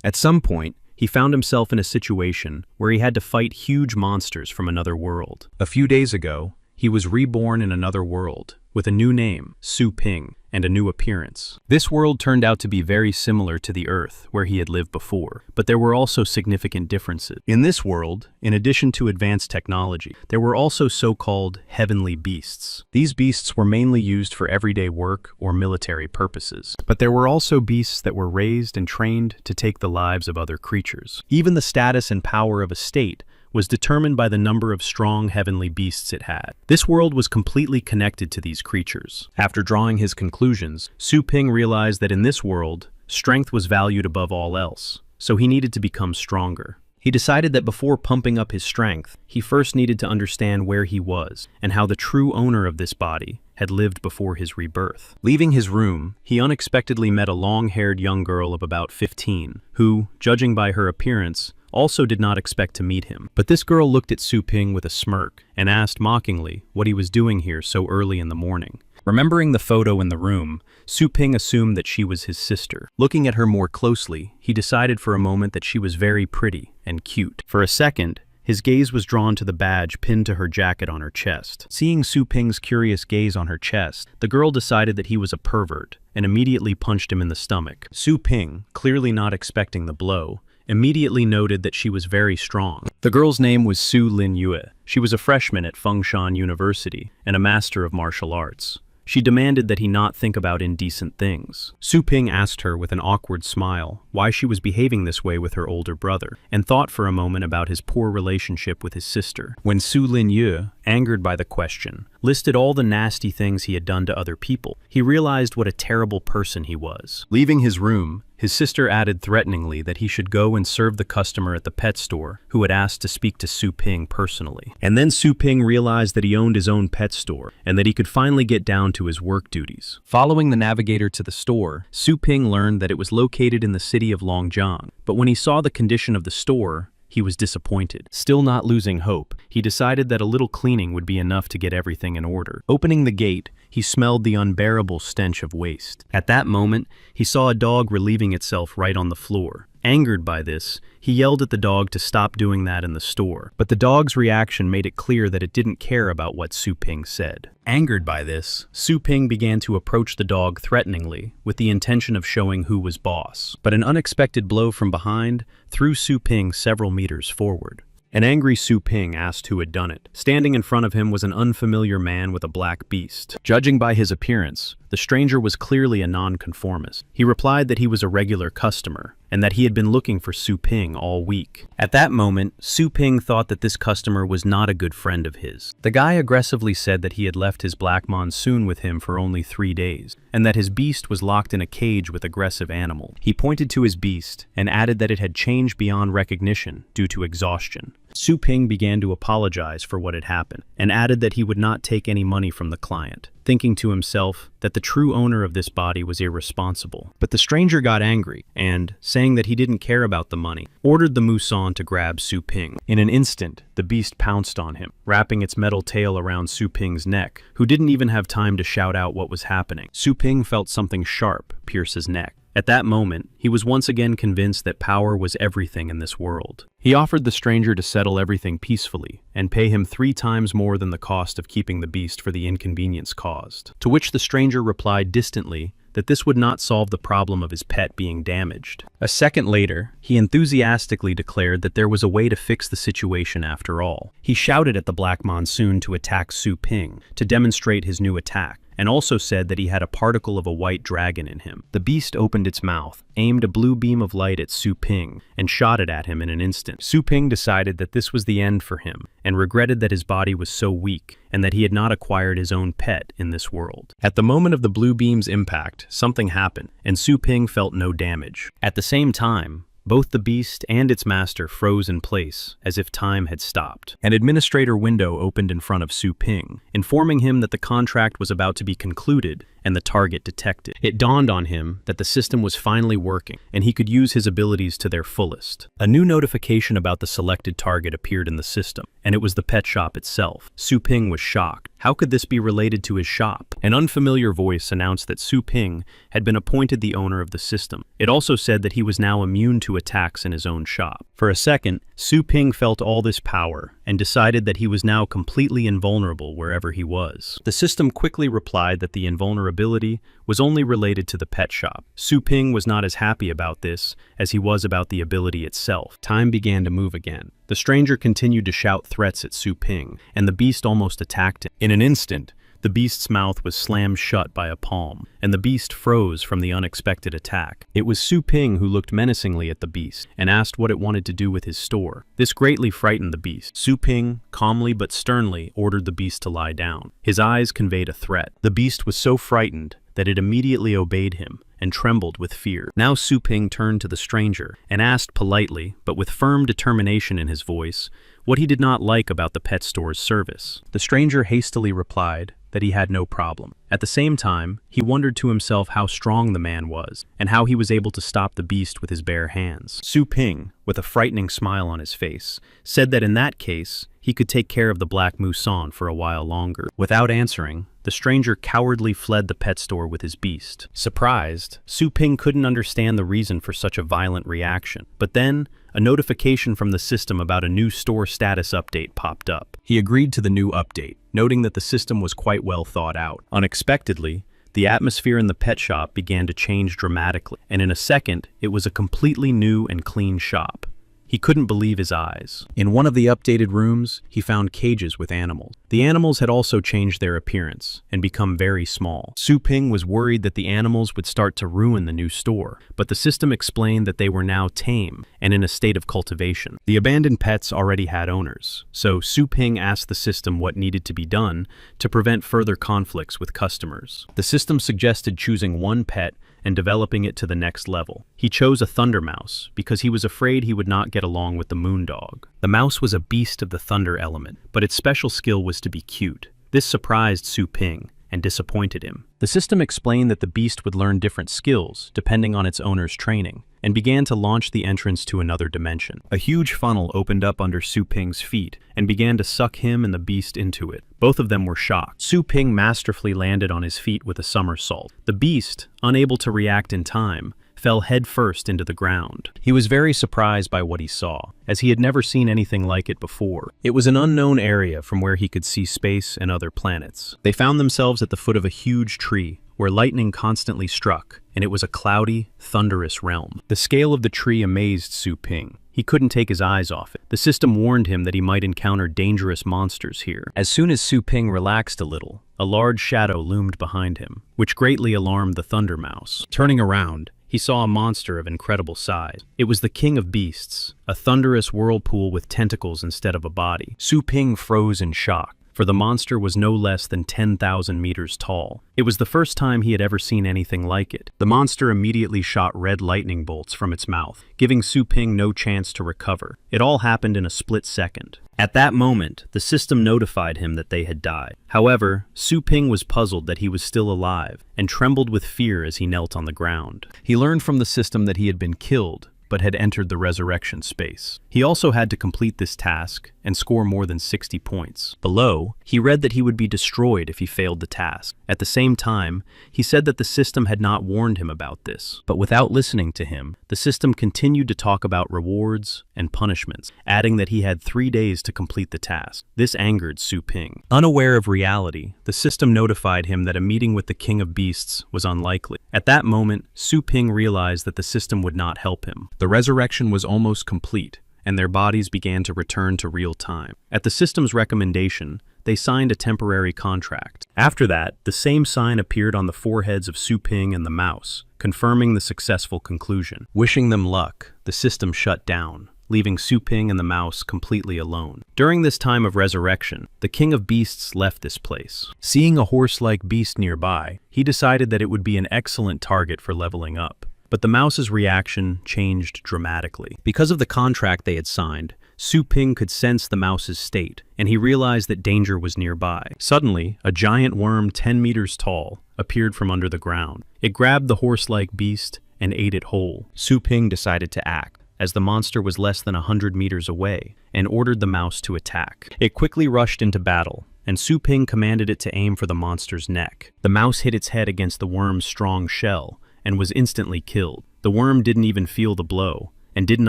At some point, he found himself in a situation where he had to fight huge monsters from another world. A few days ago, he was reborn in another world, with a new name, Su Ping, and a new appearance. This world turned out to be very similar to the Earth, where he had lived before, but there were also significant differences. In this world, in addition to advanced technology, there were also so-called heavenly beasts. These beasts were mainly used for everyday work or military purposes. But there were also beasts that were raised and trained to take the lives of other creatures. Even the status and power of a state was determined by the number of strong heavenly beasts it had. This world was completely connected to these creatures. After drawing his conclusions, Su Ping realized that in this world, strength was valued above all else, so he needed to become stronger. He decided that before pumping up his strength, he first needed to understand where he was and how the true owner of this body had lived before his rebirth. Leaving his room, he unexpectedly met a long-haired young girl of about 15, who, judging by her appearance, also did not expect to meet him. But this girl looked at Su Ping with a smirk and asked mockingly what he was doing here so early in the morning. Remembering the photo in the room, Su Ping assumed that she was his sister. Looking at her more closely, he decided for a moment that she was very pretty and cute. For a second, his gaze was drawn to the badge pinned to her jacket on her chest. Seeing Su Ping's curious gaze on her chest, the girl decided that he was a pervert and immediately punched him in the stomach. Su Ping, clearly not expecting the blow, immediately noted that she was very strong. The girl's name was Su Lin Yue. She was a freshman at Fengshan University and a master of martial arts. She demanded that he not think about indecent things. Su Ping asked her with an awkward smile why she was behaving this way with her older brother, and thought for a moment about his poor relationship with his sister. When Su Lin Yue, angered by the question, listed all the nasty things he had done to other people, he realized what a terrible person he was. Leaving his room, his sister added threateningly that he should go and serve the customer at the pet store who had asked to speak to Su Ping personally. And then Su Ping realized that he owned his own pet store and that he could finally get down to his work duties. Following the navigator to the store, Su Ping learned that it was located in the city of Longjiang, but when he saw the condition of the store, he was disappointed. Still not losing hope, he decided that a little cleaning would be enough to get everything in order. Opening the gate, he smelled the unbearable stench of waste. At that moment, he saw a dog relieving itself right on the floor. Angered by this, he yelled at the dog to stop doing that in the store, but the dog's reaction made it clear that it didn't care about what Su Ping said. Angered by this, Su Ping began to approach the dog threateningly, with the intention of showing who was boss. But an unexpected blow from behind threw Su Ping several meters forward. An angry Su Ping asked who had done it. Standing in front of him was an unfamiliar man with a black beast. Judging by his appearance, the stranger was clearly a nonconformist. He replied that he was a regular customer, and that he had been looking for Su Ping all week. At that moment, Su Ping thought that this customer was not a good friend of his. The guy aggressively said that he had left his black monsoon with him for only 3 days, and that his beast was locked in a cage with aggressive animals. He pointed to his beast and added that it had changed beyond recognition due to exhaustion. Su Ping began to apologize for what had happened, and added that he would not take any money from the client, thinking to himself that the true owner of this body was irresponsible. But the stranger got angry, and, saying that he didn't care about the money, ordered the Muson to grab Su Ping. In an instant, the beast pounced on him, wrapping its metal tail around Su Ping's neck, who didn't even have time to shout out what was happening. Su Ping felt something sharp pierce his neck. At that moment, he was once again convinced that power was everything in this world. He offered the stranger to settle everything peacefully and pay him 3 times more than the cost of keeping the beast for the inconvenience caused. To which the stranger replied distantly that this would not solve the problem of his pet being damaged. A second later, he enthusiastically declared that there was a way to fix the situation after all. He shouted at the Black Monsoon to attack Su Ping to demonstrate his new attack, and also said that he had a particle of a white dragon in him. The beast opened its mouth, aimed a blue beam of light at Su Ping, and shot it at him in an instant. Su Ping decided that this was the end for him, and regretted that his body was so weak, and that he had not acquired his own pet in this world. At the moment of the blue beam's impact, something happened, and Su Ping felt no damage. At the same time, both the beast and its master froze in place, as if time had stopped. An administrator window opened in front of Su Ping, informing him that the contract was about to be concluded and the target detected. It dawned on him that the system was finally working, and he could use his abilities to their fullest. A new notification about the selected target appeared in the system, and it was the pet shop itself. Su Ping was shocked. How could this be related to his shop? An unfamiliar voice announced that Su Ping had been appointed the owner of the system. It also said that he was now immune to attacks in his own shop. For a second, Su Ping felt all this power and decided that he was now completely invulnerable wherever he was. The system quickly replied that the invulnerability was only related to the pet shop. Su Ping was not as happy about this as he was about the ability itself. Time began to move again. The stranger continued to shout threats at Su Ping, and the beast almost attacked him. In an instant, the beast's mouth was slammed shut by a palm, and the beast froze from the unexpected attack. It was Su Ping who looked menacingly at the beast and asked what it wanted to do with his store. This greatly frightened the beast. Su Ping, calmly but sternly, ordered the beast to lie down. His eyes conveyed a threat. The beast was so frightened that it immediately obeyed him and trembled with fear. Now Su Ping turned to the stranger and asked politely, but with firm determination in his voice, what he did not like about the pet store's service. The stranger hastily replied that he had no problem. At the same time, he wondered to himself how strong the man was, and how he was able to stop the beast with his bare hands. Su Ping, with a frightening smile on his face, said that in that case, he could take care of the Black Muson for a while longer. Without answering, the stranger cowardly fled the pet store with his beast. Surprised, Su Ping couldn't understand the reason for such a violent reaction. But then, a notification from the system about a new store status update popped up. He agreed to the new update, noting that the system was quite well thought out. Unexpectedly, the atmosphere in the pet shop began to change dramatically, and in a second, it was a completely new and clean shop. He couldn't believe his eyes. In one of the updated rooms, he found cages with animals. The animals had also changed their appearance and become very small. Su Ping was worried that the animals would start to ruin the new store, but the system explained that they were now tame and in a state of cultivation. The abandoned pets already had owners, so Su Ping asked the system what needed to be done to prevent further conflicts with customers. The system suggested choosing one pet and developing it to the next level. He chose a thunder mouse because he was afraid he would not get along with the moon dog. The mouse was a beast of the thunder element, but its special skill was to be cute. This surprised Su Ping and disappointed him. The system explained that the beast would learn different skills depending on its owner's training, and began to launch the entrance to another dimension. A huge funnel opened up under Su Ping's feet and began to suck him and the beast into it. Both of them were shocked. Su Ping masterfully landed on his feet with a somersault. The beast, unable to react in time, fell headfirst into the ground. He was very surprised by what he saw, as he had never seen anything like it before. It was an unknown area from where he could see space and other planets. They found themselves at the foot of a huge tree, where lightning constantly struck, and it was a cloudy, thunderous realm. The scale of the tree amazed Su Ping. He couldn't take his eyes off it. The system warned him that he might encounter dangerous monsters here. As soon as Su Ping relaxed a little, a large shadow loomed behind him, which greatly alarmed the Thunder Mouse. Turning around, he saw a monster of incredible size. It was the King of Beasts, a thunderous whirlpool with tentacles instead of a body. Su Ping froze in shock, for the monster was no less than 10,000 meters tall. It was the first time he had ever seen anything like it. The monster immediately shot red lightning bolts from its mouth, giving Su Ping no chance to recover. It all happened in a split second. At that moment, the system notified him that they had died. However, Su Ping was puzzled that he was still alive, and trembled with fear as he knelt on the ground. He learned from the system that he had been killed, but had entered the resurrection space. He also had to complete this task and score more than 60 points. Below, he read that he would be destroyed if he failed the task. At the same time, he said that the system had not warned him about this. But without listening to him, the system continued to talk about rewards and punishments, adding that he had 3 days to complete the task. This angered Su Ping. Unaware of reality, the system notified him that a meeting with the King of Beasts was unlikely. At that moment, Su Ping realized that the system would not help him. The resurrection was almost complete, and their bodies began to return to real time. At the system's recommendation, they signed a temporary contract. After that, the same sign appeared on the foreheads of Su Ping and the mouse, confirming the successful conclusion. Wishing them luck, the system shut down, leaving Su Ping and the mouse completely alone. During this time of resurrection, the King of Beasts left this place. Seeing a horse-like beast nearby, he decided that it would be an excellent target for leveling up. But the mouse's reaction changed dramatically. Because of the contract they had signed, Su Ping could sense the mouse's state, and he realized that danger was nearby. Suddenly, a giant worm 10 meters tall appeared from under the ground. It grabbed the horse-like beast and ate it whole. Su Ping decided to act, as the monster was less than 100 meters away, and ordered the mouse to attack. It quickly rushed into battle, and Su Ping commanded it to aim for the monster's neck. The mouse hit its head against the worm's strong shell, and was instantly killed. The worm didn't even feel the blow, and didn't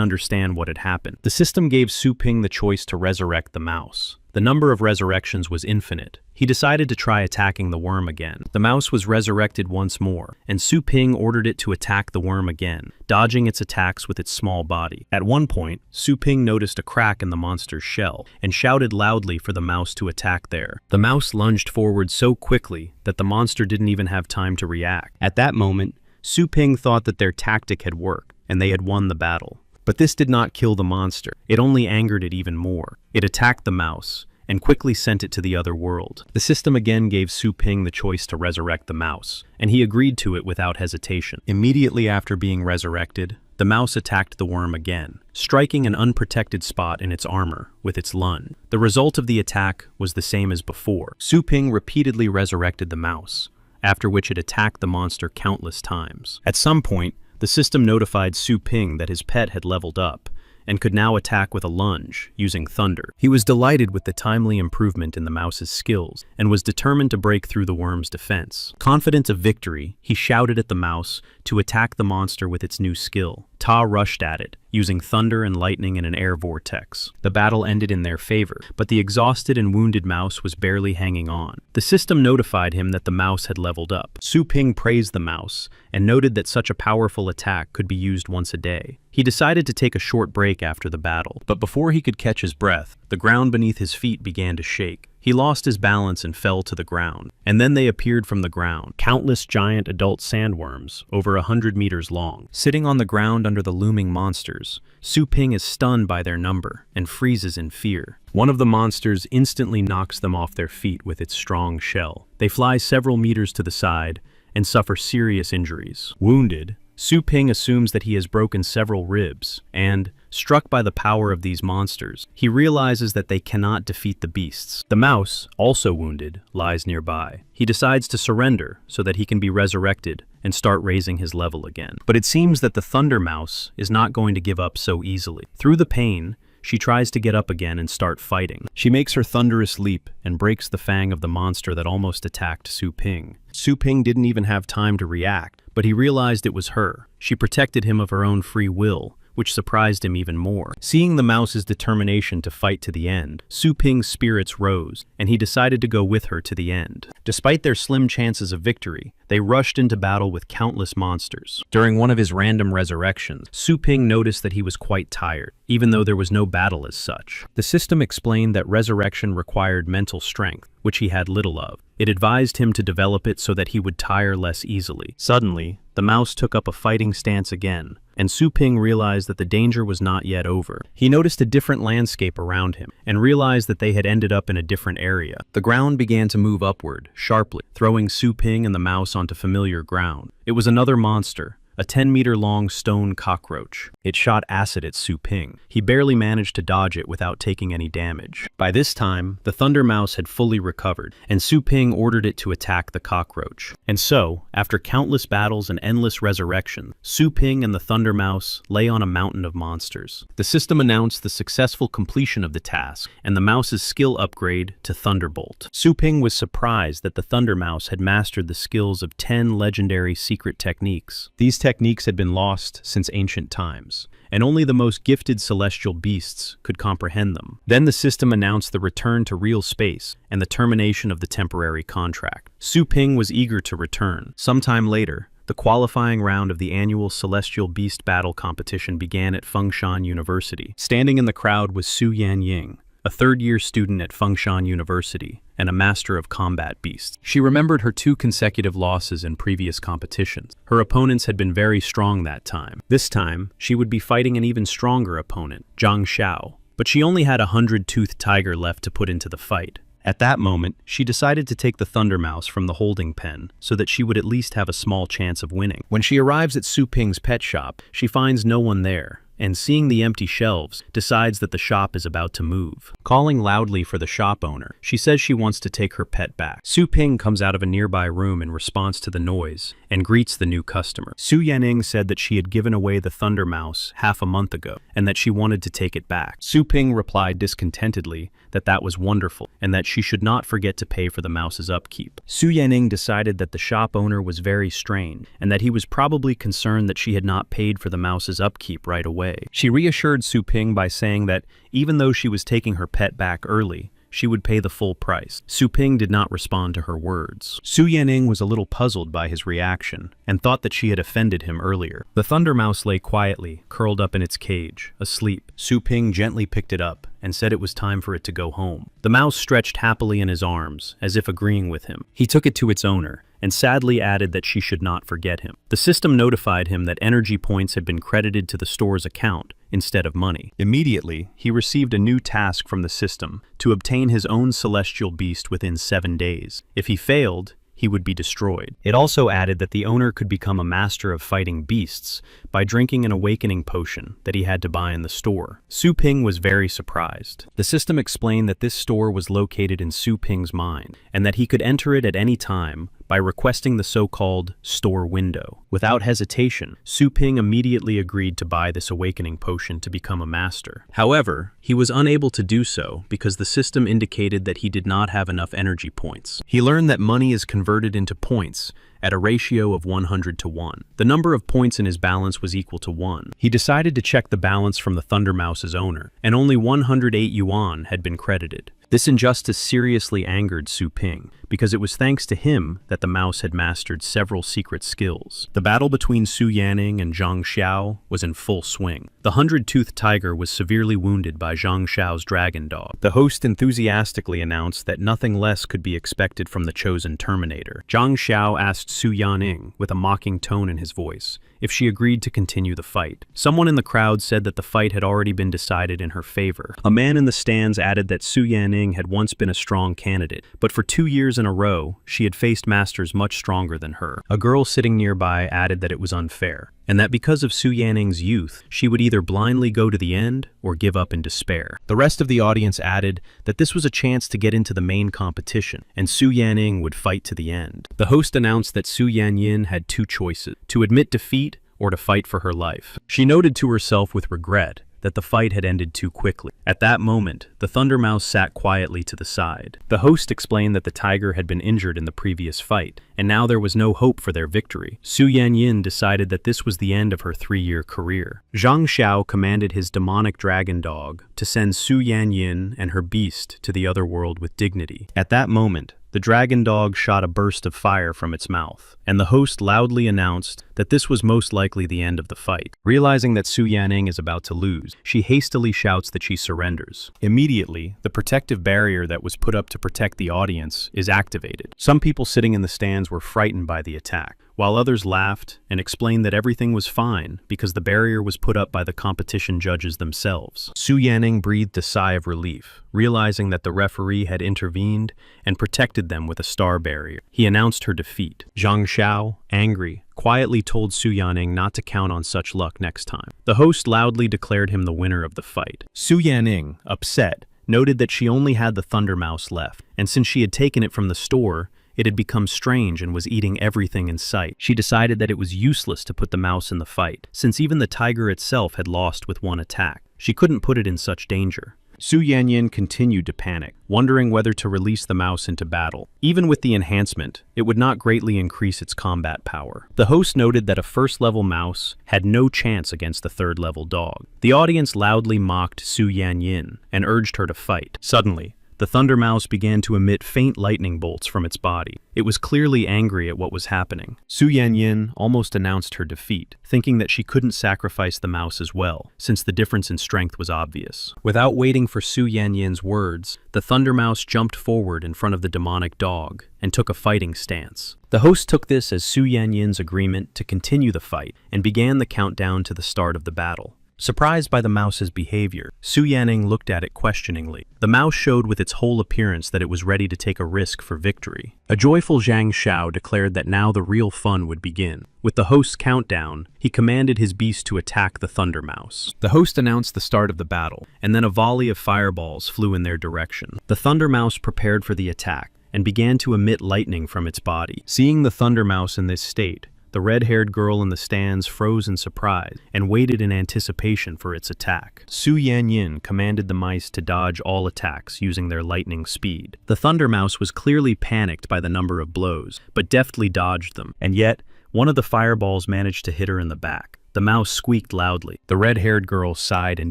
understand what had happened. The system gave Su Ping the choice to resurrect the mouse. The number of resurrections was infinite. He decided to try attacking the worm again. The mouse was resurrected once more, and Su Ping ordered it to attack the worm again, dodging its attacks with its small body. At one point, Su Ping noticed a crack in the monster's shell, and shouted loudly for the mouse to attack there. The mouse lunged forward so quickly that the monster didn't even have time to react. At that moment, Su Ping thought that their tactic had worked, and they had won the battle. But this did not kill the monster. It only angered it even more. It attacked the mouse, and quickly sent it to the other world. The system again gave Su Ping the choice to resurrect the mouse, and he agreed to it without hesitation. Immediately after being resurrected, the mouse attacked the worm again, striking an unprotected spot in its armor with its lunge. The result of the attack was the same as before. Su Ping repeatedly resurrected the mouse, after which it attacked the monster countless times. At some point, the system notified Su Ping that his pet had leveled up, and could now attack with a lunge, using thunder. He was delighted with the timely improvement in the mouse's skills, and was determined to break through the worm's defense. Confident of victory, he shouted at the mouse to attack the monster with its new skill. Ta rushed at it, using thunder and lightning in an air vortex. The battle ended in their favor, but the exhausted and wounded mouse was barely hanging on. The system notified him that the mouse had leveled up. Su Ping praised the mouse, and noted that such a powerful attack could be used once a day. He decided to take a short break after the battle, but before he could catch his breath, the ground beneath his feet began to shake. He lost his balance and fell to the ground, and then they appeared from the ground, countless giant adult sandworms, over 100 meters long. Sitting on the ground under the looming monsters, Su Ping is stunned by their number and freezes in fear. One of the monsters instantly knocks them off their feet with its strong shell. They fly several meters to the side and suffer serious injuries. Wounded, Su Ping assumes that he has broken several ribs, and, struck by the power of these monsters, he realizes that they cannot defeat the beasts. The mouse, also wounded, lies nearby. He decides to surrender so that he can be resurrected and start raising his level again. But it seems that the Thunder Mouse is not going to give up so easily. Through the pain, she tries to get up again and start fighting. She makes her thunderous leap and breaks the fang of the monster that almost attacked Su Ping. Su Ping didn't even have time to react, but he realized it was her. She protected him of her own free will, which surprised him even more. Seeing the mouse's determination to fight to the end, Su Ping's spirits rose, and he decided to go with her to the end. Despite their slim chances of victory, they rushed into battle with countless monsters. During one of his random resurrections, Su Ping noticed that he was quite tired, even though there was no battle as such. The system explained that resurrection required mental strength, which he had little of. It advised him to develop it so that he would tire less easily. Suddenly, the mouse took up a fighting stance again, and Su Ping realized that the danger was not yet over. He noticed a different landscape around him, and realized that they had ended up in a different area. The ground began to move upward, sharply, throwing Su Ping and the mouse onto familiar ground. It was another monster, a 10-meter-long stone cockroach. It shot acid at Su Ping. He barely managed to dodge it without taking any damage. By this time, the Thunder Mouse had fully recovered, and Su Ping ordered it to attack the cockroach. And so, after countless battles and endless resurrections, Su Ping and the Thunder Mouse lay on a mountain of monsters. The system announced the successful completion of the task, and the mouse's skill upgrade to Thunderbolt. Su Ping was surprised that the Thunder Mouse had mastered the skills of 10 legendary secret techniques. These techniques had been lost since ancient times, and only the most gifted celestial beasts could comprehend them. Then the system announced the return to real space and the termination of the temporary contract. Su Ping was eager to return. Sometime later, the qualifying round of the annual Celestial Beast Battle competition began at Fengshan University. Standing in the crowd was Su Yanying, a third-year student at Fengshan University and a master of combat beasts. She remembered her 2 consecutive losses in previous competitions. Her opponents had been very strong that time. This time, she would be fighting an even stronger opponent, Zhang Xiao, but she only had a 100-toothed tiger left to put into the fight. At that moment, she decided to take the Thunder Mouse from the holding pen so that she would at least have a small chance of winning. When she arrives at Su Ping's pet shop, she finds no one there, and seeing the empty shelves, decides that the shop is about to move. Calling loudly for the shop owner, she says she wants to take her pet back. Su Ping comes out of a nearby room in response to the noise and greets the new customer. Su Yanning said that she had given away the Thunder Mouse half a month ago and that she wanted to take it back. Su Ping replied discontentedly that that was wonderful and that she should not forget to pay for the mouse's upkeep. Su Yanning decided that the shop owner was very strange and that he was probably concerned that she had not paid for the mouse's upkeep right away. She reassured Su Ping by saying that even though she was taking her pet back early, she would pay the full price. Su Ping did not respond to her words. Su Yanning was a little puzzled by his reaction and thought that she had offended him earlier. The Thunder Mouse lay quietly, curled up in its cage, asleep. Su Ping gently picked it up and said it was time for it to go home. The mouse stretched happily in his arms, as if agreeing with him. He took it to its owner and sadly added that she should not forget him. The system notified him that energy points had been credited to the store's account instead of money. Immediately, he received a new task from the system to obtain his own celestial beast within 7 days. If he failed, he would be destroyed. It also added that the owner could become a master of fighting beasts by drinking an awakening potion that he had to buy in the store. Su Ping was very surprised. The system explained that this store was located in Su Ping's mind and that he could enter it at any time by requesting the so-called store window. Without hesitation, Su Ping immediately agreed to buy this awakening potion to become a master. However, he was unable to do so because the system indicated that he did not have enough energy points. He learned that money is converted into points at a ratio of 100 to 1. The number of points in his balance was equal to 1. He decided to check the balance from the Thunder Mouse's owner, and only 108 yuan had been credited. This injustice seriously angered Su Ping, because it was thanks to him that the mouse had mastered several secret skills. The battle between Su Yanning and Zhang Xiao was in full swing. The 100-toothed tiger was severely wounded by Zhang Xiao's dragon dog. The host enthusiastically announced that nothing less could be expected from the chosen Terminator. Zhang Xiao asked Su Yanning, with a mocking tone in his voice, if she agreed to continue the fight. Someone in the crowd said that the fight had already been decided in her favor. A man in the stands added that Su Yanning had once been a strong candidate, but for 2 years in a row, she had faced masters much stronger than her. A girl sitting nearby added that it was unfair, and that because of Su Yanning's youth, she would either blindly go to the end or give up in despair. The rest of the audience added that this was a chance to get into the main competition, and Su Yanning would fight to the end. The host announced that Su Yanyin had 2 choices: to admit defeat or to fight for her life. She noted to herself with regret that the fight had ended too quickly. At that moment, the Thunder Mouse sat quietly to the side. The host explained that the tiger had been injured in the previous fight, and now there was no hope for their victory. Su Yanyin decided that this was the end of her 3-year career. Zhang Xiao commanded his demonic dragon dog to send Su Yanyin and her beast to the other world with dignity. At that moment, the dragon dog shot a burst of fire from its mouth, and the host loudly announced that this was most likely the end of the fight. Realizing that Su Yanning is about to lose, she hastily shouts that she surrenders. Immediately, the protective barrier that was put up to protect the audience is activated. Some people sitting in the stands were frightened by the attack, while others laughed and explained that everything was fine because the barrier was put up by the competition judges themselves. Su Yanning breathed a sigh of relief, realizing that the referee had intervened and protected them with a star barrier. He announced her defeat. Zhang Xiao, angry, quietly told Su Yanning not to count on such luck next time. The host loudly declared him the winner of the fight. Su Yanning, upset, noted that she only had the Thunder Mouse left, and since she had taken it from the store, it had become strange and was eating everything in sight. She decided that it was useless to put the mouse in the fight, since even the tiger itself had lost with 1 attack. She couldn't put it in such danger. Su Yanyin continued to panic, wondering whether to release the mouse into battle. Even with the enhancement, it would not greatly increase its combat power. The host noted that a first-level mouse had no chance against the third-level dog. The audience loudly mocked Su Yanyin and urged her to fight. Suddenly, the Thunder Mouse began to emit faint lightning bolts from its body. It was clearly angry at what was happening. Su Yanyin almost announced her defeat, thinking that she couldn't sacrifice the mouse as well, since the difference in strength was obvious. Without waiting for Su Yanyin's words, the Thunder Mouse jumped forward in front of the demonic dog and took a fighting stance. The host took this as Su Yanyin's agreement to continue the fight and began the countdown to the start of the battle. Surprised by the mouse's behavior, Su Yanning looked at it questioningly. The mouse showed with its whole appearance that it was ready to take a risk for victory. A joyful Zhang Xiao declared that now the real fun would begin. With the host's countdown, he commanded his beast to attack the Thunder Mouse. The host announced the start of the battle, and then a volley of fireballs flew in their direction. The Thunder Mouse prepared for the attack and began to emit lightning from its body. Seeing the Thunder Mouse in this state, the red-haired girl in the stands froze in surprise and waited in anticipation for its attack. Su Yanyin commanded the mice to dodge all attacks using their lightning speed. The Thunder Mouse was clearly panicked by the number of blows, but deftly dodged them, and yet one of the fireballs managed to hit her in the back. The mouse squeaked loudly. The red-haired girl sighed in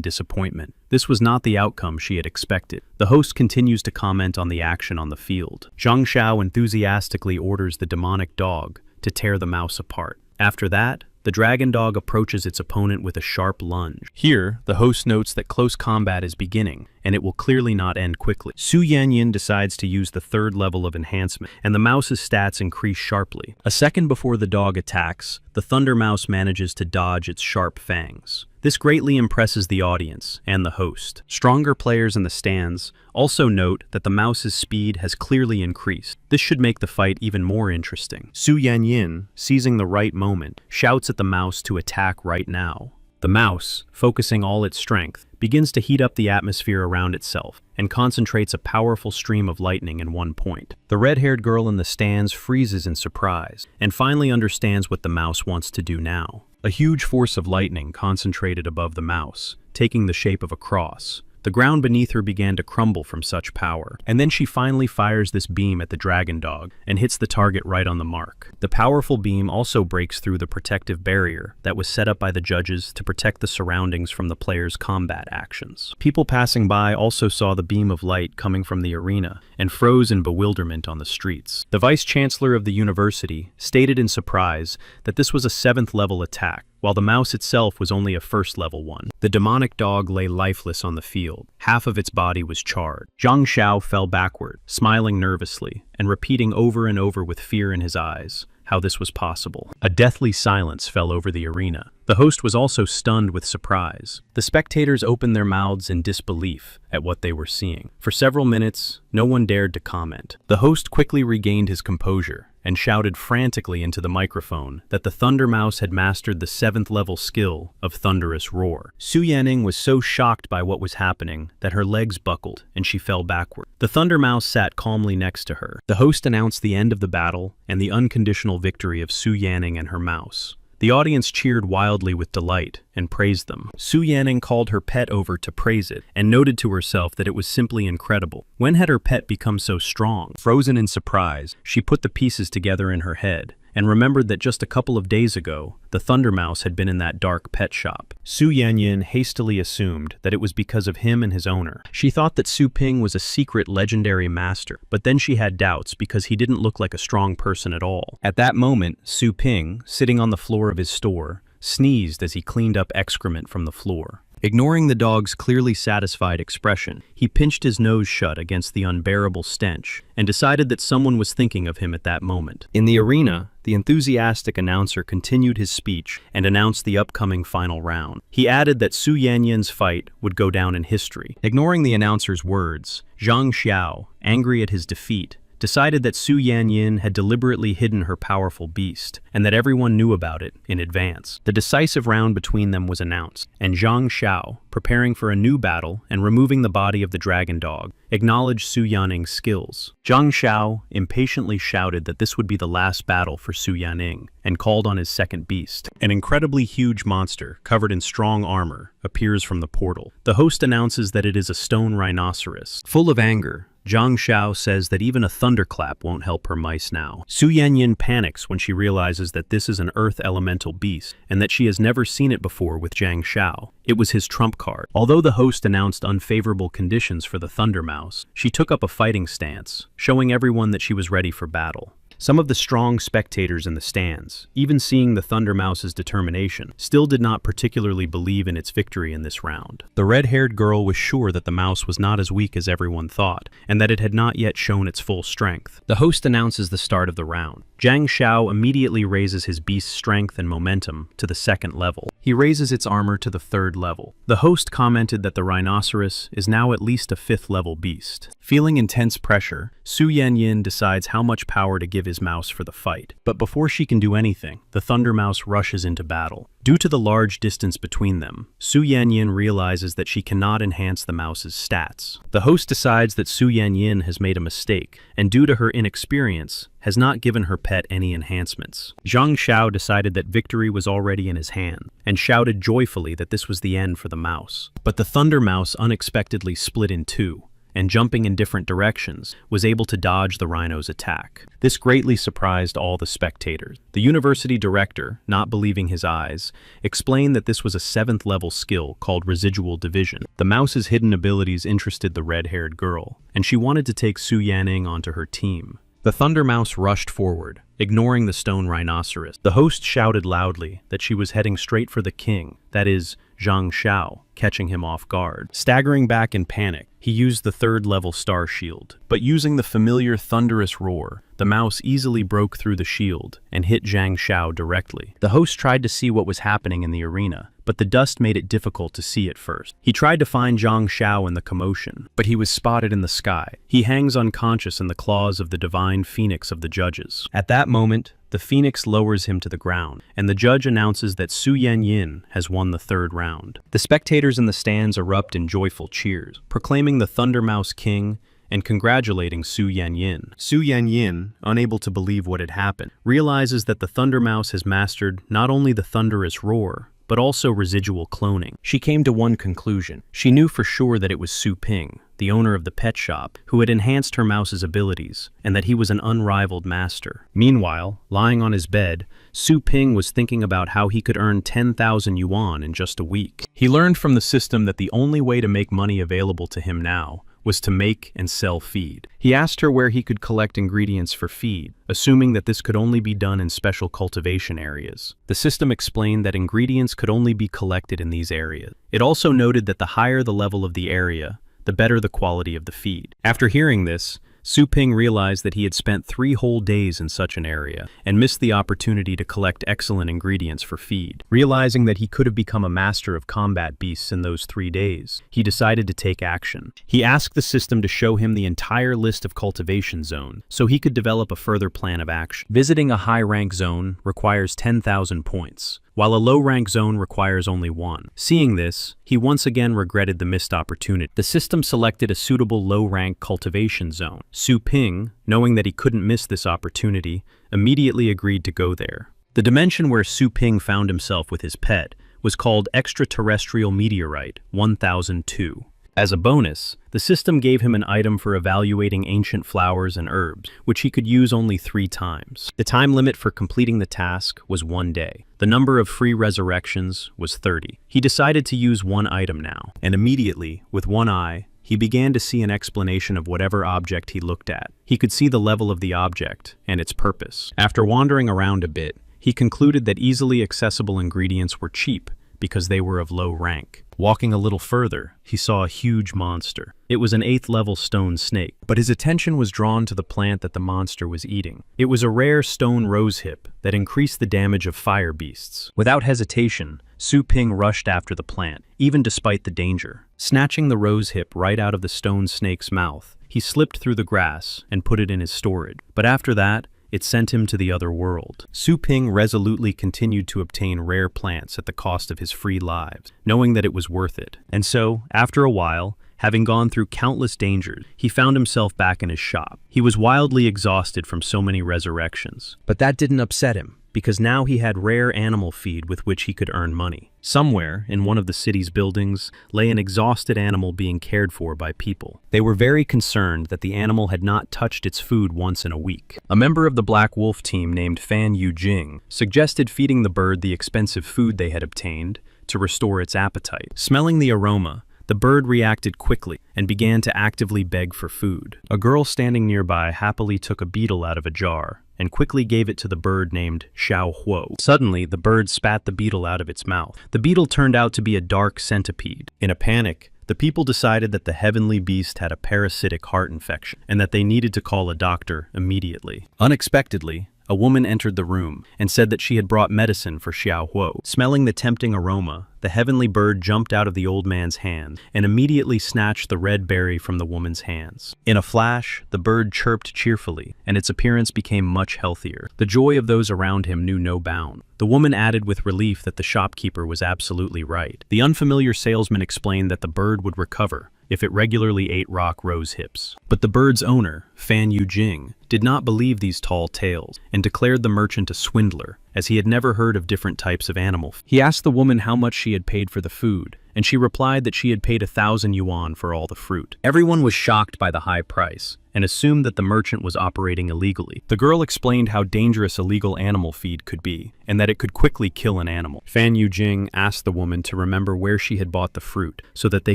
disappointment. This was not the outcome she had expected. The host continues to comment on the action on the field. Zhang Xiao enthusiastically orders the demonic dog to tear the mouse apart. After that, the dragon dog approaches its opponent with a sharp lunge. Here, the host notes that close combat is beginning, and it will clearly not end quickly. Su Yanyin decides to use the third level of enhancement, and the mouse's stats increase sharply. A second before the dog attacks, the Thunder Mouse manages to dodge its sharp fangs. This greatly impresses the audience and the host. Stronger players in the stands also note that the mouse's speed has clearly increased. This should make the fight even more interesting. Su Yanyin, seizing the right moment, shouts at the mouse to attack right now. The mouse, focusing all its strength, begins to heat up the atmosphere around itself and concentrates a powerful stream of lightning in one point. The red-haired girl in the stands freezes in surprise and finally understands what the mouse wants to do now. A huge force of lightning concentrated above the mouse, taking the shape of a cross. The ground beneath her began to crumble from such power, and then she finally fires this beam at the dragon dog and hits the target right on the mark. The powerful beam also breaks through the protective barrier that was set up by the judges to protect the surroundings from the players' combat actions. People passing by also saw the beam of light coming from the arena and froze in bewilderment on the streets. The vice-chancellor of the university stated in surprise that this was a 7th level attack, while the mouse itself was only a 1st level one. The demonic dog lay lifeless on the field. Half of its body was charred. Zhang Xiao fell backward, smiling nervously, and repeating over and over with fear in his eyes how this was possible. A deathly silence fell over the arena. The host was also stunned with surprise. The spectators opened their mouths in disbelief at what they were seeing. For several minutes, no one dared to comment. The host quickly regained his composure and shouted frantically into the microphone that the Thunder Mouse had mastered the 7th level skill of Thunderous Roar. Su Yanning was so shocked by what was happening that her legs buckled and she fell backward. The Thunder Mouse sat calmly next to her. The host announced the end of the battle and the unconditional victory of Su Yanning and her mouse. The audience cheered wildly with delight and praised them. Su Yanning called her pet over to praise it and noted to herself that it was simply incredible. When had her pet become so strong? Frozen in surprise, she put the pieces together in her head and remembered that just a couple of days ago, the Thunder Mouse had been in that dark pet shop. Su Yanyin hastily assumed that it was because of him and his owner. She thought that Su Ping was a secret legendary master, but then she had doubts because he didn't look like a strong person at all. At that moment, Su Ping, sitting on the floor of his store, sneezed as he cleaned up excrement from the floor. Ignoring the dog's clearly satisfied expression, he pinched his nose shut against the unbearable stench and decided that someone was thinking of him at that moment. In the arena, the enthusiastic announcer continued his speech and announced the upcoming final round. He added that Su Yanyin's fight would go down in history. Ignoring the announcer's words, Zhang Xiao, angry at his defeat, decided that Su Yanyin had deliberately hidden her powerful beast, and that everyone knew about it in advance. The decisive round between them was announced, and Zhang Xiao, preparing for a new battle and removing the body of the dragon dog, acknowledged Su Yanning's skills. Zhang Xiao impatiently shouted that this would be the last battle for Su Yanning, and called on his second beast. An incredibly huge monster, covered in strong armor, appears from the portal. The host announces that it is a stone rhinoceros. Full of anger, Zhang Xiao says that even a thunderclap won't help her mice now. Su Yanyin panics when she realizes that this is an earth elemental beast and that she has never seen it before with Zhang Xiao. It was his trump card. Although the host announced unfavorable conditions for the Thunder Mouse, she took up a fighting stance, showing everyone that she was ready for battle. Some of the strong spectators in the stands, even seeing the Thunder Mouse's determination, still did not particularly believe in its victory in this round. The red-haired girl was sure that the mouse was not as weak as everyone thought, and that it had not yet shown its full strength. The host announces the start of the round. Zhang Xiao immediately raises his beast's strength and momentum to the 2nd level. He raises its armor to the 3rd level. The host commented that the rhinoceros is now at least a 5th level beast. Feeling intense pressure, Su Yanyin decides how much power to give his mouse for the fight. But before she can do anything, the Thunder Mouse rushes into battle. Due to the large distance between them, Su Yanyin realizes that she cannot enhance the mouse's stats. The host decides that Su Yanyin has made a mistake, and due to her inexperience, has not given her pet any enhancements. Zhang Xiao decided that victory was already in his hand, and shouted joyfully that this was the end for the mouse. But the Thunder Mouse unexpectedly split in two, and jumping in different directions, was able to dodge the rhino's attack. This greatly surprised all the spectators. The university director, not believing his eyes, explained that this was a 7th level skill called residual division. The mouse's hidden abilities interested the red-haired girl, and she wanted to take Su Yanning onto her team. The Thunder Mouse rushed forward, ignoring the stone rhinoceros. The host shouted loudly that she was heading straight for the king, that is, Zhang Xiao, catching him off guard. Staggering back in panic, he used the 3rd level star shield. But using the familiar thunderous roar, the mouse easily broke through the shield and hit Zhang Xiao directly. The host tried to see what was happening in the arena, but the dust made it difficult to see at first. He tried to find Zhang Xiao in the commotion, but he was spotted in the sky. He hangs unconscious in the claws of the divine phoenix of the judges. At that moment, the phoenix lowers him to the ground, and the judge announces that Su Yanyin has won the 3rd round. The spectators in the stands erupt in joyful cheers, proclaiming the Thunder Mouse king and congratulating Su Yanyin. Su Yanyin, unable to believe what had happened, realizes that the Thunder Mouse has mastered not only the thunderous roar, but also residual cloning. She came to one conclusion. She knew for sure that it was Su Ping, the owner of the pet shop, who had enhanced her mouse's abilities, and that he was an unrivaled master. Meanwhile, lying on his bed, Su Ping was thinking about how he could earn 10,000 yuan in just a week. He learned from the system that the only way to make money available to him now was to make and sell feed. He asked her where he could collect ingredients for feed, assuming that this could only be done in special cultivation areas. The system explained that ingredients could only be collected in these areas. It also noted that the higher the level of the area, the better the quality of the feed. After hearing this, Su Ping realized that he had spent 3 whole days in such an area and missed the opportunity to collect excellent ingredients for feed. Realizing that he could have become a master of combat beasts in those 3 days, he decided to take action. He asked the system to show him the entire list of cultivation zones so he could develop a further plan of action. Visiting a high-rank zone requires 10,000 points, while a low-rank zone requires only 1. Seeing this, he once again regretted the missed opportunity. The system selected a suitable low-rank cultivation zone. Su Ping, knowing that he couldn't miss this opportunity, immediately agreed to go there. The dimension where Su Ping found himself with his pet was called Extraterrestrial Meteorite 1002. As a bonus, the system gave him an item for evaluating ancient flowers and herbs, which he could use only 3 times. The time limit for completing the task was 1 day. The number of free resurrections was 30. He decided to use 1 item now, and immediately, with 1 eye, he began to see an explanation of whatever object he looked at. He could see the level of the object and its purpose. After wandering around a bit, he concluded that easily accessible ingredients were cheap because they were of low rank. Walking a little further, he saw a huge monster. It was an 8th level stone snake, but his attention was drawn to the plant that the monster was eating. It was a rare stone rosehip that increased the damage of fire beasts. Without hesitation, Su Ping rushed after the plant, even despite the danger. Snatching the rosehip right out of the stone snake's mouth, he slipped through the grass and put it in his storage. But after that, it sent him to the other world. Su Ping resolutely continued to obtain rare plants at the cost of his free lives, knowing that it was worth it. And so, after a while, having gone through countless dangers, he found himself back in his shop. He was wildly exhausted from so many resurrections, but that didn't upset him, because now he had rare animal feed with which he could earn money. Somewhere, in one of the city's buildings, lay an exhausted animal being cared for by people. They were very concerned that the animal had not touched its food once in a week. A member of the Black Wolf team named Fan Yujing suggested feeding the bird the expensive food they had obtained to restore its appetite. Smelling the aroma, the bird reacted quickly and began to actively beg for food. A girl standing nearby happily took a beetle out of a jar and quickly gave it to the bird named Xiao Huo. Suddenly, the bird spat the beetle out of its mouth. The beetle turned out to be a dark centipede. In a panic, the people decided that the heavenly beast had a parasitic heart infection and that they needed to call a doctor immediately. Unexpectedly, a woman entered the room and said that she had brought medicine for Xiao Huo. Smelling the tempting aroma, the heavenly bird jumped out of the old man's hand and immediately snatched the red berry from the woman's hands. In a flash, the bird chirped cheerfully, and its appearance became much healthier. The joy of those around him knew no bound. The woman added with relief that the shopkeeper was absolutely right. The unfamiliar salesman explained that the bird would recover if it regularly ate rock rose hips. But the bird's owner, Fan Yujing, did not believe these tall tales and declared the merchant a swindler, as he had never heard of different types of animal food. He asked the woman how much she had paid for the food, and she replied that she had paid 1,000 yuan for all the fruit. Everyone was shocked by the high price and assumed that the merchant was operating illegally. The girl explained how dangerous illegal animal feed could be, and that it could quickly kill an animal. Fan Yujing asked the woman to remember where she had bought the fruit so that they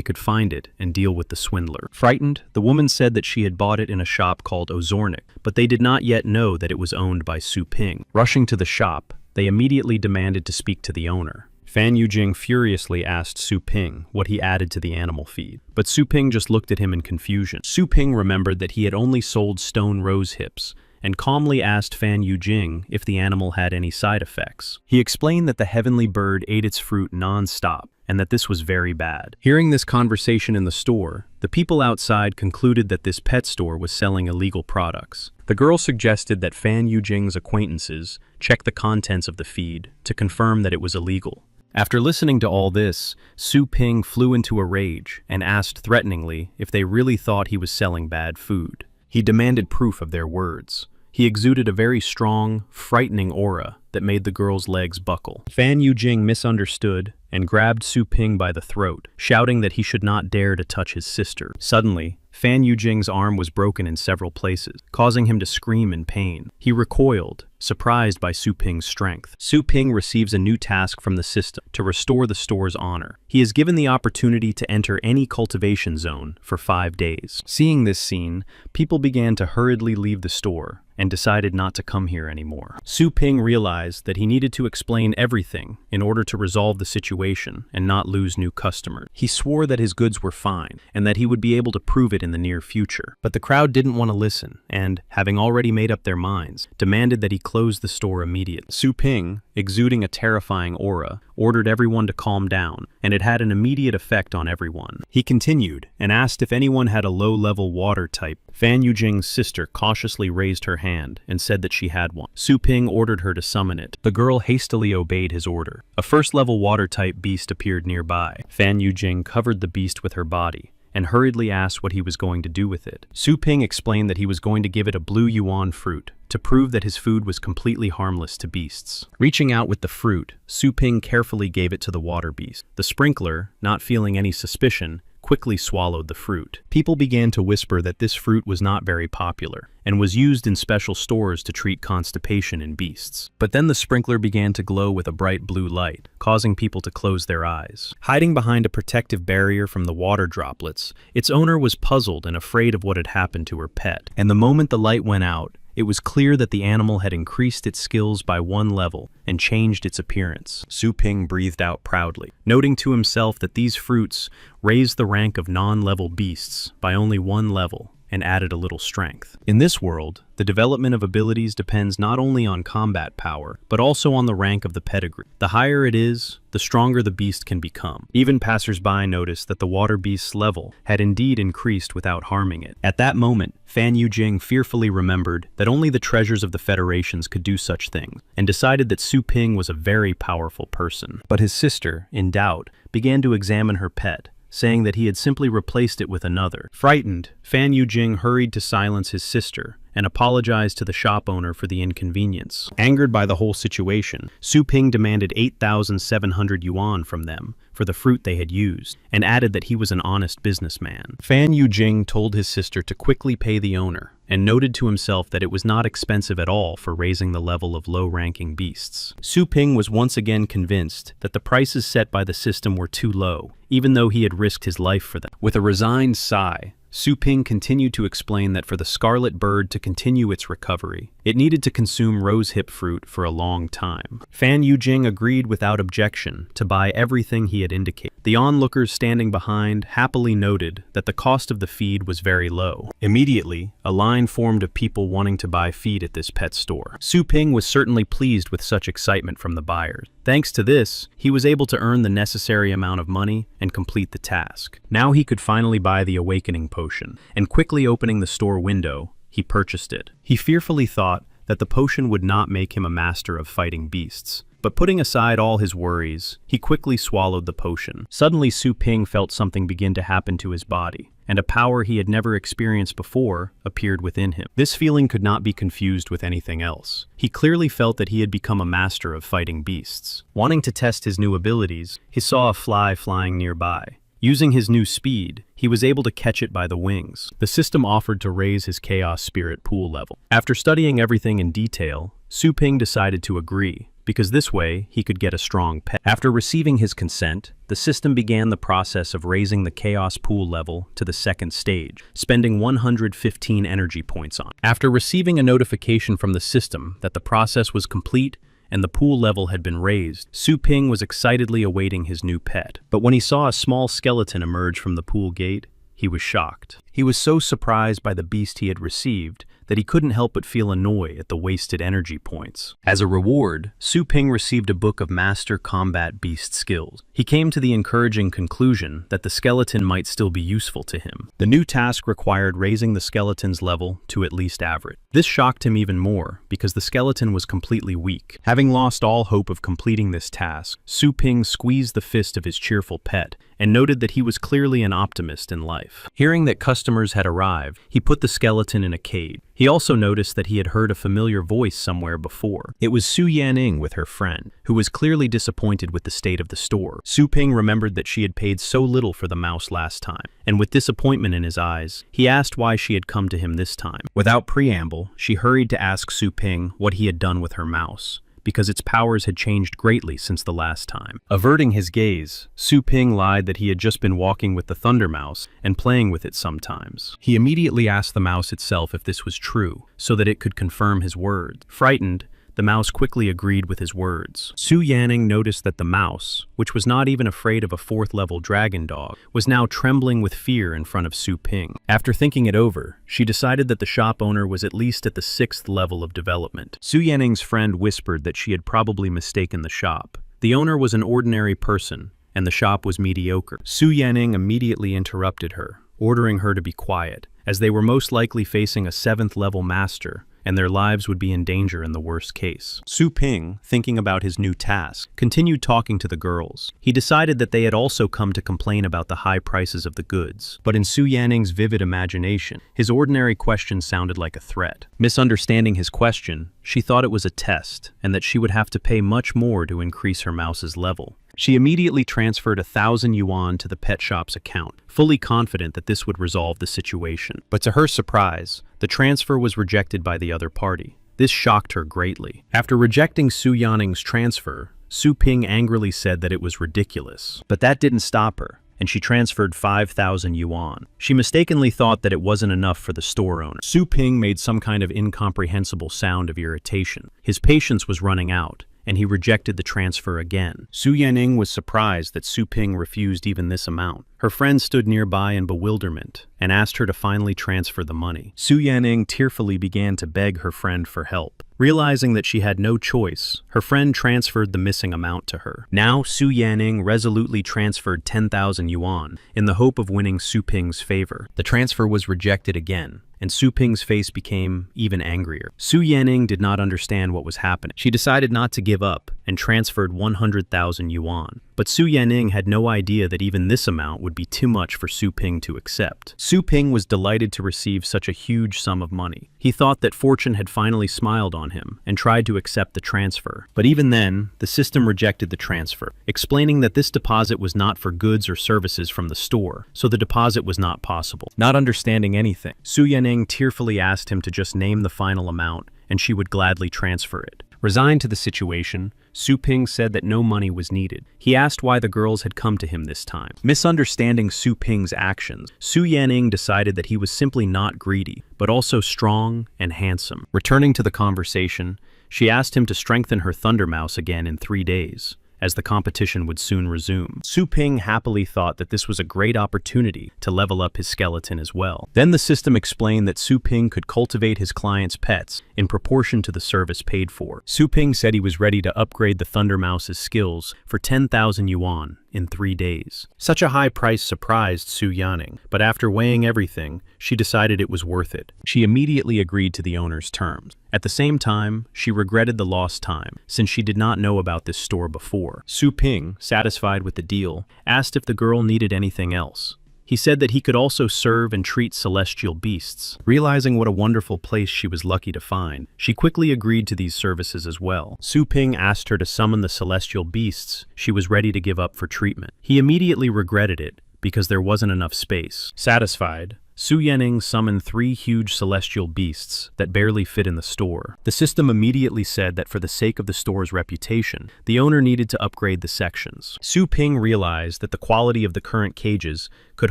could find it and deal with the swindler. Frightened, the woman said that she had bought it in a shop called Ozornik, but they did not yet know that it was owned by Su Ping. Rushing to the shop, they immediately demanded to speak to the owner. Fan Yujing furiously asked Su Ping what he added to the animal feed, but Su Ping just looked at him in confusion. Su Ping remembered that he had only sold stone rose hips, and calmly asked Fan Yujing if the animal had any side effects. He explained that the heavenly bird ate its fruit non-stop, and that this was very bad. Hearing this conversation in the store, the people outside concluded that this pet store was selling illegal products. The girl suggested that Fan Yujing's acquaintances check the contents of the feed to confirm that it was illegal. After listening to all this, Su Ping flew into a rage and asked threateningly if they really thought he was selling bad food. He demanded proof of their words. He exuded a very strong, frightening aura that made the girl's legs buckle. Fan Yujing misunderstood and grabbed Su Ping by the throat, shouting that he should not dare to touch his sister. Suddenly, Fan Yujing's arm was broken in several places, causing him to scream in pain. He recoiled, surprised by Su Ping's strength. Su Ping receives a new task from the system to restore the store's honor. He is given the opportunity to enter any cultivation zone for 5 days. Seeing this scene, people began to hurriedly leave the store and decided not to come here anymore. Su Ping realized that he needed to explain everything in order to resolve the situation and not lose new customers. He swore that his goods were fine and that he would be able to prove it in the near future. But the crowd didn't want to listen and, having already made up their minds, demanded that he close the store immediately. Su Ping, exuding a terrifying aura, ordered everyone to calm down, and it had an immediate effect on everyone. He continued and asked if anyone had a low-level water type. Fan Yujing's sister cautiously raised her hand and said that she had one. Su Ping ordered her to summon it. The girl hastily obeyed his order. A first-level water-type beast appeared nearby. Fan Yujing covered the beast with her body and hurriedly asked what he was going to do with it. Su Ping explained that he was going to give it a blue yuan fruit to prove that his food was completely harmless to beasts. Reaching out with the fruit, Su Ping carefully gave it to the water beast. The sprinkler, not feeling any suspicion, quickly swallowed the fruit. People began to whisper that this fruit was not very popular and was used in special stores to treat constipation in beasts. But then the sprinkler began to glow with a bright blue light, causing people to close their eyes. Hiding behind a protective barrier from the water droplets, its owner was puzzled and afraid of what had happened to her pet. And the moment the light went out, it was clear that the animal had increased its skills by 1 level and changed its appearance. Su Ping breathed out proudly, noting to himself that these fruits raised the rank of non-level beasts by only 1 level and added a little strength. In this world, the development of abilities depends not only on combat power, but also on the rank of the pedigree. The higher it is, the stronger the beast can become. Even passers-by noticed that the water beast's level had indeed increased without harming it. At that moment, Fan Yujing fearfully remembered that only the treasures of the federations could do such things, and decided that Su Ping was a very powerful person. But his sister, in doubt, began to examine her pet, saying that he had simply replaced it with another. Frightened, Fan Yujing hurried to silence his sister and apologized to the shop owner for the inconvenience. Angered by the whole situation, Su Ping demanded 8,700 yuan from them for the fruit they had used, and added that he was an honest businessman. Fan Yujing told his sister to quickly pay the owner, and noted to himself that it was not expensive at all for raising the level of low-ranking beasts. Su Ping was once again convinced that the prices set by the system were too low, even though he had risked his life for them. With a resigned sigh, Su Ping continued to explain that for the scarlet bird to continue its recovery, it needed to consume rosehip fruit for a long time. Fan Yujing agreed without objection to buy everything he had indicated. The onlookers standing behind happily noted that the cost of the feed was very low. Immediately, a line formed of people wanting to buy feed at this pet store. Su Ping was certainly pleased with such excitement from the buyers. Thanks to this, he was able to earn the necessary amount of money and complete the task. Now he could finally buy the awakening potion, and quickly opening the store window, he purchased it. He fearfully thought that the potion would not make him a master of fighting beasts. But putting aside all his worries, he quickly swallowed the potion. Suddenly Su Ping felt something begin to happen to his body, and a power he had never experienced before appeared within him. This feeling could not be confused with anything else. He clearly felt that he had become a master of fighting beasts. Wanting to test his new abilities, he saw a fly flying nearby. Using his new speed, he was able to catch it by the wings. The system offered to raise his chaos spirit pool level. After studying everything in detail, Su Ping decided to agree, because this way he could get a strong pet. After receiving his consent, the system began the process of raising the chaos pool level to the second stage, spending 115 energy points on it. After receiving a notification from the system that the process was complete and the pool level had been raised, Su Ping was excitedly awaiting his new pet. But when he saw a small skeleton emerge from the pool gate, he was shocked. He was so surprised by the beast he had received that he couldn't help but feel annoyed at the wasted energy points. As a reward, Su Ping received a book of Master Combat Beast Skills. He came to the encouraging conclusion that the skeleton might still be useful to him. The new task required raising the skeleton's level to at least average. This shocked him even more because the skeleton was completely weak. Having lost all hope of completing this task, Su Ping squeezed the fist of his cheerful pet and noted that he was clearly an optimist in life. Hearing that customers had arrived, he put the skeleton in a cage. He also noticed that he had heard a familiar voice somewhere before. It was Su Yanning with her friend, who was clearly disappointed with the state of the store. Su Ping remembered that she had paid so little for the mouse last time, and with disappointment in his eyes, he asked why she had come to him this time. Without preamble, she hurried to ask Su Ping what he had done with her mouse, because its powers had changed greatly since the last time. Averting his gaze, Su Ping lied that he had just been walking with the Thunder Mouse and playing with it sometimes. He immediately asked the mouse itself if this was true, so that it could confirm his words. Frightened, the mouse quickly agreed with his words. Su Yanning noticed that the mouse, which was not even afraid of a 4th-level dragon dog, was now trembling with fear in front of Su Ping. After thinking it over, she decided that the shop owner was at least at the 6th level of development. Su Yanning's friend whispered that she had probably mistaken the shop. The owner was an ordinary person, and the shop was mediocre. Su Yanning immediately interrupted her, ordering her to be quiet, as they were most likely facing a 7th-level master, and their lives would be in danger in the worst case. Su Ping, thinking about his new task, continued talking to the girls. He decided that they had also come to complain about the high prices of the goods. But in Su Yanning's vivid imagination, his ordinary question sounded like a threat. Misunderstanding his question, she thought it was a test, and that she would have to pay much more to increase her mouse's level. She immediately transferred 1,000 yuan to the pet shop's account, fully confident that this would resolve the situation. But to her surprise, the transfer was rejected by the other party. This shocked her greatly. After rejecting Su Yanning's transfer, Su Ping angrily said that it was ridiculous. But that didn't stop her, and she transferred 5,000 yuan. She mistakenly thought that it wasn't enough for the store owner. Su Ping made some kind of incomprehensible sound of irritation. His patience was running out, and he rejected the transfer again. Su Yanning was surprised that Su Ping refused even this amount. Her friend stood nearby in bewilderment and asked her to finally transfer the money. Su Yanning tearfully began to beg her friend for help. Realizing that she had no choice, her friend transferred the missing amount to her. Now Su Yanning resolutely transferred 10,000 yuan in the hope of winning Su Ping's favor. The transfer was rejected again, and Su Ping's face became even angrier. Su Yanning did not understand what was happening. She decided not to give up and transferred 100,000 yuan. But Su Yanning had no idea that even this amount would be too much for Su Ping to accept. Su Ping was delighted to receive such a huge sum of money. He thought that fortune had finally smiled on him and tried to accept the transfer. But even then, the system rejected the transfer, explaining that this deposit was not for goods or services from the store, so the deposit was not possible. Not understanding anything, Su Yanning tearfully asked him to just name the final amount, and she would gladly transfer it. Resigned to the situation, Su Ping said that no money was needed. He asked why the girls had come to him this time. Misunderstanding Su Ping's actions, Su Yanning decided that he was simply not greedy, but also strong and handsome. Returning to the conversation, she asked him to strengthen her Thunder Mouse again in 3 days, as the competition would soon resume. Su Ping happily thought that this was a great opportunity to level up his skeleton as well. Then the system explained that Su Ping could cultivate his clients' pets in proportion to the service paid for. Su Ping said he was ready to upgrade the Thunder Mouse's skills for 10,000 yuan in 3 days. Such a high price surprised Su Yanning, but after weighing everything, she decided it was worth it. She immediately agreed to the owner's terms. At the same time, she regretted the lost time, since she did not know about this store before. Su Ping, satisfied with the deal, asked if the girl needed anything else. He said that he could also serve and treat celestial beasts. Realizing what a wonderful place she was lucky to find, she quickly agreed to these services as well. Su Ping asked her to summon the celestial beasts she was ready to give up for treatment. He immediately regretted it, because there wasn't enough space. Satisfied, Su Yanning summoned 3 huge celestial beasts that barely fit in the store. The system immediately said that for the sake of the store's reputation, the owner needed to upgrade the sections. Su Ping realized that the quality of the current cages could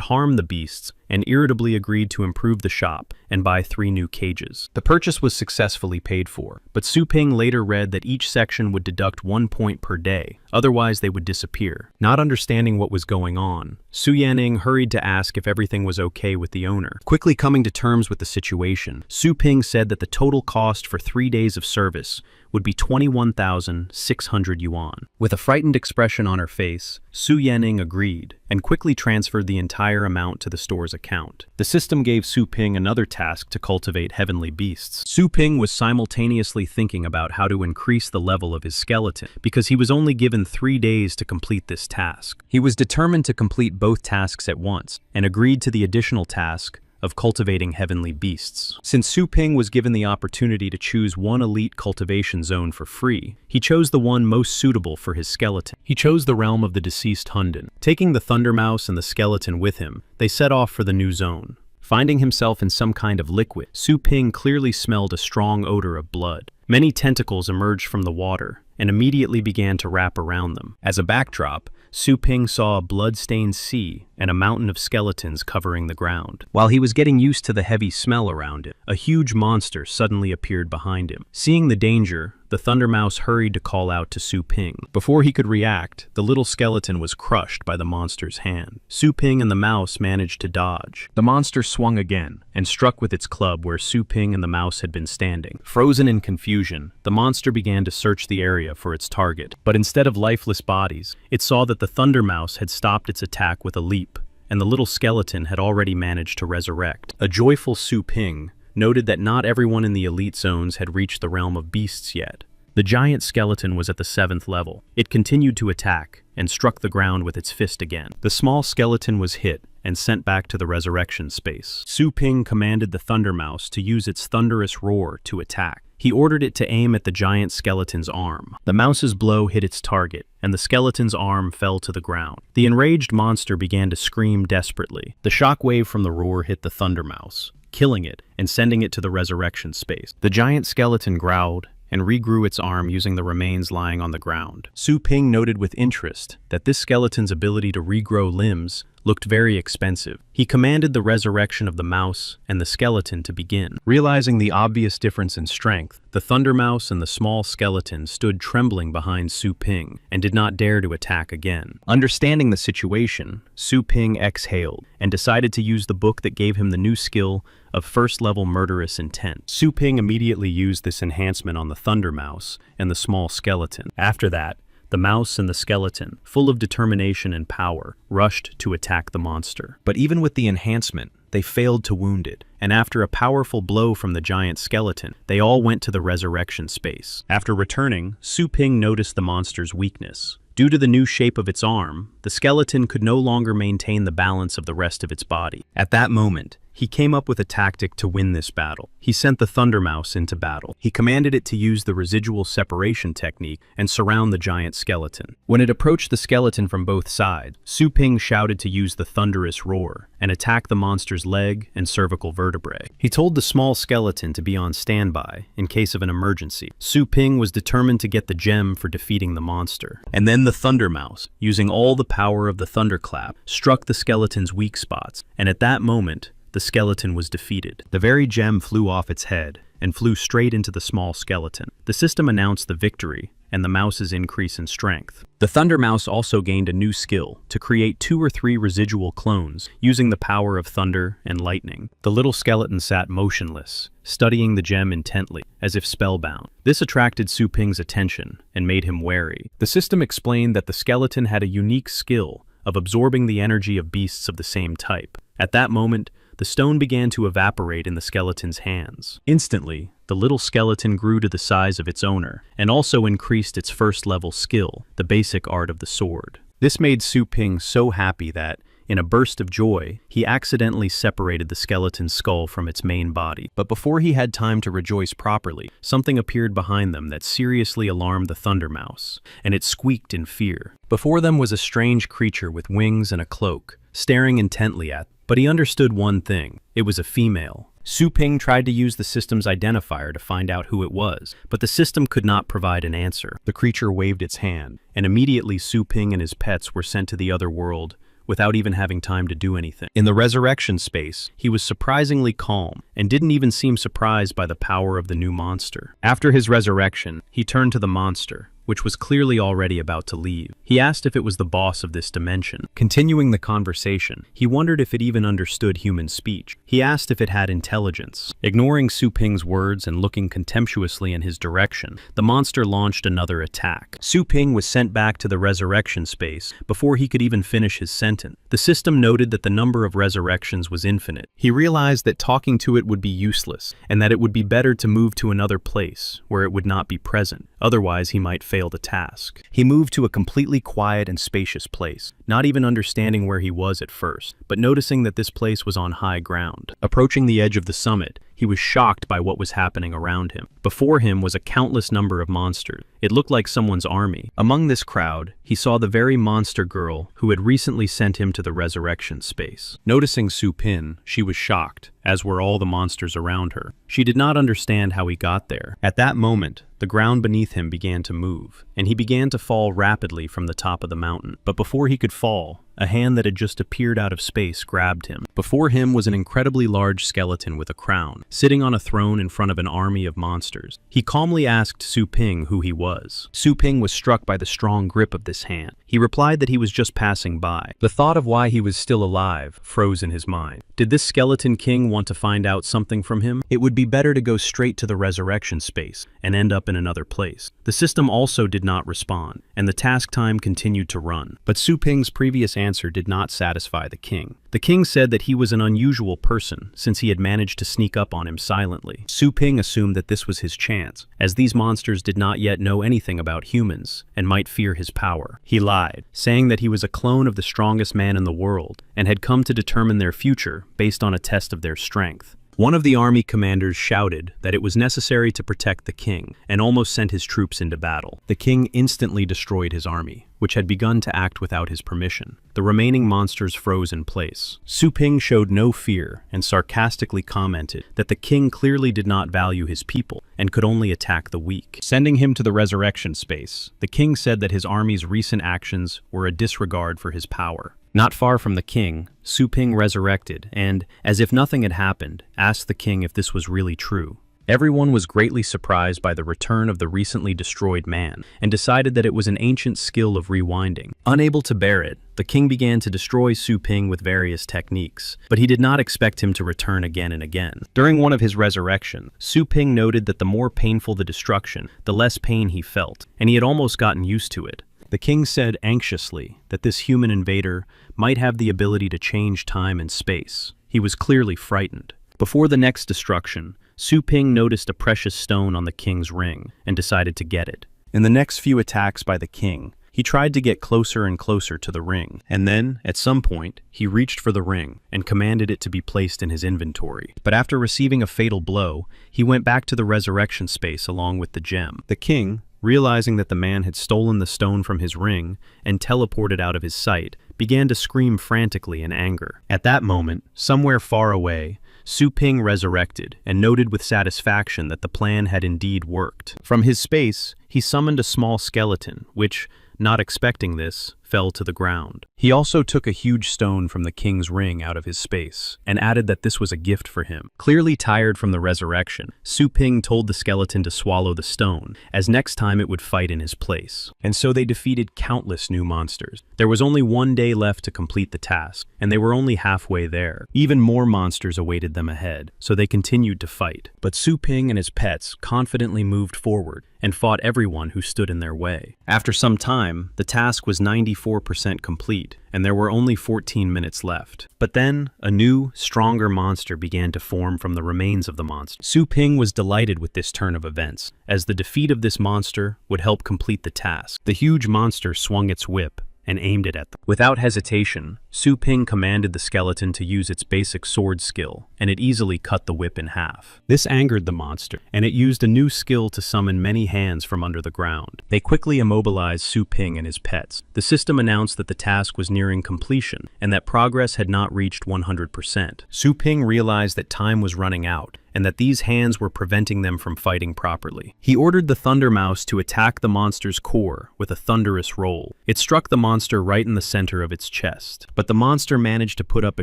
harm the beasts and irritably agreed to improve the shop and buy 3 new cages. The purchase was successfully paid for, but Su Ping later read that each section would deduct 1 point per day, otherwise they would disappear. Not understanding what was going on, Su Yanning hurried to ask if everything was okay with the owner. Quickly coming to terms with the situation, Su Ping said that the total cost for 3 days of service would be 21,600 yuan. With a frightened expression on her face, Su Yanning agreed and quickly transferred the entire amount to the store's account. The system gave Su Ping another task to cultivate heavenly beasts. Su Ping was simultaneously thinking about how to increase the level of his skeleton, because he was only given 3 days to complete this task. He was determined to complete both tasks at once and agreed to the additional task of cultivating heavenly beasts. Since Su Ping was given the opportunity to choose one elite cultivation zone for free, he chose the one most suitable for his skeleton. He chose the realm of the deceased Hunden. Taking the Thunder Mouse and the skeleton with him, they set off for the new zone. Finding himself in some kind of liquid, Su Ping clearly smelled a strong odor of blood. Many tentacles emerged from the water and immediately began to wrap around them. As a backdrop, Su Ping saw a blood-stained sea and a mountain of skeletons covering the ground. While he was getting used to the heavy smell around him, a huge monster suddenly appeared behind him. Seeing the danger, the Thunder Mouse hurried to call out to Su Ping. Before he could react, the little skeleton was crushed by the monster's hand. Su Ping and the mouse managed to dodge. The monster swung again and struck with its club where Su Ping and the mouse had been standing. Frozen in confusion, the monster began to search the area for its target, but instead of lifeless bodies, it saw that the Thunder Mouse had stopped its attack with a leap, and the little skeleton had already managed to resurrect. A joyful Su Ping noted that not everyone in the elite zones had reached the realm of beasts yet. The giant skeleton was at the 7th level. It continued to attack and struck the ground with its fist again. The small skeleton was hit and sent back to the resurrection space. Su Ping commanded the Thunder Mouse to use its thunderous roar to attack. He ordered it to aim at the giant skeleton's arm. The mouse's blow hit its target, and the skeleton's arm fell to the ground. The enraged monster began to scream desperately. The shockwave from the roar hit the Thunder Mouse, killing it and sending it to the resurrection space. The giant skeleton growled and regrew its arm using the remains lying on the ground. Su Ping noted with interest that this skeleton's ability to regrow limbs looked very expensive. He commanded the resurrection of the mouse and the skeleton to begin. Realizing the obvious difference in strength, the Thunder Mouse and the small skeleton stood trembling behind Su Ping and did not dare to attack again. Understanding the situation, Su Ping exhaled and decided to use the book that gave him the new skill of first-level murderous intent. Su Ping immediately used this enhancement on the Thunder Mouse and the small skeleton. After that, the mouse and the skeleton, full of determination and power, rushed to attack the monster. But even with the enhancement, they failed to wound it, and after a powerful blow from the giant skeleton, they all went to the resurrection space. After returning, Su Ping noticed the monster's weakness. Due to the new shape of its arm, the skeleton could no longer maintain the balance of the rest of its body. At that moment, he came up with a tactic to win this battle. He sent the Thunder Mouse into battle. He commanded it to use the residual separation technique and surround the giant skeleton. When it approached the skeleton from both sides, Su Ping shouted to use the thunderous roar and attack the monster's leg and cervical vertebrae. He told the small skeleton to be on standby in case of an emergency. Su Ping was determined to get the gem for defeating the monster. And then the Thunder Mouse, using all the power of the thunderclap, struck the skeleton's weak spots, and at that moment, the skeleton was defeated. The very gem flew off its head and flew straight into the small skeleton. The system announced the victory and the mouse's increase in strength. The Thunder Mouse also gained a new skill to create 2 or 3 residual clones using the power of thunder and lightning. The little skeleton sat motionless, studying the gem intently, as if spellbound. This attracted Su Ping's attention and made him wary. The system explained that the skeleton had a unique skill of absorbing the energy of beasts of the same type. At that moment, the stone began to evaporate in the skeleton's hands. Instantly, the little skeleton grew to the size of its owner, and also increased its first-level skill, the basic art of the sword. This made Su Ping so happy that, in a burst of joy, he accidentally separated the skeleton's skull from its main body. But before he had time to rejoice properly, something appeared behind them that seriously alarmed the Thunder Mouse, and it squeaked in fear. Before them was a strange creature with wings and a cloak, staring intently at them. But he understood one thing. It was a female. Su Ping tried to use the system's identifier to find out who it was, but the system could not provide an answer. The creature waved its hand, and immediately Su Ping and his pets were sent to the other world without even having time to do anything. In the resurrection space, he was surprisingly calm and didn't even seem surprised by the power of the new monster. After his resurrection, he turned to the monster, which was clearly already about to leave. He asked if it was the boss of this dimension. Continuing the conversation, he wondered if it even understood human speech. He asked if it had intelligence. Ignoring Su Ping's words and looking contemptuously in his direction, the monster launched another attack. Su Ping was sent back to the resurrection space before he could even finish his sentence. The system noted that the number of resurrections was infinite. He realized that talking to it would be useless, and that it would be better to move to another place where it would not be present. Otherwise, he might fail the task. He moved to a completely quiet and spacious place, not even understanding where he was at first, but noticing that this place was on high ground. Approaching the edge of the summit, he was shocked by what was happening around him. Before him was a countless number of monsters. It looked like someone's army. Among this crowd, he saw the very monster girl who had recently sent him to the resurrection space. Noticing Su Ping, she was shocked, as were all the monsters around her. She did not understand how he got there. At that moment, the ground beneath him began to move, and he began to fall rapidly from the top of the mountain. But before he could fall, a hand that had just appeared out of space grabbed him. Before him was an incredibly large skeleton with a crown, sitting on a throne in front of an army of monsters. He calmly asked Su Ping who he was. Su Ping was struck by the strong grip of this hand. He replied that he was just passing by. The thought of why he was still alive froze in his mind. Did this skeleton king want to find out something from him? It would be better to go straight to the resurrection space and end up in another place. The system also did not respond, and the task time continued to run. But Su Ping's previous answer did not satisfy the king. The king said that he was an unusual person since he had managed to sneak up on him silently. Su Ping assumed that this was his chance, as these monsters did not yet know anything about humans and might fear his power. He lied, saying that he was a clone of the strongest man in the world and had come to determine their future based on a test of their strength. One of the army commanders shouted that it was necessary to protect the king and almost sent his troops into battle. The king instantly destroyed his army, which had begun to act without his permission. The remaining monsters froze in place. Su Ping showed no fear and sarcastically commented that the king clearly did not value his people and could only attack the weak. Sending him to the resurrection space, the king said that his army's recent actions were a disregard for his power. Not far from the king, Su Ping resurrected and, as if nothing had happened, asked the king if this was really true. Everyone was greatly surprised by the return of the recently destroyed man and decided that it was an ancient skill of rewinding. Unable to bear it, the king began to destroy Su Ping with various techniques, but he did not expect him to return again and again. During one of his resurrections, Su Ping noted that the more painful the destruction, the less pain he felt, and he had almost gotten used to it. The king said anxiously that this human invader might have the ability to change time and space. He was clearly frightened. Before the next destruction, Su Ping noticed a precious stone on the king's ring and decided to get it. In the next few attacks by the king, He tried to get closer and closer to the ring, and then, at some point, he reached for the ring and commanded it to be placed in his inventory. But after receiving a fatal blow, he went back to the resurrection space along with the gem. The king, realizing that the man had stolen the stone from his ring and teleported out of his sight, began to scream frantically in anger. At that moment, somewhere far away, Su Ping resurrected and noted with satisfaction that the plan had indeed worked. From his space, he summoned a small skeleton, which, not expecting this, fell to the ground. He also took a huge stone from the king's ring out of his space, and added that this was a gift for him. Clearly tired from the resurrection, Su Ping told the skeleton to swallow the stone, as next time it would fight in his place. And so they defeated countless new monsters. There was only one day left to complete the task, and they were only halfway there. Even more monsters awaited them ahead, so they continued to fight. But Su Ping and his pets confidently moved forward and fought everyone who stood in their way. After some time, the task was 94% complete, and there were only 14 minutes left. But then, a new, stronger monster began to form from the remains of the monster. Su Ping was delighted with this turn of events, as the defeat of this monster would help complete the task. The huge monster swung its whip and aimed it at them. Without hesitation, Su Ping commanded the skeleton to use its basic sword skill, and it easily cut the whip in half. This angered the monster, and it used a new skill to summon many hands from under the ground. They quickly immobilized Su Ping and his pets. The system announced that the task was nearing completion, and that progress had not reached 100%. Su Ping realized that time was running out, and that these hands were preventing them from fighting properly. He ordered the Thunder Mouse to attack the monster's core with a thunderous roll. It struck the monster right in the center of its chest, but the monster managed to put up a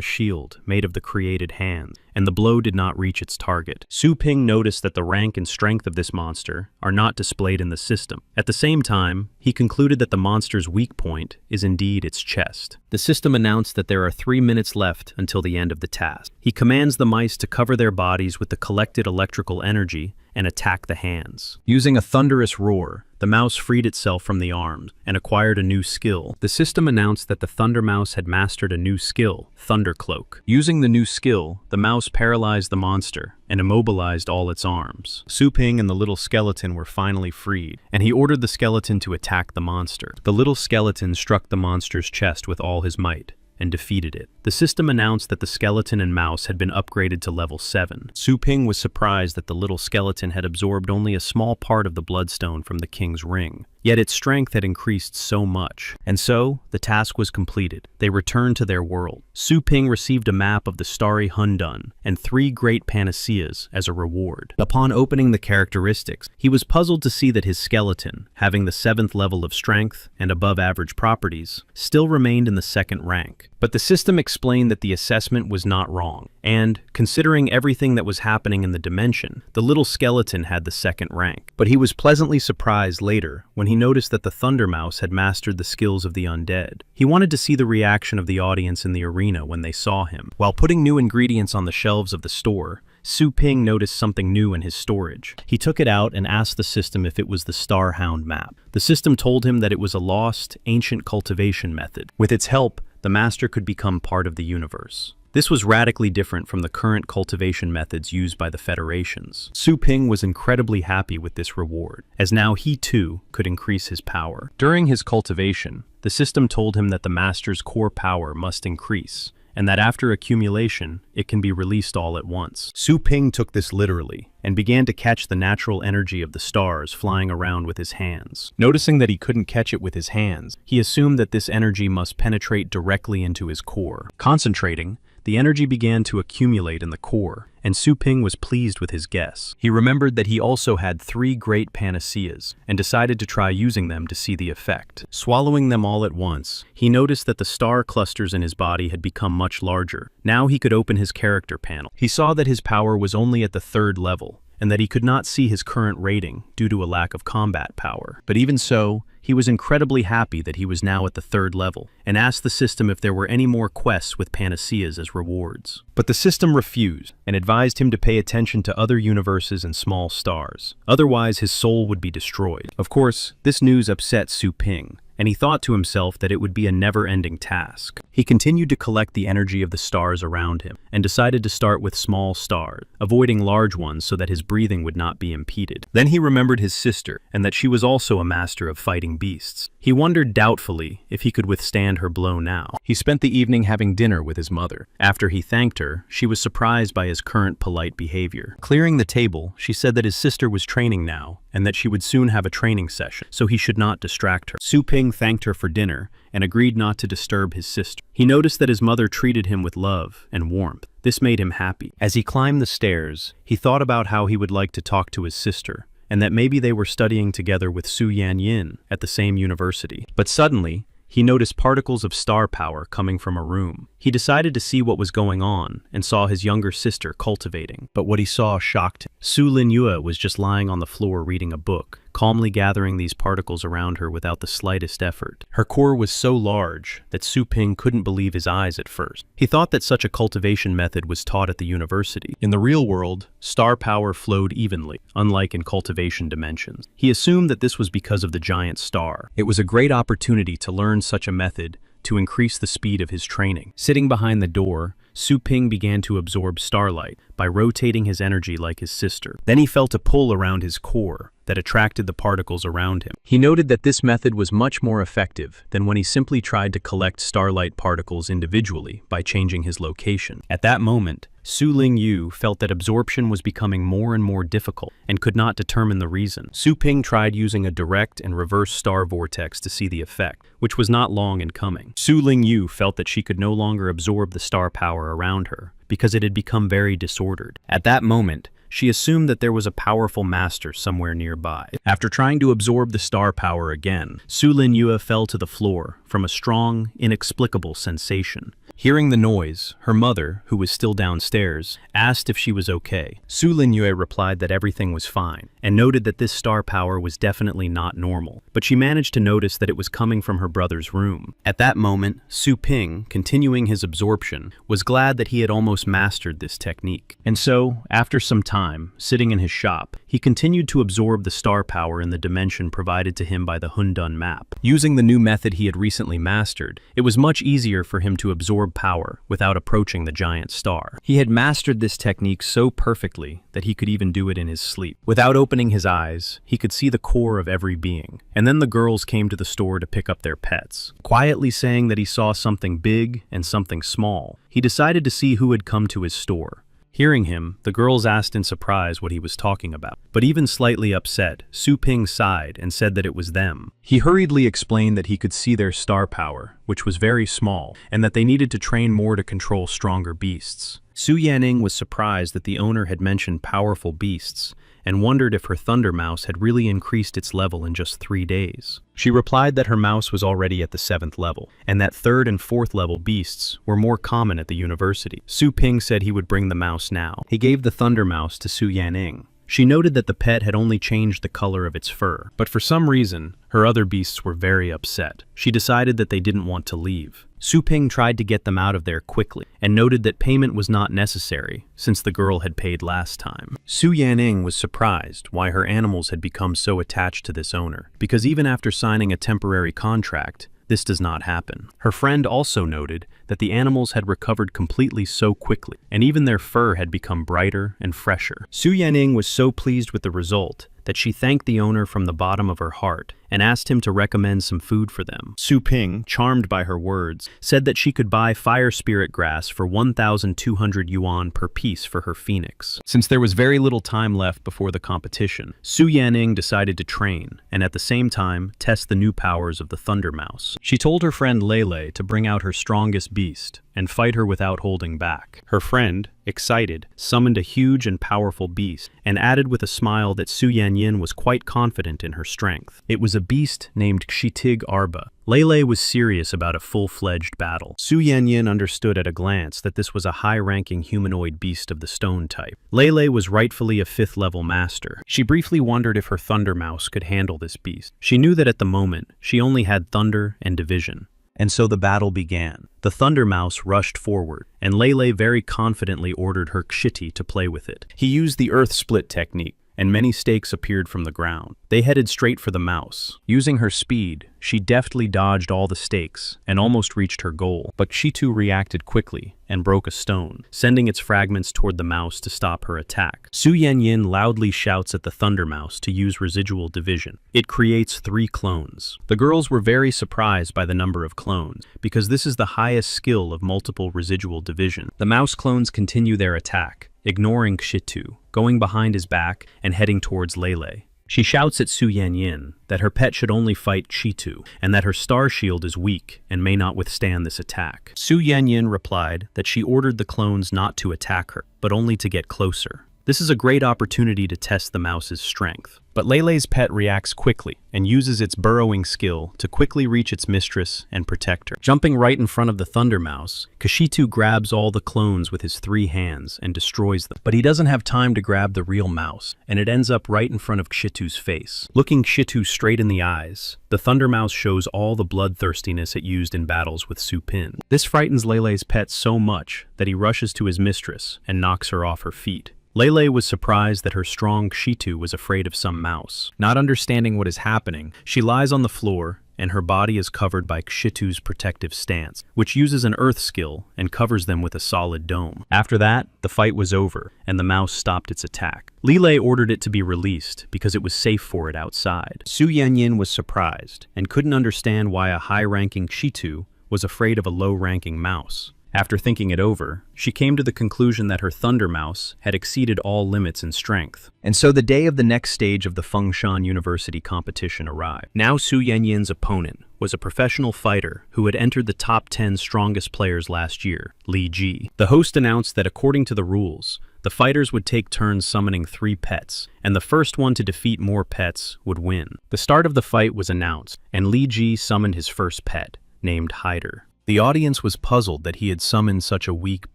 shield made of the created hands, and the blow did not reach its target. Su Ping noticed that the rank and strength of this monster are not displayed in the system. At the same time, he concluded that the monster's weak point is indeed its chest. The system announced that there are 3 minutes left until the end of the task. He commands the mice to cover their bodies with the collected electrical energy and attack the hands. Using a thunderous roar, the mouse freed itself from the arms and acquired a new skill. The system announced that the Thunder Mouse had mastered a new skill, Thunder Cloak. Using the new skill, the mouse paralyzed the monster and immobilized all its arms. Su Ping and the little skeleton were finally freed, and he ordered the skeleton to attack the monster. The little skeleton struck the monster's chest with all his might and defeated it. The system announced that the skeleton and mouse had been upgraded to level 7. Su Ping was surprised that the little skeleton had absorbed only a small part of the bloodstone from the king's ring. Yet its strength had increased so much, and so the task was completed. They returned to their world. Su Ping received a map of the starry Hundun and 3 great panaceas as a reward. Upon opening the characteristics, he was puzzled to see that his skeleton, having the 7th level of strength and above average properties, still remained in the 2nd rank. But the system explained that the assessment was not wrong, and, considering everything that was happening in the dimension, the little skeleton had the 2nd rank. But he was pleasantly surprised later when he noticed that the Thunder Mouse had mastered the skills of the undead. He wanted to see the reaction of the audience in the arena when they saw him. While putting new ingredients on the shelves of the store, Su Ping noticed something new in his storage. He took it out and asked the system if it was the Star Hound map. The system told him that it was a lost, ancient cultivation method. With its help, the master could become part of the universe. This was radically different from the current cultivation methods used by the Federations. Su Ping was incredibly happy with this reward, as now he too could increase his power. During his cultivation, the system told him that the master's core power must increase, and that after accumulation, it can be released all at once. Su Ping took this literally, and began to catch the natural energy of the stars flying around with his hands. Noticing that he couldn't catch it with his hands, he assumed that this energy must penetrate directly into his core. Concentrating, the energy began to accumulate in the core, and Su Ping was pleased with his guess. He remembered that he also had 3 great panaceas, and decided to try using them to see the effect. Swallowing them all at once, he noticed that the star clusters in his body had become much larger. Now he could open his character panel. He saw that his power was only at the 3rd level, and that he could not see his current rating due to a lack of combat power. But even so, he was incredibly happy that he was now at the 3rd level, and asked the system if there were any more quests with panaceas as rewards. But the system refused, and advised him to pay attention to other universes and small stars. Otherwise, his soul would be destroyed. Of course, this news upset Su Ping, and he thought to himself that it would be a never-ending task. He continued to collect the energy of the stars around him, and decided to start with small stars, avoiding large ones so that his breathing would not be impeded. Then he remembered his sister, and that she was also a master of fighting beasts. He wondered doubtfully if he could withstand her blow now. He spent the evening having dinner with his mother. After he thanked her, she was surprised by his current polite behavior. Clearing the table, she said that his sister was training now, and that she would soon have a training session, so he should not distract her. Su Ping thanked her for dinner and agreed not to disturb his sister. He noticed that his mother treated him with love and warmth. This made him happy. As he climbed the stairs, he thought about how he would like to talk to his sister, and that maybe they were studying together with Su Yanyin at the same university. But suddenly, he noticed particles of star power coming from a room. He decided to see what was going on and saw his younger sister cultivating. But what he saw shocked him. Su Linyue was just lying on the floor reading a book, calmly gathering these particles around her without the slightest effort. Her core was so large that Su Ping couldn't believe his eyes at first. He thought that such a cultivation method was taught at the university. In the real world, star power flowed evenly, unlike in cultivation dimensions. He assumed that this was because of the giant star. It was a great opportunity to learn such a method to increase the speed of his training. Sitting behind the door, Su Ping began to absorb starlight by rotating his energy like his sister. Then he felt a pull around his core that attracted the particles around him. He noted that this method was much more effective than when he simply tried to collect starlight particles individually by changing his location. At that moment, Su Lingyu felt that absorption was becoming more and more difficult and could not determine the reason. Su Ping tried using a direct and reverse star vortex to see the effect, which was not long in coming. Su Lingyu felt that she could no longer absorb the star power around her because it had become very disordered. At that moment, she assumed that there was a powerful master somewhere nearby. After trying to absorb the star power again, Su Linyue fell to the floor from a strong, inexplicable sensation. Hearing the noise, her mother, who was still downstairs, asked if she was okay. Su Linyue replied that everything was fine, and noted that this star power was definitely not normal, but she managed to notice that it was coming from her brother's room. At that moment, Su Ping, continuing his absorption, was glad that he had almost mastered this technique. And so, after some time, sitting in his shop, he continued to absorb the star power in the dimension provided to him by the Hundun map. Using the new method he had recently mastered, it was much easier for him to absorb power without approaching the giant star. He had mastered this technique so perfectly that he could even do it in his sleep. Without opening his eyes, he could see the core of every being. And then the girls came to the store to pick up their pets. Quietly saying that he saw something big and something small, he decided to see who had come to his store. Hearing him, the girls asked in surprise what he was talking about. But even slightly upset, Su Ping sighed and said that it was them. He hurriedly explained that he could see their star power, which was very small, and that they needed to train more to control stronger beasts. Su Yanning was surprised that the owner had mentioned powerful beasts, and wondered if her Thunder Mouse had really increased its level in just 3 days. She replied that her mouse was already at the 7th level, and that 3rd and 4th level beasts were more common at the university. Su Ping said he would bring the mouse now. He gave the Thunder Mouse to Su Yanning. She noted that the pet had only changed the color of its fur, but for some reason, her other beasts were very upset. She decided that they didn't want to leave. Su Ping tried to get them out of there quickly, and noted that payment was not necessary, since the girl had paid last time. Su Yanning was surprised why her animals had become so attached to this owner, because even after signing a temporary contract, this does not happen. Her friend also noted that the animals had recovered completely so quickly, and even their fur had become brighter and fresher. Su Yanning was so pleased with the result that she thanked the owner from the bottom of her heart and asked him to recommend some food for them. Su Ping, charmed by her words, said that she could buy fire spirit grass for 1,200 yuan per piece for her phoenix. Since there was very little time left before the competition, Su Yanning decided to train and at the same time test the new powers of the Thunder Mouse. She told her friend Lele to bring out her strongest beast and fight her without holding back. Her friend, excited, summoned a huge and powerful beast and added with a smile that Su Yanyin was quite confident in her strength. It was a beast named Xitig Arba. Lele was serious about a full-fledged battle. Su Yanyin understood at a glance that this was a high-ranking humanoid beast of the stone type. Lele was rightfully a 5th-level master. She briefly wondered if her Thunder Mouse could handle this beast. She knew that at the moment, she only had thunder and division. And so the battle began. The Thunder Mouse rushed forward, and Lele very confidently ordered her Xiti to play with it. He used the Earth Split technique, and many stakes appeared from the ground. They headed straight for the mouse. Using her speed, she deftly dodged all the stakes and almost reached her goal, but Shitu reacted quickly and broke a stone, sending its fragments toward the mouse to stop her attack. Su Yanyin loudly shouts at the Thunder Mouse to use residual division. It creates 3 clones. The girls were very surprised by the number of clones, because this is the highest skill of multiple residual division. The mouse clones continue their attack, ignoring Shitu, going behind his back and heading towards Lele. She shouts at Su Yanyin that her pet should only fight Shitu and that her star shield is weak and may not withstand this attack. Su Yanyin replied that she ordered the clones not to attack her, but only to get closer. This is a great opportunity to test the mouse's strength. But Lele's pet reacts quickly and uses its burrowing skill to quickly reach its mistress and protect her. Jumping right in front of the Thunder Mouse, Kashitu grabs all the clones with his 3 hands and destroys them. But he doesn't have time to grab the real mouse, and it ends up right in front of Kshitu's face. Looking Kshitu straight in the eyes, the Thunder Mouse shows all the bloodthirstiness it used in battles with Su Pin. This frightens Lele's pet so much that he rushes to his mistress and knocks her off her feet. Lele was surprised that her strong Kshitu was afraid of some mouse. Not understanding what is happening, she lies on the floor and her body is covered by Kshitu's protective stance, which uses an earth skill and covers them with a solid dome. After that, the fight was over and the mouse stopped its attack. Lele ordered it to be released because it was safe for it outside. Su Yanyin was surprised and couldn't understand why a high-ranking Kshitu was afraid of a low-ranking mouse. After thinking it over, she came to the conclusion that her Thunder Mouse had exceeded all limits in strength. And so the day of the next stage of the Fengshan University competition arrived. Now Su Yanyin's opponent was a professional fighter who had entered the top 10 strongest players last year, Li Ji. The host announced that according to the rules, the fighters would take turns summoning 3 pets, and the first one to defeat more pets would win. The start of the fight was announced, and Li Ji summoned his first pet, named Hyder. The audience was puzzled that he had summoned such a weak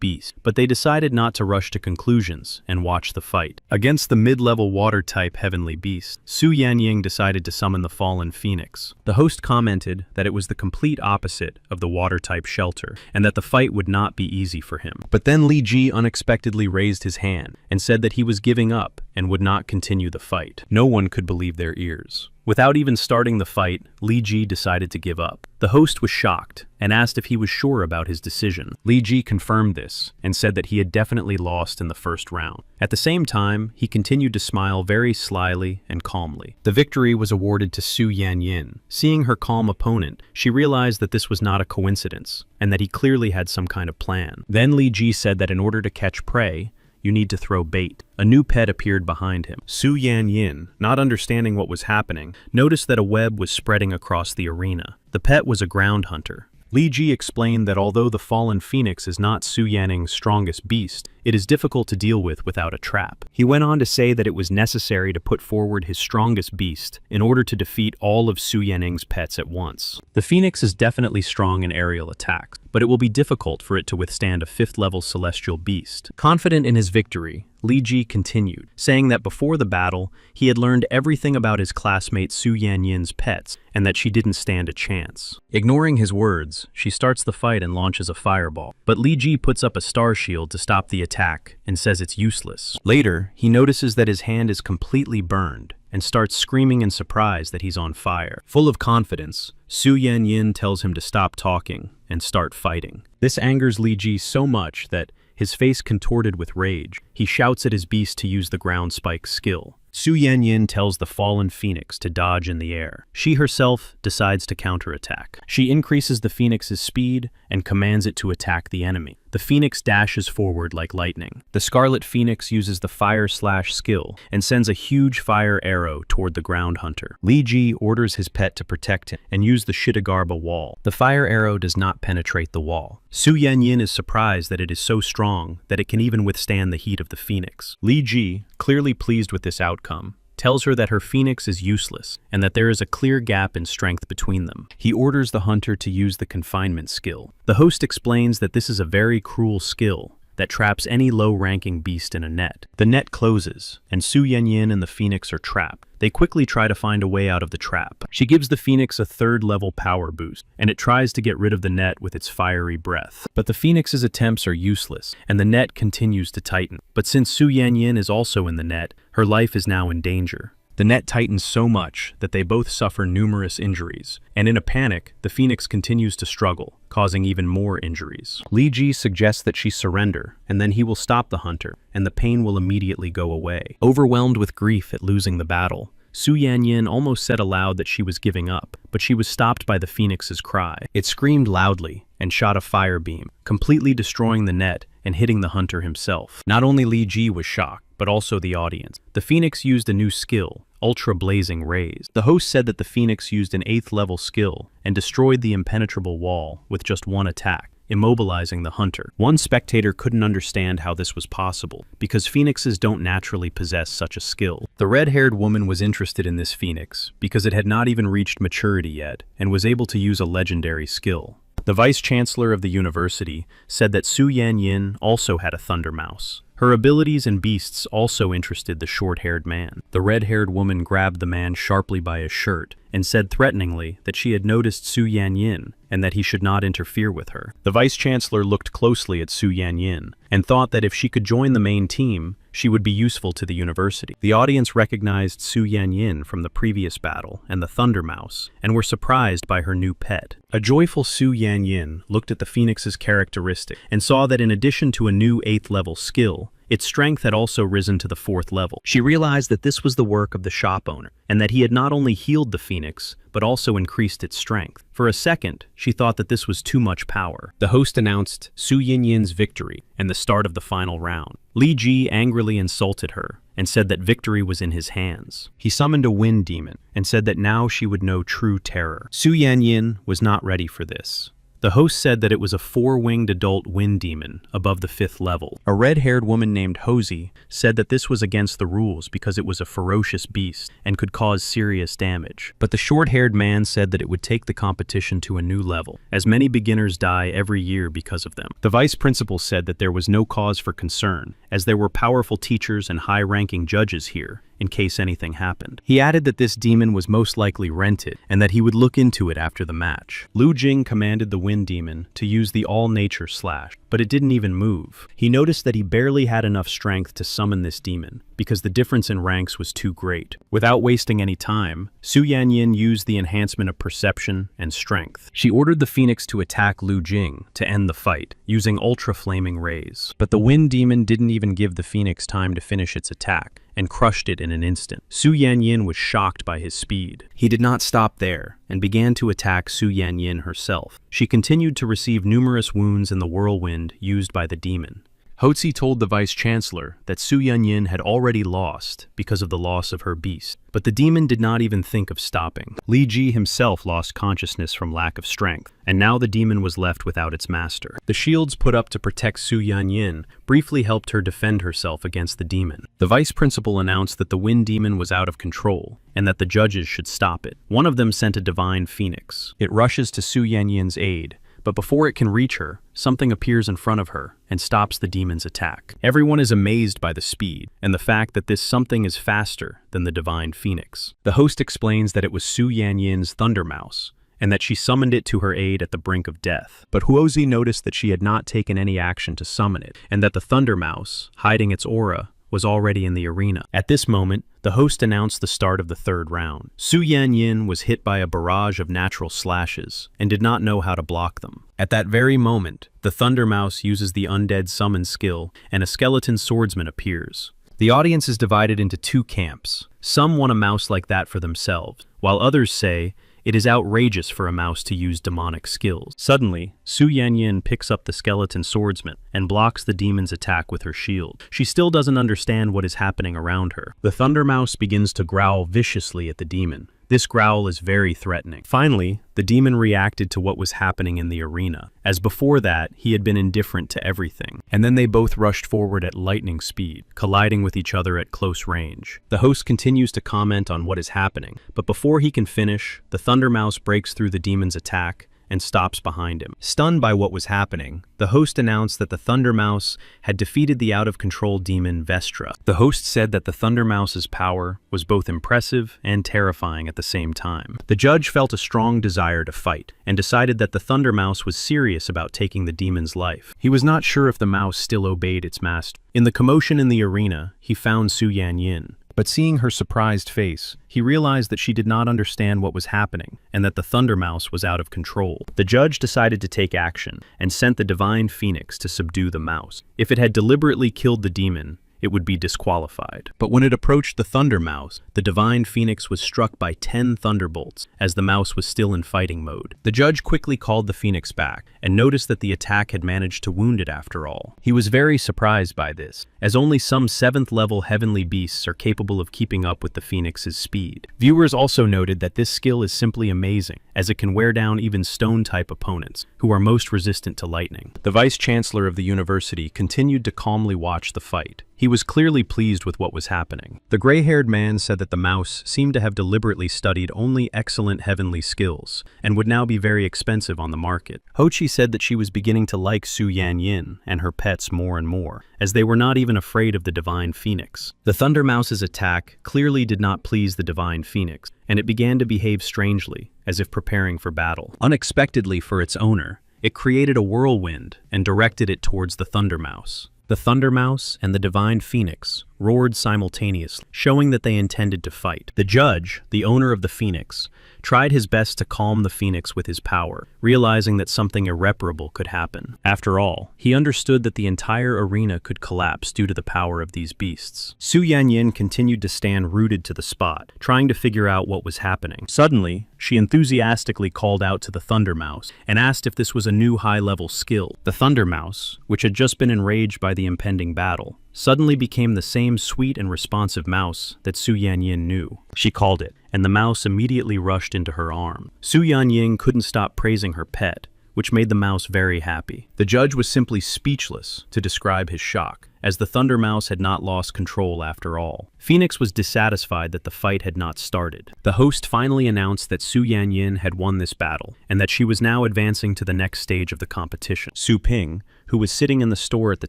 beast, but they decided not to rush to conclusions and watch the fight. Against the mid-level water-type heavenly beast, Su Yanyin decided to summon the fallen phoenix. The host commented that it was the complete opposite of the water-type shelter, and that the fight would not be easy for him. But then Li Ji unexpectedly raised his hand and said that he was giving up and would not continue the fight. No one could believe their ears. Without even starting the fight, Li Ji decided to give up. The host was shocked and asked if he was sure about his decision. Li Ji confirmed this and said that he had definitely lost in the first round. At the same time, he continued to smile very slyly and calmly. The victory was awarded to Su Yanyin. Seeing her calm opponent, she realized that this was not a coincidence and that he clearly had some kind of plan. Then Li Ji said that in order to catch prey, you need to throw bait. A new pet appeared behind him. Su Yanyin, not understanding what was happening, noticed that a web was spreading across the arena. The pet was a ground hunter. Li Ji explained that although the fallen phoenix is not Su Yanying's strongest beast, it is difficult to deal with without a trap. He went on to say that it was necessary to put forward his strongest beast in order to defeat all of Su Yanying's pets at once. The phoenix is definitely strong in aerial attacks, but it will be difficult for it to withstand a 5th-level celestial beast. Confident in his victory, Li Ji continued, saying that before the battle, he had learned everything about his classmate Su Yanyin's pets and that she didn't stand a chance. Ignoring his words, she starts the fight and launches a fireball, but Li Ji puts up a star shield to stop the attack and says it's useless. Later, he notices that his hand is completely burned and starts screaming in surprise that he's on fire. Full of confidence, Su Yanyin tells him to stop talking and start fighting. This angers Li Ji so much that, his face contorted with rage, he shouts at his beast to use the ground spike skill. Su Yanyin tells the fallen phoenix to dodge in the air. She herself decides to counterattack. She increases the phoenix's speed and commands it to attack the enemy. The phoenix dashes forward like lightning. The scarlet phoenix uses the fire slash skill and sends a huge fire arrow toward the ground hunter. Li Ji orders his pet to protect him and use the Shitagarba wall. The fire arrow does not penetrate the wall. Su Yanyin is surprised that it is so strong that it can even withstand the heat of the phoenix. Li Ji, clearly pleased with this outcome, tells her that her phoenix is useless and that there is a clear gap in strength between them. He orders the hunter to use the confinement skill. The host explains that this is a very cruel skill that traps any low-ranking beast in a net. The net closes, and Su Yanyin and the phoenix are trapped. They quickly try to find a way out of the trap. She gives the phoenix a 3rd-level power boost, and it tries to get rid of the net with its fiery breath. But the phoenix's attempts are useless, and the net continues to tighten. But since Su Yanyin is also in the net, Her life is now in danger. The net tightens so much that they both suffer numerous injuries, and in a panic, the phoenix continues to struggle, causing even more injuries. Li Ji suggests that she surrender, and then he will stop the hunter, and the pain will immediately go away. Overwhelmed with grief at losing the battle, Su Yanyin almost said aloud that she was giving up, but she was stopped by the phoenix's cry. It screamed loudly and shot a fire beam, completely destroying the net and hitting the hunter himself. Not only Li Ji was shocked, but also the audience. The phoenix used a new skill, Ultra Blazing Rays. The host said that the phoenix used an 8th level skill and destroyed the impenetrable wall with just one attack, immobilizing the hunter. One spectator couldn't understand how this was possible, because phoenixes don't naturally possess such a skill. The red-haired woman was interested in this phoenix because it had not even reached maturity yet and was able to use a legendary skill. The vice-chancellor of the university said that Su Yanyin also had a thunder mouse. Her abilities and beasts also interested the short-haired man. The red-haired woman grabbed the man sharply by his shirt and said threateningly that she had noticed Su Yanyin and that he should not interfere with her. The vice-chancellor looked closely at Su Yanyin and thought that if she could join the main team, she would be useful to the university. The audience recognized Su Yanyin from the previous battle and the Thunder Mouse, and were surprised by her new pet. A joyful Su Yanyin looked at the phoenix's characteristic and saw that in addition to a new 8th level skill, its strength had also risen to the 4th level. She realized that this was the work of the shop owner, and that he had not only healed the phoenix, but also increased its strength. For a second, she thought that this was too much power. The host announced Su Yinyin's victory and the start of the final round. Li Ji angrily insulted her and said that victory was in his hands. He summoned a wind demon and said that now she would know true terror. Su Yanyin was not ready for this. The host said that it was a 4-winged adult wind demon above the 5th level. A red-haired woman named Hosey said that this was against the rules because it was a ferocious beast and could cause serious damage. But the short-haired man said that it would take the competition to a new level, as many beginners die every year because of them. The vice principal said that there was no cause for concern, as there were powerful teachers and high-ranking judges here, in case anything happened. He added that this demon was most likely rented, and that he would look into it after the match. Lu Jing commanded the wind demon to use the all-nature slash, but it didn't even move. He noticed that he barely had enough strength to summon this demon, because the difference in ranks was too great. Without wasting any time, Su Yanyin used the enhancement of perception and strength. She ordered the phoenix to attack Lu Jing to end the fight, using ultra-flaming rays. But the wind demon didn't even give the phoenix time to finish its attack, and crushed it in an instant. Su Yanyin was shocked by his speed. He did not stop there, and began to attack Su Yanyin herself. She continued to receive numerous wounds in the whirlwind used by the demon. Hotzi told the vice-chancellor that Su Yanyin had already lost because of the loss of her beast, but the demon did not even think of stopping. Li Ji himself lost consciousness from lack of strength, and now the demon was left without its master. The shields put up to protect Su Yanyin briefly helped her defend herself against the demon. The vice principal announced that the wind demon was out of control, and that the judges should stop it. One of them sent a divine phoenix. It rushes to Su Yanyin's aid, but before it can reach her, something appears in front of her and stops the demon's attack. Everyone is amazed by the speed and the fact that this something is faster than the divine phoenix. The host explains that it was Su Yanyin's Thunder Mouse, and that she summoned it to her aid at the brink of death. But Huozi noticed that she had not taken any action to summon it, and that the Thunder Mouse, hiding its aura, was already in the arena. At this moment, the host announced the start of the 3rd round. Su Yanyin was hit by a barrage of natural slashes and did not know how to block them. At that very moment, the Thunder Mouse uses the undead summon skill and a skeleton swordsman appears. The audience is divided into 2 camps. Some want a mouse like that for themselves, while others say, it is outrageous for a mouse to use demonic skills. Suddenly, Su Yanyin picks up the skeleton swordsman and blocks the demon's attack with her shield. She still doesn't understand what is happening around her. The Thunder Mouse begins to growl viciously at the demon. This growl is very threatening. Finally, the demon reacted to what was happening in the arena, as before that, he had been indifferent to everything. And then they both rushed forward at lightning speed, colliding with each other at close range. The host continues to comment on what is happening, but before he can finish, the Thunder Mouse breaks through the demon's attack and stops behind him. Stunned by what was happening, the host announced that the Thunder Mouse had defeated the out-of-control demon Vestra. The host said that the Thunder Mouse's power was both impressive and terrifying at the same time. The judge felt a strong desire to fight, and decided that the Thunder Mouse was serious about taking the demon's life. He was not sure if the mouse still obeyed its master. In the commotion in the arena, he found Su Yanyin, But seeing her surprised face, he realized that she did not understand what was happening and that the Thunder Mouse was out of control. The judge decided to take action and sent the Divine Phoenix to subdue the mouse. If it had deliberately killed the demon, it would be disqualified. But when it approached the Thunder Mouse, the Divine Phoenix was struck by 10 thunderbolts as the mouse was still in fighting mode. The judge quickly called the Phoenix back and noticed that the attack had managed to wound it after all. He was very surprised by this, as only some 7th-level heavenly beasts are capable of keeping up with the Phoenix's speed. Viewers also noted that this skill is simply amazing, as it can wear down even stone-type opponents, who are most resistant to lightning. The vice-chancellor of the university continued to calmly watch the fight. He was clearly pleased with what was happening. The gray-haired man said that the mouse seemed to have deliberately studied only excellent heavenly skills, and would now be very expensive on the market. Hochi said that she was beginning to like Su Yanyin and her pets more and more, as they were not even afraid of the Divine Phoenix. The Thunder Mouse's attack clearly did not please the Divine Phoenix, and it began to behave strangely, as if preparing for battle. Unexpectedly for its owner, it created a whirlwind and directed it towards the Thunder Mouse. The Thunder Mouse and the Divine Phoenix roared simultaneously, showing that they intended to fight. The judge, the owner of the Phoenix, tried his best to calm the Phoenix with his power, realizing that something irreparable could happen. After all, he understood that the entire arena could collapse due to the power of these beasts. Su Yanyin continued to stand rooted to the spot, trying to figure out what was happening. Suddenly, she enthusiastically called out to the Thunder Mouse and asked if this was a new high-level skill. The Thunder Mouse, which had just been enraged by the impending battle, suddenly became the same sweet and responsive mouse that Su Yanyin knew. She called it, and the mouse immediately rushed into her arm. Su Yanyin couldn't stop praising her pet, which made the mouse very happy. The judge was simply speechless to describe his shock, as the Thunder Mouse had not lost control after all. Phoenix was dissatisfied that the fight had not started. The host finally announced that Su Yanyin had won this battle, and that she was now advancing to the next stage of the competition. Su Ping, who was sitting in the store at the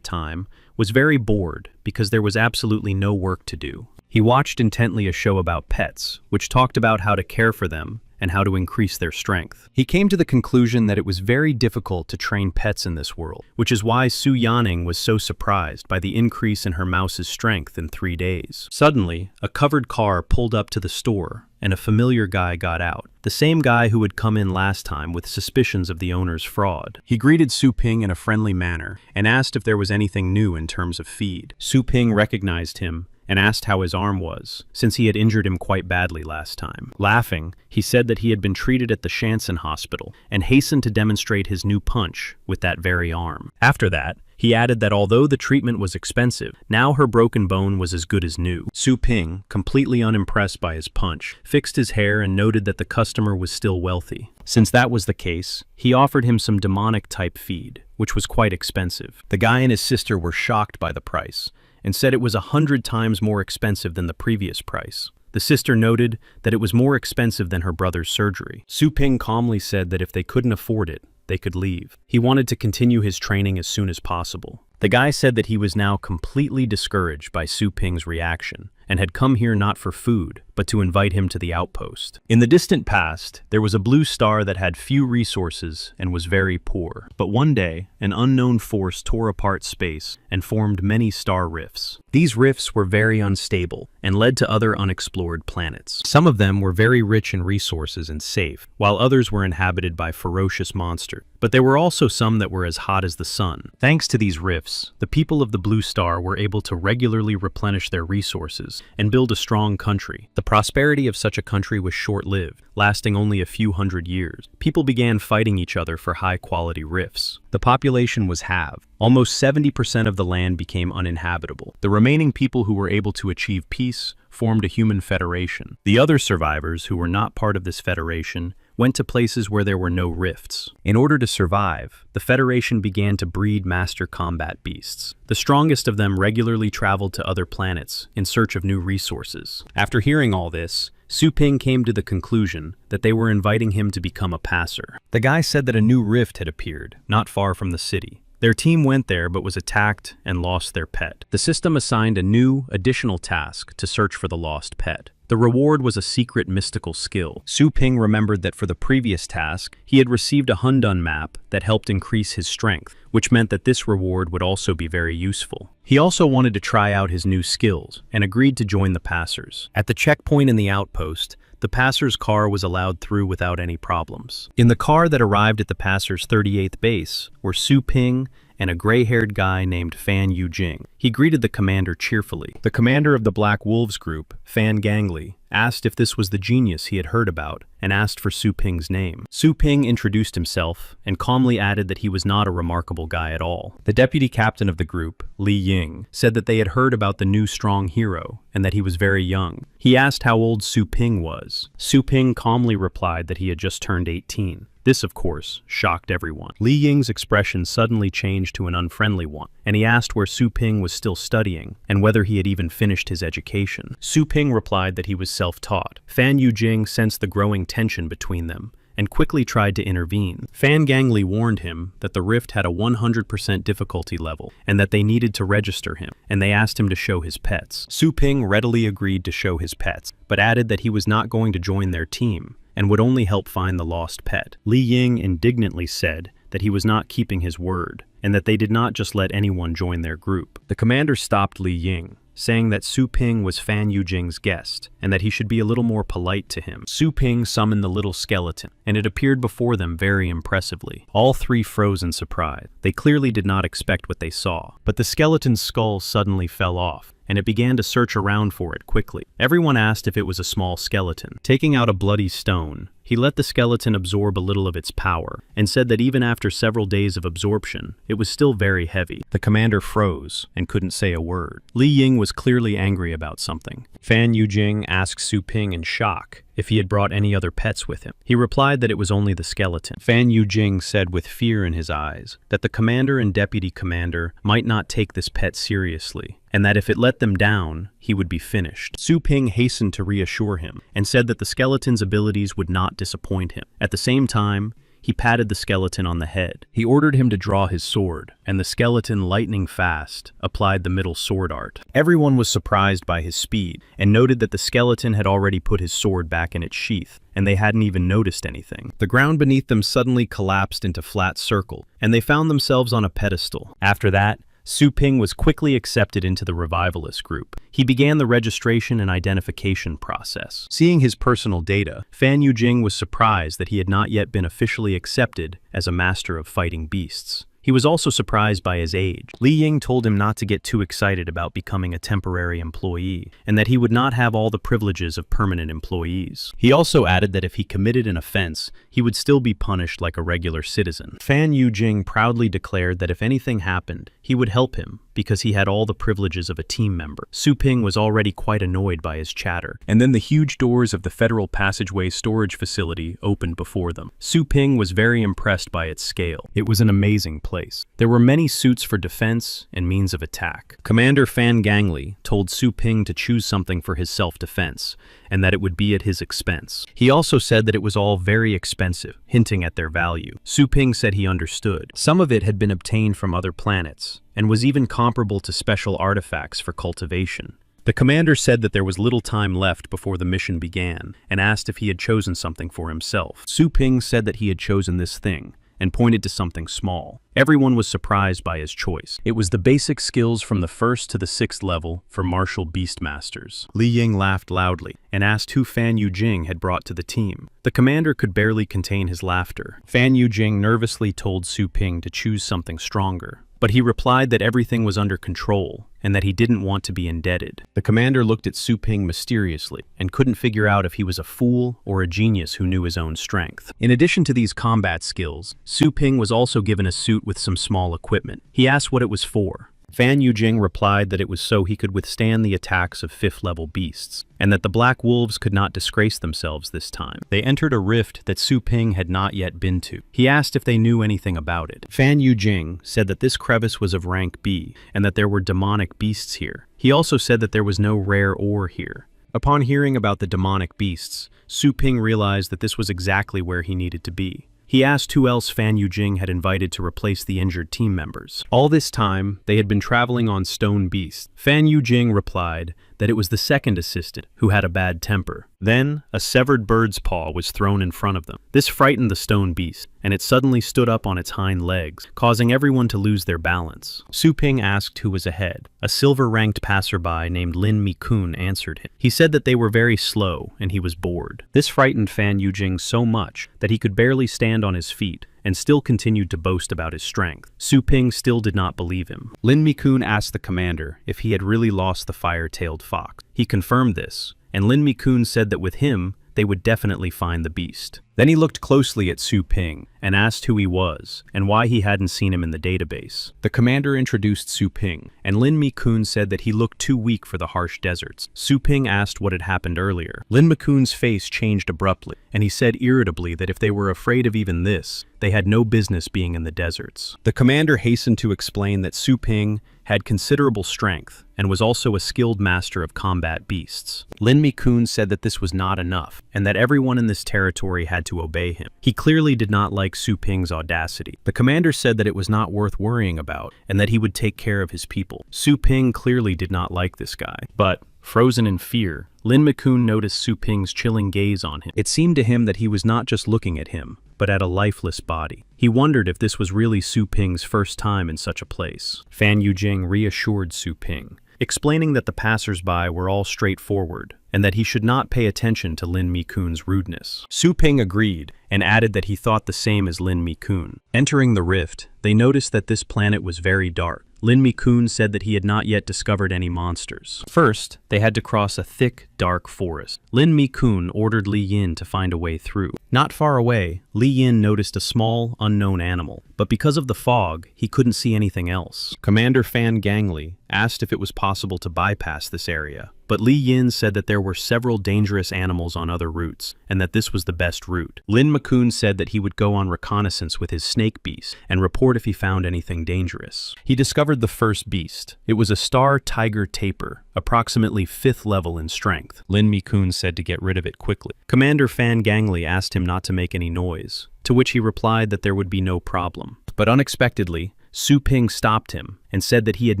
time, was very bored because there was absolutely no work to do. He watched intently a show about pets, which talked about how to care for them and how to increase their strength. He came to the conclusion that it was very difficult to train pets in this world, which is why Su Yanning was so surprised by the increase in her mouse's strength in 3 days. Suddenly, a covered car pulled up to the store, and a familiar guy got out, the same guy who had come in last time with suspicions of the owner's fraud. He greeted Su Ping in a friendly manner and asked if there was anything new in terms of feed. Su Ping recognized him and asked how his arm was, since he had injured him quite badly last time. Laughing, he said that he had been treated at the Shansen hospital and hastened to demonstrate his new punch with that very arm. After that, he added that although the treatment was expensive, now her broken bone was as good as new. Su Ping, completely unimpressed by his punch, fixed his hair and noted that the customer was still wealthy. Since that was the case, he offered him some demonic-type feed, which was quite expensive. The guy and his sister were shocked by the price, and said it was 100 times more expensive than the previous price. The sister noted that it was more expensive than her brother's surgery. Su Ping calmly said that if they couldn't afford it, they could leave. He wanted to continue his training as soon as possible. The guy said that he was now completely discouraged by Su Ping's reaction and had come here not for food, but to invite him to the outpost. In the distant past, there was a blue star that had few resources and was very poor. But one day, an unknown force tore apart space and formed many star rifts. These rifts were very unstable and led to other unexplored planets. Some of them were very rich in resources and safe, while others were inhabited by ferocious monsters. But there were also some that were as hot as the sun. Thanks to these rifts, the people of the blue star were able to regularly replenish their resources and build a strong country. The prosperity of such a country was short-lived, lasting only a few hundred years. People began fighting each other for high-quality rifts. The population was halved. Almost 70% of the land became uninhabitable. The remaining people who were able to achieve peace formed a human federation. The other survivors, who were not part of this federation, went to places where there were no rifts. In order to survive, the Federation began to breed master combat beasts. The strongest of them regularly traveled to other planets in search of new resources. After hearing all this, Su Ping came to the conclusion that they were inviting him to become a passer. The guy said that a new rift had appeared, not far from the city. Their team went there but was attacked and lost their pet. The system assigned a new, additional task to search for the lost pet. The reward was a secret mystical skill. Su Ping remembered that for the previous task, he had received a Hundun map that helped increase his strength, which meant that this reward would also be very useful. He also wanted to try out his new skills and agreed to join the passers. At the checkpoint in the outpost, the passer's car was allowed through without any problems. In the car that arrived at the passer's 38th base were Su Ping and a gray-haired guy named Fan Yujing. He greeted the commander cheerfully. The commander of the Black Wolves group, Fan Gangli, asked if this was the genius he had heard about and asked for Su Ping's name. Su Ping introduced himself and calmly added that he was not a remarkable guy at all. The deputy captain of the group, Li Ying, said that they had heard about the new strong hero and that he was very young. He asked how old Su Ping was. Su Ping calmly replied that he had just turned 18. This, of course, shocked everyone. Li Ying's expression suddenly changed to an unfriendly one, and he asked where Su Ping was still studying and whether he had even finished his education. Su Ping replied that he was self-taught. Fan Yujing sensed the growing tension between them and quickly tried to intervene. Fan Gangli warned him that the rift had a 100% difficulty level and that they needed to register him, and they asked him to show his pets. Su Ping readily agreed to show his pets, but added that he was not going to join their team and would only help find the lost pet. Li Ying indignantly said that he was not keeping his word, and that they did not just let anyone join their group. The commander stopped Li Ying, saying that Su Ping was Fan Yujing's guest, and that he should be a little more polite to him. Su Ping summoned the little skeleton, and it appeared before them very impressively. All three froze in surprise. They clearly did not expect what they saw, but the skeleton's skull suddenly fell off, and it began to search around for it quickly. Everyone asked if it was a small skeleton. Taking out a bloody stone, he let the skeleton absorb a little of its power, and said that even after several days of absorption, it was still very heavy. The commander froze and couldn't say a word. Li Ying was clearly angry about something. Fan Yujing asked Su Ping in shock if he had brought any other pets with him. He replied that it was only the skeleton. Fan Yujing said with fear in his eyes that the commander and deputy commander might not take this pet seriously, and that if it let them down, he would be finished. Su Ping hastened to reassure him and said that the skeleton's abilities would not disappoint him. At the same time, he patted the skeleton on the head. He ordered him to draw his sword, and the skeleton, lightning fast, applied the middle sword art. Everyone was surprised by his speed, and noted that the skeleton had already put his sword back in its sheath, and they hadn't even noticed anything. The ground beneath them suddenly collapsed into flat circle, and they found themselves on a pedestal. After that, Su Ping was quickly accepted into the revivalist group. He began the registration and identification process. Seeing his personal data, Fan Yujing was surprised that he had not yet been officially accepted as a master of fighting beasts. He was also surprised by his age. Li Ying told him not to get too excited about becoming a temporary employee, and that he would not have all the privileges of permanent employees. He also added that if he committed an offense, he would still be punished like a regular citizen. Fan Yujing proudly declared that if anything happened, he would help him, because he had all the privileges of a team member. Su Ping was already quite annoyed by his chatter, and then the huge doors of the Federal Passageway storage facility opened before them. Su Ping was very impressed by its scale. It was an amazing place. There were many suits for defense and means of attack. Commander Fan Gangli told Su Ping to choose something for his self-defense, and that it would be at his expense. He also said that it was all very expensive, hinting at their value. Su Ping said he understood. Some of it had been obtained from other planets, and was even comparable to special artifacts for cultivation. The commander said that there was little time left before the mission began, and asked if he had chosen something for himself. Su Ping said that he had chosen this thing, and pointed to something small. Everyone was surprised by his choice. It was the basic skills from the 1st to the 6th level for martial beastmasters. Li Ying laughed loudly, and asked who Fan Yujing had brought to the team. The commander could barely contain his laughter. Fan Yujing nervously told Su Ping to choose something stronger, but he replied that everything was under control, and that he didn't want to be indebted. The commander looked at Su Ping mysteriously, and couldn't figure out if he was a fool or a genius who knew his own strength. In addition to these combat skills, Su Ping was also given a suit with some small equipment. He asked what it was for. Fan Yujing replied that it was so he could withstand the attacks of 5th-level beasts, and that the Black Wolves could not disgrace themselves this time. They entered a rift that Su Ping had not yet been to. He asked if they knew anything about it. Fan Yujing said that this crevice was of rank B, and that there were demonic beasts here. He also said that there was no rare ore here. Upon hearing about the demonic beasts, Su Ping realized that this was exactly where he needed to be. He asked who else Fan Yujing had invited to replace the injured team members. All this time, they had been traveling on stone beasts. Fan Yujing replied that it was the second assistant who had a bad temper. Then, a severed bird's paw was thrown in front of them. This frightened the stone beast, and it suddenly stood up on its hind legs, causing everyone to lose their balance. Su Ping asked who was ahead. A silver-ranked passerby named Lin Mi-kun answered him. He said that they were very slow, and he was bored. This frightened Fan Yujing so much that he could barely stand on his feet, and still continued to boast about his strength. Su Ping still did not believe him. Lin Mi-kun asked the commander if he had really lost the fire-tailed fox. He confirmed this, and Lin Mi-kun said that with him, they would definitely find the beast. Then he looked closely at Su Ping and asked who he was and why he hadn't seen him in the database. The commander introduced Su Ping, and Lin Mi-kun said that he looked too weak for the harsh deserts. Su Ping asked what had happened earlier. Lin Mi-kun's face changed abruptly, and he said irritably that if they were afraid of even this, they had no business being in the deserts. The commander hastened to explain that Su Ping had considerable strength and was also a skilled master of combat beasts. Lin Mi-kun said that this was not enough, and that everyone in this territory had to obey him. He clearly did not like Su Ping's audacity. The commander said that it was not worth worrying about, and that he would take care of his people. Su Ping clearly did not like this guy, but frozen in fear, Lin Mi-kun noticed Su Ping's chilling gaze on him. It seemed to him that he was not just looking at him, but at a lifeless body. He wondered if this was really Su Ping's first time in such a place. Fan Yujing reassured Su Ping, explaining that the passers-by were all straightforward, and that he should not pay attention to Lin Mi-kun's rudeness. Su Ping agreed, and added that he thought the same as Lin Mi-kun. Entering the rift, they noticed that this planet was very dark. Lin Mi-kun said that he had not yet discovered any monsters. First, they had to cross a thick, dark forest. Lin Mi-kun ordered Li Yin to find a way through. Not far away, Li Yin noticed a small, unknown animal, but because of the fog, he couldn't see anything else. Commander Fan Gangli asked if it was possible to bypass this area, but Li Yin said that there were several dangerous animals on other routes, and that this was the best route. Lin Mi-kun said that he would go on reconnaissance with his snake beast and report if he found anything dangerous. He discovered the first beast. It was a star tiger tapir, approximately 5th level in strength. Lin Mi-kun said to get rid of it quickly. Commander Fan Gangli asked him not to make any noise, to which he replied that there would be no problem. But unexpectedly, Su Ping stopped him and said that he had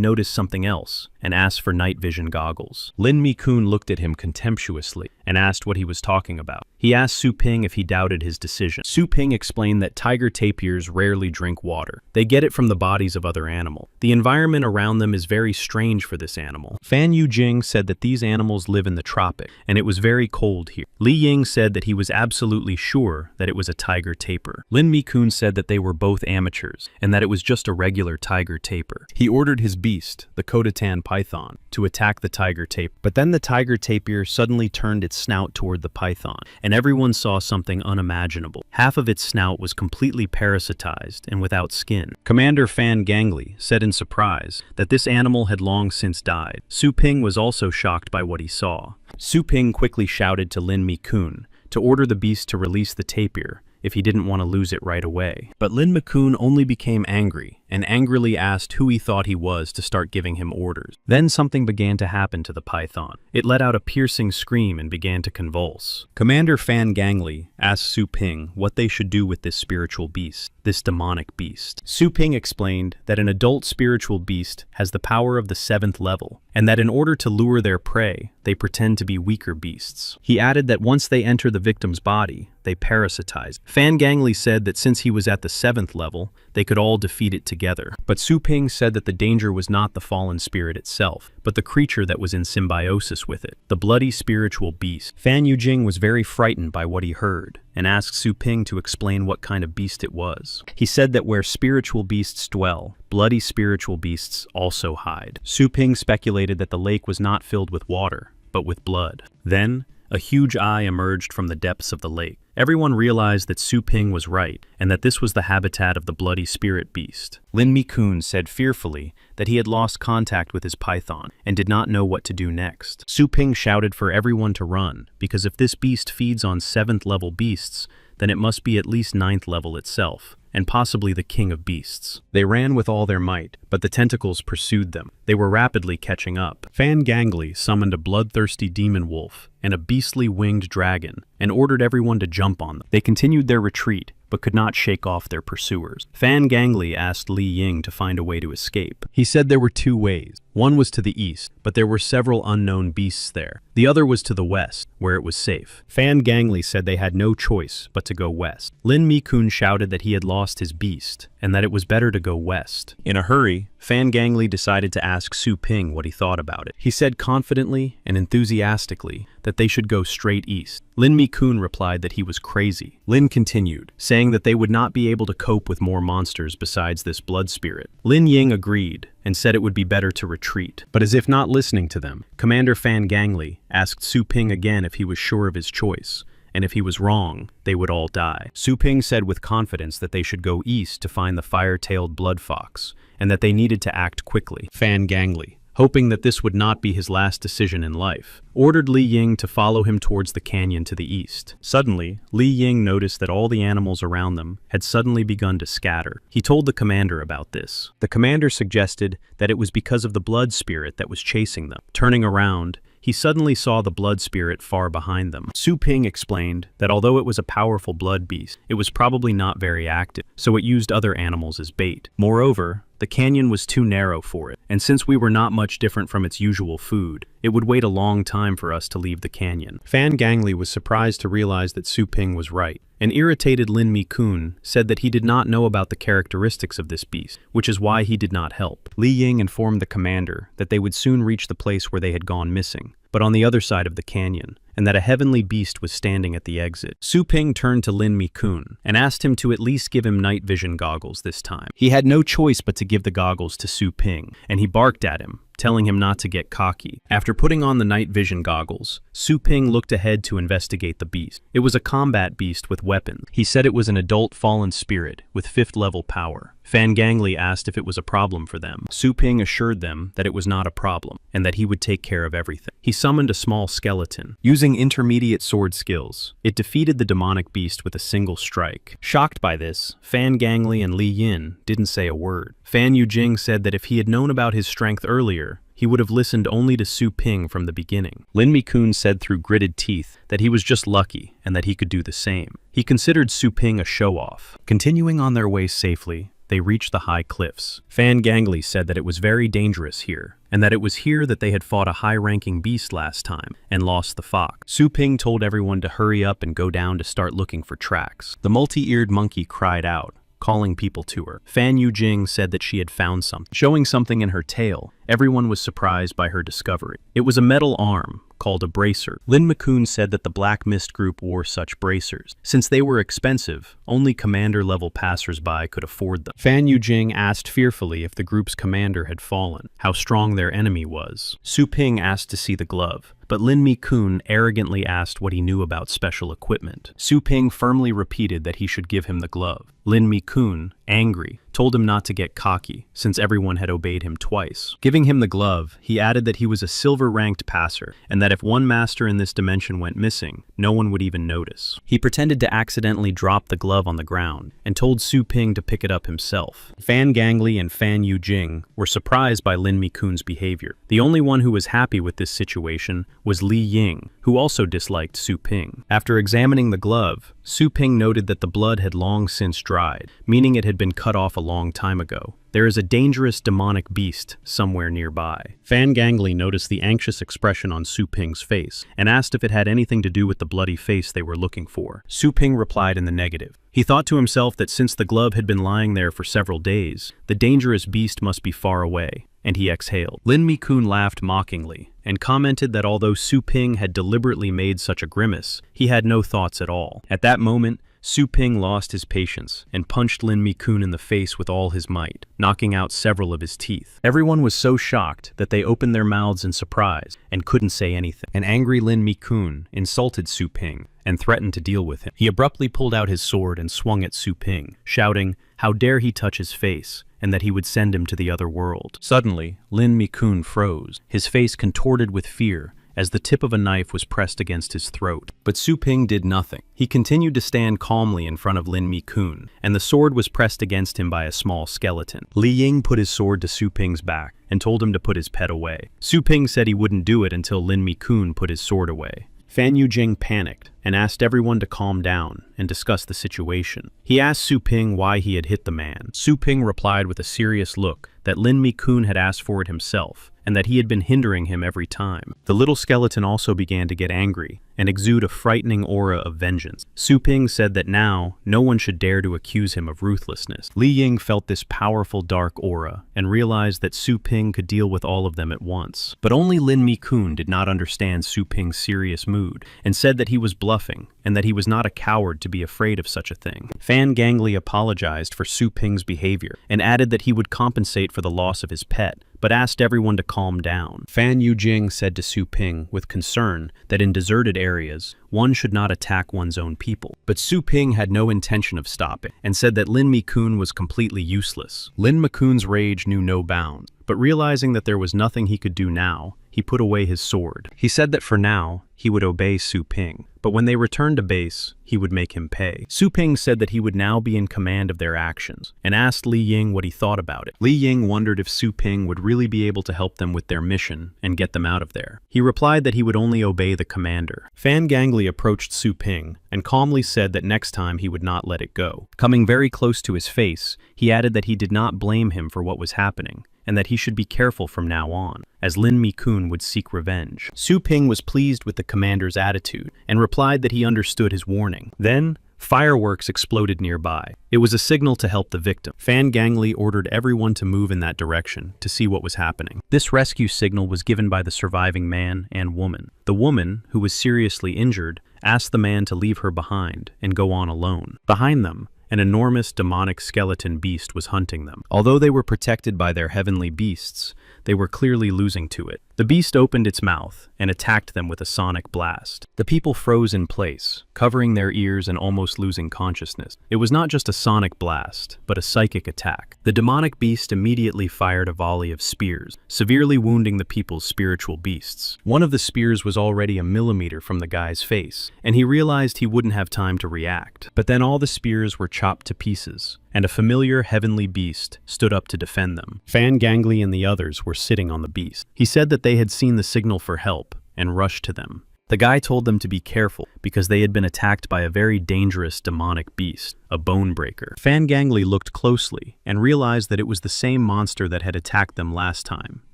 noticed something else and asked for night vision goggles. Lin Mi-kun looked at him contemptuously and asked what he was talking about. He asked Su Ping if he doubted his decision. Su Ping explained that tiger tapirs rarely drink water. They get it from the bodies of other animals. The environment around them is very strange for this animal. Fan Yujing said that these animals live in the tropics, and it was very cold here. Li Ying said that he was absolutely sure that it was a tiger tapir. Lin Mi-kun said that they were both amateurs, and that it was just a regular tiger tapir. He ordered his beast, the Kodotan python, to attack the tiger tapir. But then the tiger tapir suddenly turned its snout toward the python, and everyone saw something unimaginable. Half of its snout was completely parasitized and without skin. Commander Fan Gangli said in surprise that this animal had long since died. Su Ping was also shocked by what he saw. Su Ping quickly shouted to Lin Mi-kun to order the beast to release the tapir if he didn't want to lose it right away. But Lin Mi-kun only became angry and angrily asked who he thought he was to start giving him orders. Then something began to happen to the python. It let out a piercing scream and began to convulse. Commander Fan Gangli asked Su Ping what they should do with this spiritual beast, this demonic beast. Su Ping explained that an adult spiritual beast has the power of the 7th level, and that in order to lure their prey, they pretend to be weaker beasts. He added that once they enter the victim's body, they parasitize. Fan Gangli said that since he was at the 7th level, they could all defeat it together. But Su Ping said that the danger was not the fallen spirit itself, but the creature that was in symbiosis with it, the bloody spiritual beast. Fan Yujing was very frightened by what he heard, and asked Su Ping to explain what kind of beast it was. He said that where spiritual beasts dwell, bloody spiritual beasts also hide. Su Ping speculated that the lake was not filled with water, but with blood. Then, a huge eye emerged from the depths of the lake. Everyone realized that Su Ping was right, and that this was the habitat of the bloody spirit beast. Lin Mi-kun said fearfully that he had lost contact with his python and did not know what to do next. Su Ping shouted for everyone to run, because if this beast feeds on 7th level beasts, then it must be at least 9th level itself, and possibly the king of beasts. They ran with all their might, but the tentacles pursued them. They were rapidly catching up. Fan Gangly summoned a bloodthirsty demon wolf and a beastly winged dragon and ordered everyone to jump on them. They continued their retreat, but could not shake off their pursuers. Fan Gangly asked Li Ying to find a way to escape. He said there were two ways. One was to the east, but there were several unknown beasts there. The other was to the west, where it was safe. Fan Gangly said they had no choice but to go west. Lin Mi-kun shouted that he had lost his beast, and that it was better to go west. In a hurry, Fan Gangly decided to ask Su Ping what he thought about it. He said confidently and enthusiastically that they should go straight east. Lin Mi-kun replied that he was crazy. Lin continued, saying that they would not be able to cope with more monsters besides this blood spirit. Lin Ying agreed and said it would be better to retreat. But as if not listening to them, Commander Fan Gangly asked Su Ping again if he was sure of his choice, and if he was wrong, they would all die. Su Ping said with confidence that they should go east to find the fire-tailed blood fox, and that they needed to act quickly. Fan Gangly, hoping that this would not be his last decision in life, ordered Li Ying to follow him towards the canyon to the east. Suddenly, Li Ying noticed that all the animals around them had suddenly begun to scatter. He told the commander about this. The commander suggested that it was because of the blood spirit that was chasing them. Turning around, he suddenly saw the blood spirit far behind them. Su Ping explained that although it was a powerful blood beast, it was probably not very active, so it used other animals as bait. Moreover, the canyon was too narrow for it, and since we were not much different from its usual food, it would wait a long time for us to leave the canyon. Fan Gangly was surprised to realize that Su Ping was right. An irritated Lin Mi-kun said that he did not know about the characteristics of this beast, which is why he did not help. Li Ying informed the commander that they would soon reach the place where they had gone missing, but on the other side of the canyon, and that a heavenly beast was standing at the exit. Su Ping turned to Lin Mi-kun and asked him to at least give him night vision goggles this time. He had no choice but to give the goggles to Su Ping, and he barked at him, telling him not to get cocky. After putting on the night vision goggles, Su Ping looked ahead to investigate the beast. It was a combat beast with weapons. He said it was an adult fallen spirit with 5th level power. Fan Gangly asked if it was a problem for them. Su Ping assured them that it was not a problem, and that he would take care of everything. He summoned a small skeleton. Using intermediate sword skills, it defeated the demonic beast with a single strike. Shocked by this, Fan Gangly and Li Yin didn't say a word. Fan Yujing said that if he had known about his strength earlier, he would have listened only to Su Ping from the beginning. Lin Mi-kun said through gritted teeth that he was just lucky and that he could do the same. He considered Su Ping a show-off. Continuing on their way safely, they reached the high cliffs. Fan Gangly said that it was very dangerous here, and that it was here that they had fought a high-ranking beast last time and lost the fox. Su Ping told everyone to hurry up and go down to start looking for tracks. The multi-eared monkey cried out, calling people to her. Fan Yujing said that she had found something. Showing something in her tail, everyone was surprised by her discovery. It was a metal arm, called a bracer. Lin Mi-kun said that the Black Mist group wore such bracers. Since they were expensive, only commander-level passers-by could afford them. Fan Yujing asked fearfully if the group's commander had fallen, how strong their enemy was. Su Ping asked to see the glove, but Lin Mi-kun arrogantly asked what he knew about special equipment. Su Ping firmly repeated that he should give him the glove. Lin Mi-kun, angry, told him not to get cocky, since everyone had obeyed him twice. Giving him the glove, he added that he was a silver-ranked passer, and that if one master in this dimension went missing, no one would even notice. He pretended to accidentally drop the glove on the ground, and told Su Ping to pick it up himself. Fan Gangly and Fan Yujing were surprised by Lin Mi-kun's behavior. The only one who was happy with this situation was Li Ying, who also disliked Su Ping. After examining the glove, Su Ping noted that the blood had long since dried, meaning it had been cut off a long time ago. There is a dangerous demonic beast somewhere nearby. Fan Gangly noticed the anxious expression on Su Ping's face and asked if it had anything to do with the bloody face they were looking for. Su Ping replied in the negative. He thought to himself that since the glove had been lying there for several days, the dangerous beast must be far away, and he exhaled. Lin Mi-kun laughed mockingly and commented that although Su Ping had deliberately made such a grimace, he had no thoughts at all. At that moment, Su Ping lost his patience and punched Lin Mi-kun in the face with all his might, knocking out several of his teeth. Everyone was so shocked that they opened their mouths in surprise and couldn't say anything. An angry Lin Mi-kun insulted Su Ping and threatened to deal with him. He abruptly pulled out his sword and swung at Su Ping, shouting, "How dare he touch his face?" and that he would send him to the other world. Suddenly, Lin Mi-kun froze, his face contorted with fear, as the tip of a knife was pressed against his throat. But Su Ping did nothing. He continued to stand calmly in front of Lin Mi-kun, and the sword was pressed against him by a small skeleton. Li Ying put his sword to Su Ping's back and told him to put his pet away. Su Ping said he wouldn't do it until Lin Mi-kun put his sword away. Fan Yujing panicked and asked everyone to calm down and discuss the situation. He asked Su Ping why he had hit the man. Su Ping replied with a serious look that Lin Mi-kun had asked for it himself and that he had been hindering him every time. The little skeleton also began to get angry and exude a frightening aura of vengeance. Su Ping said that now no one should dare to accuse him of ruthlessness. Li Ying felt this powerful dark aura and realized that Su Ping could deal with all of them at once. But only Lin Mi-kun did not understand Su Ping's serious mood and said that he was bluffing and that he was not a coward to be afraid of such a thing. Fan Gangli apologized for Su Ping's behavior and added that he would compensate for the loss of his pet, but asked everyone to calm down. Fan Yujing said to Su Ping with concern that in deserted areas, one should not attack one's own people. But Su Ping had no intention of stopping and said that Lin Mi-kun was completely useless. Lin Mi-kun's rage knew no bounds, but realizing that there was nothing he could do now, he put away his sword. He said that for now, he would obey Su Ping, but when they returned to base, he would make him pay. Su Ping said that he would now be in command of their actions, and asked Li Ying what he thought about it. Li Ying wondered if Su Ping would really be able to help them with their mission and get them out of there. He replied that he would only obey the commander. Fan Gangli approached Su Ping and calmly said that next time he would not let it go. Coming very close to his face, he added that he did not blame him for what was happening, and that he should be careful from now on, as Lin Mi-kun would seek revenge. Su Ping was pleased with the commander's attitude and replied that he understood his warning. Then, fireworks exploded nearby. It was a signal to help the victim. Fan Gangli ordered everyone to move in that direction to see what was happening. This rescue signal was given by the surviving man and woman. The woman, who was seriously injured, asked the man to leave her behind and go on alone. Behind them, an enormous demonic skeleton beast was hunting them. Although they were protected by their heavenly beasts, they were clearly losing to it. The beast opened its mouth and attacked them with a sonic blast. The people froze in place, covering their ears and almost losing consciousness. It was not just a sonic blast, but a psychic attack. The demonic beast immediately fired a volley of spears, severely wounding the people's spiritual beasts. One of the spears was already a millimeter from the guy's face, and he realized he wouldn't have time to react. But then all the spears were chopped to pieces, and a familiar heavenly beast stood up to defend them. Fan Gangli and the others were sitting on the beast. He said that they had seen the signal for help and rushed to them. The guy told them to be careful because they had been attacked by a very dangerous demonic beast, a bone breaker. Fan Gangli looked closely and realized that it was the same monster that had attacked them last time.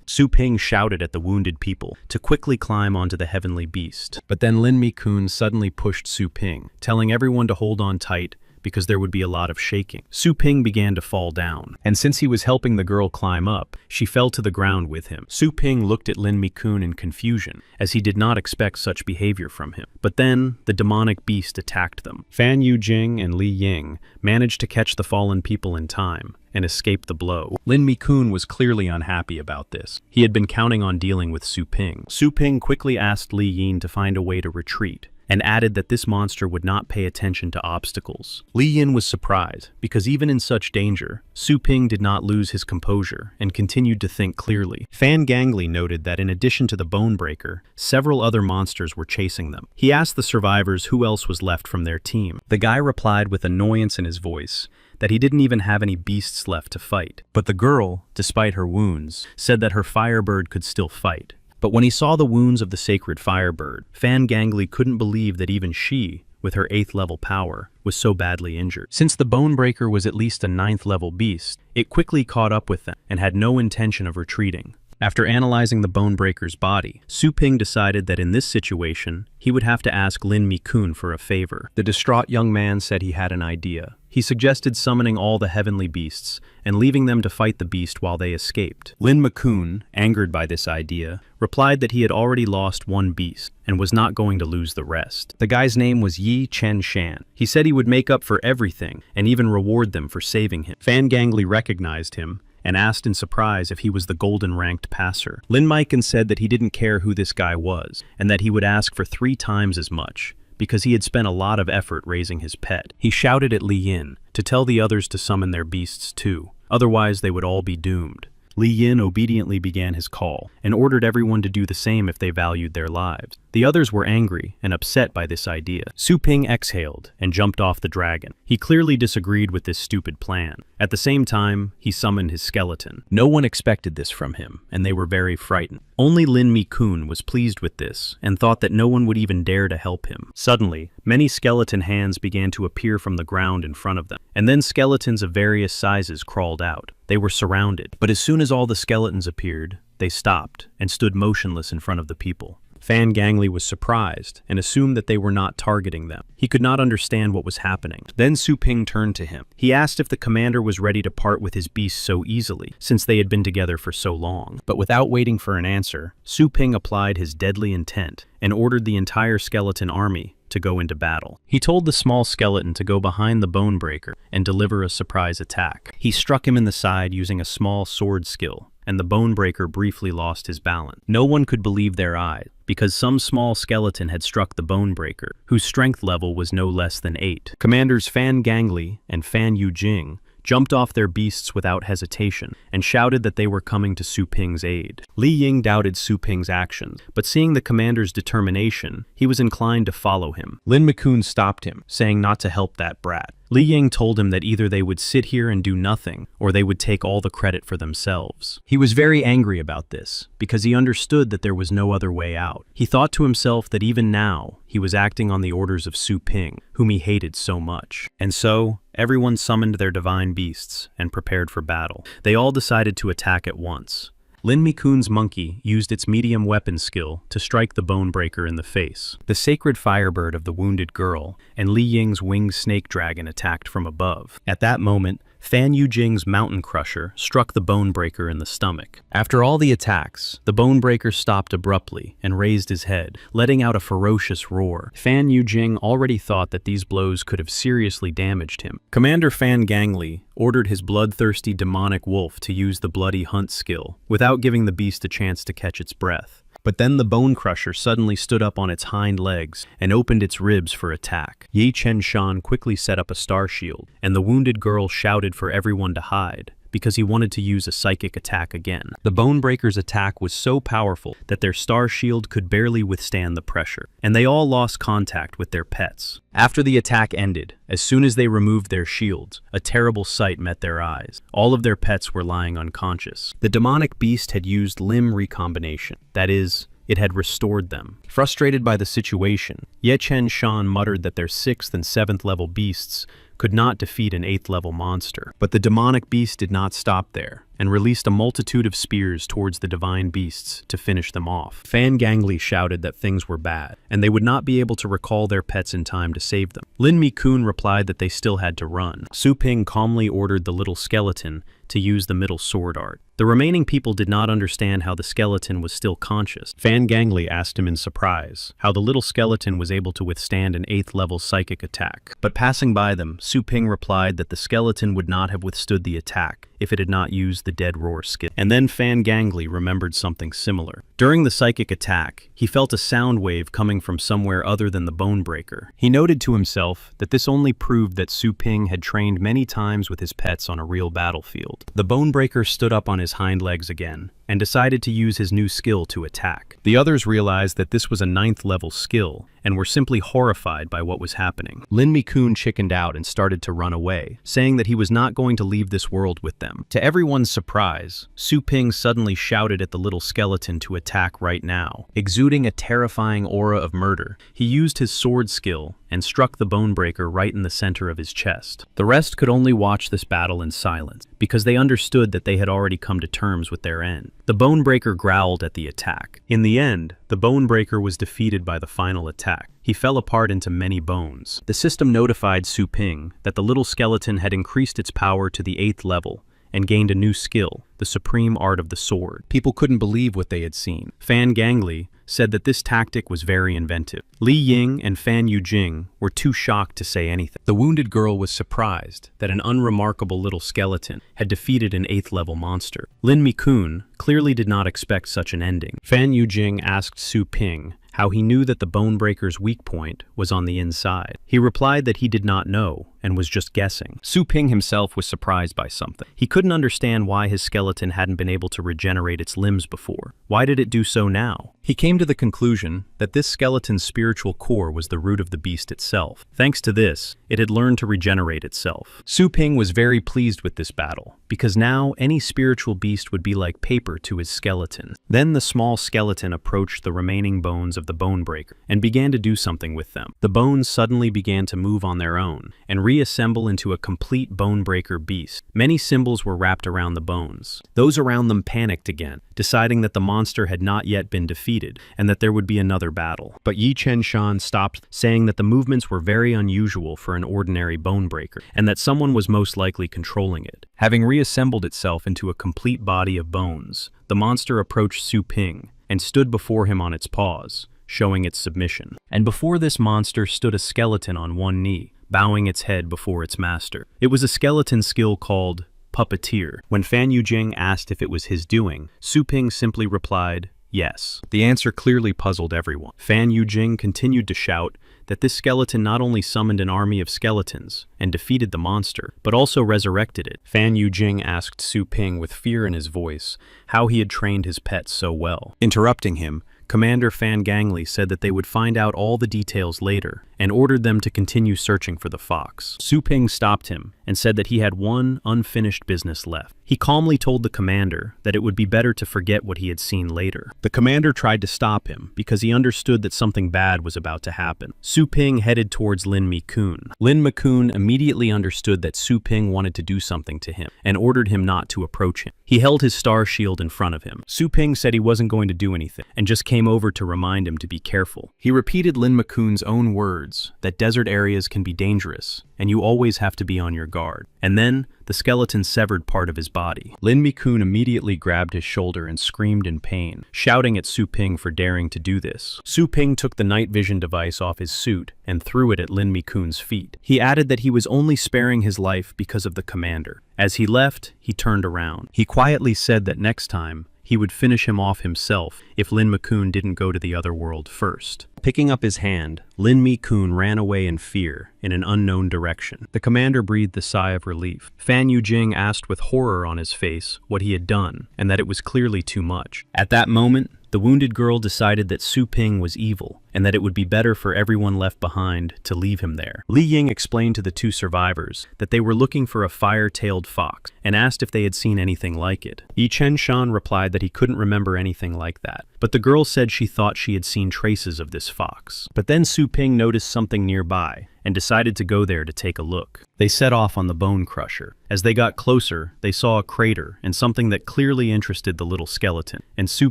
Su Ping shouted at the wounded people to quickly climb onto the heavenly beast. But then Lin Mi-kun suddenly pushed Su Ping, telling everyone to hold on tight because there would be a lot of shaking. Su Ping began to fall down, and since he was helping the girl climb up, she fell to the ground with him. Su Ping looked at Lin Mi-kun in confusion, as he did not expect such behavior from him. But then, the demonic beast attacked them. Fan Yujing and Li Ying managed to catch the fallen people in time and escape the blow. Lin Mi-kun was clearly unhappy about this. He had been counting on dealing with Su Ping. Su Ping quickly asked Li Yin to find a way to retreat, and added that this monster would not pay attention to obstacles. Li Yin was surprised, because even in such danger, Su Ping did not lose his composure and continued to think clearly. Fan Gangli noted that in addition to the bone breaker, several other monsters were chasing them. He asked the survivors who else was left from their team. The guy replied with annoyance in his voice that he didn't even have any beasts left to fight. But the girl, despite her wounds, said that her firebird could still fight. But when he saw the wounds of the sacred firebird, Fan Gangli couldn't believe that even she, with her 8th level power, was so badly injured. Since the Bonebreaker was at least a 9th level beast, it quickly caught up with them and had no intention of retreating. After analyzing the Bonebreaker's body, Su Ping decided that in this situation, he would have to ask Lin Mi-kun for a favor. The distraught young man said he had an idea. He suggested summoning all the heavenly beasts and leaving them to fight the beast while they escaped. Lin Mi-kun, angered by this idea, replied that he had already lost one beast and was not going to lose the rest. The guy's name was Yi Chen Shan. He said he would make up for everything and even reward them for saving him. Fan Gangli recognized him and asked in surprise if he was the golden-ranked passer. Lin Mi-kun said that he didn't care who this guy was, and that he would ask for 3 times as much, because he had spent a lot of effort raising his pet. He shouted at Li Yin to tell the others to summon their beasts too, otherwise they would all be doomed. Li Yin obediently began his call, and ordered everyone to do the same if they valued their lives. The others were angry and upset by this idea. Su Ping exhaled and jumped off the dragon. He clearly disagreed with this stupid plan. At the same time, he summoned his skeleton. No one expected this from him, and they were very frightened. Only Lin Mi-kun was pleased with this and thought that no one would even dare to help him. Suddenly, many skeleton hands began to appear from the ground in front of them, and then skeletons of various sizes crawled out. They were surrounded, but as soon as all the skeletons appeared, they stopped and stood motionless in front of the people. Fan Gangli was surprised and assumed that they were not targeting them. He could not understand what was happening. Then Su Ping turned to him. He asked if the commander was ready to part with his beasts so easily, since they had been together for so long. But without waiting for an answer, Su Ping applied his deadly intent and ordered the entire skeleton army to go into battle. He told the small skeleton to go behind the bone breaker and deliver a surprise attack. He struck him in the side using a small sword skill, and the bone breaker briefly lost his balance. No one could believe their eyes, because some small skeleton had struck the bone breaker, whose strength level was no less than 8. Commanders Fan Gangli and Fan Yujing jumped off their beasts without hesitation and shouted that they were coming to Su Ping's aid. Li Ying doubted Su Ping's actions, but seeing the commander's determination, he was inclined to follow him. Lin Mi-kun stopped him, saying not to help that brat. Li Ying told him that either they would sit here and do nothing, or they would take all the credit for themselves. He was very angry about this, because he understood that there was no other way out. He thought to himself that even now, he was acting on the orders of Su Ping, whom he hated so much. And so, everyone summoned their divine beasts and prepared for battle. They all decided to attack at once. Lin Mi-kun's monkey used its medium weapon skill to strike the bone breaker in the face. The sacred firebird of the wounded girl and Li Ying's winged snake dragon attacked from above. At that moment, Fan Yujing's mountain crusher struck the bone breaker in the stomach. After all the attacks, the bone breaker stopped abruptly and raised his head, letting out a ferocious roar. Fan Yujing already thought that these blows could have seriously damaged him. Commander Fan Gangli ordered his bloodthirsty demonic wolf to use the bloody hunt skill, without giving the beast a chance to catch its breath. But then the bone crusher suddenly stood up on its hind legs and opened its ribs for attack. Yi Chen Shan quickly set up a star shield, and the wounded girl shouted for everyone to hide, because he wanted to use a psychic attack again. The bone breaker's attack was so powerful that their star shield could barely withstand the pressure, and they all lost contact with their pets. After the attack ended, as soon as they removed their shields, a terrible sight met their eyes. All of their pets were lying unconscious. The demonic beast had used limb recombination, that is, it had restored them. Frustrated by the situation, Ye Chen Shan muttered that their 6th and 7th level beasts could not defeat an 8th level monster. But the demonic beast did not stop there, and released a multitude of spears towards the divine beasts to finish them off. Fan Gangli shouted that things were bad, and they would not be able to recall their pets in time to save them. Lin Mi-kun replied that they still had to run. Su Ping calmly ordered the little skeleton to use the middle sword art. The remaining people did not understand how the skeleton was still conscious. Fan Gangli asked him in surprise how the little skeleton was able to withstand an 8th level psychic attack. But passing by them, Su Ping replied that the skeleton would not have withstood the attack if it had not used the dead roar skill. And then Fan Gangli remembered something similar. During the psychic attack, he felt a sound wave coming from somewhere other than the bone breaker. He noted to himself that this only proved that Su Ping had trained many times with his pets on a real battlefield. The bone breaker stood up on his hind legs again and decided to use his new skill to attack. The others realized that this was a 9th level skill and were simply horrified by what was happening. Lin Mi-kun chickened out and started to run away, saying that he was not going to leave this world with them. To everyone's surprise, Su Ping suddenly shouted at the little skeleton to attack right now. Exuding a terrifying aura of murder, he used his sword skill and struck the bone breaker right in the center of his chest. The rest could only watch this battle in silence, because they understood that they had already come to terms with their end. The bone breaker growled at the attack. In the end, the bone breaker was defeated by the final attack. He fell apart into many bones. The system notified Su Ping that the little skeleton had increased its power to the 8th level and gained a new skill, the supreme art of the sword. People couldn't believe what they had seen. Fan Gangli said that this tactic was very inventive. Li Ying and Fan Yujing were too shocked to say anything. The wounded girl was surprised that an unremarkable little skeleton had defeated an 8th level monster. Lin Mi-kun clearly did not expect such an ending. Fan Yujing asked Su Ping how he knew that the bone breaker's weak point was on the inside. He replied that he did not know, and was just guessing. Su Ping himself was surprised by something. He couldn't understand why his skeleton hadn't been able to regenerate its limbs before. Why did it do so now? He came to the conclusion that this skeleton's spiritual core was the root of the beast itself. Thanks to this, it had learned to regenerate itself. Su Ping was very pleased with this battle, because now any spiritual beast would be like paper to his skeleton. Then the small skeleton approached the remaining bones of the bone breaker and began to do something with them. The bones suddenly began to move on their own and reassemble into a complete bone breaker beast. Many symbols were wrapped around the bones. Those around them panicked again, deciding that the monster had not yet been defeated and that there would be another battle. But Yi Chen Shan stopped, saying that the movements were very unusual for an ordinary bone breaker and that someone was most likely controlling it. Having reassembled itself into a complete body of bones, the monster approached Su Ping and stood before him on its paws, showing its submission. And before this monster stood a skeleton on one knee, bowing its head before its master. It was a skeleton skill called puppeteer. When Fan Yujing asked if it was his doing, Su Ping simply replied, yes. The answer clearly puzzled everyone. Fan Yujing continued to shout that this skeleton not only summoned an army of skeletons and defeated the monster, but also resurrected it. Fan Yujing asked Su Ping with fear in his voice how he had trained his pet so well. Interrupting him, Commander Fan Gangli said that they would find out all the details later and ordered them to continue searching for the fox. Su Ping stopped him and said that he had one unfinished business left. He calmly told the commander that it would be better to forget what he had seen later. The commander tried to stop him because he understood that something bad was about to happen. Su Ping headed towards Lin Mi-kun. Lin Mi-kun immediately understood that Su Ping wanted to do something to him and ordered him not to approach him. He held his star shield in front of him. Su Ping said he wasn't going to do anything and just came over to remind him to be careful. He repeated Lin Mi-kun's own words that desert areas can be dangerous and you always have to be on your guard. And then the skeleton severed part of his body. Lin Mi-kun immediately grabbed his shoulder and screamed in pain, shouting at Su Ping for daring to do this. Su Ping took the night vision device off his suit and threw it at Lin Mi-kun's feet. He added that he was only sparing his life because of the commander. As he left, he turned around. He quietly said that next time, he would finish him off himself if Lin Mi-kun didn't go to the other world first. Picking up his hand, Lin Mi-kun ran away in fear in an unknown direction. The commander breathed a sigh of relief. Fan Yujing asked with horror on his face what he had done and that it was clearly too much. At that moment, the wounded girl decided that Su Ping was evil and that it would be better for everyone left behind to leave him there. Li Ying explained to the two survivors that they were looking for a fire-tailed fox and asked if they had seen anything like it. Yi Chen Shan replied that he couldn't remember anything like that, but the girl said she thought she had seen traces of this fox. But then Su Ping noticed something nearby and decided to go there to take a look. They set off on the bone crusher. As they got closer, they saw a crater and something that clearly interested the little skeleton, and Su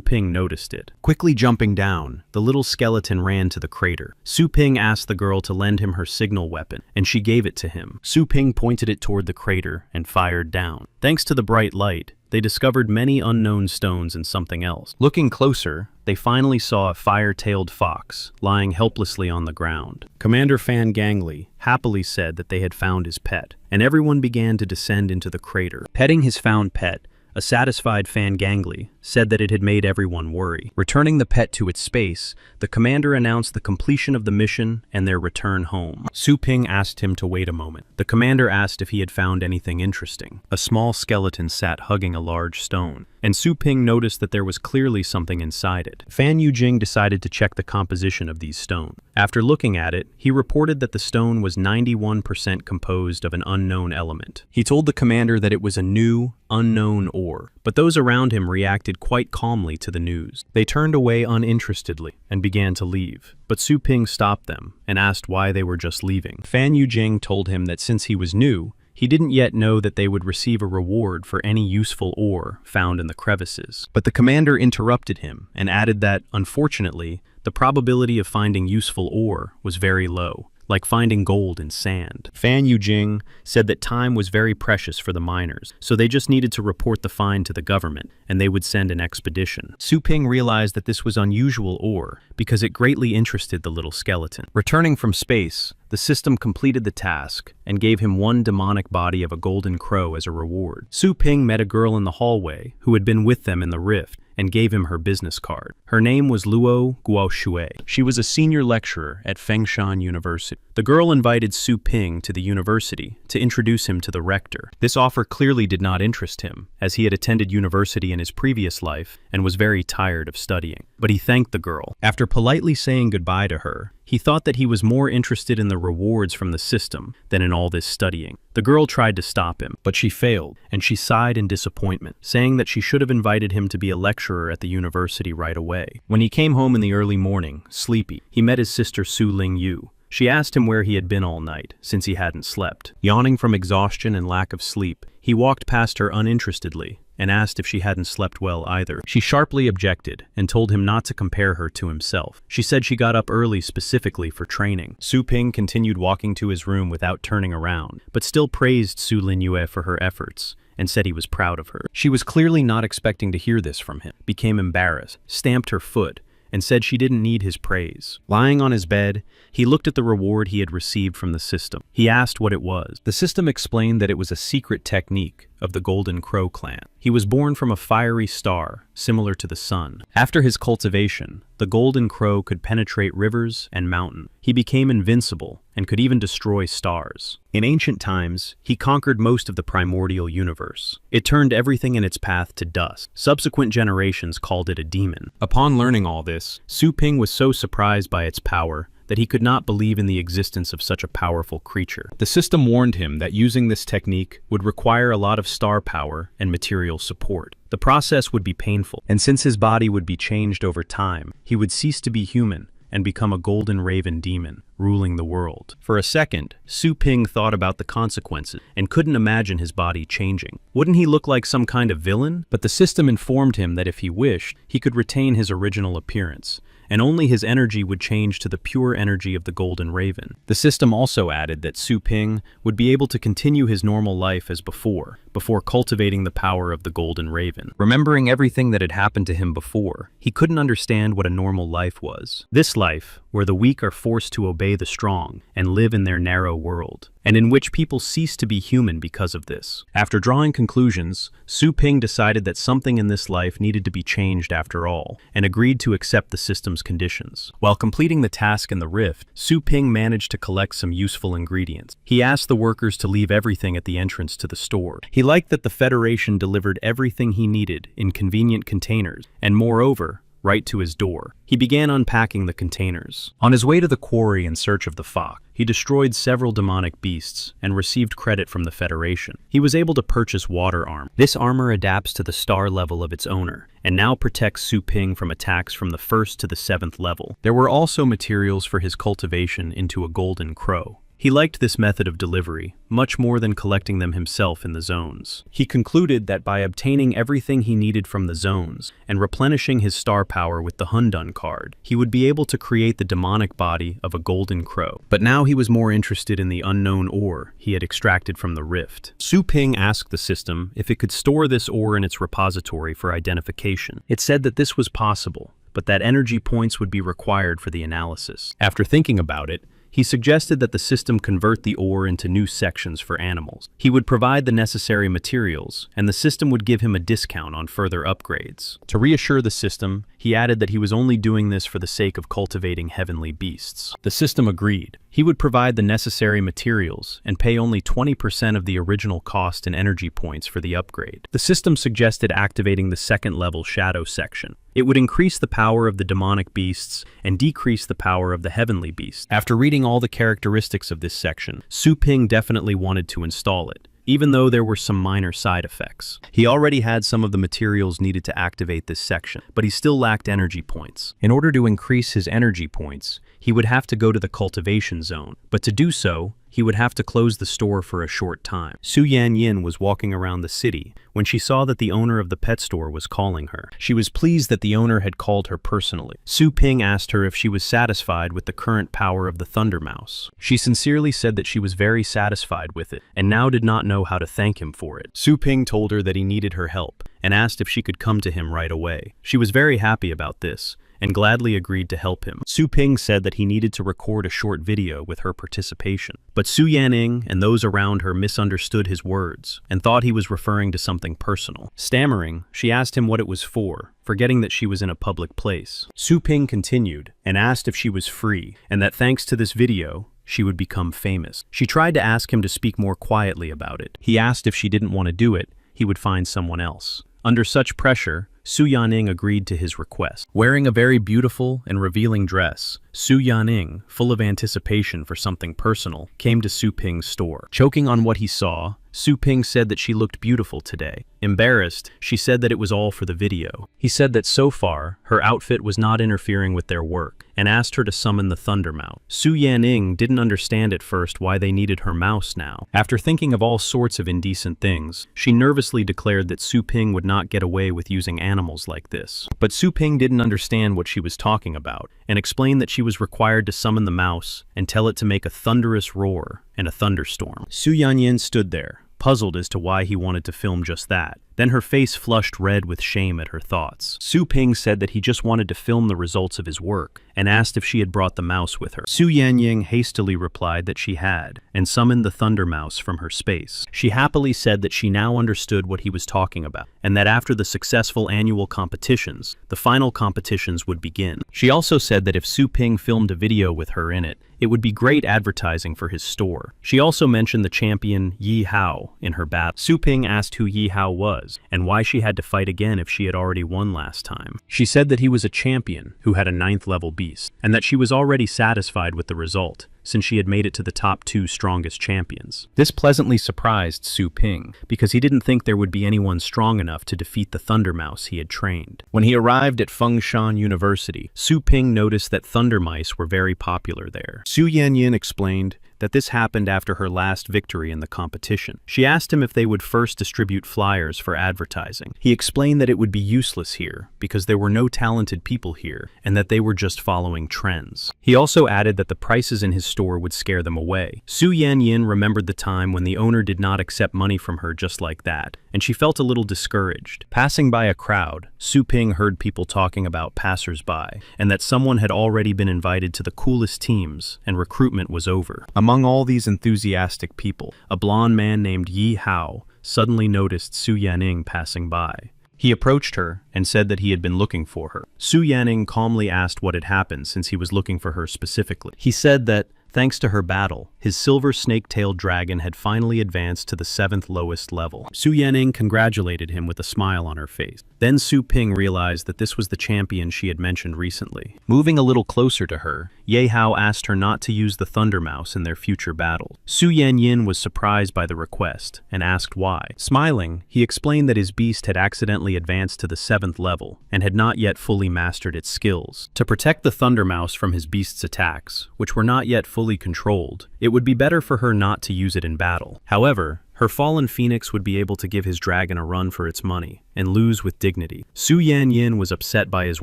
Ping noticed it. Quickly jumping down, the little skeleton ran to the crater. Su Ping asked the girl to lend him her signal weapon, and she gave it to him. Su Ping pointed it toward the crater and fired down. Thanks to the bright light, they discovered many unknown stones and something else. Looking closer, they finally saw a fire-tailed fox lying helplessly on the ground. Commander Fan Gangli happily said that they had found his pet, and everyone began to descend into the crater. Petting his found pet, a satisfied Fan Gangli said that it had made everyone worry. Returning the pet to its space, the commander announced the completion of the mission and their return home. Su Ping asked him to wait a moment. The commander asked if he had found anything interesting. A small skeleton sat hugging a large stone, and Su Ping noticed that there was clearly something inside it. Fan Yujing decided to check the composition of these stones. After looking at it, he reported that the stone was 91% composed of an unknown element. He told the commander that it was a new, unknown ore, but those around him reacted quite calmly to the news. They turned away uninterestedly and began to leave, but Su Ping stopped them and asked why they were just leaving. Fan Yujing told him that since he was new, he didn't yet know that they would receive a reward for any useful ore found in the crevices. But the commander interrupted him and added that, unfortunately, the probability of finding useful ore was very low, like finding gold in sand. Fan Yujing said that time was very precious for the miners, so they just needed to report the find to the government, and they would send an expedition. Su Ping realized that this was unusual ore because it greatly interested the little skeleton. Returning from space, the system completed the task and gave him one demonic body of a golden crow as a reward. Su Ping met a girl in the hallway who had been with them in the rift and gave him her business card. Her name was Luo Guoxue. She was a senior lecturer at Fengshan University. The girl invited Su Ping to the university to introduce him to the rector. This offer clearly did not interest him, as he had attended university in his previous life and was very tired of studying. But he thanked the girl. After politely saying goodbye to her, he thought that he was more interested in the rewards from the system than in all this studying. The girl tried to stop him, but she failed, and she sighed in disappointment, saying that she should have invited him to be a lecturer at the university right away. When he came home in the early morning, sleepy, he met his sister Su Ling Yu. She asked him where he had been all night, since he hadn't slept. Yawning from exhaustion and lack of sleep, he walked past her uninterestedly and asked if she hadn't slept well either. She sharply objected and told him not to compare her to himself. She said she got up early specifically for training. Su Ping continued walking to his room without turning around, but still praised Su Linyue for her efforts and said he was proud of her. She was clearly not expecting to hear this from him, became embarrassed, stamped her foot, and said she didn't need his praise. Lying on his bed, he looked at the reward he had received from the system. He asked what it was. The system explained that it was a secret technique of the Golden Crow clan. He was born from a fiery star, similar to the sun. After his cultivation, the Golden Crow could penetrate rivers and mountains. He became invincible and could even destroy stars. In ancient times, he conquered most of the primordial universe. It turned everything in its path to dust. Subsequent generations called it a demon. Upon learning all this, Su Ping was so surprised by its power that he could not believe in the existence of such a powerful creature. The system warned him that using this technique would require a lot of star power and material support. The process would be painful, and since his body would be changed over time, he would cease to be human and become a golden raven demon, ruling the world. For a second, Su Ping thought about the consequences and couldn't imagine his body changing. Wouldn't he look like some kind of villain? But the system informed him that if he wished, he could retain his original appearance, and only his energy would change to the pure energy of the Golden Raven. The system also added that Su Ping would be able to continue his normal life as before cultivating the power of the Golden Raven. Remembering everything that had happened to him before, he couldn't understand what a normal life was. This life, where the weak are forced to obey the strong and live in their narrow world, and in which people cease to be human because of this. After drawing conclusions, Su Ping decided that something in this life needed to be changed after all, and agreed to accept the system's conditions. While completing the task in the rift, Su Ping managed to collect some useful ingredients. He asked the workers to leave everything at the entrance to the store. He liked that the Federation delivered everything he needed in convenient containers, and moreover, right to his door. He began unpacking the containers. On his way to the quarry in search of the fox, he destroyed several demonic beasts and received credit from the Federation. He was able to purchase water armor. This armor adapts to the star level of its owner, and now protects Su Ping from attacks from the 1st to the 7th level. There were also materials for his cultivation into a golden crow. He liked this method of delivery much more than collecting them himself in the zones. He concluded that by obtaining everything he needed from the zones and replenishing his star power with the Hundun card, he would be able to create the demonic body of a golden crow. But now he was more interested in the unknown ore he had extracted from the rift. Su Ping asked the system if it could store this ore in its repository for identification. It said that this was possible, but that energy points would be required for the analysis. After thinking about it, he suggested that the system convert the ore into new sections for animals. He would provide the necessary materials, and the system would give him a discount on further upgrades. To reassure the system, he added that he was only doing this for the sake of cultivating heavenly beasts. The system agreed. He would provide the necessary materials and pay only 20% of the original cost in energy points for the upgrade. The system suggested activating the 2nd level shadow section. It would increase the power of the demonic beasts and decrease the power of the heavenly beasts. After reading all the characteristics of this section, Su Ping definitely wanted to install it, even though there were some minor side effects. He already had some of the materials needed to activate this section, but he still lacked energy points. In order to increase his energy points, he would have to go to the cultivation zone, but to do so, he would have to close the store for a short time. Su Yanyin was walking around the city when she saw that the owner of the pet store was calling her. She was pleased that the owner had called her personally. Su Ping asked her if she was satisfied with the current power of the Thunder Mouse. She sincerely said that she was very satisfied with it, and now did not know how to thank him for it. Su Ping told her that he needed her help, and asked if she could come to him right away. She was very happy about this, and gladly agreed to help him. Su Ping said that he needed to record a short video with her participation. But Su Yanning and those around her misunderstood his words and thought he was referring to something personal. Stammering, she asked him what it was for, forgetting that she was in a public place. Su Ping continued and asked if she was free and that thanks to this video, she would become famous. She tried to ask him to speak more quietly about it. He asked if she didn't want to do it, he would find someone else. Under such pressure, Su Yanning agreed to his request. Wearing a very beautiful and revealing dress, Su Yanning, full of anticipation for something personal, came to Su Ping's store. Choking on what he saw, Su Ping said that she looked beautiful today. Embarrassed, she said that it was all for the video. He said that so far, her outfit was not interfering with their work, and asked her to summon the Thunder Mouse. Su Yanning didn't understand at first why they needed her mouse now. After thinking of all sorts of indecent things, she nervously declared that Su Ping would not get away with using animals like this. But Su Ping didn't understand what she was talking about, and explained that she was required to summon the mouse and tell it to make a thunderous roar and a thunderstorm. Su Yanyin stood there, puzzled as to why he wanted to film just that. Then her face flushed red with shame at her thoughts. Su Ping said that he just wanted to film the results of his work, and asked if she had brought the mouse with her. Su Yanyin hastily replied that she had, and summoned the Thunder Mouse from her space. She happily said that she now understood what he was talking about, and that after the successful annual competitions, the final competitions would begin. She also said that if Su Ping filmed a video with her in it, it would be great advertising for his store. She also mentioned the champion Yi Hao in her battle. Su Ping asked who Yi Hao was, and why she had to fight again if she had already won last time. She said that he was a champion who had a 9th level beast, and that she was already satisfied with the result, since she had made it to the top 2 strongest champions. This pleasantly surprised Su Ping, because he didn't think there would be anyone strong enough to defeat the Thunder Mouse he had trained. When he arrived at Fengshan University, Su Ping noticed that thunder mice were very popular there. Su Yanyin explained that this happened after her last victory in the competition. She asked him if they would first distribute flyers for advertising. He explained that it would be useless here, because there were no talented people here, and that they were just following trends. He also added that the prices in his store would scare them away. Su Yanyin remembered the time when the owner did not accept money from her just like that, and she felt a little discouraged. Passing by a crowd, Su Ping heard people talking about passers-by, and that someone had already been invited to the coolest teams, and recruitment was over. Among all these enthusiastic people, a blonde man named Yi Hao suddenly noticed Su Yanning passing by. He approached her and said that he had been looking for her. Su Yanning calmly asked what had happened since he was looking for her specifically. He said that, thanks to her battle, his silver snake-tailed dragon had finally advanced to the 7th lowest level. Su Yanning congratulated him with a smile on her face. Then Su Ping realized that this was the champion she had mentioned recently. Moving a little closer to her, Ye Hao asked her not to use the Thunder Mouse in their future battle. Su Yanyin was surprised by the request and asked why. Smiling, he explained that his beast had accidentally advanced to the 7th level and had not yet fully mastered its skills. To protect the Thunder Mouse from his beast's attacks, which were not yet fully controlled, it would be better for her not to use it in battle. However, her fallen phoenix would be able to give his dragon a run for its money and lose with dignity. Su Yanyin was upset by his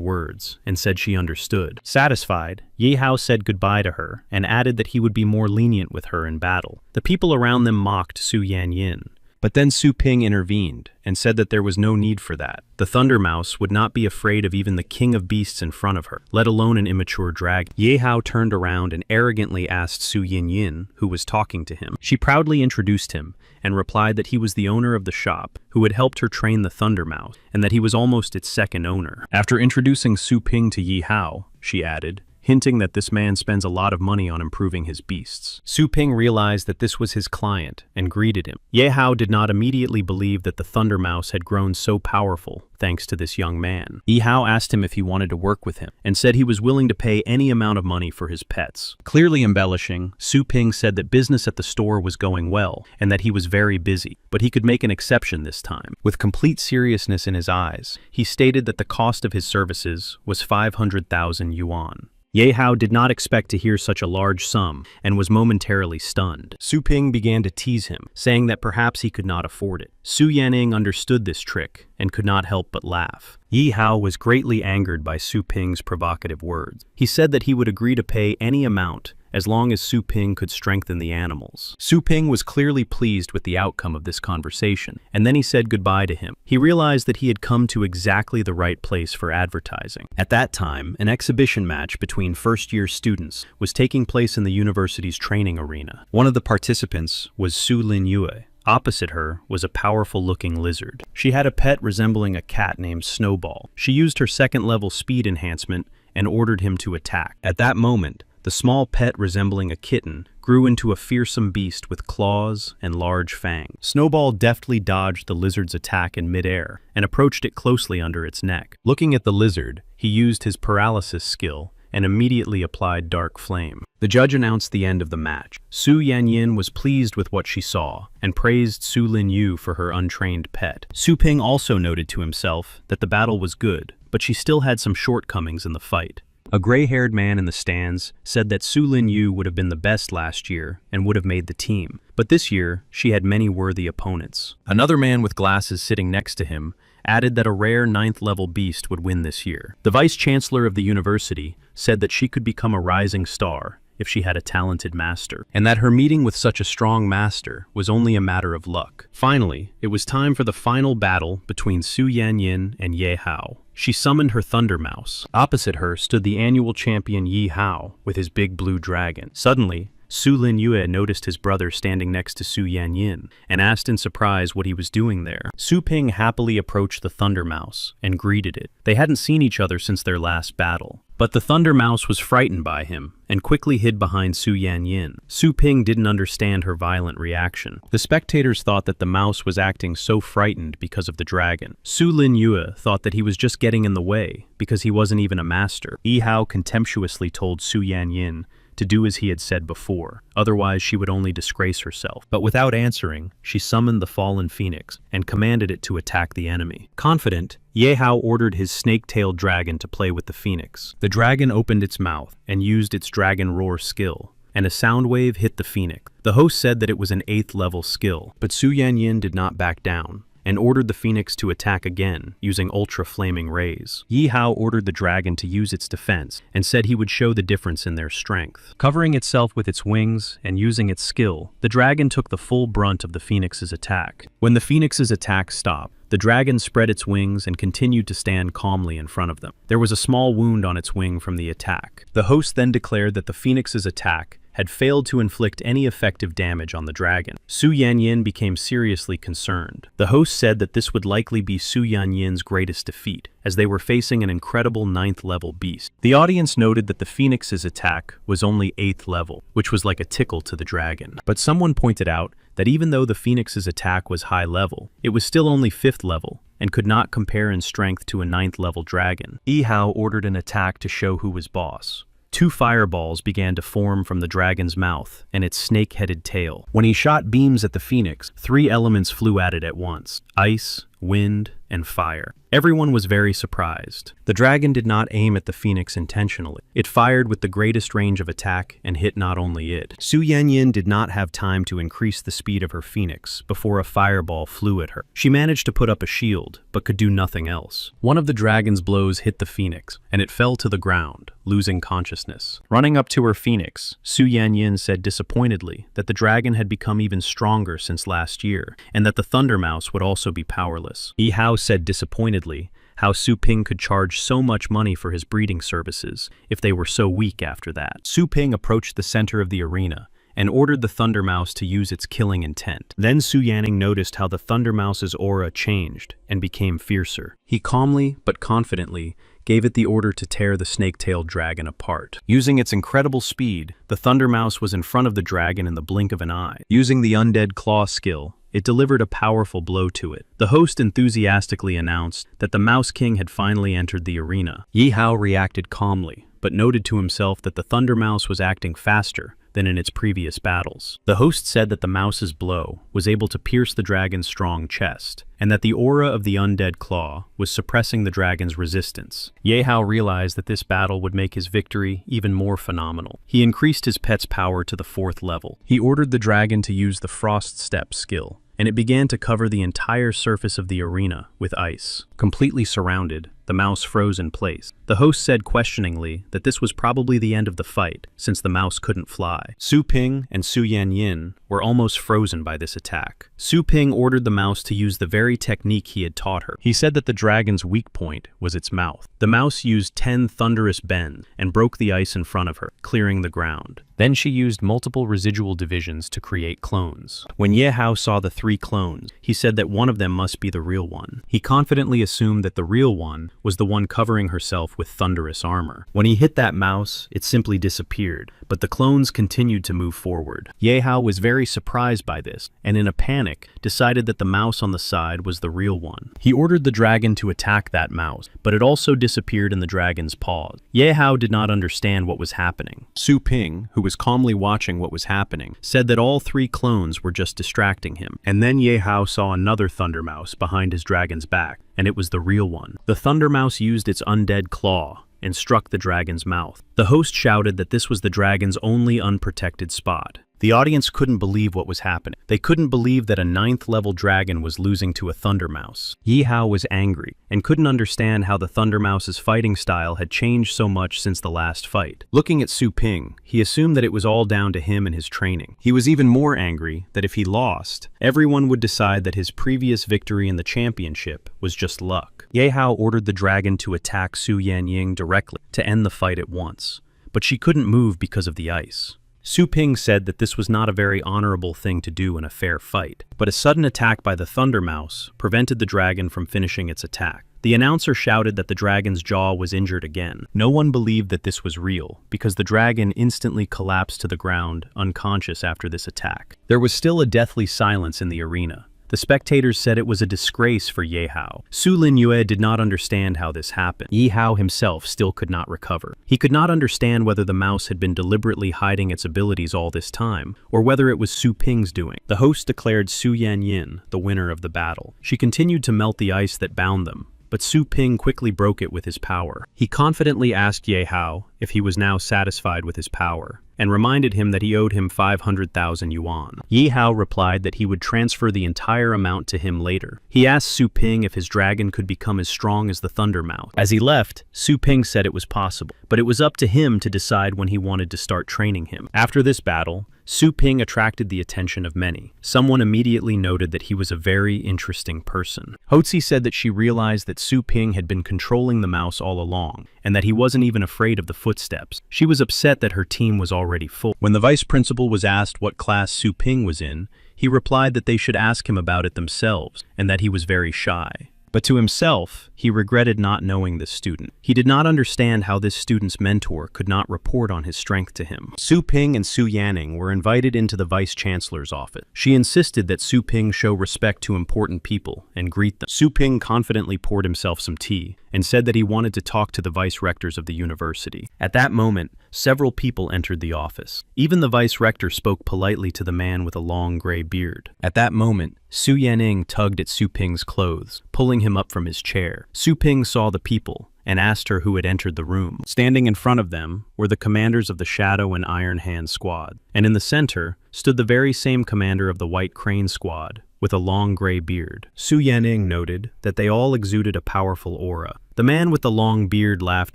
words and said she understood. Satisfied, Ye Hao said goodbye to her and added that he would be more lenient with her in battle. The people around them mocked Su Yanyin. But then Su Ping intervened and said that there was no need for that. The Thunder Mouse would not be afraid of even the king of beasts in front of her, let alone an immature dragon. Ye Hao turned around and arrogantly asked Su Yanyin, who was talking to him. She proudly introduced him and replied that he was the owner of the shop, who had helped her train the Thunder Mouse, and that he was almost its second owner. After introducing Su Ping to Ye Hao, she added, hinting that this man spends a lot of money on improving his beasts. Su Ping realized that this was his client and greeted him. Ye Hao did not immediately believe that the Thunder Mouse had grown so powerful thanks to this young man. Ye Hao asked him if he wanted to work with him and said he was willing to pay any amount of money for his pets. Clearly embellishing, Su Ping said that business at the store was going well and that he was very busy, but he could make an exception this time. With complete seriousness in his eyes, he stated that the cost of his services was 500,000 yuan. Ye Hao did not expect to hear such a large sum and was momentarily stunned. Su Ping began to tease him, saying that perhaps he could not afford it. Su Yanning understood this trick and could not help but laugh. Ye Hao was greatly angered by Su Ping's provocative words. He said that he would agree to pay any amount as long as Su Ping could strengthen the animals. Su Ping was clearly pleased with the outcome of this conversation, and then he said goodbye to him. He realized that he had come to exactly the right place for advertising. At that time, an exhibition match between first-year students was taking place in the university's training arena. One of the participants was Su Lin Yue. Opposite her was a powerful-looking lizard. She had a pet resembling a cat named Snowball. She used her second-level speed enhancement and ordered him to attack. At that moment, the small pet resembling a kitten grew into a fearsome beast with claws and large fangs. Snowball deftly dodged the lizard's attack in midair and approached it closely under its neck. Looking at the lizard, he used his paralysis skill and immediately applied Dark Flame. The judge announced the end of the match. Su Yanyin was pleased with what she saw and praised Su Lin Yu for her untrained pet. Su Ping also noted to himself that the battle was good, but she still had some shortcomings in the fight. A gray-haired man in the stands said that Su Lin Yu would have been the best last year and would have made the team, but this year she had many worthy opponents. Another man with glasses sitting next to him added that a rare 9th-level beast would win this year. The vice-chancellor of the university said that she could become a rising star if she had a talented master, and that her meeting with such a strong master was only a matter of luck. Finally, it was time for the final battle between Su Yanyin and Ye Hao. She summoned her Thunder Mouse. Opposite her stood the annual champion Yi Hao with his big blue dragon. Suddenly, Su Lin Yue noticed his brother standing next to Su Yanyin and asked in surprise what he was doing there. Su Ping happily approached the Thunder Mouse and greeted it. They hadn't seen each other since their last battle, but the Thunder Mouse was frightened by him and quickly hid behind Su Yanyin. Su Ping didn't understand her violent reaction. The spectators thought that the mouse was acting so frightened because of the dragon. Su Lin Yue thought that he was just getting in the way because he wasn't even a master. Yi Hao contemptuously told Su Yanyin to do as he had said before, otherwise she would only disgrace herself. But without answering, she summoned the fallen phoenix and commanded it to attack the enemy. Confident, Ye Hao ordered his snake-tailed dragon to play with the phoenix. The dragon opened its mouth and used its dragon roar skill, and a sound wave hit the phoenix. The host said that it was an 8th-level skill, but Su Yanyin did not back down and ordered the phoenix to attack again, using ultra-flaming rays. Yi Hao ordered the dragon to use its defense and said he would show the difference in their strength. Covering itself with its wings and using its skill, the dragon took the full brunt of the phoenix's attack. When the phoenix's attack stopped, the dragon spread its wings and continued to stand calmly in front of them. There was a small wound on its wing from the attack. The host then declared that the phoenix's attack had failed to inflict any effective damage on the dragon. Su Yanyin became seriously concerned. The host said that this would likely be Su Yanyin's greatest defeat, as they were facing an incredible 9th-level beast. The audience noted that the phoenix's attack was only 8th level, which was like a tickle to the dragon. But someone pointed out that even though the phoenix's attack was high level, it was still only 5th level and could not compare in strength to a 9th-level dragon. Yi Hao ordered an attack to show who was boss. 2 fireballs began to form from the dragon's mouth and its snake-headed tail. When he shot beams at the phoenix, 3 elements flew at it at once: ice, wind, and fire. Everyone was very surprised. The dragon did not aim at the phoenix intentionally. It fired with the greatest range of attack and hit not only it. Su Yanyin did not have time to increase the speed of her phoenix before a fireball flew at her. She managed to put up a shield, but could do nothing else. One of the dragon's blows hit the phoenix, and it fell to the ground, losing consciousness. Running up to her phoenix, Su Yanyin said disappointedly that the dragon had become even stronger since last year, and that the Thunder Mouse would also be powerless. Yi Hao said disappointedly how Su Ping could charge so much money for his breeding services if they were so weak after that. Su Ping approached the center of the arena and ordered the Thunder Mouse to use its killing intent. Then Su Yanning noticed how the Thunder Mouse's aura changed and became fiercer. He calmly but confidently gave it the order to tear the snake-tailed dragon apart. Using its incredible speed, the Thunder Mouse was in front of the dragon in the blink of an eye. Using the Undead Claw skill, it delivered a powerful blow to it. The host enthusiastically announced that the Mouse King had finally entered the arena. Yi Hao reacted calmly, but noted to himself that the Thunder Mouse was acting faster than in its previous battles. The host said that the mouse's blow was able to pierce the dragon's strong chest, and that the aura of the Undead Claw was suppressing the dragon's resistance. Ye Hao realized that this battle would make his victory even more phenomenal. He increased his pet's power to the 4th level. He ordered the dragon to use the Frost Step skill, and it began to cover the entire surface of the arena with ice. Completely surrounded, the mouse froze in place. The host said questioningly that this was probably the end of the fight, since the mouse couldn't fly. Su Ping and Su Yanyin were almost frozen by this attack. Su Ping ordered the mouse to use the very technique he had taught her. He said that the dragon's weak point was its mouth. The mouse used 10 thunderous bends and broke the ice in front of her, clearing the ground. Then she used multiple residual divisions to create clones. When Yahello saw the 3 clones, he said that one of them must be the real one. He confidently assumed that the real one was the one covering herself with thunderous armor. When he hit that mouse, it simply disappeared, but the clones continued to move forward. Yahello was very surprised by this, and in a panic, decided that the mouse on the side was the real one. He ordered the dragon to attack that mouse, but it also disappeared in the dragon's paws. Yahello did not understand what was happening. Su Ping, who was calmly watching what was happening, said that all 3 clones were just distracting him. And then Yahello saw another thunder mouse behind his dragon's back, and it was the real one. The thunder mouse used its undead claw and struck the dragon's mouth. The host shouted that this was the dragon's only unprotected spot. The audience couldn't believe what was happening. They couldn't believe that a 9th level dragon was losing to a thunder mouse. Yahello was angry and couldn't understand how the thunder mouse's fighting style had changed so much since the last fight. Looking at Su Ping, he assumed that it was all down to him and his training. He was even more angry that if he lost, everyone would decide that his previous victory in the championship was just luck. Yahello ordered the dragon to attack Su Yanyin directly to end the fight at once, but she couldn't move because of the ice. Su Ping said that this was not a very honorable thing to do in a fair fight, but a sudden attack by the Thunder Mouse prevented the dragon from finishing its attack. The announcer shouted that the dragon's jaw was injured again. No one believed that this was real, because the dragon instantly collapsed to the ground, unconscious after this attack. There was still a deathly silence in the arena. The spectators said it was a disgrace for Yahello. Su Linyue did not understand how this happened. Yahello himself still could not recover. He could not understand whether the mouse had been deliberately hiding its abilities all this time, or whether it was Su Ping's doing. The host declared Su Yanyin the winner of the battle. She continued to melt the ice that bound them, but Su Ping quickly broke it with his power. He confidently asked Yahello if he was now satisfied with his power, and reminded him that he owed him 500,000 yuan. Yahello replied that he would transfer the entire amount to him later. He asked Su Ping if his dragon could become as strong as the Thunder Mouse. As he left, Su Ping said it was possible, but it was up to him to decide when he wanted to start training him. After this battle, Su Ping attracted the attention of many. Someone immediately noted that he was a very interesting person. Hotzi said that she realized that Su Ping had been controlling the mouse all along, and that he wasn't even afraid of the footsteps. She was upset that her team was already full. When the vice principal was asked what class Su Ping was in, he replied that they should ask him about it themselves, and that he was very shy. But to himself, he regretted not knowing this student. He did not understand how this student's mentor could not report on his strength to him. Su Ping and Su Yanning were invited into the vice-chancellor's office. She insisted that Su Ping show respect to important people and greet them. Su Ping confidently poured himself some tea and said that he wanted to talk to the vice-rectors of the university. At that moment, several people entered the office. Even the vice-rector spoke politely to the man with a long gray beard. At that moment, Su Yanning tugged at Su Ping's clothes, pulling him up from his chair. Su Ping saw the people and asked her who had entered the room. Standing in front of them were the commanders of the Shadow and Iron Hand squad, and in the center stood the very same commander of the White Crane squad, with a long gray beard. Su Yanning noted that they all exuded a powerful aura. The man with the long beard laughed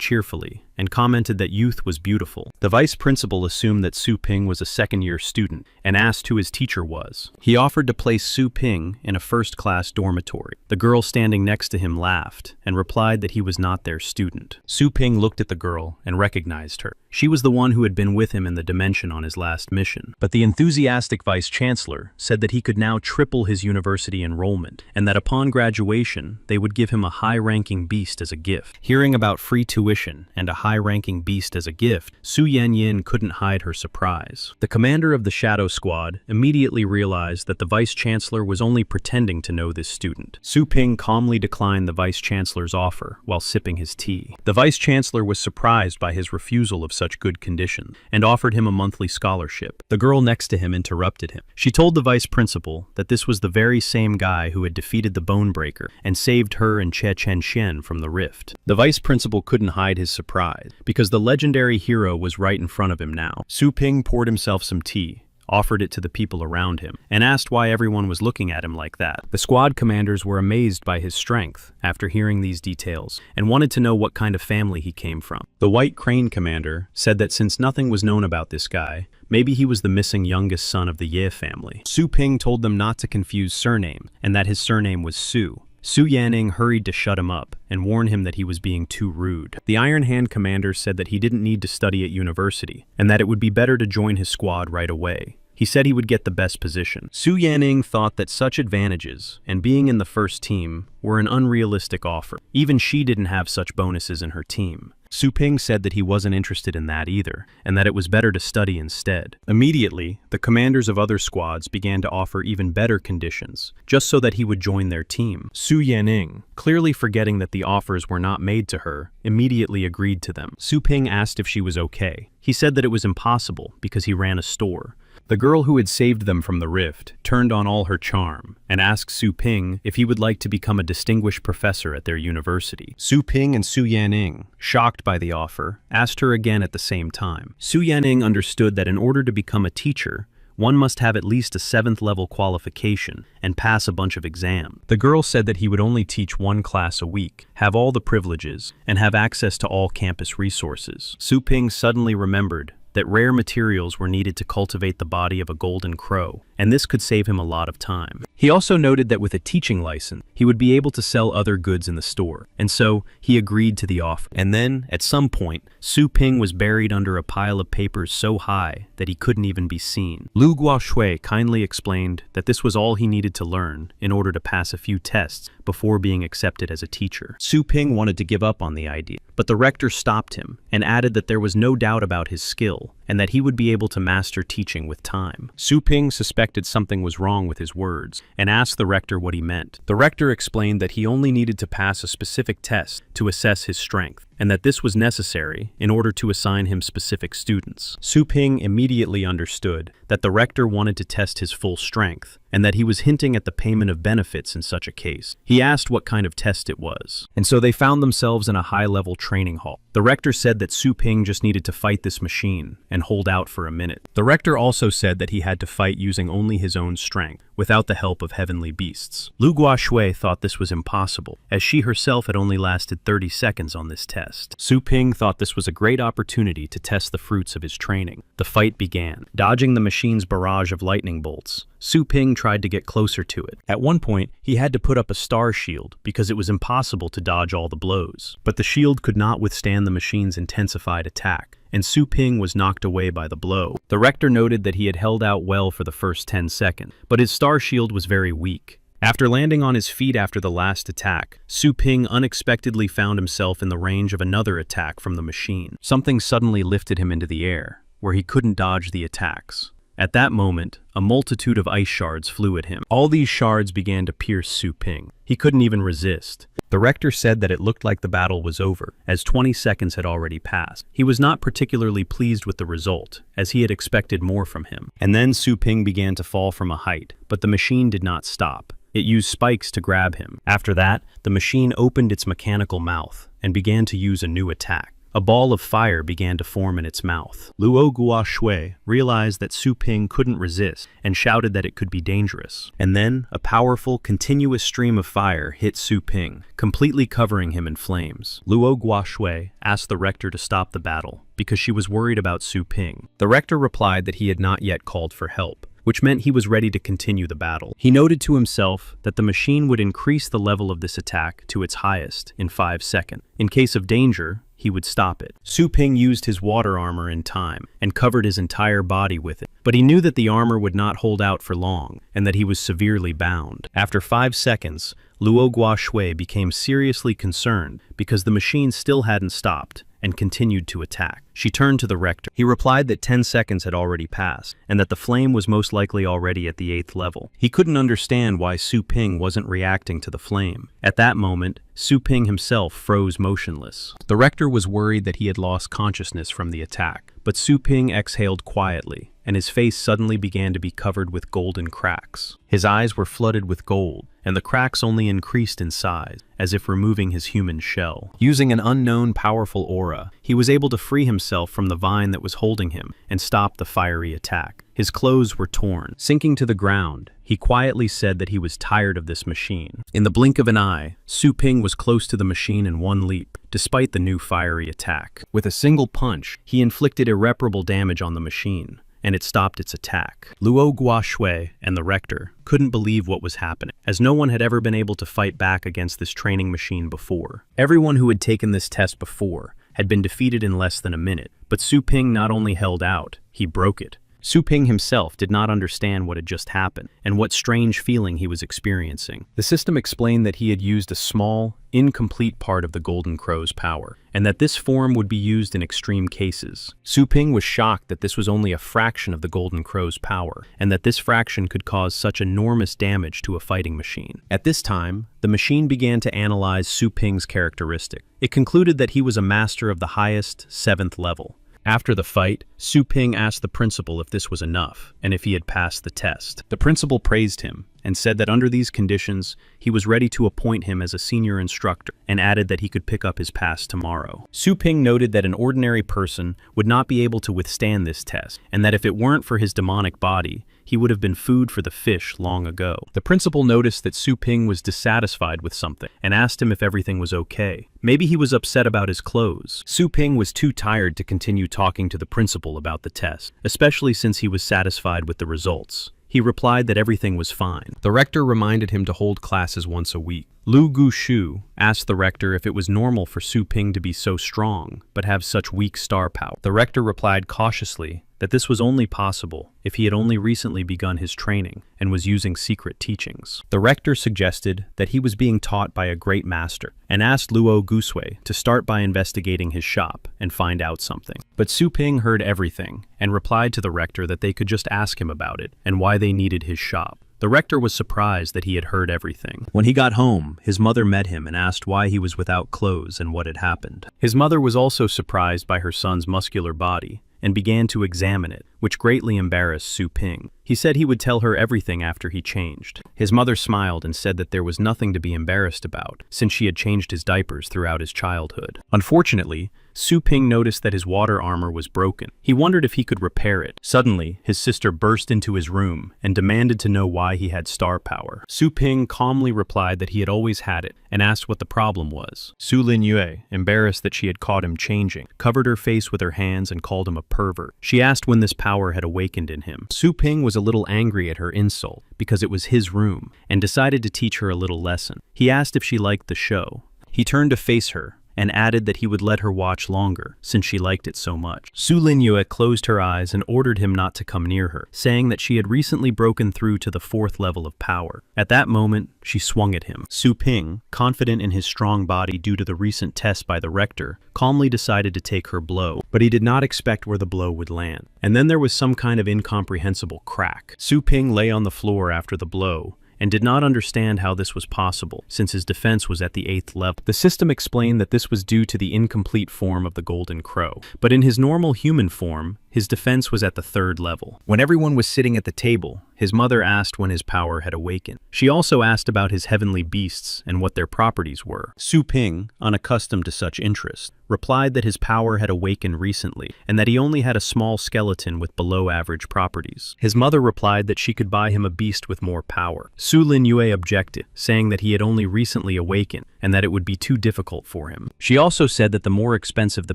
cheerfully and commented that youth was beautiful. The vice principal assumed that Su Ping was a second-year student and asked who his teacher was. He offered to place Su Ping in a first-class dormitory. The girl standing next to him laughed and replied that he was not their student. Su Ping looked at the girl and recognized her. She was the one who had been with him in the dimension on his last mission. But the enthusiastic vice-chancellor said that he could now triple his university enrollment, and that upon graduation, they would give him a high-ranking beast as a gift. Hearing about free tuition and a high-ranking beast as a gift, Su Yanyin couldn't hide her surprise. The commander of the Shadow Squad immediately realized that the vice-chancellor was only pretending to know this student. Su Ping calmly declined the vice-chancellor's offer while sipping his tea. The vice-chancellor was surprised by his refusal of such good conditions and offered him a monthly scholarship. The girl next to him interrupted him. She told the vice principal that this was the very same guy who had defeated the Bonebreaker and saved her and Che Chen Xian from the rift. The vice principal couldn't hide his surprise, because the legendary hero was right in front of him now. Su Ping poured himself some tea, offered it to the people around him, and asked why everyone was looking at him like that. The squad commanders were amazed by his strength after hearing these details, and wanted to know what kind of family he came from. The White Crane commander said that since nothing was known about this guy, maybe he was the missing youngest son of the Ye family. Su Ping told them not to confuse surname, and that his surname was Su. Su Yanning hurried to shut him up and warn him that he was being too rude. The Iron Hand commander said that he didn't need to study at university, and that it would be better to join his squad right away. He said he would get the best position. Su Yanning thought that such advantages, and being in the first team, were an unrealistic offer. Even she didn't have such bonuses in her team. Su Ping said that he wasn't interested in that either, and that it was better to study instead. Immediately, the commanders of other squads began to offer even better conditions, just so that he would join their team. Su Yanning, clearly forgetting that the offers were not made to her, immediately agreed to them. Su Ping asked if she was okay. He said that it was impossible because he ran a store. The girl who had saved them from the rift turned on all her charm and asked Su Ping if he would like to become a distinguished professor at their university. Su Ping and Su Yanning, shocked by the offer, asked her again at the same time. Su Yanning understood that in order to become a teacher, one must have at least a 7th level qualification and pass a bunch of exams. The girl said that he would only teach one class a week, have all the privileges, and have access to all campus resources. Su Ping suddenly remembered that rare materials were needed to cultivate the body of a golden crow, and this could save him a lot of time. He also noted that with a teaching license, he would be able to sell other goods in the store, and so he agreed to the offer. And then, at some point, Su Ping was buried under a pile of papers so high that he couldn't even be seen. Lu Guoshui kindly explained that this was all he needed to learn in order to pass a few tests before being accepted as a teacher. Su Ping wanted to give up on the idea, but the rector stopped him and added that there was no doubt about his skill and that he would be able to master teaching with time. Su Ping suspected something was wrong with his words and asked the rector what he meant. The rector explained that he only needed to pass a specific test to assess his strength, and that this was necessary in order to assign him specific students. Su Ping immediately understood that the rector wanted to test his full strength, and that he was hinting at the payment of benefits in such a case. He asked what kind of test it was, and so they found themselves in a high-level training hall. The rector said that Su Ping just needed to fight this machine and hold out for a minute. The rector also said that he had to fight using only his own strength, without the help of heavenly beasts. Lu Guoshui thought this was impossible, as she herself had only lasted 30 seconds on this test. Su Ping thought this was a great opportunity to test the fruits of his training. The fight began. Dodging the machine's barrage of lightning bolts, Su Ping tried to get closer to it. At one point, he had to put up a star shield because it was impossible to dodge all the blows. But the shield could not withstand the machine's intensified attack, and Su Ping was knocked away by the blow. The rector noted that he had held out well for the first 10 seconds, but his star shield was very weak. After landing on his feet after the last attack, Su Ping unexpectedly found himself in the range of another attack from the machine. Something suddenly lifted him into the air, where he couldn't dodge the attacks. At that moment, a multitude of ice shards flew at him. All these shards began to pierce Su Ping. He couldn't even resist. The rector said that it looked like the battle was over, as 20 seconds had already passed. He was not particularly pleased with the result, as he had expected more from him. And then Su Ping began to fall from a height, but the machine did not stop. It used spikes to grab him. After that, the machine opened its mechanical mouth and began to use a new attack. A ball of fire began to form in its mouth. Luo Guoshui realized that Su Ping couldn't resist and shouted that it could be dangerous. And then, a powerful, continuous stream of fire hit Su Ping, completely covering him in flames. Luo Guoshui asked the rector to stop the battle because she was worried about Su Ping. The rector replied that he had not yet called for help, which meant he was ready to continue the battle. He noted to himself that the machine would increase the level of this attack to its highest in 5 seconds. In case of danger, he would stop it. Su Ping used his water armor in time and covered his entire body with it, but he knew that the armor would not hold out for long and that he was severely bound. After 5 seconds, Luo Guoshui became seriously concerned because the machine still hadn't stopped and continued to attack. She turned to the rector. He replied that 10 seconds had already passed, and that the flame was most likely already at the 8th level. He couldn't understand why Su Ping wasn't reacting to the flame. At that moment, Su Ping himself froze motionless. The rector was worried that he had lost consciousness from the attack, but Su Ping exhaled quietly, and his face suddenly began to be covered with golden cracks. His eyes were flooded with gold, and the cracks only increased in size, as if removing his human shell. Using an unknown powerful aura, he was able to free himself from the vine that was holding him and stop the fiery attack. His clothes were torn. Sinking to the ground, he quietly said that he was tired of this machine. In the blink of an eye, Su Ping was close to the machine in one leap, despite the new fiery attack. With a single punch, he inflicted irreparable damage on the machine, and it stopped its attack. Luo Guoshui and the rector couldn't believe what was happening, as no one had ever been able to fight back against this training machine before. Everyone who had taken this test before had been defeated in less than a minute, but Su Ping not only held out, he broke it. Su Ping himself did not understand what had just happened and what strange feeling he was experiencing. The system explained that he had used a small, incomplete part of the Golden Crow's power, and that this form would be used in extreme cases. Su Ping was shocked that this was only a fraction of the Golden Crow's power, and that this fraction could cause such enormous damage to a fighting machine. At this time, the machine began to analyze Su Ping's characteristic. It concluded that he was a master of the highest, 7th level. After the fight, Su Ping asked the principal if this was enough, and if he had passed the test. The principal praised him, and said that under these conditions, he was ready to appoint him as a senior instructor, and added that he could pick up his pass tomorrow. Su Ping noted that an ordinary person would not be able to withstand this test, and that if it weren't for his demonic body, he would have been food for the fish long ago. The principal noticed that Su Ping was dissatisfied with something, and asked him if everything was okay. Maybe he was upset about his clothes. Su Ping was too tired to continue talking to the principal about the test, especially since he was satisfied with the results. He replied that everything was fine. The rector reminded him to hold classes once a week. Lu Gushu asked the rector if it was normal for Su Ping to be so strong, but have such weak star power. The rector replied cautiously that this was only possible if he had only recently begun his training and was using secret teachings. The rector suggested that he was being taught by a great master, and asked Luo Gusui to start by investigating his shop and find out something. But Su Ping heard everything and replied to the rector that they could just ask him about it and why they needed his shop. The rector was surprised that he had heard everything. When he got home, his mother met him and asked why he was without clothes and what had happened. His mother was also surprised by her son's muscular body and began to examine it, which greatly embarrassed Su Ping. He said he would tell her everything after he changed. His mother smiled and said that there was nothing to be embarrassed about, since she had changed his diapers throughout his childhood. Unfortunately, Su Ping noticed that his water armor was broken. He wondered if he could repair it. Suddenly, his sister burst into his room and demanded to know why he had star power. Su Ping calmly replied that he had always had it and asked what the problem was. Su Lin Yue, embarrassed that she had caught him changing, covered her face with her hands and called him a pervert. She asked when this power had awakened in him. Su Ping was a little angry at her insult because it was his room and decided to teach her a little lesson. He asked if she liked the show. He turned to face her and added that he would let her watch longer since she liked it so much. Su Lin Yue closed her eyes and ordered him not to come near her, saying that she had recently broken through to the 4th level of power. At that moment, she swung at him. Su Ping, confident in his strong body due to the recent test by the rector, calmly decided to take her blow, but he did not expect where the blow would land. And then there was some kind of incomprehensible crack. Su Ping lay on the floor after the blow, and did not understand how this was possible, since his defense was at the 8th level. The system explained that this was due to the incomplete form of the Golden Crow, but in his normal human form, his defense was at the 3rd level. When everyone was sitting at the table, his mother asked when his power had awakened. She also asked about his heavenly beasts and what their properties were. Su Ping, unaccustomed to such interest, replied that his power had awakened recently and that he only had a small skeleton with below-average properties. His mother replied that she could buy him a beast with more power. Su Lin Yue objected, saying that he had only recently awakened and that it would be too difficult for him. She also said that the more expensive the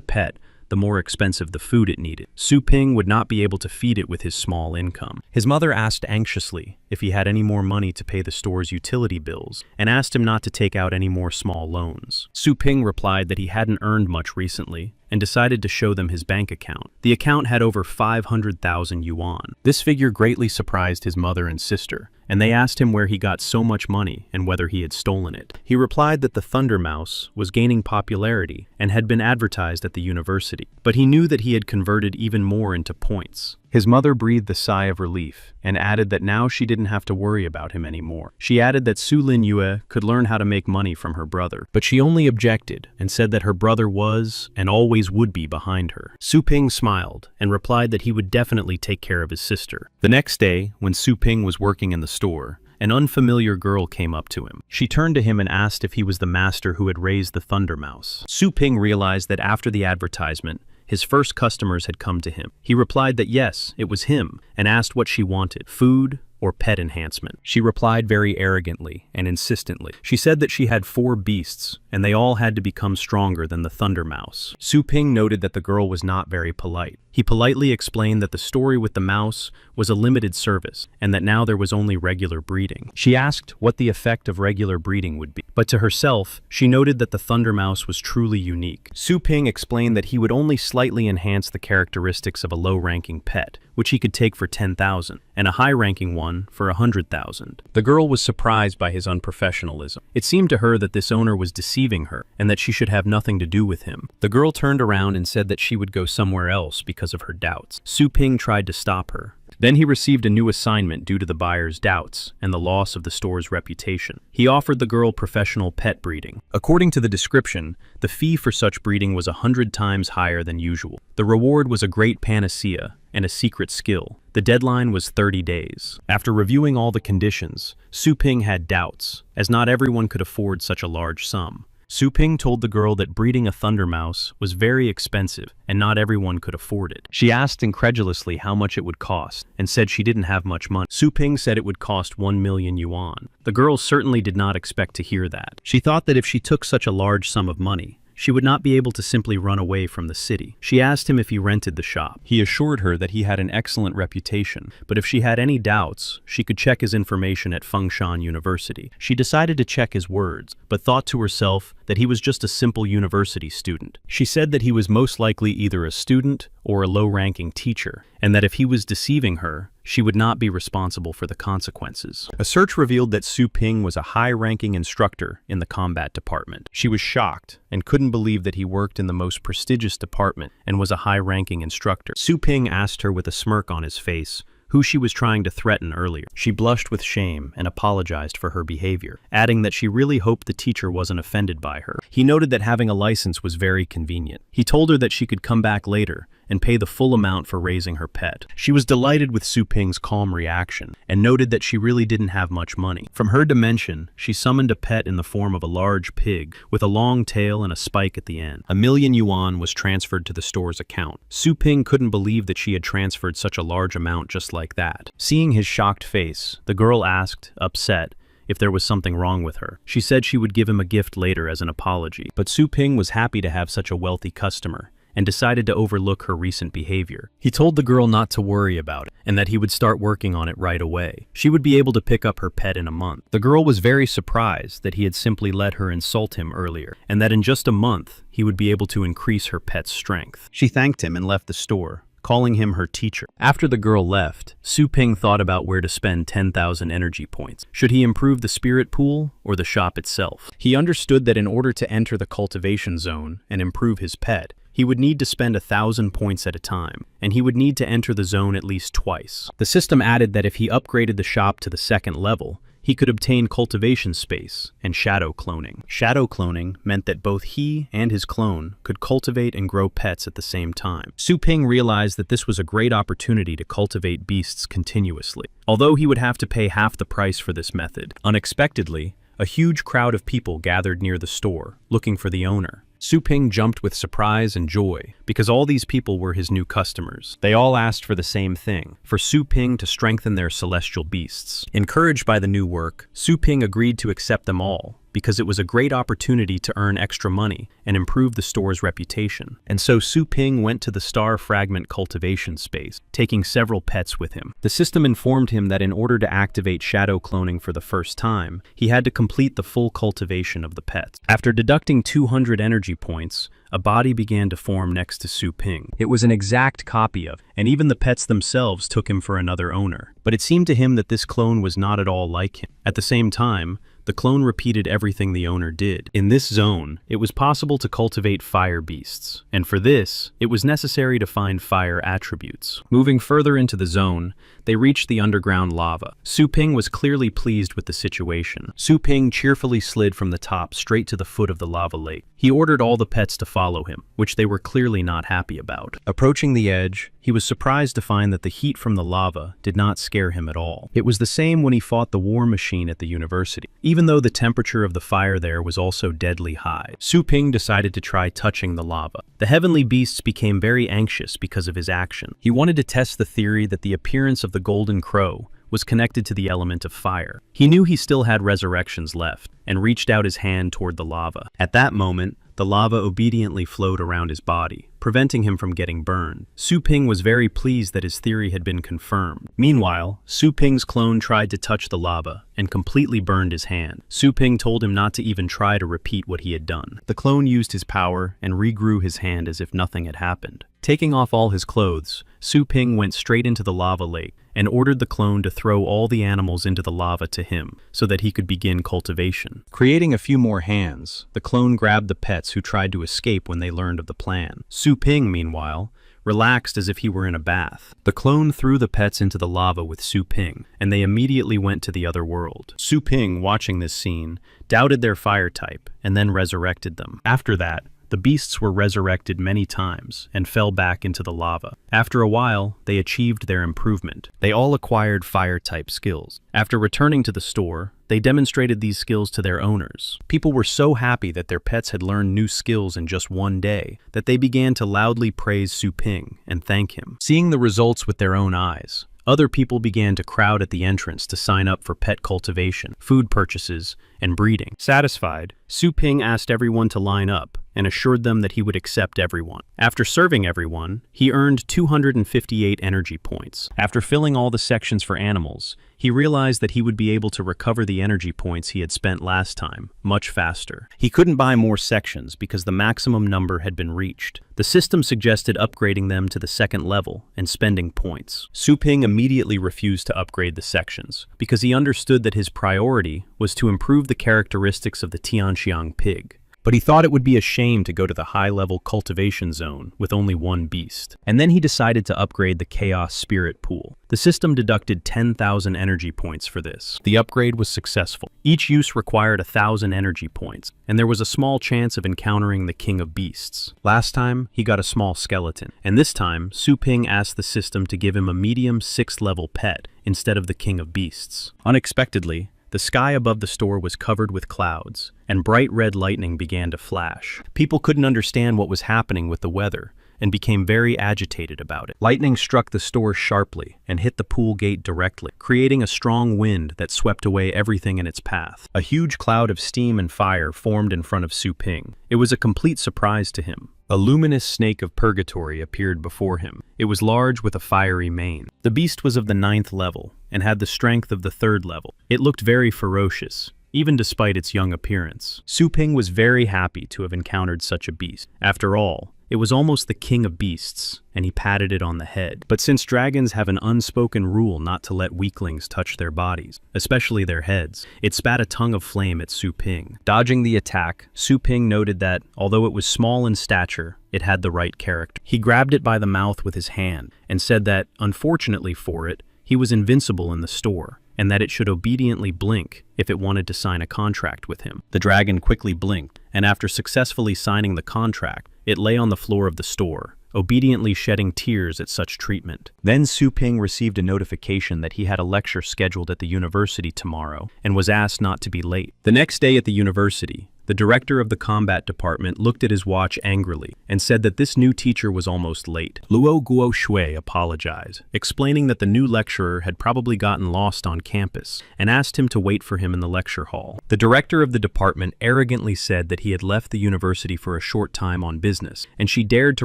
pet, the more expensive the food it needed. Su Ping would not be able to feed it with his small income. His mother asked anxiously if he had any more money to pay the store's utility bills, and asked him not to take out any more small loans. Su Ping replied that he hadn't earned much recently, and decided to show them his bank account. The account had over 500,000 yuan. This figure greatly surprised his mother and sister, and they asked him where he got so much money and whether he had stolen it. He replied that the Thunder Mouse was gaining popularity and had been advertised at the university, but he knew that he had converted even more into points. His mother breathed a sigh of relief and added that now she didn't have to worry about him anymore. She added that Su Lin Yue could learn how to make money from her brother, but she only objected and said that her brother was and always would be behind her. Su Ping smiled and replied that he would definitely take care of his sister. The next day, when Su Ping was working in the store, an unfamiliar girl came up to him. She turned to him and asked if he was the master who had raised the Thunder Mouse. Su Ping realized that after the advertisement, his first customers had come to him. He replied that yes, it was him, and asked what she wanted, food or pet enhancement. She replied very arrogantly and insistently. She said that she had 4 beasts, and they all had to become stronger than the Thunder Mouse. Su Ping noted that the girl was not very polite. He politely explained that the story with the mouse was a limited service, and that now there was only regular breeding. She asked what the effect of regular breeding would be, but to herself, she noted that the Thunder Mouse was truly unique. Su Ping explained that he would only slightly enhance the characteristics of a low-ranking pet, which he could take for 10,000, and a high-ranking one for 100,000. The girl was surprised by his unprofessionalism. It seemed to her that this owner was deceiving her, and that she should have nothing to do with him. The girl turned around and said that she would go somewhere else because of her doubts. Su Ping tried to stop her. Then he received a new assignment due to the buyer's doubts and the loss of the store's reputation. He offered the girl professional pet breeding. According to the description, the fee for such breeding was 100 times higher than usual. The reward was a great panacea and a secret skill. The deadline was 30 days. After reviewing all the conditions, Su Ping had doubts, as not everyone could afford such a large sum. Su Ping told the girl that breeding a Thunder Mouse was very expensive and not everyone could afford it. She asked incredulously how much it would cost and said she didn't have much money. Su Ping said it would cost 1 million yuan. The girl certainly did not expect to hear that. She thought that if she took such a large sum of money, she would not be able to simply run away from the city. She asked him if he rented the shop. He assured her that he had an excellent reputation, but if she had any doubts, she could check his information at Fengshan University. She decided to check his words, but thought to herself that he was just a simple university student. She said that he was most likely either a student or a low-ranking teacher, and that if he was deceiving her, she would not be responsible for the consequences. A search revealed that Su Ping was a high-ranking instructor in the combat department. She was shocked and couldn't believe that he worked in the most prestigious department and was a high-ranking instructor. Su Ping asked her with a smirk on his face who she was trying to threaten earlier. She blushed with shame and apologized for her behavior, adding that she really hoped the teacher wasn't offended by her. He noted that having a license was very convenient. He told her that she could come back later and pay the full amount for raising her pet. She was delighted with Su Ping's calm reaction and noted that she really didn't have much money. From her dimension, she summoned a pet in the form of a large pig with a long tail and a spike at the end. 1 million yuan was transferred to the store's account. Su Ping couldn't believe that she had transferred such a large amount just like that. Seeing his shocked face, the girl asked, upset, if there was something wrong with her. She said she would give him a gift later as an apology, but Su Ping was happy to have such a wealthy customer and decided to overlook her recent behavior. He told the girl not to worry about it and that he would start working on it right away. She would be able to pick up her pet in a month. The girl was very surprised that he had simply let her insult him earlier and that in just a month he would be able to increase her pet's strength. She thanked him and left the store, calling him her teacher. After the girl left, Su Ping thought about where to spend 10,000 energy points. Should he improve the spirit pool or the shop itself? He understood that in order to enter the cultivation zone and improve his pet, he would need to spend 1,000 points at a time, and he would need to enter the zone at least twice. The system added that if he upgraded the shop to the 2nd level, he could obtain cultivation space and shadow cloning. Shadow cloning meant that both he and his clone could cultivate and grow pets at the same time. Su Ping realized that this was a great opportunity to cultivate beasts continuously. Although he would have to pay half the price for this method, unexpectedly, a huge crowd of people gathered near the store, looking for the owner. Su Ping jumped with surprise and joy, because all these people were his new customers. They all asked for the same thing, for Su Ping to strengthen their celestial beasts. Encouraged by the new work, Su Ping agreed to accept them all, because it was a great opportunity to earn extra money and improve the store's reputation. And so Su Ping went to the Star Fragment cultivation space, taking several pets with him. The system informed him that in order to activate shadow cloning for the first time, he had to complete the full cultivation of the pets. After deducting 200 energy points, a body began to form next to Su Ping. It was an exact copy of, and even the pets themselves took him for another owner. But it seemed to him that this clone was not at all like him. At the same time, the clone repeated everything the owner did. In this zone, it was possible to cultivate fire beasts, and for this, it was necessary to find fire attributes. Moving further into the zone, they reached the underground lava. Su Ping was clearly pleased with the situation. Su Ping cheerfully slid from the top straight to the foot of the lava lake. He ordered all the pets to follow him, which they were clearly not happy about. Approaching the edge, he was surprised to find that the heat from the lava did not scare him at all. It was the same when he fought the war machine at the university. Even though the temperature of the fire there was also deadly high, Su Ping decided to try touching the lava. The heavenly beasts became very anxious because of his action. He wanted to test the theory that the appearance of the golden crow was connected to the element of fire. He knew he still had resurrections left, and reached out his hand toward the lava. At that moment, the lava obediently flowed around his body, preventing him from getting burned. Su Ping was very pleased that his theory had been confirmed. Meanwhile, Su Ping's clone tried to touch the lava and completely burned his hand. Su Ping told him not to even try to repeat what he had done. The clone used his power and regrew his hand as if nothing had happened. Taking off all his clothes, Su Ping went straight into the lava lake and ordered the clone to throw all the animals into the lava to him so that he could begin cultivation. Creating a few more hands, the clone grabbed the pets who tried to escape when they learned of the plan. Su Ping, meanwhile, relaxed as if he were in a bath. The clone threw the pets into the lava with Su Ping, and they immediately went to the other world. Su Ping, watching this scene, doubted their fire type and then resurrected them. After that, the beasts were resurrected many times and fell back into the lava. After a while, they achieved their improvement. They all acquired fire-type skills. After returning to the store, they demonstrated these skills to their owners. People were so happy that their pets had learned new skills in just one day that they began to loudly praise Su Ping and thank him. Seeing the results with their own eyes, other people began to crowd at the entrance to sign up for pet cultivation, food purchases, and breeding. Satisfied, Su Ping asked everyone to line up and assured them that he would accept everyone. After serving everyone, he earned 258 energy points. After filling all the sections for animals, he realized that he would be able to recover the energy points he had spent last time much faster. He couldn't buy more sections because the maximum number had been reached. The system suggested upgrading them to the second level and spending points. Su Ping immediately refused to upgrade the sections because he understood that his priority was to improve the characteristics of the Tianxiang pig. But he thought it would be a shame to go to the high-level cultivation zone with only one beast. And then he decided to upgrade the Chaos Spirit Pool. The system deducted 10,000 energy points for this. The upgrade was successful. Each use required 1,000 energy points, and there was a small chance of encountering the King of Beasts. Last time, he got a small skeleton, and this time, Su Ping asked the system to give him a medium 6th-level pet instead of the King of Beasts. Unexpectedly, the sky above the store was covered with clouds, and bright red lightning began to flash. People couldn't understand what was happening with the weather, and became very agitated about it. Lightning struck the store sharply and hit the pool gate directly, creating a strong wind that swept away everything in its path. A huge cloud of steam and fire formed in front of Su Ping. It was a complete surprise to him. A luminous snake of purgatory appeared before him. It was large with a fiery mane. The beast was of the 9th level and had the strength of the 3rd level. It looked very ferocious, even despite its young appearance. Su Ping was very happy to have encountered such a beast. After all, it was almost the king of beasts, and he patted it on the head. But since dragons have an unspoken rule not to let weaklings touch their bodies, especially their heads, it spat a tongue of flame at Su Ping. Dodging the attack, Su Ping noted that, although it was small in stature, it had the right character. He grabbed it by the mouth with his hand and said that, unfortunately for it, he was invincible in the store, and that it should obediently blink if it wanted to sign a contract with him. The dragon quickly blinked, and after successfully signing the contract, it lay on the floor of the store, obediently shedding tears at such treatment. Then Su Ping received a notification that he had a lecture scheduled at the university tomorrow and was asked not to be late. The next day at the university, the director of the combat department looked at his watch angrily and said that this new teacher was almost late. Luo Guo Shui apologized, explaining that the new lecturer had probably gotten lost on campus and asked him to wait for him in the lecture hall. The director of the department arrogantly said that he had left the university for a short time on business, and she dared to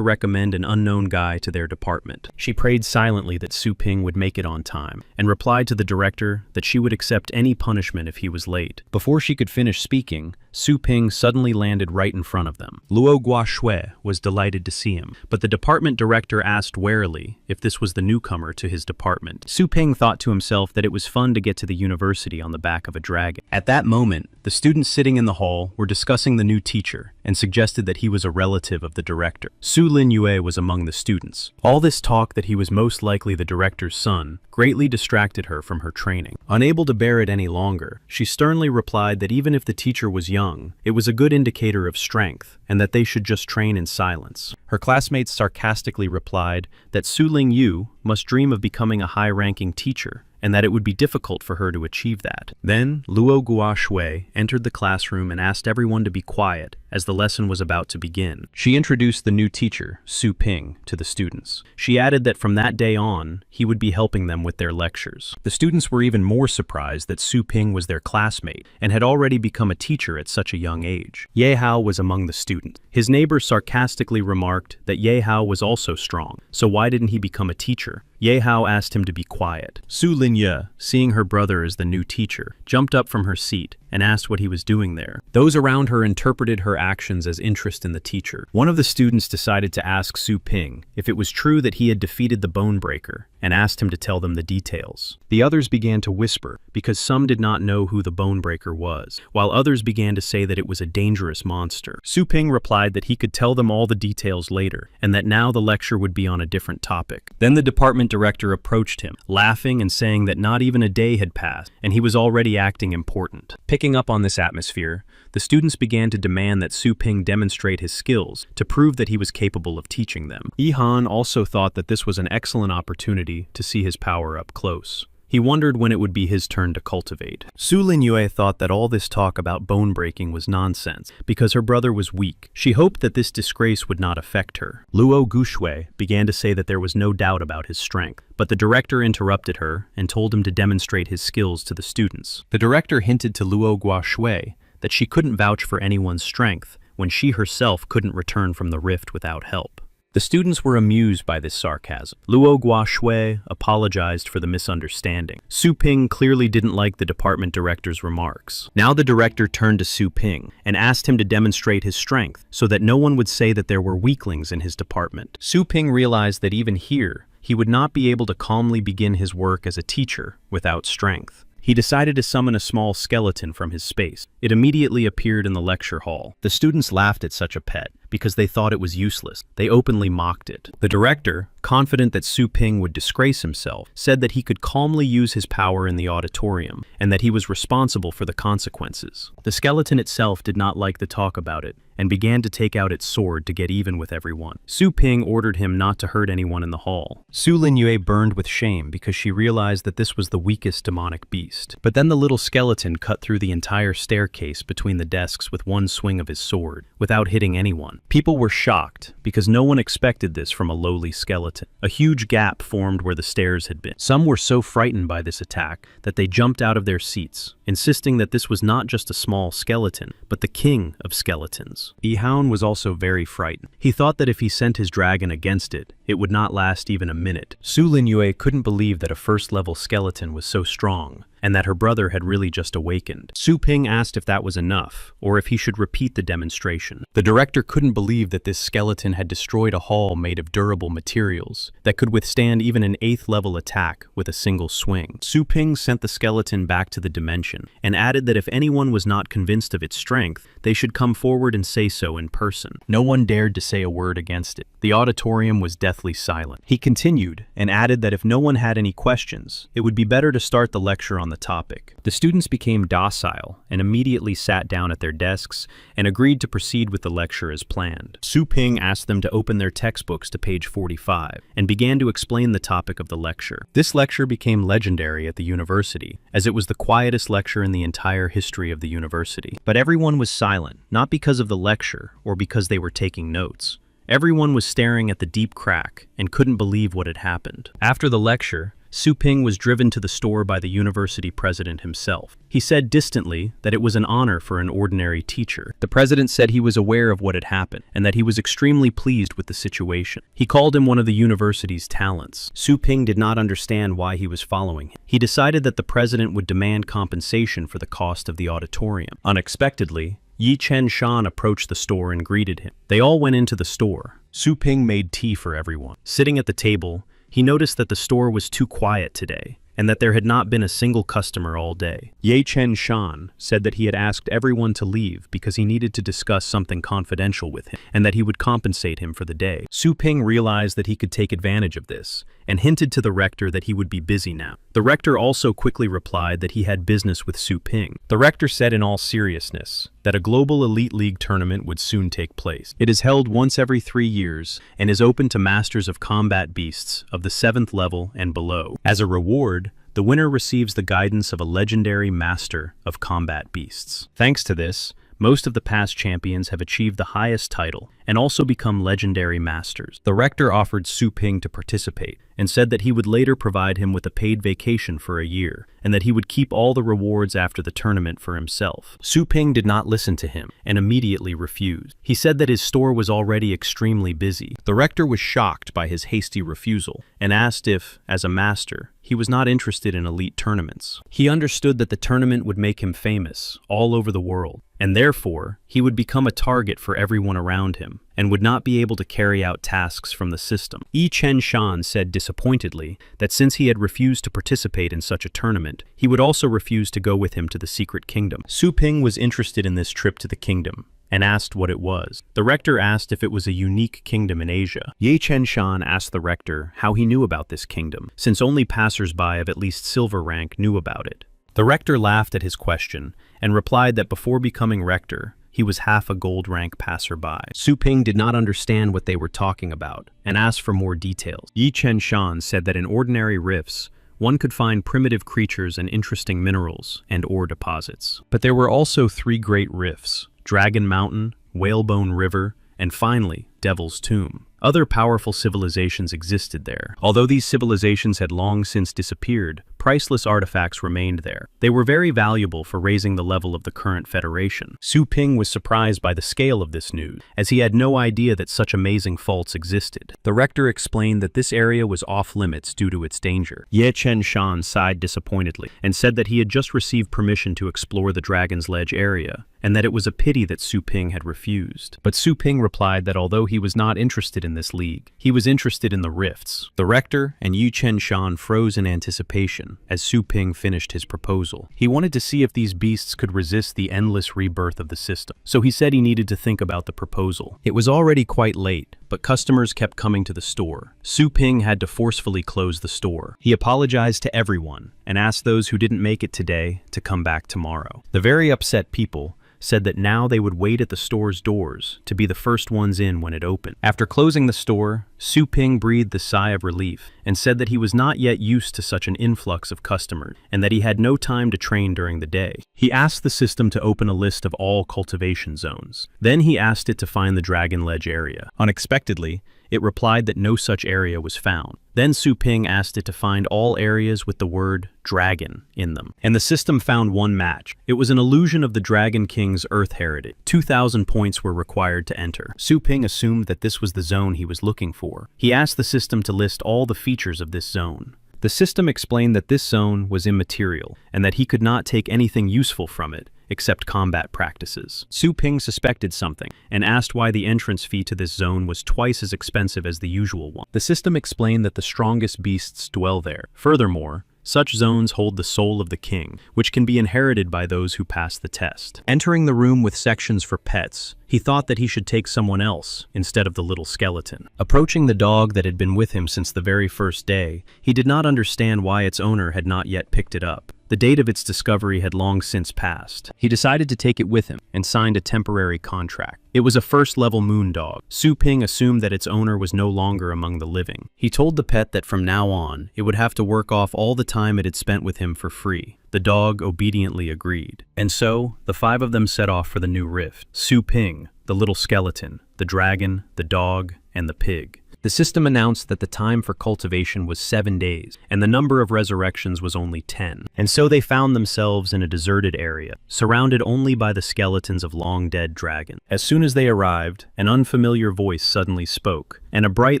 recommend an unknown guy to their department. She prayed silently that Su Ping would make it on time, and replied to the director that she would accept any punishment if he was late. Before she could finish speaking, Su Ping suddenly landed right in front of them. Luo Guoshui was delighted to see him, but the department director asked warily if this was the newcomer to his department. Su Ping thought to himself that it was fun to get to the university on the back of a dragon. At that moment, the students sitting in the hall were discussing the new teacher and suggested that he was a relative of the director. Su Lin Yue was among the students. All this talk that he was most likely the director's son greatly distracted her from her training. Unable to bear it any longer, she sternly replied that even if the teacher was young, it was a good indicator of strength, and that they should just train in silence. Her classmates sarcastically replied that Su Ling Yu must dream of becoming a high-ranking teacher, and that it would be difficult for her to achieve that. Then, Luo Guoshui entered the classroom and asked everyone to be quiet as the lesson was about to begin. She introduced the new teacher, Su Ping, to the students. She added that from that day on, he would be helping them with their lectures. The students were even more surprised that Su Ping was their classmate and had already become a teacher at such a young age. Ye Hao was among the students. His neighbor sarcastically remarked that Ye Hao was also strong, so why didn't he become a teacher? Ye Hao asked him to be quiet. Su Lin Ye, seeing her brother as the new teacher, jumped up from her seat and asked what he was doing there. Those around her interpreted her actions as interest in the teacher. One of the students decided to ask Su Ping if it was true that he had defeated the Bone Breaker, and asked him to tell them the details. The others began to whisper, because some did not know who the Bone Breaker was, while others began to say that it was a dangerous monster. Su Ping replied that he could tell them all the details later, and that now the lecture would be on a different topic. Then the department director approached him, laughing and saying that not even a day had passed, and he was already acting important. Picking up on this atmosphere, the students began to demand that Su Ping demonstrate his skills to prove that he was capable of teaching them. Yi Han also thought that this was an excellent opportunity to see his power up close. He wondered when it would be his turn to cultivate. Su Lin Yue thought that all this talk about bone breaking was nonsense because her brother was weak. She hoped that this disgrace would not affect her. Luo Guoshui began to say that there was no doubt about his strength, but the director interrupted her and told him to demonstrate his skills to the students. The director hinted to Luo Guoshui that she couldn't vouch for anyone's strength when she herself couldn't return from the rift without help. The students were amused by this sarcasm. Luo Guoshui apologized for the misunderstanding. Su Ping clearly didn't like the department director's remarks. Now the director turned to Su Ping and asked him to demonstrate his strength so that no one would say that there were weaklings in his department. Su Ping realized that even here, he would not be able to calmly begin his work as a teacher without strength. He decided to summon a small skeleton from his space. It immediately appeared in the lecture hall. The students laughed at such a pet because they thought it was useless. They openly mocked it. The director, confident that Su Ping would disgrace himself, said that he could calmly use his power in the auditorium and that he was responsible for the consequences. The skeleton itself did not like the talk about it and began to take out its sword to get even with everyone. Su Ping ordered him not to hurt anyone in the hall. Su Lin Yue burned with shame because she realized that this was the weakest demonic beast. But then the little skeleton cut through the entire staircase between the desks with one swing of his sword, without hitting anyone. People were shocked because no one expected this from a lowly skeleton. A huge gap formed where the stairs had been. Some were so frightened by this attack that they jumped out of their seats, insisting that this was not just a small skeleton, but the king of skeletons. Yi Han was also very frightened. He thought that if he sent his dragon against it, it would not last even a minute. Su Lin Yue couldn't believe that a first-level skeleton was so strong, and that her brother had really just awakened. Su Ping asked if that was enough, or if he should repeat the demonstration. The director couldn't believe that this skeleton had destroyed a hall made of durable materials that could withstand even an 8th-level attack with a single swing. Su Ping sent the skeleton back to the dimension, and added that if anyone was not convinced of its strength, they should come forward and say so in person. No one dared to say a word against it. The auditorium was deathly silent. He continued, and added that if no one had any questions, it would be better to start the lecture on the topic. The students became docile and immediately sat down at their desks and agreed to proceed with the lecture as planned. Su Ping asked them to open their textbooks to page 45 and began to explain the topic of the lecture. This lecture became legendary at the university, as it was the quietest lecture in the entire history of the university. But everyone was silent, not because of the lecture or because they were taking notes. Everyone was staring at the deep crack and couldn't believe what had happened. After the lecture, Su Ping was driven to the store by the university president himself. He said distantly that it was an honor for an ordinary teacher. The president said he was aware of what had happened and that he was extremely pleased with the situation. He called him one of the university's talents. Su Ping did not understand why he was following him. He decided that the president would demand compensation for the cost of the auditorium. Unexpectedly, Yi Chen Shan approached the store and greeted him. They all went into the store. Su Ping made tea for everyone. Sitting at the table, he noticed that the store was too quiet today, and that there had not been a single customer all day. Ye Chen Shan said that he had asked everyone to leave because he needed to discuss something confidential with him, and that he would compensate him for the day. Su Ping realized that he could take advantage of this, and hinted to the rector that he would be busy now. The rector also quickly replied that he had business with Su Ping. The rector said in all seriousness that a global elite league tournament would soon take place. It is held once every 3 years and is open to masters of combat beasts of the 7th level and below. As a reward, the winner receives the guidance of a legendary master of combat beasts. Thanks to this, most of the past champions have achieved the highest title and also become legendary masters. The rector offered Su Ping to participate and said that he would later provide him with a paid vacation for a year and that he would keep all the rewards after the tournament for himself. Su Ping did not listen to him and immediately refused. He said that his store was already extremely busy. The rector was shocked by his hasty refusal and asked if, as a master, he was not interested in elite tournaments. He understood that the tournament would make him famous all over the world, and therefore, he would become a target for everyone around him and would not be able to carry out tasks from the system. Ye Chen Shan said disappointedly that since he had refused to participate in such a tournament, he would also refuse to go with him to the secret kingdom. Su Ping was interested in this trip to the kingdom and asked what it was. The rector asked if it was a unique kingdom in Asia. Ye Chen Shan asked the rector how he knew about this kingdom, since only passers-by of at least silver rank knew about it. The rector laughed at his question and replied that before becoming rector, he was half a gold rank passerby. Su Ping did not understand what they were talking about and asked for more details. Ye Chen Shan said that in ordinary rifts, one could find primitive creatures and interesting minerals and ore deposits. But there were also 3 great rifts: Dragon Mountain, Whalebone River, and finally, Devil's Tomb. Other powerful civilizations existed there. Although these civilizations had long since disappeared, priceless artifacts remained there. They were very valuable for raising the level of the current federation. Su Ping was surprised by the scale of this news, as he had no idea that such amazing faults existed. The rector explained that this area was off-limits due to its danger. Ye Chen Shan sighed disappointedly and said that he had just received permission to explore the Dragon's Ledge area, and that it was a pity that Su Ping had refused. But Su Ping replied that although he was not interested in this league, he was interested in the rifts. The rector and Ye Chen Shan froze in anticipation as Su Ping finished his proposal. He wanted to see if these beasts could resist the endless rebirth of the system, so he said he needed to think about the proposal. It was already quite late, but customers kept coming to the store. Su Ping had to forcefully close the store. He apologized to everyone and asked those who didn't make it today to come back tomorrow. The very upset people said that now they would wait at the store's doors to be the first ones in when it opened. After closing the store, Su Ping breathed a sigh of relief and said that he was not yet used to such an influx of customers and that he had no time to train during the day. He asked the system to open a list of all cultivation zones. Then he asked it to find the Dragon Ledge area. Unexpectedly, it replied that no such area was found. Then Su Ping asked it to find all areas with the word dragon in them, and the system found one match. It was an illusion of the Dragon King's Earth heritage. 2,000 points were required to enter. Su Ping assumed that this was the zone he was looking for. He asked the system to list all the features of this zone. The system explained that this zone was immaterial and that he could not take anything useful from it except combat practices. Su Ping suspected something and asked why the entrance fee to this zone was twice as expensive as the usual one. The system explained that the strongest beasts dwell there. Furthermore, such zones hold the soul of the king, which can be inherited by those who pass the test. Entering the room with sections for pets, he thought that he should take someone else instead of the little skeleton. Approaching the dog that had been with him since the very first day, he did not understand why its owner had not yet picked it up. The date of its discovery had long since passed. He decided to take it with him and signed a temporary contract. It was a first-level moon dog. Su Ping assumed that its owner was no longer among the living. He told the pet that from now on, it would have to work off all the time it had spent with him for free. The dog obediently agreed. And so, the 5 of them set off for the new rift. Su Ping, the little skeleton, the dragon, the dog, and the pig. The system announced that the time for cultivation was 7 days, and the number of resurrections was only 10. And so they found themselves in a deserted area, surrounded only by the skeletons of long-dead dragons. As soon as they arrived, an unfamiliar voice suddenly spoke, and a bright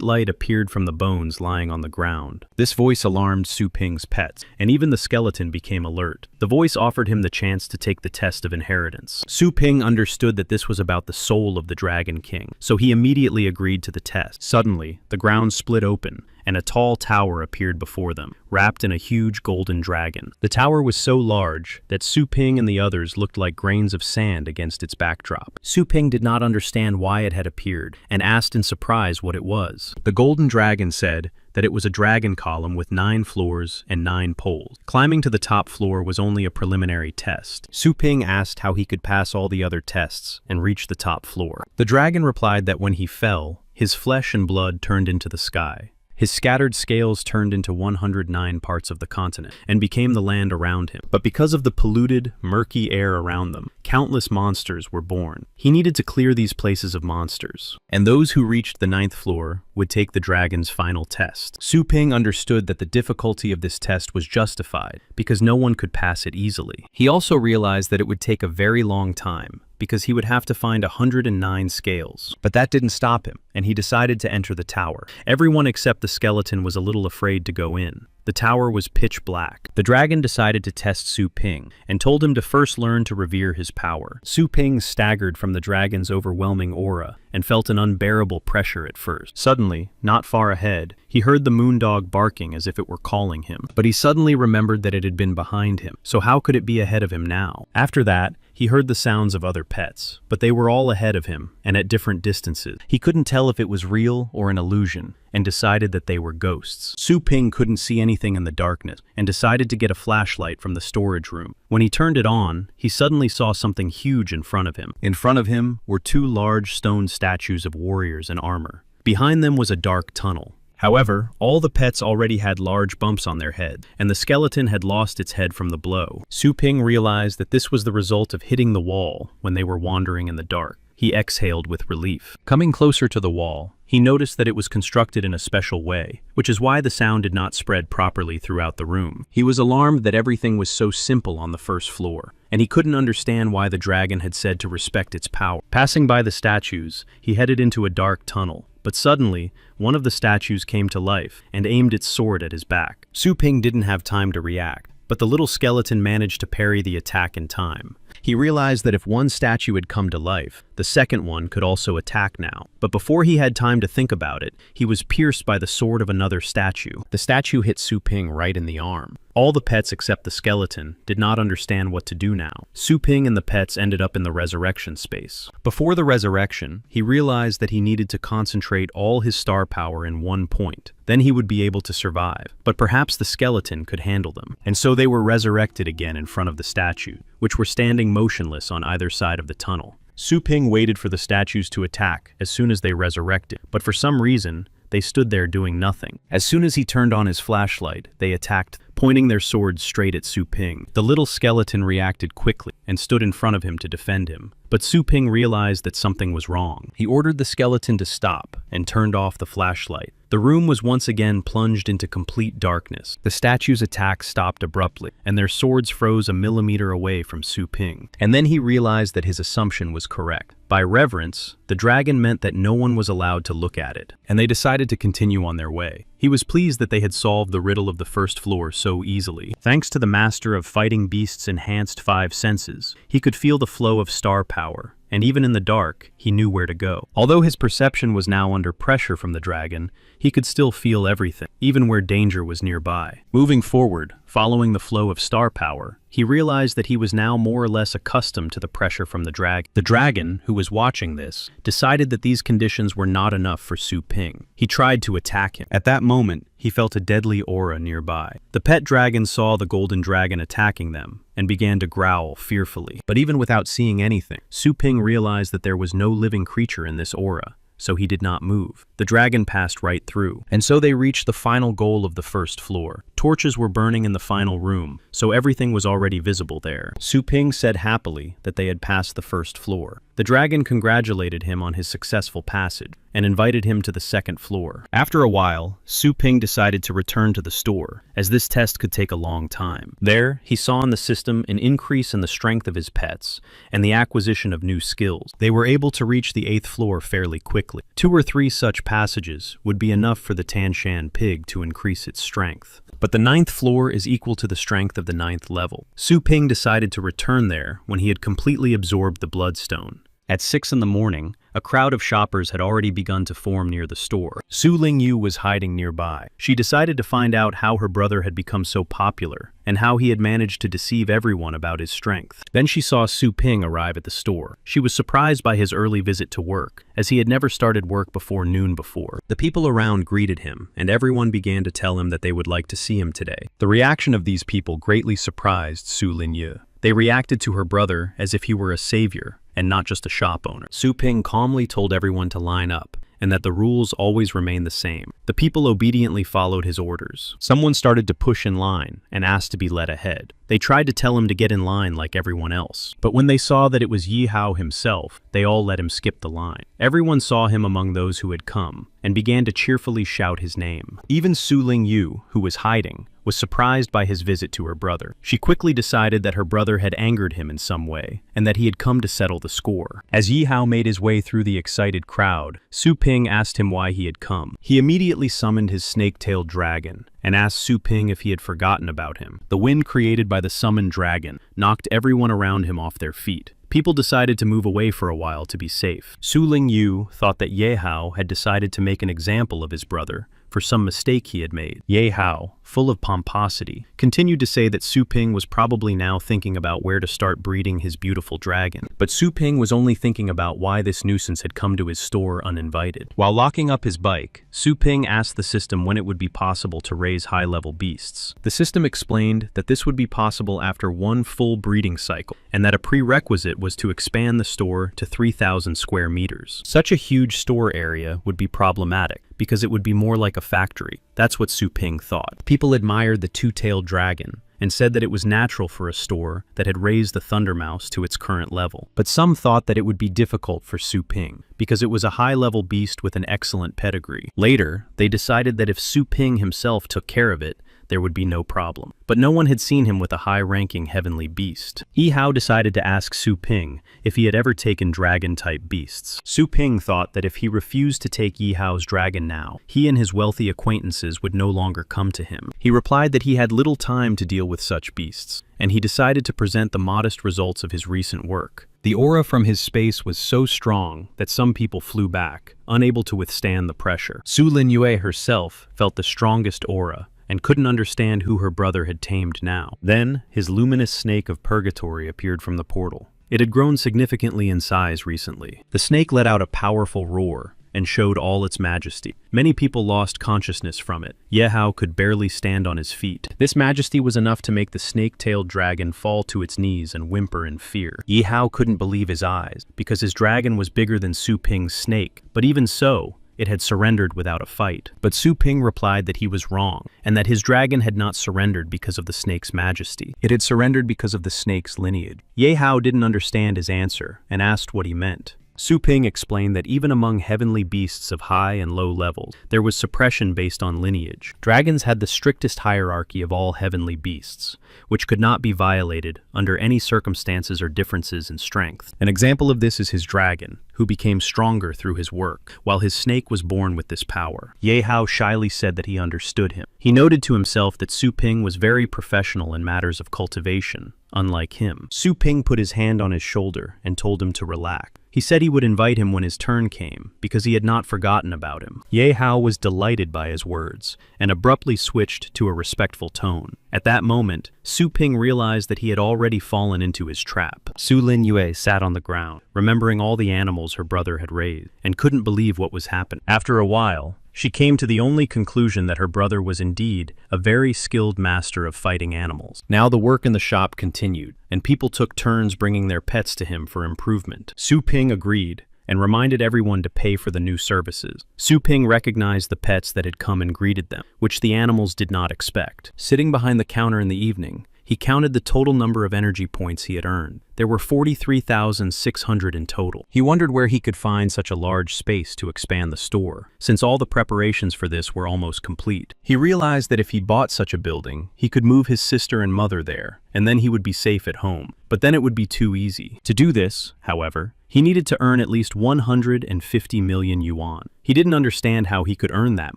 light appeared from the bones lying on the ground. This voice alarmed Su Ping's pets, and even the skeleton became alert. The voice offered him the chance to take the test of inheritance. Su Ping understood that this was about the soul of the Dragon King, so he immediately agreed to the test. Suddenly, the ground split open, and a tall tower appeared before them, wrapped in a huge golden dragon. The tower was so large that Su Ping and the others looked like grains of sand against its backdrop. Su Ping did not understand why it had appeared, and asked in surprise what it was. The golden dragon said that it was a dragon column with 9 floors and 9 poles. Climbing to the top floor was only a preliminary test. Su Ping asked how he could pass all the other tests and reach the top floor. The dragon replied that when he fell, his flesh and blood turned into the sky. His scattered scales turned into 109 parts of the continent and became the land around him. But because of the polluted, murky air around them, countless monsters were born. He needed to clear these places of monsters, and those who reached the 9th floor would take the dragon's final test. Su Ping understood that the difficulty of this test was justified because no one could pass it easily. He also realized that it would take a very long time, because he would have to find 109 scales. But that didn't stop him, and he decided to enter the tower. Everyone except the skeleton was a little afraid to go in. The tower was pitch black. The dragon decided to test Su Ping, and told him to first learn to revere his power. Su Ping staggered from the dragon's overwhelming aura, and felt an unbearable pressure at first. Suddenly, not far ahead, he heard the moondog barking as if it were calling him. But he suddenly remembered that it had been behind him, so how could it be ahead of him now? After that, he heard the sounds of other pets, but they were all ahead of him, and at different distances. He couldn't tell if it was real or an illusion, and decided that they were ghosts. Su Ping couldn't see anything in the darkness, and decided to get a flashlight from the storage room. When he turned it on, he suddenly saw something huge in front of him. In front of him were 2 large stone statues of warriors in armor. Behind them was a dark tunnel. However, all the pets already had large bumps on their head, and the skeleton had lost its head from the blow. Su Ping realized that this was the result of hitting the wall when they were wandering in the dark. He exhaled with relief. Coming closer to the wall, he noticed that it was constructed in a special way, which is why the sound did not spread properly throughout the room. He was alarmed that everything was so simple on the first floor, and he couldn't understand why the dragon had said to respect its power. Passing by the statues, he headed into a dark tunnel. But suddenly, one of the statues came to life and aimed its sword at his back. Su Ping didn't have time to react, but the little skeleton managed to parry the attack in time. He realized that if one statue had come to life, the second one could also attack now. But before he had time to think about it, he was pierced by the sword of another statue. The statue hit Su Ping right in the arm. All the pets except the skeleton did not understand what to do now. Su Ping and the pets ended up in the resurrection space. Before the resurrection, he realized that he needed to concentrate all his star power in one point. Then he would be able to survive. But perhaps the skeleton could handle them. And so they were resurrected again in front of the statue, which were standing motionless on either side of the tunnel. Su Ping waited for the statues to attack as soon as they resurrected, but for some reason, they stood there doing nothing. As soon as he turned on his flashlight, they attacked, pointing their swords straight at Su Ping. The little skeleton reacted quickly and stood in front of him to defend him. But Su Ping realized that something was wrong. He ordered the skeleton to stop and turned off the flashlight. The room was once again plunged into complete darkness. The statue's attack stopped abruptly, and their swords froze a millimeter away from Su Ping. And then he realized that his assumption was correct. By reverence, the dragon meant that no one was allowed to look at it, and they decided to continue on their way. He was pleased that they had solved the riddle of the first floor so easily. Thanks to the master of fighting beasts' enhanced 5 senses, he could feel the flow of star power, and even in the dark, he knew where to go. Although his perception was now under pressure from the dragon, he could still feel everything, even where danger was nearby. Moving forward, following the flow of star power, he realized that he was now more or less accustomed to the pressure from the dragon. The dragon, who was watching this, decided that these conditions were not enough for Su Ping. He tried to attack him. At that moment, he felt a deadly aura nearby. The pet dragon saw the golden dragon attacking them and began to growl fearfully. But even without seeing anything, Su Ping realized that there was no living creature in this aura, so he did not move. The dragon passed right through, and so they reached the final goal of the first floor. Torches were burning in the final room, so everything was already visible there. Su Ping said happily that they had passed the first floor. The dragon congratulated him on his successful passage and invited him to the second floor. After a while, Su Ping decided to return to the store, as this test could take a long time. There, he saw in the system an increase in the strength of his pets and the acquisition of new skills. They were able to reach the 8th floor fairly quickly. 2 or 3 such passages would be enough for the Tanshan pig to increase its strength. But the 9th floor is equal to the strength of the 9th level. Su Ping decided to return there when he had completely absorbed the bloodstone. At 6 in the morning, A crowd of shoppers had already begun to form near the store. Su Lingyu was hiding nearby. She decided to find out how her brother had become so popular and how he had managed to deceive everyone about his strength. Then she saw Su Ping arrive at the store. She was surprised by his early visit to work, as he had never started work before noon before. The people around greeted him, and everyone began to tell him that they would like to see him today. The reaction of these people greatly surprised Su Lingyu. They reacted to her brother as if he were a savior and not just a shop owner. Su Ping calmly told everyone to line up, and that the rules always remain the same. The people obediently followed his orders. Someone started to push in line and asked to be led ahead. They tried to tell him to get in line like everyone else, but when they saw that it was Yi Hao himself, they all let him skip the line. Everyone saw him among those who had come, and began to cheerfully shout his name. Even Su Lingyu, who was hiding, was surprised by his visit to her brother. She quickly decided that her brother had angered him in some way, and that he had come to settle the score. As Yi Hao made his way through the excited crowd, Su Ping asked him why he had come. He immediately summoned his snake-tailed dragon, and asked Su Ping if he had forgotten about him. The wind created by the summoned dragon knocked everyone around him off their feet. People decided to move away for a while to be safe. Su Lingyu thought that Ye Hao had decided to make an example of his brother for some mistake he had made. Ye Hao, full of pomposity, continued to say that Su Ping was probably now thinking about where to start breeding his beautiful dragon. But Su Ping was only thinking about why this nuisance had come to his store uninvited. While locking up his bike, Su Ping asked the system when it would be possible to raise high-level beasts. The system explained that this would be possible after one full breeding cycle, and that a prerequisite was to expand the store to 3,000 square meters. Such a huge store area would be problematic, because it would be more like a factory. That's what Su Ping thought. People admired the two-tailed dragon, and said that it was natural for a store that had raised the Thunder Mouse to its current level. But some thought that it would be difficult for Su Ping, because it was a high-level beast with an excellent pedigree. Later, they decided that if Su Ping himself took care of it, there would be no problem. But no one had seen him with a high-ranking heavenly beast. Yi Hao decided to ask Su Ping if he had ever taken dragon-type beasts. Su Ping thought that if he refused to take Yi Hao's dragon now, he and his wealthy acquaintances would no longer come to him. He replied that he had little time to deal with such beasts, and he decided to present the modest results of his recent work. The aura from his space was so strong that some people flew back, unable to withstand the pressure. Su Linyue herself felt the strongest aura, and couldn't understand who her brother had tamed now. Then, his luminous snake of purgatory appeared from the portal. It had grown significantly in size recently. The snake let out a powerful roar and showed all its majesty. Many people lost consciousness from it. Ye Hao could barely stand on his feet. This majesty was enough to make the snake-tailed dragon fall to its knees and whimper in fear. Ye Hao couldn't believe his eyes, because his dragon was bigger than Su Ping's snake, but even so, it had surrendered without a fight. But Su Ping replied that he was wrong, and that his dragon had not surrendered because of the snake's majesty. It had surrendered because of the snake's lineage. Ye Hao didn't understand his answer, and asked what he meant. Su Ping explained that even among heavenly beasts of high and low levels, there was suppression based on lineage. Dragons had the strictest hierarchy of all heavenly beasts, which could not be violated under any circumstances or differences in strength. An example of this is his dragon, who became stronger through his work, while his snake was born with this power. Ye Hao shyly said that he understood him. He noted to himself that Su Ping was very professional in matters of cultivation, unlike him. Su Ping put his hand on his shoulder and told him to relax. He said he would invite him when his turn came, because he had not forgotten about him. Ye Hao was delighted by his words, and abruptly switched to a respectful tone. At that moment, Su Ping realized that he had already fallen into his trap. Su Linyue sat on the ground, remembering all the animals her brother had raised, and couldn't believe what was happening. After a while, she came to the only conclusion that her brother was indeed a very skilled master of fighting animals. Now the work in the shop continued, and people took turns bringing their pets to him for improvement. Su Ping agreed, and reminded everyone to pay for the new services. Su Ping recognized the pets that had come and greeted them, which the animals did not expect. Sitting behind the counter in the evening, he counted the total number of energy points he had earned. There were 43,600 in total. He wondered where he could find such a large space to expand the store, since all the preparations for this were almost complete. He realized that if he bought such a building, he could move his sister and mother there, and then he would be safe at home. But then it would be too easy. To do this, however, He needed to earn at least 150 million yuan. He didn't understand how he could earn that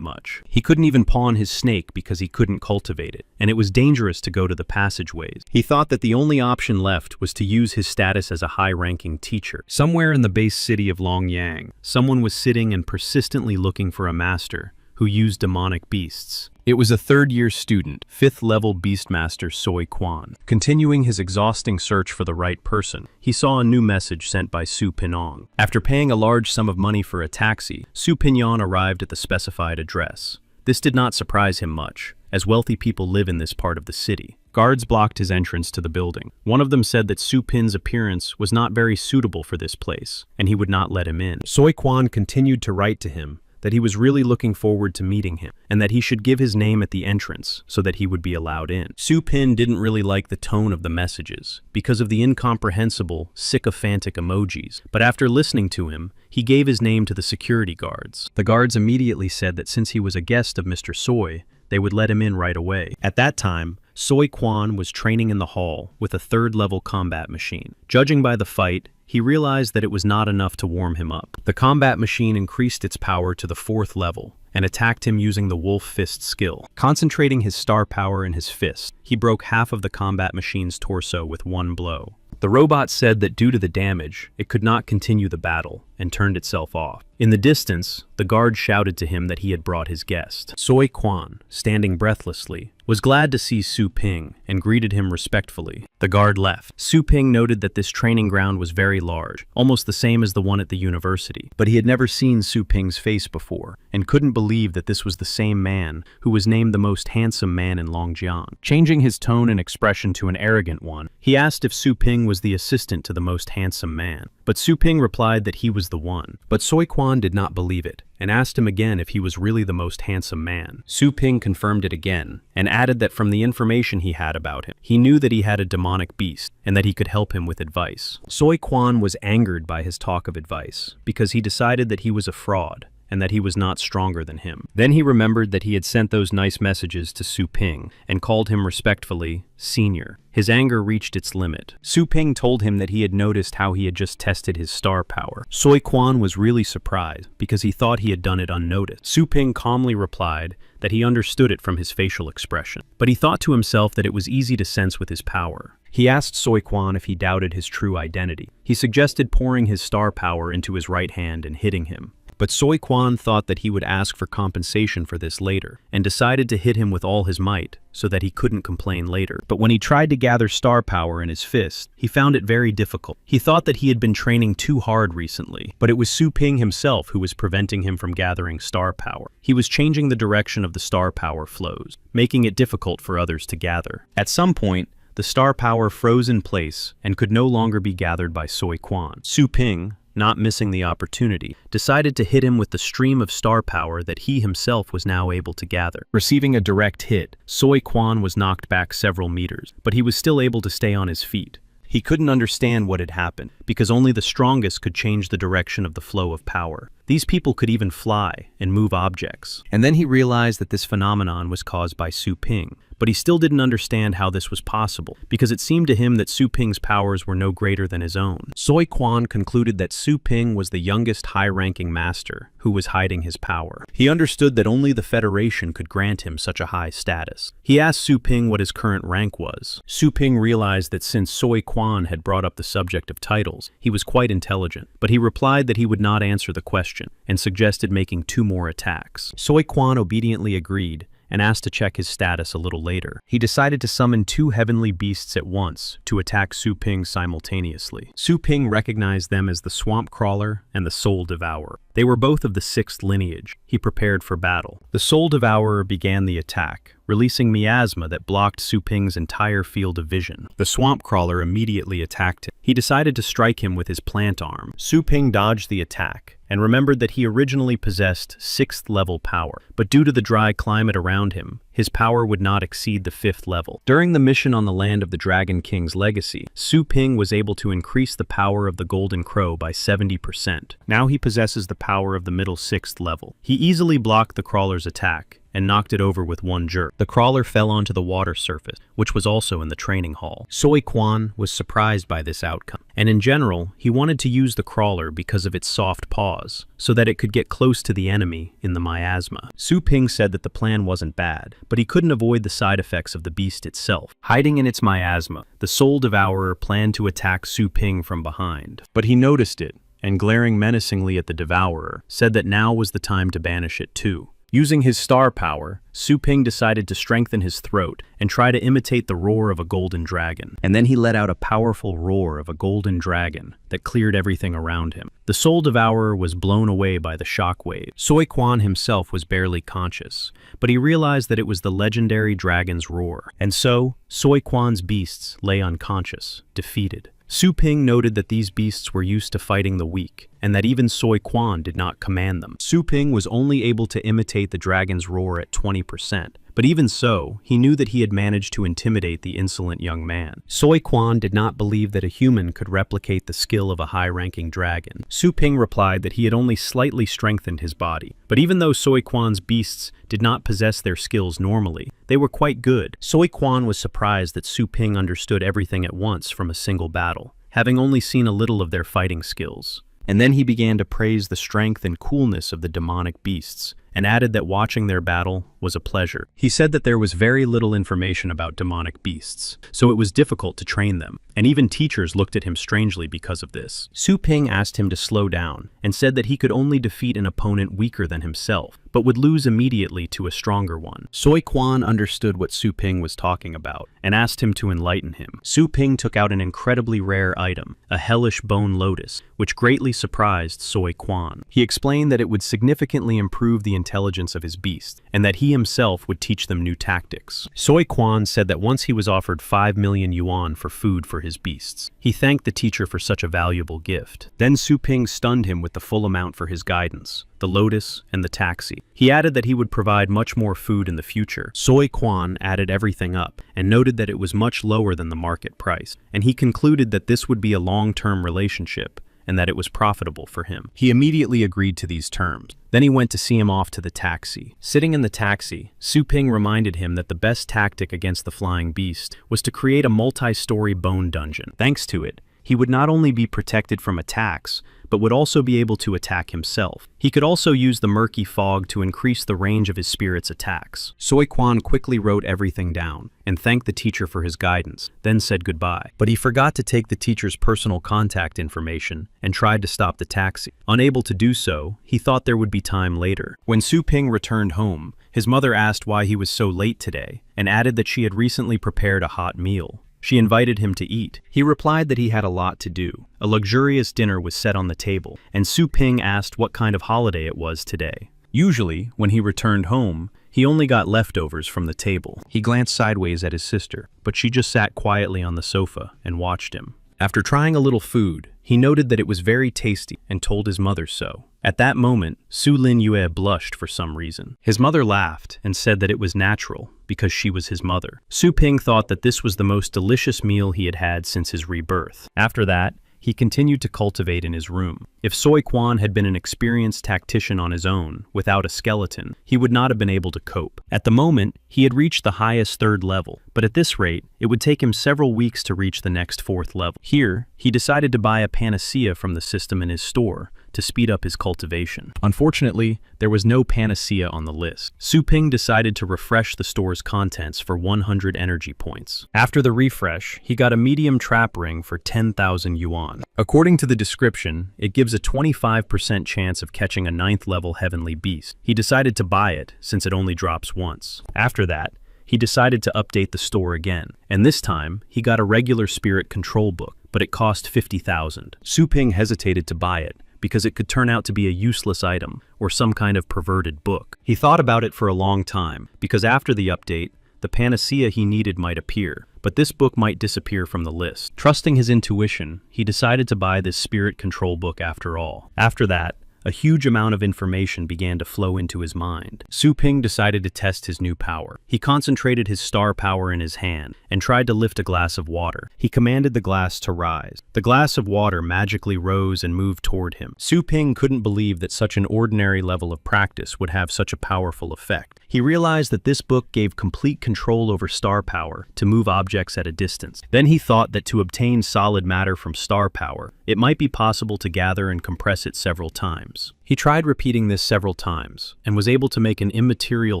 much. He couldn't even pawn his snake because he couldn't cultivate it, and it was dangerous to go to the passageways. He thought that the only option left was to use his status as a high-ranking teacher. Somewhere in the base city of Longyang, someone was sitting and persistently looking for a master who used demonic beasts. It was a third-year student, 5th-level beastmaster Soi Quan. Continuing his exhausting search for the right person, he saw a new message sent by Su Pinong. After paying a large sum of money for a taxi, Su Pinong arrived at the specified address. This did not surprise him much, as wealthy people live in this part of the city. Guards blocked his entrance to the building. One of them said that Su Pin's appearance was not very suitable for this place, and he would not let him in. Soi Quan continued to write to him that he was really looking forward to meeting him, and that he should give his name at the entrance so that he would be allowed in. Su Pin didn't really like the tone of the messages, because of the incomprehensible, sycophantic emojis, but after listening to him, he gave his name to the security guards. The guards immediately said that since he was a guest of Mr. Soi, they would let him in right away. At that time, Soi Quan was training in the hall with a 3rd-level combat machine. Judging by the fight, he realized that it was not enough to warm him up. The combat machine increased its power to the 4th level and attacked him using the Wolf Fist skill. Concentrating his star power in his fist, he broke half of the combat machine's torso with one blow. The robot said that due to the damage, it could not continue the battle and turned itself off. In the distance, the guard shouted to him that he had brought his guest. Soi Quan, standing breathlessly, was glad to see Su Ping and greeted him respectfully. The guard left. Su Ping noted that this training ground was very large, almost the same as the one at the university, but he had never seen Su Ping's face before and couldn't believe that this was the same man who was named the most handsome man in Longjiang. Changing his tone and expression to an arrogant one, he asked if Su Ping was the assistant to the most handsome man, but Su Ping replied that he was the one. But Soi Quan did not believe it and asked him again if he was really the most handsome man. Su Ping confirmed it again and added that from the information he had about him, he knew that he had a demonic beast and that he could help him with advice. Soi Quan was angered by his talk of advice because he decided that he was a fraud and that he was not stronger than him. Then he remembered that he had sent those nice messages to Su Ping and called him respectfully Senior. His anger reached its limit. Su Ping told him that he had noticed how he had just tested his star power. Soi Quan was really surprised because he thought he had done it unnoticed. Su Ping calmly replied that he understood it from his facial expression, but he thought to himself that it was easy to sense with his power. He asked Soi Quan if he doubted his true identity. He suggested pouring his star power into his right hand and hitting him. But Soi Quan thought that he would ask for compensation for this later, and decided to hit him with all his might, so that he couldn't complain later. But when he tried to gather star power in his fist, he found it very difficult. He thought that he had been training too hard recently, but it was Su Ping himself who was preventing him from gathering star power. He was changing the direction of the star power flows, making it difficult for others to gather. At some point, the star power froze in place and could no longer be gathered by Soi Quan. Su Ping, not missing the opportunity, decided to hit him with the stream of star power that he himself was now able to gather. Receiving a direct hit, Soi Quan was knocked back several meters, but he was still able to stay on his feet. He couldn't understand what had happened, because only the strongest could change the direction of the flow of power. These people could even fly and move objects. And then he realized that this phenomenon was caused by Su Ping, but he still didn't understand how this was possible, because it seemed to him that Su Ping's powers were no greater than his own. Soi Quan concluded that Su Ping was the youngest high-ranking master who was hiding his power. He understood that only the Federation could grant him such a high status. He asked Su Ping what his current rank was. Su Ping realized that since Soi Quan had brought up the subject of titles, he was quite intelligent, but he replied that he would not answer the question and suggested making 2 more attacks. Soi Quan obediently agreed and asked to check his status a little later. He decided to summon 2 heavenly beasts at once to attack Su Ping simultaneously. Su Ping recognized them as the Swamp Crawler and the Soul Devourer. They were both of the 6th lineage. He prepared for battle. The Soul Devourer began the attack, releasing miasma that blocked Su Ping's entire field of vision. The Swamp Crawler immediately attacked him. He decided to strike him with his plant arm. Su Ping dodged the attack and remembered that he originally possessed 6th level power, but due to the dry climate around him, his power would not exceed the 5th level. During the mission on the land of the Dragon King's legacy, Su Ping was able to increase the power of the Golden Crow by 70%. Now he possesses the power of the middle 6th level. He easily blocked the crawler's attack and knocked it over with one jerk. The crawler fell onto the water surface, which was also in the training hall. Soi Quan was surprised by this outcome, and in general, he wanted to use the crawler because of its soft paws, so that it could get close to the enemy in the miasma. Su Ping said that the plan wasn't bad, but he couldn't avoid the side effects of the beast itself. Hiding in its miasma, the Soul Devourer planned to attack Su Ping from behind, but he noticed it, and glaring menacingly at the Devourer, said that now was the time to banish it too. Using his star power, Su Ping decided to strengthen his throat and try to imitate the roar of a golden dragon. And then he let out a powerful roar of a golden dragon that cleared everything around him. The Soul Devourer was blown away by the shockwave. Soi Quan himself was barely conscious, but he realized that it was the legendary dragon's roar. And so, Soi Quan's beasts lay unconscious, defeated. Su Ping noted that these beasts were used to fighting the weak, and that even Soi Quan did not command them. Su Ping was only able to imitate the dragon's roar at 20%, but even so, he knew that he had managed to intimidate the insolent young man. Soi Quan did not believe that a human could replicate the skill of a high-ranking dragon. Su Ping replied that he had only slightly strengthened his body, but even though Soi Quan's beasts did not possess their skills normally, they were quite good. Soi Quan was surprised that Su Ping understood everything at once from a single battle, having only seen a little of their fighting skills. And then he began to praise the strength and coolness of the demonic beasts, and added that watching their battle was a pleasure. He said that there was very little information about demonic beasts, so it was difficult to train them, and even teachers looked at him strangely because of this. Su Ping asked him to slow down, and said that he could only defeat an opponent weaker than himself, but would lose immediately to a stronger one. Soi Quan understood what Su Ping was talking about, and asked him to enlighten him. Su Ping took out an incredibly rare item, a hellish bone lotus, which greatly surprised Soi Quan. He explained that it would significantly improve the intelligence of his beast, and that he himself would teach them new tactics. Soi Quan said that once he was offered 5 million yuan for food for his beasts. He thanked the teacher for such a valuable gift. Then Su Ping stunned him with the full amount for his guidance, the lotus, and the taxi. He added that he would provide much more food in the future. Soi Quan added everything up, and noted that it was much lower than the market price, and he concluded that this would be a long-term relationship, and that it was profitable for him. He immediately agreed to these terms. Then he went to see him off to the taxi. Sitting in the taxi, Su Ping reminded him that the best tactic against the flying beast was to create a multi-story bone dungeon. Thanks to it, he would not only be protected from attacks, but would also be able to attack himself. He could also use the murky fog to increase the range of his spirit's attacks. Soi Quan quickly wrote everything down, and thanked the teacher for his guidance, then said goodbye. But he forgot to take the teacher's personal contact information, and tried to stop the taxi. Unable to do so, he thought there would be time later. When Su Ping returned home, his mother asked why he was so late today, and added that she had recently prepared a hot meal. She invited him to eat. He replied that he had a lot to do. A luxurious dinner was set on the table, and Su Ping asked what kind of holiday it was today. Usually, when he returned home, he only got leftovers from the table. He glanced sideways at his sister, but she just sat quietly on the sofa and watched him. After trying a little food, he noted that it was very tasty and told his mother so. At that moment, Su Lin Yue blushed for some reason. His mother laughed and said that it was natural because she was his mother. Su Ping thought that this was the most delicious meal he had had since his rebirth. After that, he continued to cultivate in his room. If Soi Quan had been an experienced tactician on his own, without a skeleton, he would not have been able to cope. At the moment, he had reached the highest 3rd level, but at this rate, it would take him several weeks to reach the next 4th level. Here, he decided to buy a panacea from the system in his store to speed up his cultivation. Unfortunately, there was no panacea on the list. Su Ping decided to refresh the store's contents for 100 energy points. After the refresh, he got a medium trap ring for 10,000 yuan. According to the description, it gives a 25% chance of catching a 9th level heavenly beast. He decided to buy it since it only drops once. After that, he decided to update the store again, and this time, he got a regular spirit control book, but it cost 50,000. Su Ping hesitated to buy it, because it could turn out to be a useless item, or some kind of perverted book. He thought about it for a long time, because after the update, the panacea he needed might appear, but this book might disappear from the list. Trusting his intuition, he decided to buy this spirit control book after all. After that, A huge amount of information began to flow into his mind. Su Ping decided to test his new power. He concentrated his star power in his hand and tried to lift a glass of water. He commanded the glass to rise. The glass of water magically rose and moved toward him. Su Ping couldn't believe that such an ordinary level of practice would have such a powerful effect. He realized that this book gave complete control over star power to move objects at a distance. Then he thought that to obtain solid matter from star power, it might be possible to gather and compress it several times. He tried repeating this several times and was able to make an immaterial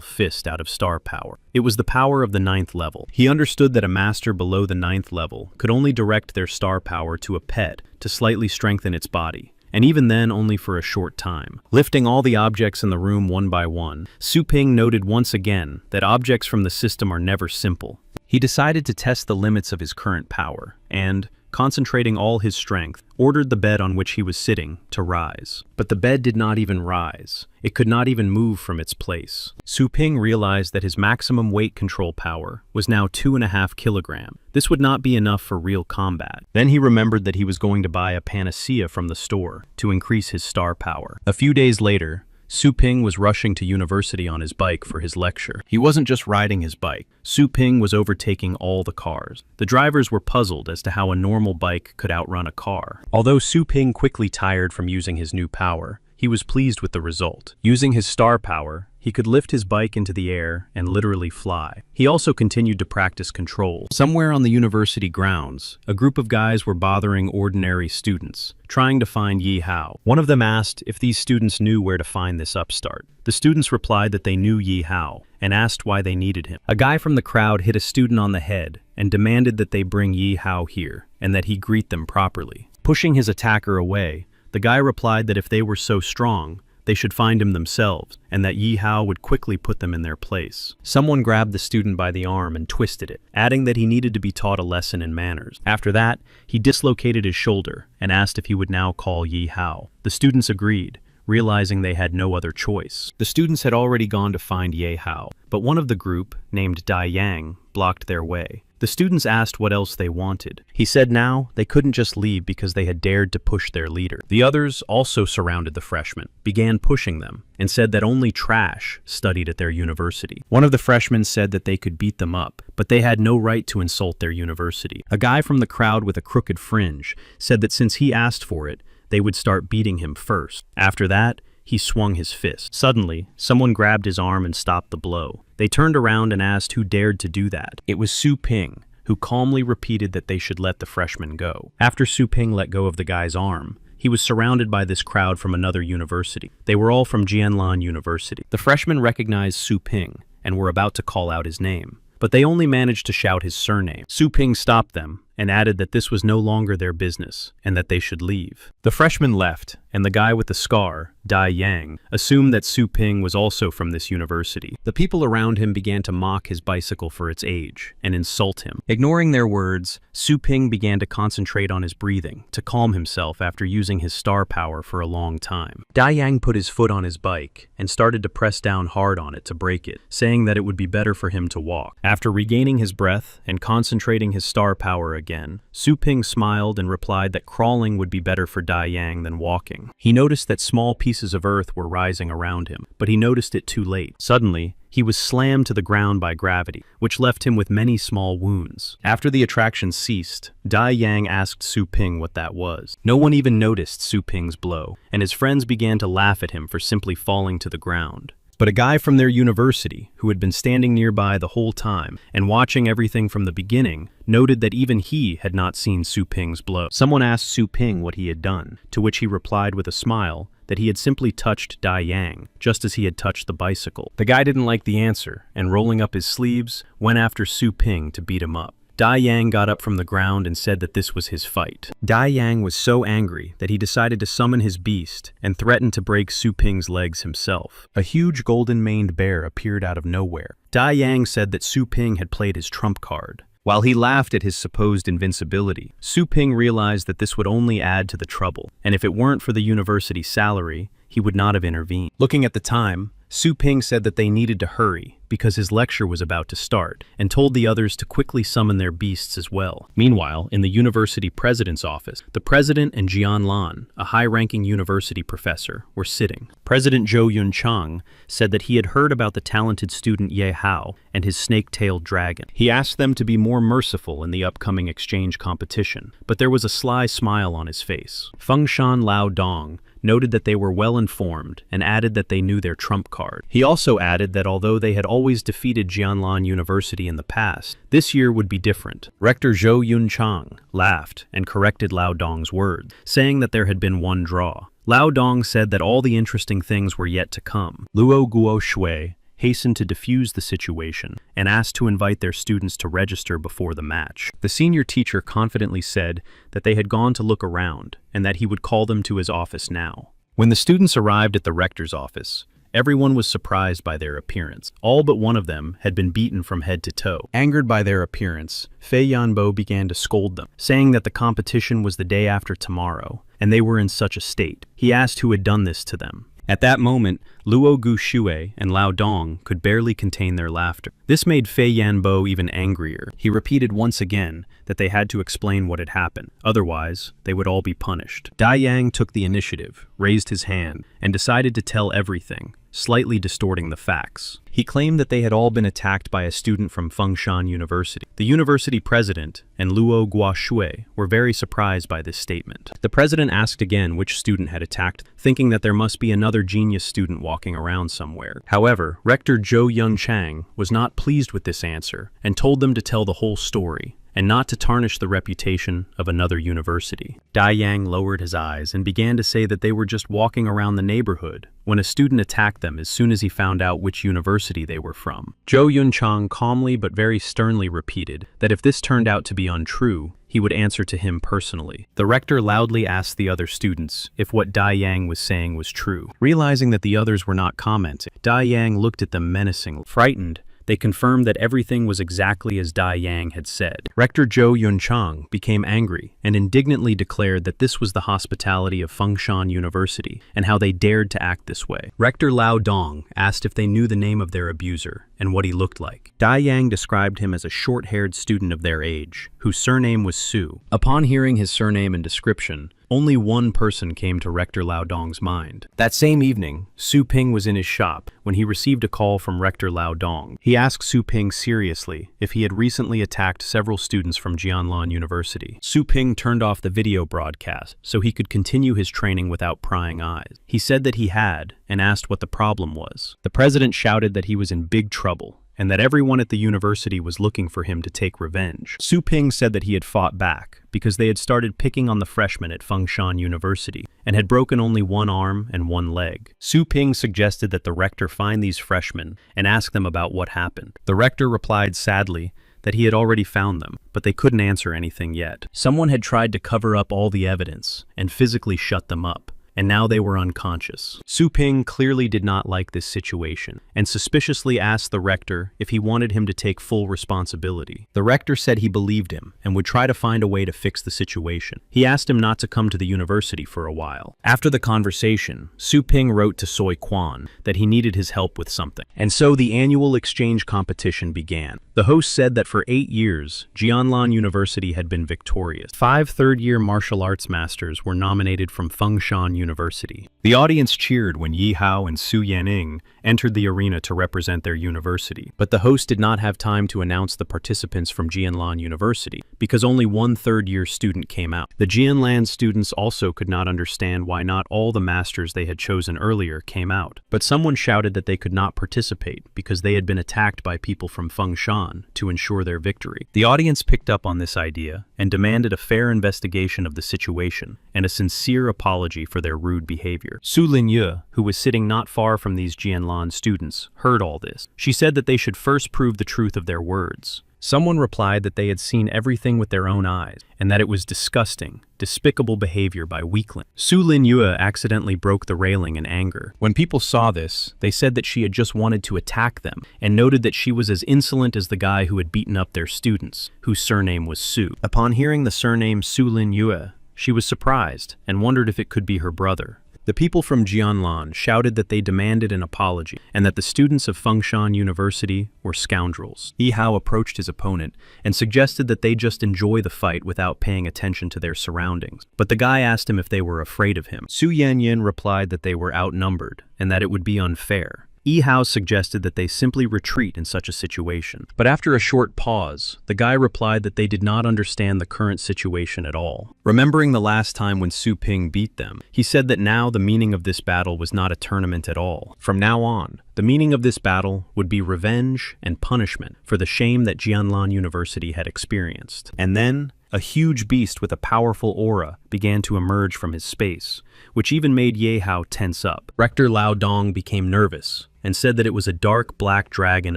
fist out of star power. It was the power of the 9th level. He understood that a master below the 9th level could only direct their star power to a pet to slightly strengthen its body, and even then only for a short time. Lifting all the objects in the room one by one, Su Ping noted once again that objects from the system are never simple. He decided to test the limits of his current power and, concentrating all his strength, ordered the bed on which he was sitting to rise. But the bed did not even rise. It could not even move from its place. Su Ping realized that his maximum weight control power was now 2.5 kilograms. This would not be enough for real combat. Then he remembered that he was going to buy a panacea from the store to increase his star power. A few days later, Su Ping was rushing to university on his bike for his lecture. He wasn't just riding his bike. Su Ping was overtaking all the cars. The drivers were puzzled as to how a normal bike could outrun a car. Although Su Ping quickly tired from using his new power, he was pleased with the result. Using his star power, he could lift his bike into the air and literally fly. He also continued to practice control. Somewhere on the university grounds, a group of guys were bothering ordinary students, trying to find Yi Hao. One of them asked if these students knew where to find this upstart. The students replied that they knew Yi Hao and asked why they needed him. A guy from the crowd hit a student on the head and demanded that they bring Yi Hao here and that he greet them properly. Pushing his attacker away, the guy replied that if they were so strong, they should find him themselves, and that Yi Hao would quickly put them in their place. Someone grabbed the student by the arm and twisted it, adding that he needed to be taught a lesson in manners. After that, he dislocated his shoulder and asked if he would now call Yi Hao. The students agreed, realizing they had no other choice. The students had already gone to find Yi Hao, but one of the group, named Dai Yang, blocked their way. The students asked what else they wanted. He said now they couldn't just leave because they had dared to push their leader. The others also surrounded the freshmen, began pushing them, and said that only trash studied at their university. One of the freshmen said that they could beat them up, but they had no right to insult their university. A guy from the crowd with a crooked fringe said that since he asked for it, they would start beating him first. After that, he swung his fist. Suddenly, someone grabbed his arm and stopped the blow. They turned around and asked who dared to do that. It was Su Ping, who calmly repeated that they should let the freshman go. After Su Ping let go of the guy's arm, he was surrounded by this crowd from another university. They were all from Jianlan University. The freshmen recognized Su Ping and were about to call out his name, but they only managed to shout his surname. Su Ping stopped them and added that this was no longer their business and that they should leave. The freshmen left, and the guy with the scar, Dai Yang, assumed that Su Ping was also from this university. The people around him began to mock his bicycle for its age and insult him. Ignoring their words, Su Ping began to concentrate on his breathing to calm himself after using his star power for a long time. Dai Yang put his foot on his bike and started to press down hard on it to break it, saying that it would be better for him to walk. After regaining his breath and concentrating his star power again, Su Ping smiled and replied that crawling would be better for Dai Yang than walking. He noticed that small pieces of earth were rising around him, but he noticed it too late. Suddenly, he was slammed to the ground by gravity, which left him with many small wounds. After the attraction ceased, Dai Yang asked Su Ping what that was. No one even noticed Su Ping's blow, and his friends began to laugh at him for simply falling to the ground. But a guy from their university, who had been standing nearby the whole time and watching everything from the beginning, noted that even he had not seen Su Ping's blow. Someone asked Su Ping what he had done, to which he replied with a smile that he had simply touched Dai Yang, just as he had touched the bicycle. The guy didn't like the answer, and rolling up his sleeves, went after Su Ping to beat him up. Dai Yang got up from the ground and said that this was his fight. Dai Yang was so angry that he decided to summon his beast and threatened to break Su Ping's legs himself. A huge golden-maned bear appeared out of nowhere. Dai Yang said that Su Ping had played his trump card. While he laughed at his supposed invincibility, Su Ping realized that this would only add to the trouble, and if it weren't for the university salary, he would not have intervened. Looking at the time, Su Ping said that they needed to hurry because his lecture was about to start, and told the others to quickly summon their beasts as well. Meanwhile, in the university president's office, the president and Jian Lan, a high-ranking university professor, were sitting. President Zhou Yunchang said that he had heard about the talented student Yahello and his snake-tailed dragon. He asked them to be more merciful in the upcoming exchange competition, but there was a sly smile on his face. Fengshan Lao Dong noted that they were well informed and added that they knew their trump card. He also added that although they had always defeated Jianlan University in the past, this year would be different. Rector Zhou Yunchang laughed and corrected Lao Dong's words, saying that there had been one draw. Lao Dong said that all the interesting things were yet to come. Luo Guo Shui hastened to defuse the situation and asked to invite their students to register before the match. The senior teacher confidently said that they had gone to look around and that he would call them to his office now. When the students arrived at the rector's office, everyone was surprised by their appearance. All but one of them had been beaten from head to toe. Angered by their appearance, Fei Yanbo began to scold them, saying that the competition was the day after tomorrow, and they were in such a state. He asked who had done this to them. At that moment, Luo Gu Shui and Lao Dong could barely contain their laughter. This made Fei Yanbo even angrier. He repeated once again that they had to explain what had happened. Otherwise, they would all be punished. Dai Yang took the initiative, raised his hand, and decided to tell everything, slightly distorting the facts. He claimed that they had all been attacked by a student from Fengshan University. The university president and Luo Guoshui were very surprised by this statement. The president asked again which student had attacked, thinking that there must be another genius student walking around somewhere. However, Rector Zhou Yunchang was not pleased with this answer and told them to tell the whole story and not to tarnish the reputation of another university. Dai Yang lowered his eyes and began to say that they were just walking around the neighborhood when a student attacked them as soon as he found out which university they were from. Zhou Yunchang calmly but very sternly repeated that if this turned out to be untrue, he would answer to him personally. The rector loudly asked the other students if what Dai Yang was saying was true. Realizing that the others were not commenting, Dai Yang looked at them menacingly. Frightened, they confirmed that everything was exactly as Dai Yang had said. Rector Zhou Yunchang became angry and indignantly declared that this was the hospitality of Fengshan University and how they dared to act this way. Rector Lao Dong asked if they knew the name of their abuser and what he looked like. Dai Yang described him as a short-haired student of their age, whose surname was Su. Upon hearing his surname and description, only one person came to Rector Lao Dong's mind. That same evening, Su Ping was in his shop when he received a call from Rector Lao Dong. He asked Su Ping seriously if he had recently attacked several students from Jianlan University. Su Ping turned off the video broadcast so he could continue his training without prying eyes. He said that he had and asked what the problem was. The president shouted that he was in big trouble and that everyone at the university was looking for him to take revenge. Su Ping said that he had fought back because they had started picking on the freshmen at Fengshan University and had broken only one arm and one leg. Su Ping suggested that the rector find these freshmen and ask them about what happened. The rector replied sadly that he had already found them, but they couldn't answer anything yet. Someone had tried to cover up all the evidence and physically shut them up, and now they were unconscious. Su Ping clearly did not like this situation, and suspiciously asked the rector if he wanted him to take full responsibility. The rector said he believed him and would try to find a way to fix the situation. He asked him not to come to the university for a while. After the conversation, Su Ping wrote to Soi Quan that he needed his help with something. And so the annual exchange competition began. The host said that for 8 years, Jianlan University had been victorious. 5 third-year martial arts masters were nominated from Fengshan University. The audience cheered when Yi Hao and Su Yaning entered the arena to represent their university, but the host did not have time to announce the participants from Jianlan University because only one third-year student came out. The Jianlan students also could not understand why not all the masters they had chosen earlier came out, but someone shouted that they could not participate because they had been attacked by people from Fengshan to ensure their victory. The audience picked up on this idea and demanded a fair investigation of the situation and a sincere apology for their rude behavior. Su Linye, who was sitting not far from these Jianlan students, heard all this. She said that they should first prove the truth of their words. Someone replied that they had seen everything with their own eyes, and that it was disgusting, despicable behavior by weaklings. Su Linyue accidentally broke the railing in anger. When people saw this, they said that she had just wanted to attack them, and noted that she was as insolent as the guy who had beaten up their students, whose surname was Su. Upon hearing the surname Su Linyue, she was surprised and wondered if it could be her brother. The people from Jianlan shouted that they demanded an apology and that the students of Fengshan University were scoundrels. Yi Hao approached his opponent and suggested that they just enjoy the fight without paying attention to their surroundings. But the guy asked him if they were afraid of him. Su Yanyin replied that they were outnumbered and that it would be unfair. Yi Hao suggested that they simply retreat in such a situation. But after a short pause, the guy replied that they did not understand the current situation at all. Remembering the last time when Su Ping beat them, he said that now the meaning of this battle was not a tournament at all. From now on, the meaning of this battle would be revenge and punishment for the shame that Jianlan University had experienced. And then, a huge beast with a powerful aura began to emerge from his space, which even made Yi Hao tense up. Rector Lao Dong became nervous and said that it was a dark black dragon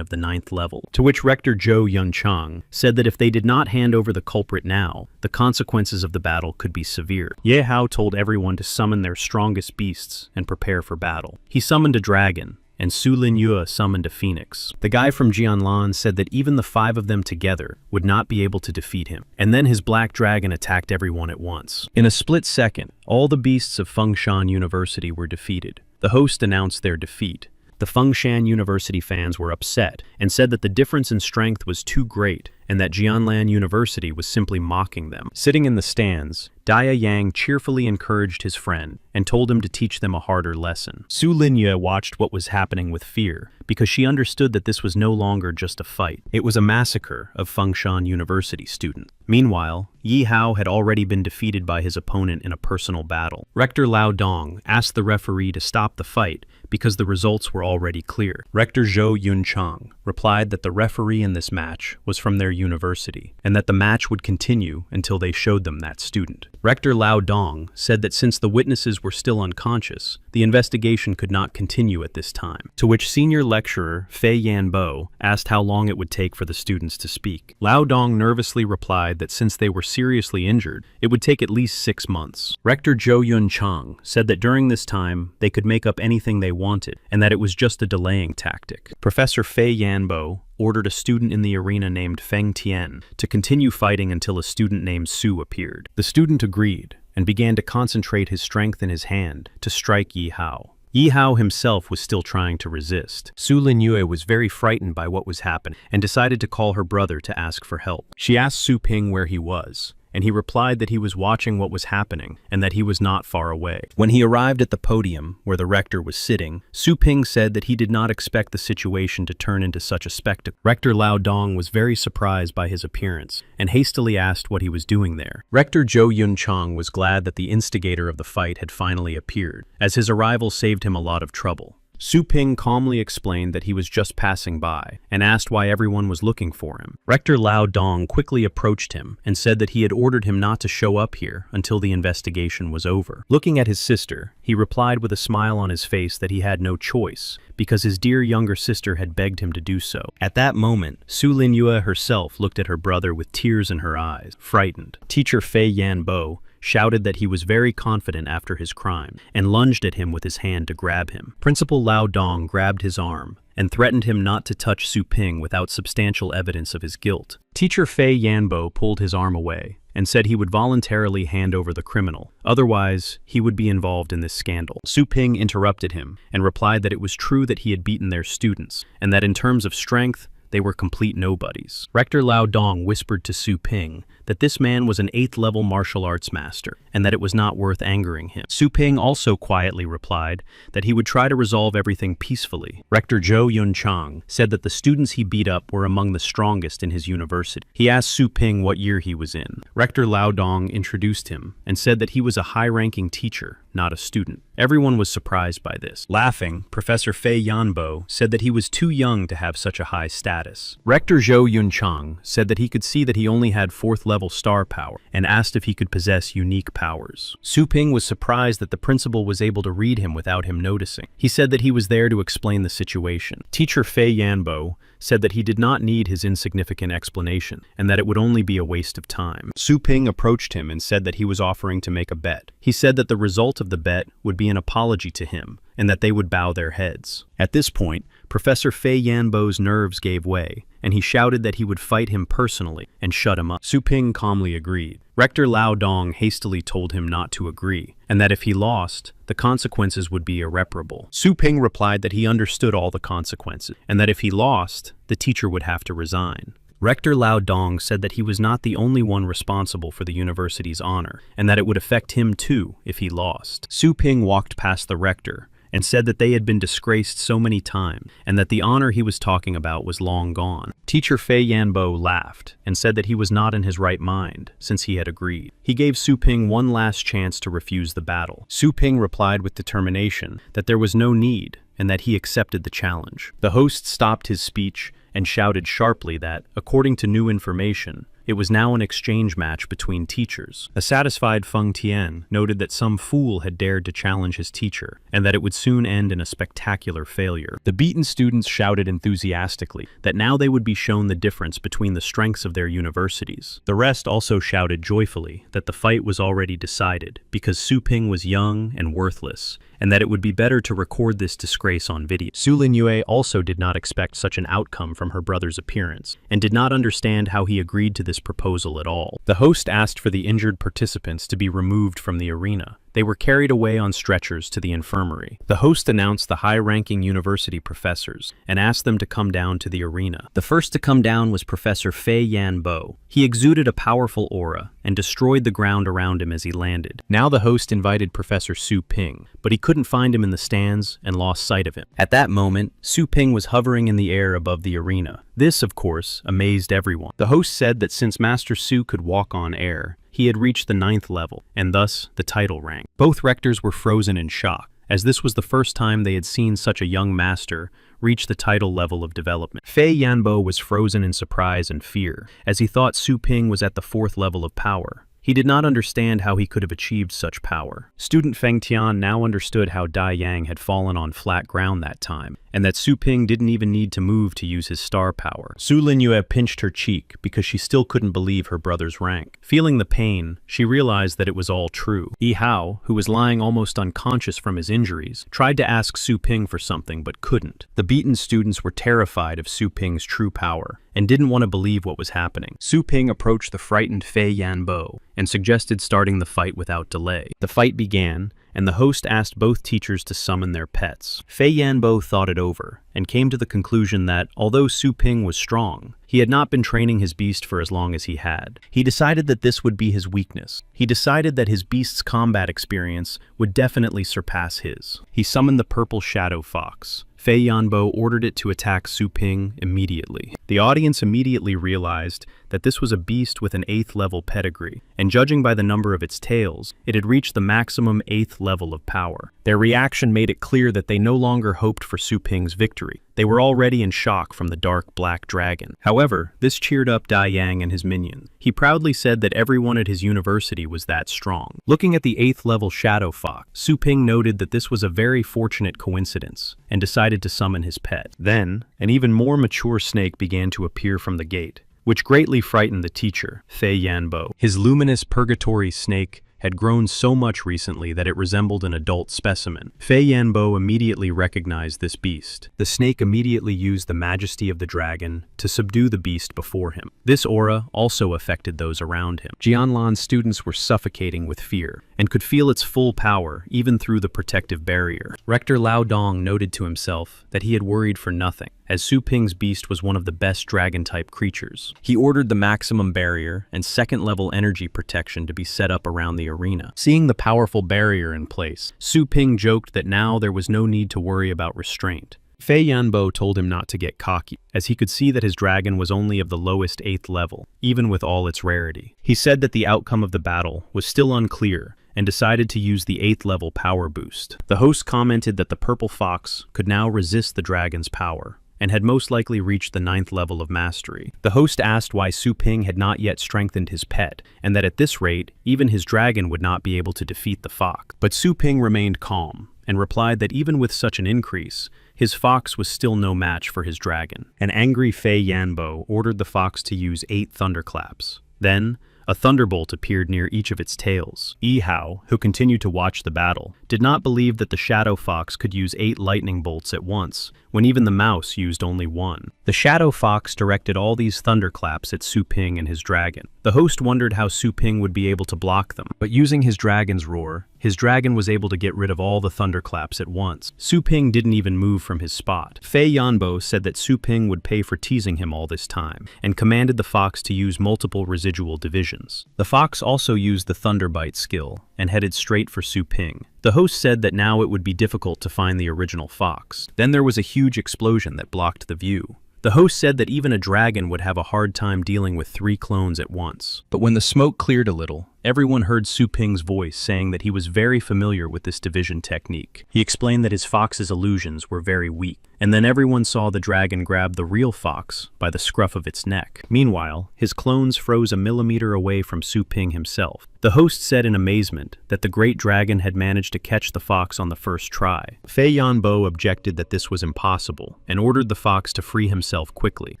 of the 9th level, to which Rector Zhou Yunchang said that if they did not hand over the culprit now, the consequences of the battle could be severe. Yi Hao told everyone to summon their strongest beasts and prepare for battle. He summoned a dragon, and Su Linyue summoned a phoenix. The guy from Jianlan said that even the 5 of them together would not be able to defeat him. And then his black dragon attacked everyone at once. In a split second, all the beasts of Fengshan University were defeated. The host announced their defeat. The Fengshan University fans were upset and said that the difference in strength was too great and that Jianlan University was simply mocking them. Sitting in the stands, Dia Yang cheerfully encouraged his friend and told him to teach them a harder lesson. Su Linyue watched what was happening with fear because she understood that this was no longer just a fight. It was a massacre of Fengshan University students. Meanwhile, Yi Hao had already been defeated by his opponent in a personal battle. Rector Lao Dong asked the referee to stop the fight because the results were already clear. Rector Zhou Yunchang replied that the referee in this match was from their university and that the match would continue until they showed them that student. Rector Lao Dong said that since the witnesses were still unconscious, the investigation could not continue at this time, to which senior lecturer Fei Yanbo asked how long it would take for the students to speak. Lao Dong nervously replied that since they were seriously injured, it would take at least 6 months. Rector Zhou Yunchang said that during this time, they could make up anything they wanted, and that it was just a delaying tactic. Professor Fei Yanbo ordered a student in the arena named Feng Tian to continue fighting until a student named Su appeared. The student agreed and began to concentrate his strength in his hand to strike Yi Hao. Yi Hao himself was still trying to resist. Su Linyue was very frightened by what was happening and decided to call her brother to ask for help. She asked Su Ping where he was, and he replied that he was watching what was happening and that he was not far away. When he arrived at the podium where the rector was sitting, Su Ping said that he did not expect the situation to turn into such a spectacle. Rector Lao Dong was very surprised by his appearance and hastily asked what he was doing there. Rector Zhou Yunchang was glad that the instigator of the fight had finally appeared, as his arrival saved him a lot of trouble. Su Ping calmly explained that he was just passing by and asked why everyone was looking for him. Rector Lao Dong quickly approached him and said that he had ordered him not to show up here until the investigation was over. Looking at his sister, he replied with a smile on his face that he had no choice because his dear younger sister had begged him to do so. At that moment, Su Linyue herself looked at her brother with tears in her eyes, frightened. Teacher Fei Yanbo shouted that he was very confident after his crime, and lunged at him with his hand to grab him. Principal Lao Dong grabbed his arm and threatened him not to touch Su Ping without substantial evidence of his guilt. Teacher Fei Yanbo pulled his arm away and said he would voluntarily hand over the criminal, otherwise he would be involved in this scandal. Su Ping interrupted him and replied that it was true that he had beaten their students, and that in terms of strength, they were complete nobodies. Rector Lao Dong whispered to Su Ping that this man was an 8th-level martial arts master, and that it was not worth angering him. Su Ping also quietly replied that he would try to resolve everything peacefully. Rector Zhou Yunchang said that the students he beat up were among the strongest in his university. He asked Su Ping what year he was in. Rector Lao Dong introduced him and said that he was a high-ranking teacher, not a student. Everyone was surprised by this. Laughing, Professor Fei Yanbo said that he was too young to have such a high status. Rector Zhou Yunchang said that he could see that he only had 4th-level star power and asked if he could possess unique powers. Su Ping was surprised that the principal was able to read him without him noticing. He said that he was there to explain the situation. Teacher Fei Yanbo said that he did not need his insignificant explanation and that it would only be a waste of time. Su Ping approached him and said that he was offering to make a bet. He said that the result of the bet would be an apology to him and that they would bow their heads. At this point, Professor Fei Yanbo's nerves gave way, and he shouted that he would fight him personally and shut him up. Su Ping calmly agreed. Rector Lao Dong hastily told him not to agree, and that if he lost, the consequences would be irreparable. Su Ping replied that he understood all the consequences, and that if he lost, the teacher would have to resign. Rector Lao Dong said that he was not the only one responsible for the university's honor, and that it would affect him too if he lost. Su Ping walked past the rector and said that they had been disgraced so many times, and that the honor he was talking about was long gone. Teacher Fei Yanbo laughed and said that he was not in his right mind, since he had agreed. He gave Su Ping one last chance to refuse the battle. Su Ping replied with determination that there was no need, and that he accepted the challenge. The host stopped his speech and shouted sharply that, according to new information, it was now an exchange match between teachers. A satisfied Feng Tian noted that some fool had dared to challenge his teacher, and that it would soon end in a spectacular failure. The beaten students shouted enthusiastically that now they would be shown the difference between the strengths of their universities. The rest also shouted joyfully that the fight was already decided, because Su Ping was young and worthless, and that it would be better to record this disgrace on video. Su Linyue also did not expect such an outcome from her brother's appearance, and did not understand how he agreed to this proposal at all. The host asked for the injured participants to be removed from the arena. They were carried away on stretchers to the infirmary. The host announced the high-ranking university professors and asked them to come down to the arena. The first to come down was Professor Fei Yanbo. He exuded a powerful aura and destroyed the ground around him as he landed. Now the host invited Professor Su Ping, but he couldn't find him in the stands and lost sight of him. At that moment, Su Ping was hovering in the air above the arena. This, of course, amazed everyone. The host said that since Master Su could walk on air, he had reached the 9th level, and thus the title rank. Both rectors were frozen in shock, as this was the first time they had seen such a young master reach the title level of development. Fei Yanbo was frozen in surprise and fear, as he thought Su Ping was at the 4th level of power. He did not understand how he could have achieved such power. Student Feng Tian now understood how Dai Yang had fallen on flat ground that time, and that Su Ping didn't even need to move to use his star power. Su Linyue pinched her cheek because she still couldn't believe her brother's rank. Feeling the pain, she realized that it was all true. Yi Hao, who was lying almost unconscious from his injuries, tried to ask Su Ping for something but couldn't. The beaten students were terrified of Su Ping's true power and didn't want to believe what was happening. Su Ping approached the frightened Fei Yanbo and suggested starting the fight without delay. The fight began, and the host asked both teachers to summon their pets. Fei Yanbo thought it over and came to the conclusion that, although Su Ping was strong, he had not been training his beast for as long as he had. He decided that this would be his weakness. He decided that his beast's combat experience would definitely surpass his. He summoned the purple shadow fox. Fei Yanbo ordered it to attack Su Ping immediately. The audience immediately realized that this was a beast with an 8th level pedigree, and judging by the number of its tails, it had reached the maximum 8th level of power. Their reaction made it clear that they no longer hoped for Su Ping's victory. They were already in shock from the dark black dragon. However, this cheered up Dai Yang and his minions. He proudly said that everyone at his university was that strong. Looking at the 8th level shadow fox, Su Ping noted that this was a very fortunate coincidence and decided to summon his pet. Then, an even more mature snake began to appear from the gate, which greatly frightened the teacher, Fei Yanbo. His luminous purgatory snake had grown so much recently that it resembled an adult specimen. Fei Yanbo immediately recognized this beast. The snake immediately used the majesty of the dragon to subdue the beast before him. This aura also affected those around him. Jianlan's students were suffocating with fear and could feel its full power even through the protective barrier. Rector Lao Dong noted to himself that he had worried for nothing, as Su Ping's beast was one of the best dragon-type creatures. He ordered the maximum barrier and 2nd level energy protection to be set up around the arena. Seeing the powerful barrier in place, Su Ping joked that now there was no need to worry about restraint. Fei Yanbo told him not to get cocky, as he could see that his dragon was only of the lowest 8th level, even with all its rarity. He said that the outcome of the battle was still unclear, and decided to use the 8th level power boost. The host commented that the purple fox could now resist the dragon's power, and had most likely reached the 9th level of mastery. The host asked why Su Ping had not yet strengthened his pet, and that at this rate, even his dragon would not be able to defeat the fox. But Su Ping remained calm, and replied that even with such an increase, his fox was still no match for his dragon. An angry Fei Yanbo ordered the fox to use 8 thunderclaps. Then, a thunderbolt appeared near each of its tails. Yi Hao, who continued to watch the battle, did not believe that the shadow fox could use 8 lightning bolts at once, when even the mouse used only 1. The shadow fox directed all these thunderclaps at Su Ping and his dragon. The host wondered how Su Ping would be able to block them, but using his dragon's roar, his dragon was able to get rid of all the thunderclaps at once. Su Ping didn't even move from his spot. Fei Yanbo said that Su Ping would pay for teasing him all this time, and commanded the fox to use multiple residual divisions. The fox also used the Thunderbite skill, and headed straight for Su Ping. The host said that now it would be difficult to find the original fox. Then there was a huge explosion that blocked the view. The host said that even a dragon would have a hard time dealing with 3 clones at once. But when the smoke cleared a little, everyone heard Su Ping's voice saying that he was very familiar with this division technique. He explained that his fox's illusions were very weak, and then everyone saw the dragon grab the real fox by the scruff of its neck. Meanwhile, his clones froze a millimeter away from Su Ping himself. The host said in amazement that the great dragon had managed to catch the fox on the first try. Fei Yanbo objected that this was impossible, and ordered the fox to free himself quickly.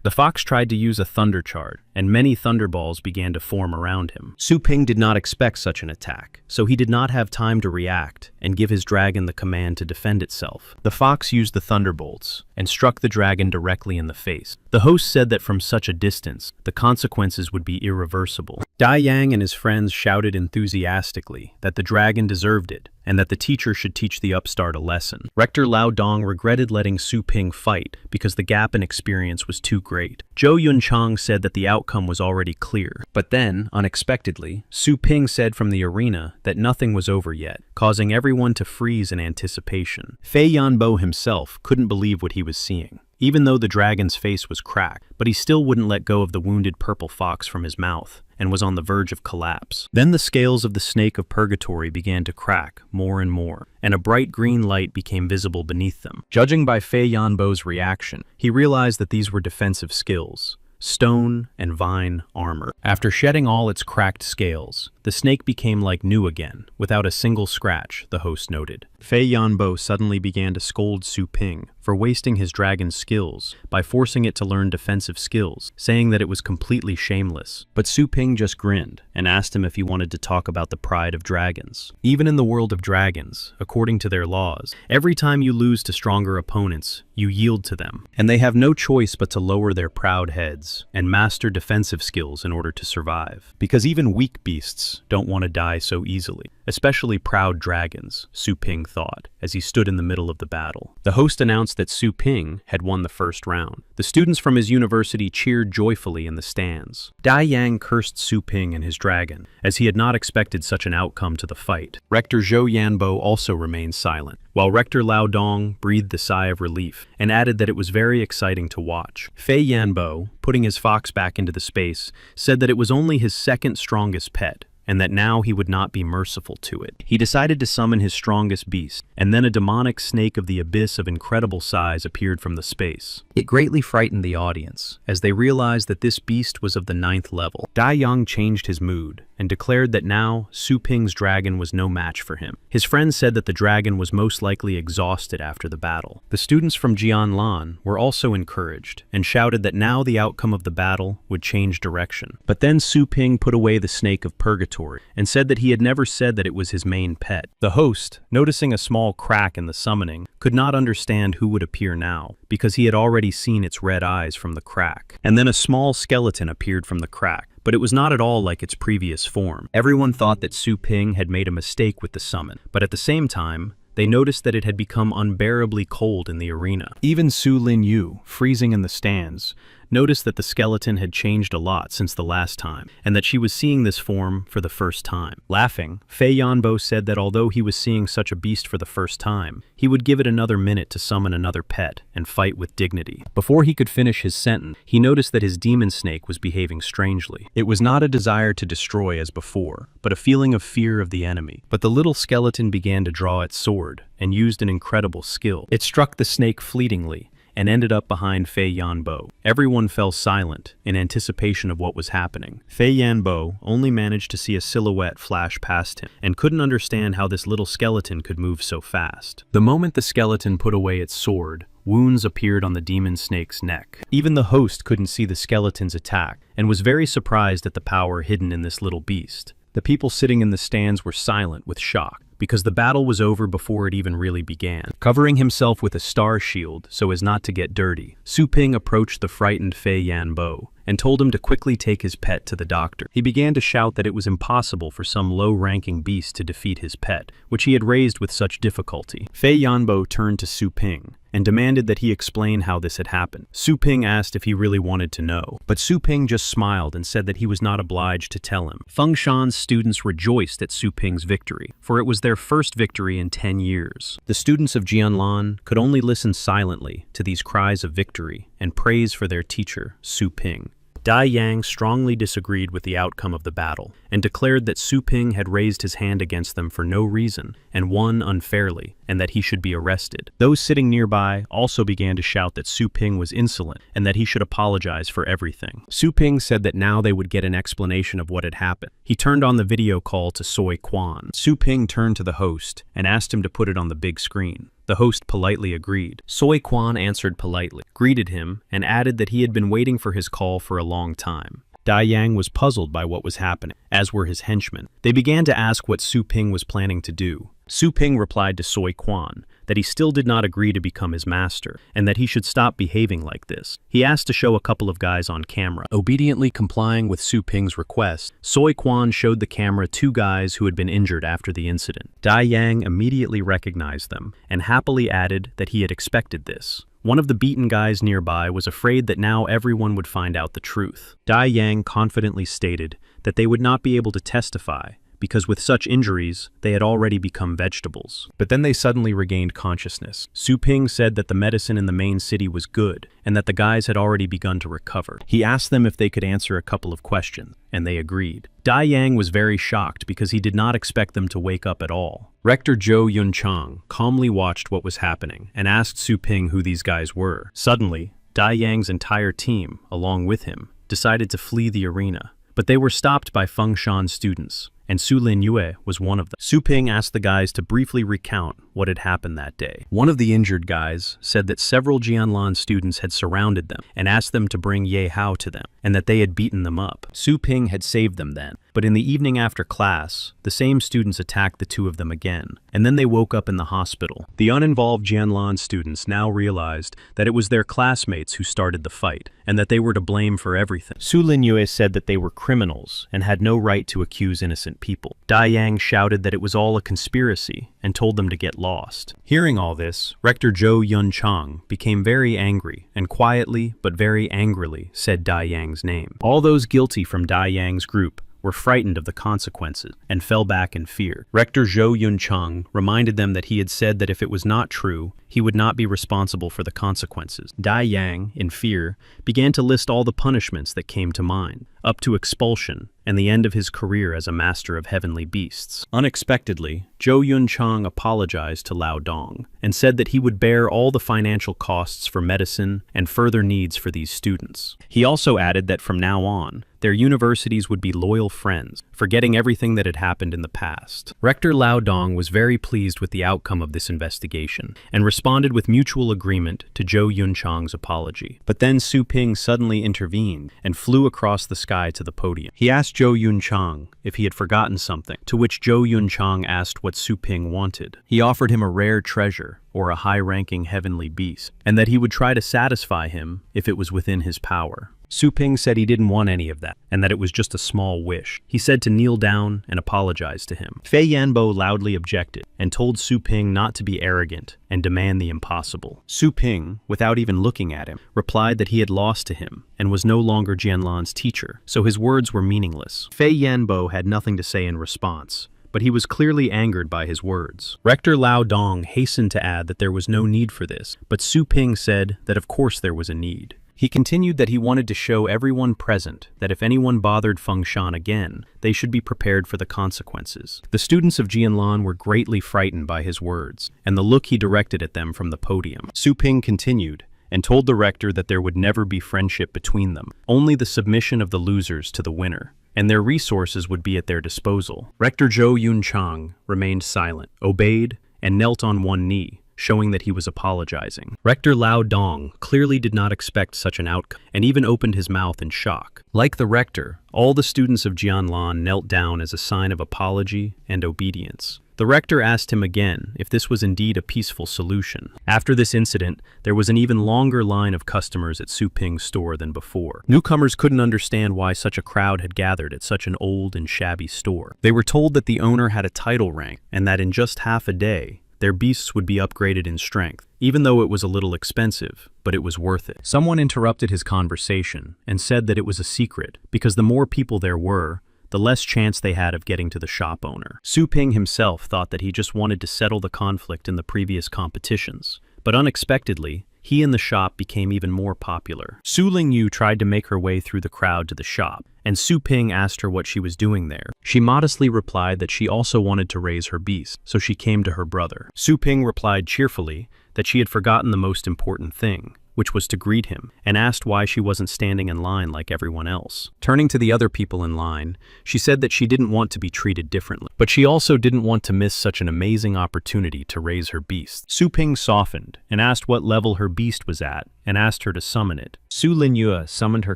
The fox tried to use a thunder chart, and many thunderballs began to form around him. Su Ping did not expect such an attack, so he did not have time to react and give his dragon the command to defend itself. The fox used the thunderbolts and struck the dragon directly in the face. The host said that from such a distance, the consequences would be irreversible. Dai Yang and his friends shouted enthusiastically that the dragon deserved it, and that the teacher should teach the upstart a lesson. Rector Lao Dong regretted letting Su Ping fight because the gap in experience was too great. Zhou Yunchang said that the outcome was already clear. But then, unexpectedly, Su Ping said from the arena that nothing was over yet, causing everyone to freeze in anticipation. Fei Yanbo himself couldn't believe what he was seeing. Even though the dragon's face was cracked, but he still wouldn't let go of the wounded purple fox from his mouth, and was on the verge of collapse. Then the scales of the snake of purgatory began to crack more and more, and a bright green light became visible beneath them. Judging by Fei Yanbo's reaction, he realized that these were defensive skills. Stone and vine armor. After shedding all its cracked scales, the snake became like new again, without a single scratch, the host noted. Fei Yanbo suddenly began to scold Su Ping for wasting his dragon's skills by forcing it to learn defensive skills, saying that it was completely shameless. But Su Ping just grinned and asked him if he wanted to talk about the pride of dragons. Even in the world of dragons, according to their laws, every time you lose to stronger opponents, you yield to them, and they have no choice but to lower their proud heads and master defensive skills in order to survive. Because even weak beasts don't want to die so easily, especially proud dragons, Su Ping thought, as he stood in the middle of the battle. The host announced that Su Ping had won the first round. The students from his university cheered joyfully in the stands. Dai Yang cursed Su Ping and his dragon, as he had not expected such an outcome to the fight. Rector Zhou Yanbo also remained silent, while Rector Lao Dong breathed a sigh of relief and added that it was very exciting to watch. Fei Yanbo, putting his fox back into the space, said that it was only his second strongest pet, and that now he would not be merciful to it. He decided to summon his strongest beast, and then a demonic snake of the abyss of incredible size appeared from the space. It greatly frightened the audience, as they realized that this beast was of the 9th level. Dai Yang changed his mood, and declared that now Su Ping's dragon was no match for him. His friends said that the dragon was most likely exhausted after the battle. The students from Jianlan were also encouraged, and shouted that now the outcome of the battle would change direction. But then Su Ping put away the snake of purgatory, and said that he had never said that it was his main pet. The host, noticing a small crack in the summoning, could not understand who would appear now, because he had already seen its red eyes from the crack. And then a small skeleton appeared from the crack, but it was not at all like its previous form. Everyone thought that Su Ping had made a mistake with the summon, but at the same time, they noticed that it had become unbearably cold in the arena. Even Su Lin Yu, freezing in the stands, noticed that the skeleton had changed a lot since the last time, and that she was seeing this form for the first time. Laughing, Fei Yanbo said that although he was seeing such a beast for the first time, he would give it another minute to summon another pet and fight with dignity. Before he could finish his sentence, he noticed that his demon snake was behaving strangely. It was not a desire to destroy as before, but a feeling of fear of the enemy. But the little skeleton began to draw its sword and used an incredible skill. It struck the snake fleetingly, and ended up behind Fei Yanbo. Everyone fell silent in anticipation of what was happening. Fei Yanbo only managed to see a silhouette flash past him, and couldn't understand how this little skeleton could move so fast. The moment the skeleton put away its sword, wounds appeared on the demon snake's neck. Even the host couldn't see the skeleton's attack, and was very surprised at the power hidden in this little beast. The people sitting in the stands were silent with shock, because the battle was over before it even really began. Covering himself with a star shield so as not to get dirty, Su Ping approached the frightened Fei Yanbo and told him to quickly take his pet to the doctor. He began to shout that it was impossible for some low-ranking beast to defeat his pet, which he had raised with such difficulty. Fei Yanbo turned to Su Ping and demanded that he explain how this had happened. Su Ping asked if he really wanted to know, but Su Ping just smiled and said that he was not obliged to tell him. Feng Shan's students rejoiced at Su Ping's victory, for it was their first victory in 10 years. The students of Jianlan could only listen silently to these cries of victory and praise for their teacher, Su Ping. Dai Yang strongly disagreed with the outcome of the battle and declared that Su Ping had raised his hand against them for no reason and won unfairly, and that he should be arrested. Those sitting nearby also began to shout that Su Ping was insolent and that he should apologize for everything. Su Ping said that now they would get an explanation of what had happened. He turned on the video call to Soi Quan. Su Ping turned to the host and asked him to put it on the big screen. The host politely agreed. Soi Quan answered politely, greeted him, and added that he had been waiting for his call for a long time. Dai Yang was puzzled by what was happening, as were his henchmen. They began to ask what Su Ping was planning to do. Su Ping replied to Soi Quan that he still did not agree to become his master, and that he should stop behaving like this. He asked to show a couple of guys on camera. Obediently complying with Su Ping's request, Soi Quan showed the camera 2 guys who had been injured after the incident. Dai Yang immediately recognized them, and happily added that he had expected this. One of the beaten guys nearby was afraid that now everyone would find out the truth. Dai Yang confidently stated that they would not be able to testify, because with such injuries, they had already become vegetables. But then they suddenly regained consciousness. Su Ping said that the medicine in the main city was good, and that the guys had already begun to recover. He asked them if they could answer a couple of questions, and they agreed. Dai Yang was very shocked because he did not expect them to wake up at all. Rector Zhou Yunchang calmly watched what was happening and asked Su Ping who these guys were. Suddenly, Dai Yang's entire team, along with him, decided to flee the arena, but they were stopped by Feng Shan students, and Su Lin Yue was one of them. Su Ping asked the guys to briefly recount what had happened that day. One of the injured guys said that several Jianlan students had surrounded them and asked them to bring Yahello to them, and that they had beaten them up. Su Ping had saved them then, but in the evening after class, the same students attacked the 2 of them again, and then they woke up in the hospital. The uninvolved Jianlan students now realized that it was their classmates who started the fight, and that they were to blame for everything. Su Lin Yue said that they were criminals and had no right to accuse innocent people. Dai Yang shouted that it was all a conspiracy and told them to get lost. Hearing all this, Rector Zhou Yunchang became very angry and quietly but very angrily said Dai Yang's name. All those guilty from Dai Yang's group were frightened of the consequences and fell back in fear. Rector Zhou Yunchang reminded them that he had said that if it was not true, he would not be responsible for the consequences. Dai Yang, in fear, began to list all the punishments that came to mind, up to expulsion and the end of his career as a master of heavenly beasts. Unexpectedly, Zhou Yunchang apologized to Lao Dong and said that he would bear all the financial costs for medicine and further needs for these students. He also added that from now on, their universities would be loyal friends, forgetting everything that had happened in the past. Rector Lao Dong was very pleased with the outcome of this investigation and responded with mutual agreement to Zhou Yunchang's apology. But then Su Ping suddenly intervened and flew across the sky to the podium. He asked Zhou Yunchang if he had forgotten something, to which Zhou Yunchang asked what Su Ping wanted. He offered him a rare treasure, or a high-ranking heavenly beast, and that he would try to satisfy him if it was within his power. Su Ping said he didn't want any of that, and that it was just a small wish. He said to kneel down and apologize to him. Fei Yanbo loudly objected and told Su Ping not to be arrogant and demand the impossible. Su Ping, without even looking at him, replied that he had lost to him and was no longer Jianlan's teacher, so his words were meaningless. Fei Yanbo had nothing to say in response, but he was clearly angered by his words. Rector Lao Dong hastened to add that there was no need for this, but Su Ping said that of course there was a need. He continued that he wanted to show everyone present that if anyone bothered Feng Shan again, they should be prepared for the consequences. The students of Jianlan were greatly frightened by his words, and the look he directed at them from the podium. Su Ping continued and told the rector that there would never be friendship between them, only the submission of the losers to the winner, and their resources would be at their disposal. Rector Zhou Yunchang remained silent, obeyed, and knelt on one knee, showing that he was apologizing. Rector Lao Dong clearly did not expect such an outcome, and even opened his mouth in shock. Like the rector, all the students of Jianlan knelt down as a sign of apology and obedience. The rector asked him again if this was indeed a peaceful solution. After this incident, there was an even longer line of customers at Su Ping's store than before. Newcomers couldn't understand why such a crowd had gathered at such an old and shabby store. They were told that the owner had a title rank and that in just half a day, their beasts would be upgraded in strength, even though it was a little expensive, but it was worth it. Someone interrupted his conversation and said that it was a secret, because the more people there were, the less chance they had of getting to the shop owner. Su Ping himself thought that he just wanted to settle the conflict in the previous competitions, but unexpectedly, he and the shop became even more popular. Su Lingyu tried to make her way through the crowd to the shop, and Su Ping asked her what she was doing there. She modestly replied that she also wanted to raise her beast, so she came to her brother. Su Ping replied cheerfully that she had forgotten the most important thing, which was to greet him, and asked why she wasn't standing in line like everyone else. Turning to the other people in line, she said that she didn't want to be treated differently, but she also didn't want to miss such an amazing opportunity to raise her beast. Su Ping softened and asked what level her beast was at, and asked her to summon it. Su Linyue summoned her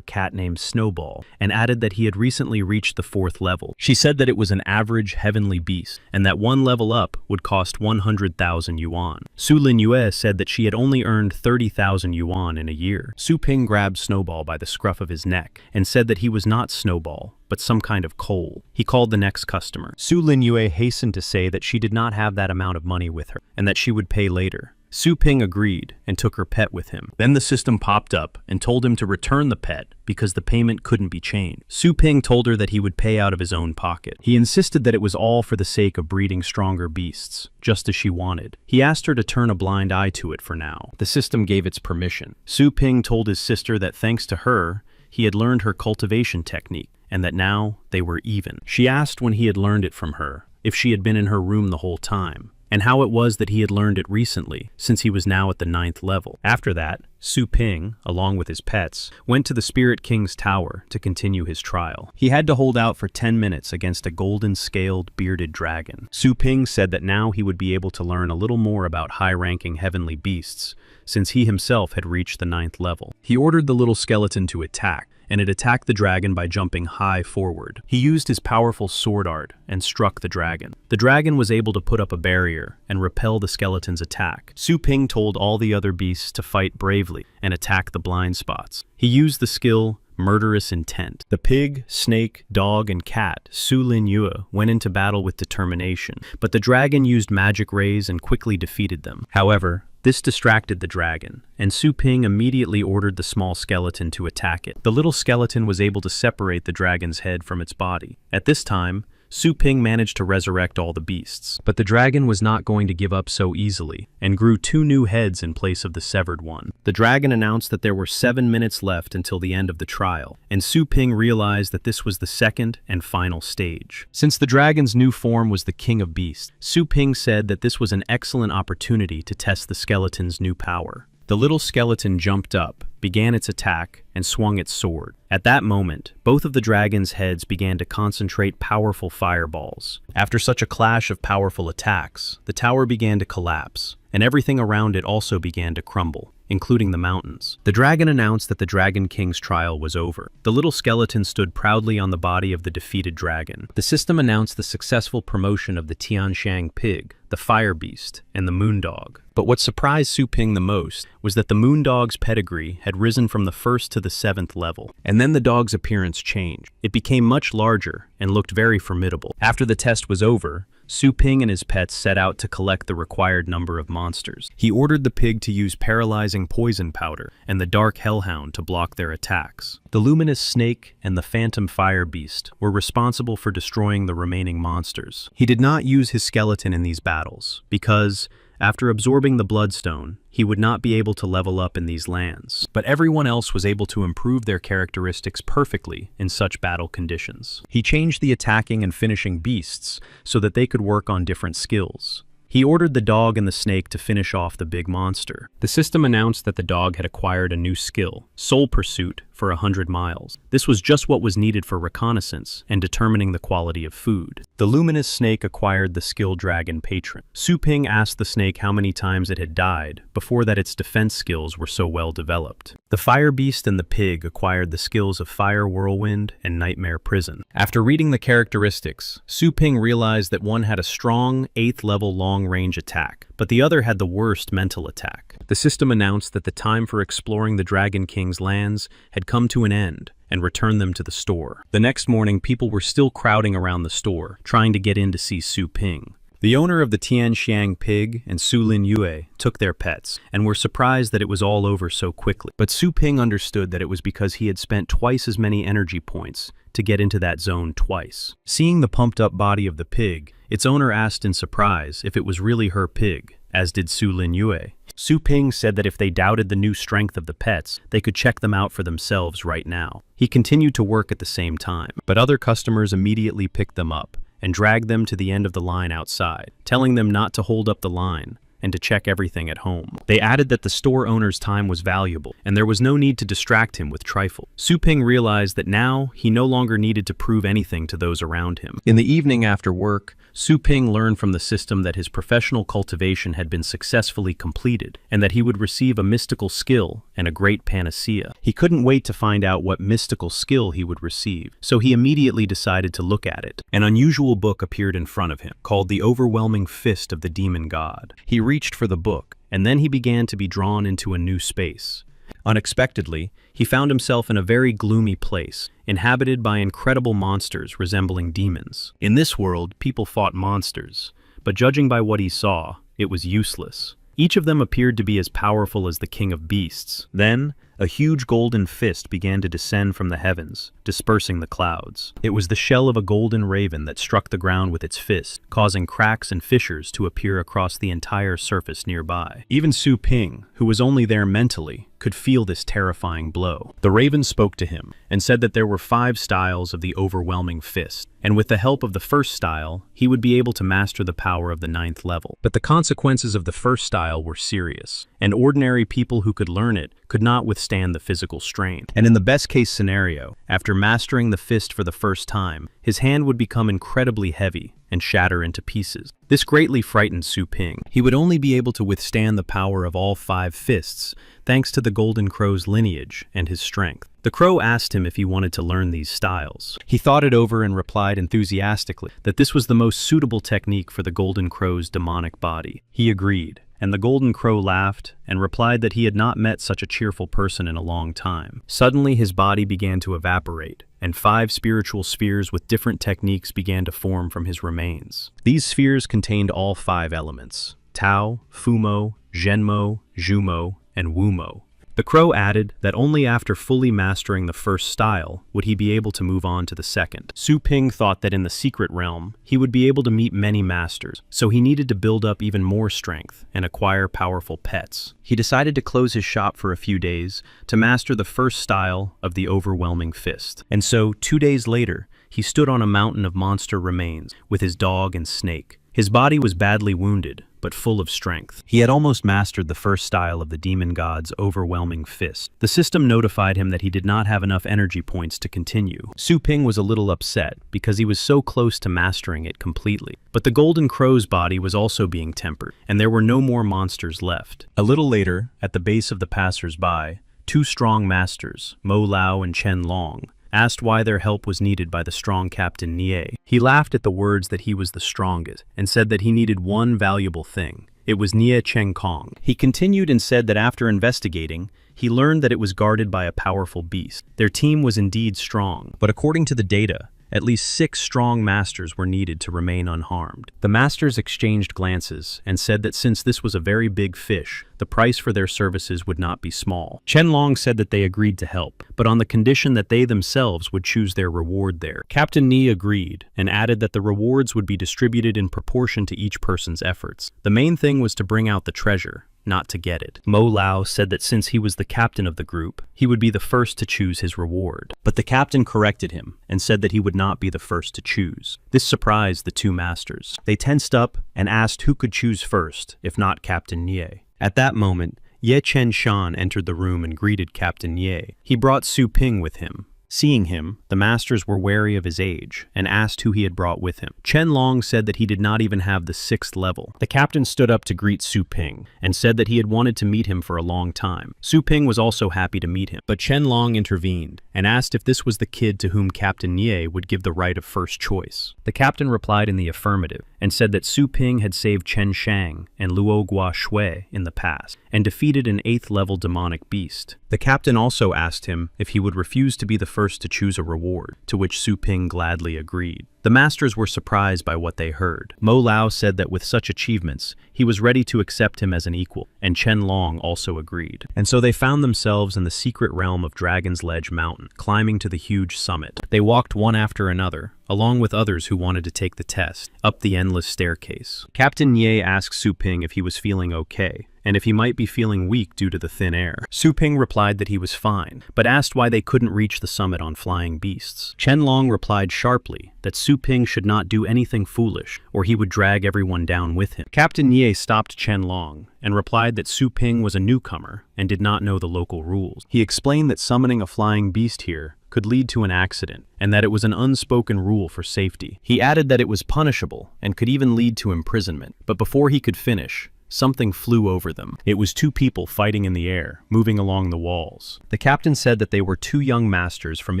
cat named Snowball, and added that he had recently reached the 4th level. She said that it was an average heavenly beast, and that one level up would cost 100,000 yuan. Su Linyue said that she had only earned 30,000 yuan in a year. Su Ping grabbed Snowball by the scruff of his neck, and said that he was not Snowball, but some kind of coal. He called the next customer. Su Linyue hastened to say that she did not have that amount of money with her, and that she would pay later. Su Ping agreed and took her pet with him. Then the system popped up and told him to return the pet because the payment couldn't be changed. Su Ping told her that he would pay out of his own pocket. He insisted that it was all for the sake of breeding stronger beasts, just as she wanted. He asked her to turn a blind eye to it for now. The system gave its permission. Su Ping told his sister that thanks to her, he had learned her cultivation technique, and that now they were even. She asked when he had learned it from her, if she had been in her room the whole time, and how it was that he had learned it recently, since he was now at the 9th level. After that, Su Ping, along with his pets, went to the Spirit King's tower to continue his trial. He had to hold out for 10 minutes against a golden-scaled, bearded dragon. Su Ping said that now he would be able to learn a little more about high-ranking heavenly beasts, since he himself had reached the 9th level. He ordered the little skeleton to attack, and it attacked the dragon by jumping high forward. He used his powerful sword art and struck the dragon. The dragon was able to put up a barrier and repel the skeleton's attack. Su Ping told all the other beasts to fight bravely and attack the blind spots. He used the skill Murderous Intent. The pig, snake, dog, and cat, Su Linyue, went into battle with determination, but the dragon used magic rays and quickly defeated them. However, this distracted the dragon, and Su Ping immediately ordered the small skeleton to attack it. The little skeleton was able to separate the dragon's head from its body. At this time, Su Ping managed to resurrect all the beasts, but the dragon was not going to give up so easily, and grew 2 new heads in place of the severed one. The dragon announced that there were 7 minutes left until the end of the trial, and Su Ping realized that this was the 2nd and final stage. Since the dragon's new form was the king of beasts, Su Ping said that this was an excellent opportunity to test the skeleton's new power. The little skeleton jumped up, began its attack, and swung its sword. At that moment, both of the dragon's heads began to concentrate powerful fireballs. After such a clash of powerful attacks, the tower began to collapse, and everything around it also began to crumble, including the mountains. The dragon announced that the Dragon King's trial was over. The little skeleton stood proudly on the body of the defeated dragon. The system announced the successful promotion of the Tianshang pig, the fire beast, and the moondog. But what surprised Su Ping the most was that the moondog's pedigree had risen from the 1st to the 7th level, and then the dog's appearance changed. It became much larger and looked very formidable. After the test was over, Su Ping and his pets set out to collect the required number of monsters. He ordered the pig to use paralyzing poison powder and the dark hellhound to block their attacks. The luminous snake and the phantom fire beast were responsible for destroying the remaining monsters. He did not use his skeleton in these battles because, after absorbing the bloodstone, he would not be able to level up in these lands, but everyone else was able to improve their characteristics perfectly in such battle conditions. He changed the attacking and finishing beasts so that they could work on different skills. He ordered the dog and the snake to finish off the big monster. The system announced that the dog had acquired a new skill, soul pursuit, for 100 miles. This was just what was needed for reconnaissance and determining the quality of food. The luminous snake acquired the skill dragon patron. Su Ping asked the snake how many times it had died before that its defense skills were so well developed. The fire beast and the pig acquired the skills of fire whirlwind and nightmare prison. After reading the characteristics, Su Ping realized that one had a strong 8th level long-range attack, but the other had the worst mental attack. The system announced that the time for exploring the Dragon King's lands had come to an end and returned them to the store. The next morning, people were still crowding around the store, trying to get in to see Su Ping. The owner of the Tianxiang pig and Su Lin Yue took their pets and were surprised that it was all over so quickly. But Su Ping understood that it was because he had spent twice as many energy points to get into that zone twice. Seeing the pumped-up body of the pig, its owner asked in surprise if it was really her pig, as did Su Lin Yue. Su Ping said that if they doubted the new strength of the pets, they could check them out for themselves right now. He continued to work at the same time, but other customers immediately picked them up and dragged them to the end of the line outside, telling them not to hold up the line and to check everything at home. They added that the store owner's time was valuable, and there was no need to distract him with trifle. Su Ping realized that now he no longer needed to prove anything to those around him. In the evening after work, Su Ping learned from the system that his professional cultivation had been successfully completed, and that he would receive a mystical skill and a great panacea. He couldn't wait to find out what mystical skill he would receive, so he immediately decided to look at it. An unusual book appeared in front of him, called The Overwhelming Fist of the Demon God. He reached for the book, and then he began to be drawn into a new space. Unexpectedly, he found himself in a very gloomy place, inhabited by incredible monsters resembling demons. In this world, people fought monsters, but judging by what he saw, it was useless. Each of them appeared to be as powerful as the king of beasts. Then, a huge golden fist began to descend from the heavens, dispersing the clouds. It was the shell of a golden raven that struck the ground with its fist, causing cracks and fissures to appear across the entire surface nearby. Even Su Ping, who was only there mentally, could feel this terrifying blow. The raven spoke to him and said that there were 5 styles of the overwhelming fist, and with the help of the first style, he would be able to master the power of the 9th level. But the consequences of the first style were serious, and ordinary people who could learn it could not withstand the physical strain. And in the best-case scenario, after mastering the fist for the first time, his hand would become incredibly heavy and shatter into pieces. This greatly frightened Su Ping. He would only be able to withstand the power of all 5 fists, thanks to the Golden Crow's lineage and his strength. The crow asked him if he wanted to learn these styles. He thought it over and replied enthusiastically that this was the most suitable technique for the Golden Crow's demonic body. He agreed, and the Golden Crow laughed and replied that he had not met such a cheerful person in a long time. Suddenly his body began to evaporate, and 5 spiritual spheres with different techniques began to form from his remains. These spheres contained all 5 elements: Tao, Fumo, Zhenmo, Zhumo, and Wumo. The crow added that only after fully mastering the first style would he be able to move on to the second. Su Ping thought that in the secret realm, he would be able to meet many masters, so he needed to build up even more strength and acquire powerful pets. He decided to close his shop for a few days to master the first style of the overwhelming fist. And so, 2 days later, he stood on a mountain of monster remains with his dog and snake. His body was badly wounded, but full of strength. He had almost mastered the first style of the demon god's overwhelming fist. The system notified him that he did not have enough energy points to continue. Su Ping was a little upset because he was so close to mastering it completely. But the Golden Crow's body was also being tempered, and there were no more monsters left. A little later, at the base of the passers-by, 2 strong masters, Mo Lao and Chen Long, asked why their help was needed by the strong Captain Nie. He laughed at the words that he was the strongest and said that he needed one valuable thing. It was Nie Cheng Kong. He continued and said that after investigating, he learned that it was guarded by a powerful beast. Their team was indeed strong, but according to the data, at least 6 strong masters were needed to remain unharmed. The masters exchanged glances and said that since this was a very big fish, the price for their services would not be small. Chen Long said that they agreed to help, but on the condition that they themselves would choose their reward there. Captain Ni agreed and added that the rewards would be distributed in proportion to each person's efforts. The main thing was to bring out the treasure, not to get it. Mo Lao said that since he was the captain of the group, he would be the first to choose his reward. But the captain corrected him and said that he would not be the first to choose. This surprised the two masters. They tensed up and asked who could choose first, if not Captain Nye. At that moment, Ye Chen Shan entered the room and greeted Captain Ye. He brought Su Ping with him. Seeing him, the masters were wary of his age and asked who he had brought with him. Chen Long said that he did not even have the 6th level. The captain stood up to greet Su Ping and said that he had wanted to meet him for a long time. Su Ping was also happy to meet him, but Chen Long intervened and asked if this was the kid to whom Captain Nye would give the right of first choice. The captain replied in the affirmative and said that Su Ping had saved Chen Shang and Luo Gua Shui in the past and defeated an 8th level demonic beast. The captain also asked him if he would refuse to be the first to choose a reward, to which Su Ping gladly agreed. The masters were surprised by what they heard. Mo Lao said that with such achievements, he was ready to accept him as an equal, and Chen Long also agreed. And so they found themselves in the secret realm of Dragon's Ledge Mountain, climbing to the huge summit. They walked one after another, along with others who wanted to take the test, up the endless staircase. Captain Nye asked Su Ping if he was feeling okay, and if he might be feeling weak due to the thin air. Su Ping replied that he was fine, but asked why they couldn't reach the summit on flying beasts. Chen Long replied sharply that Su Ping should not do anything foolish, or he would drag everyone down with him. Captain Nye stopped Chen Long and replied that Su Ping was a newcomer and did not know the local rules. He explained that summoning a flying beast here could lead to an accident, and that it was an unspoken rule for safety. He added that it was punishable and could even lead to imprisonment, but before he could finish, something flew over them. It was 2 people fighting in the air, moving along the walls. The captain said that they were 2 young masters from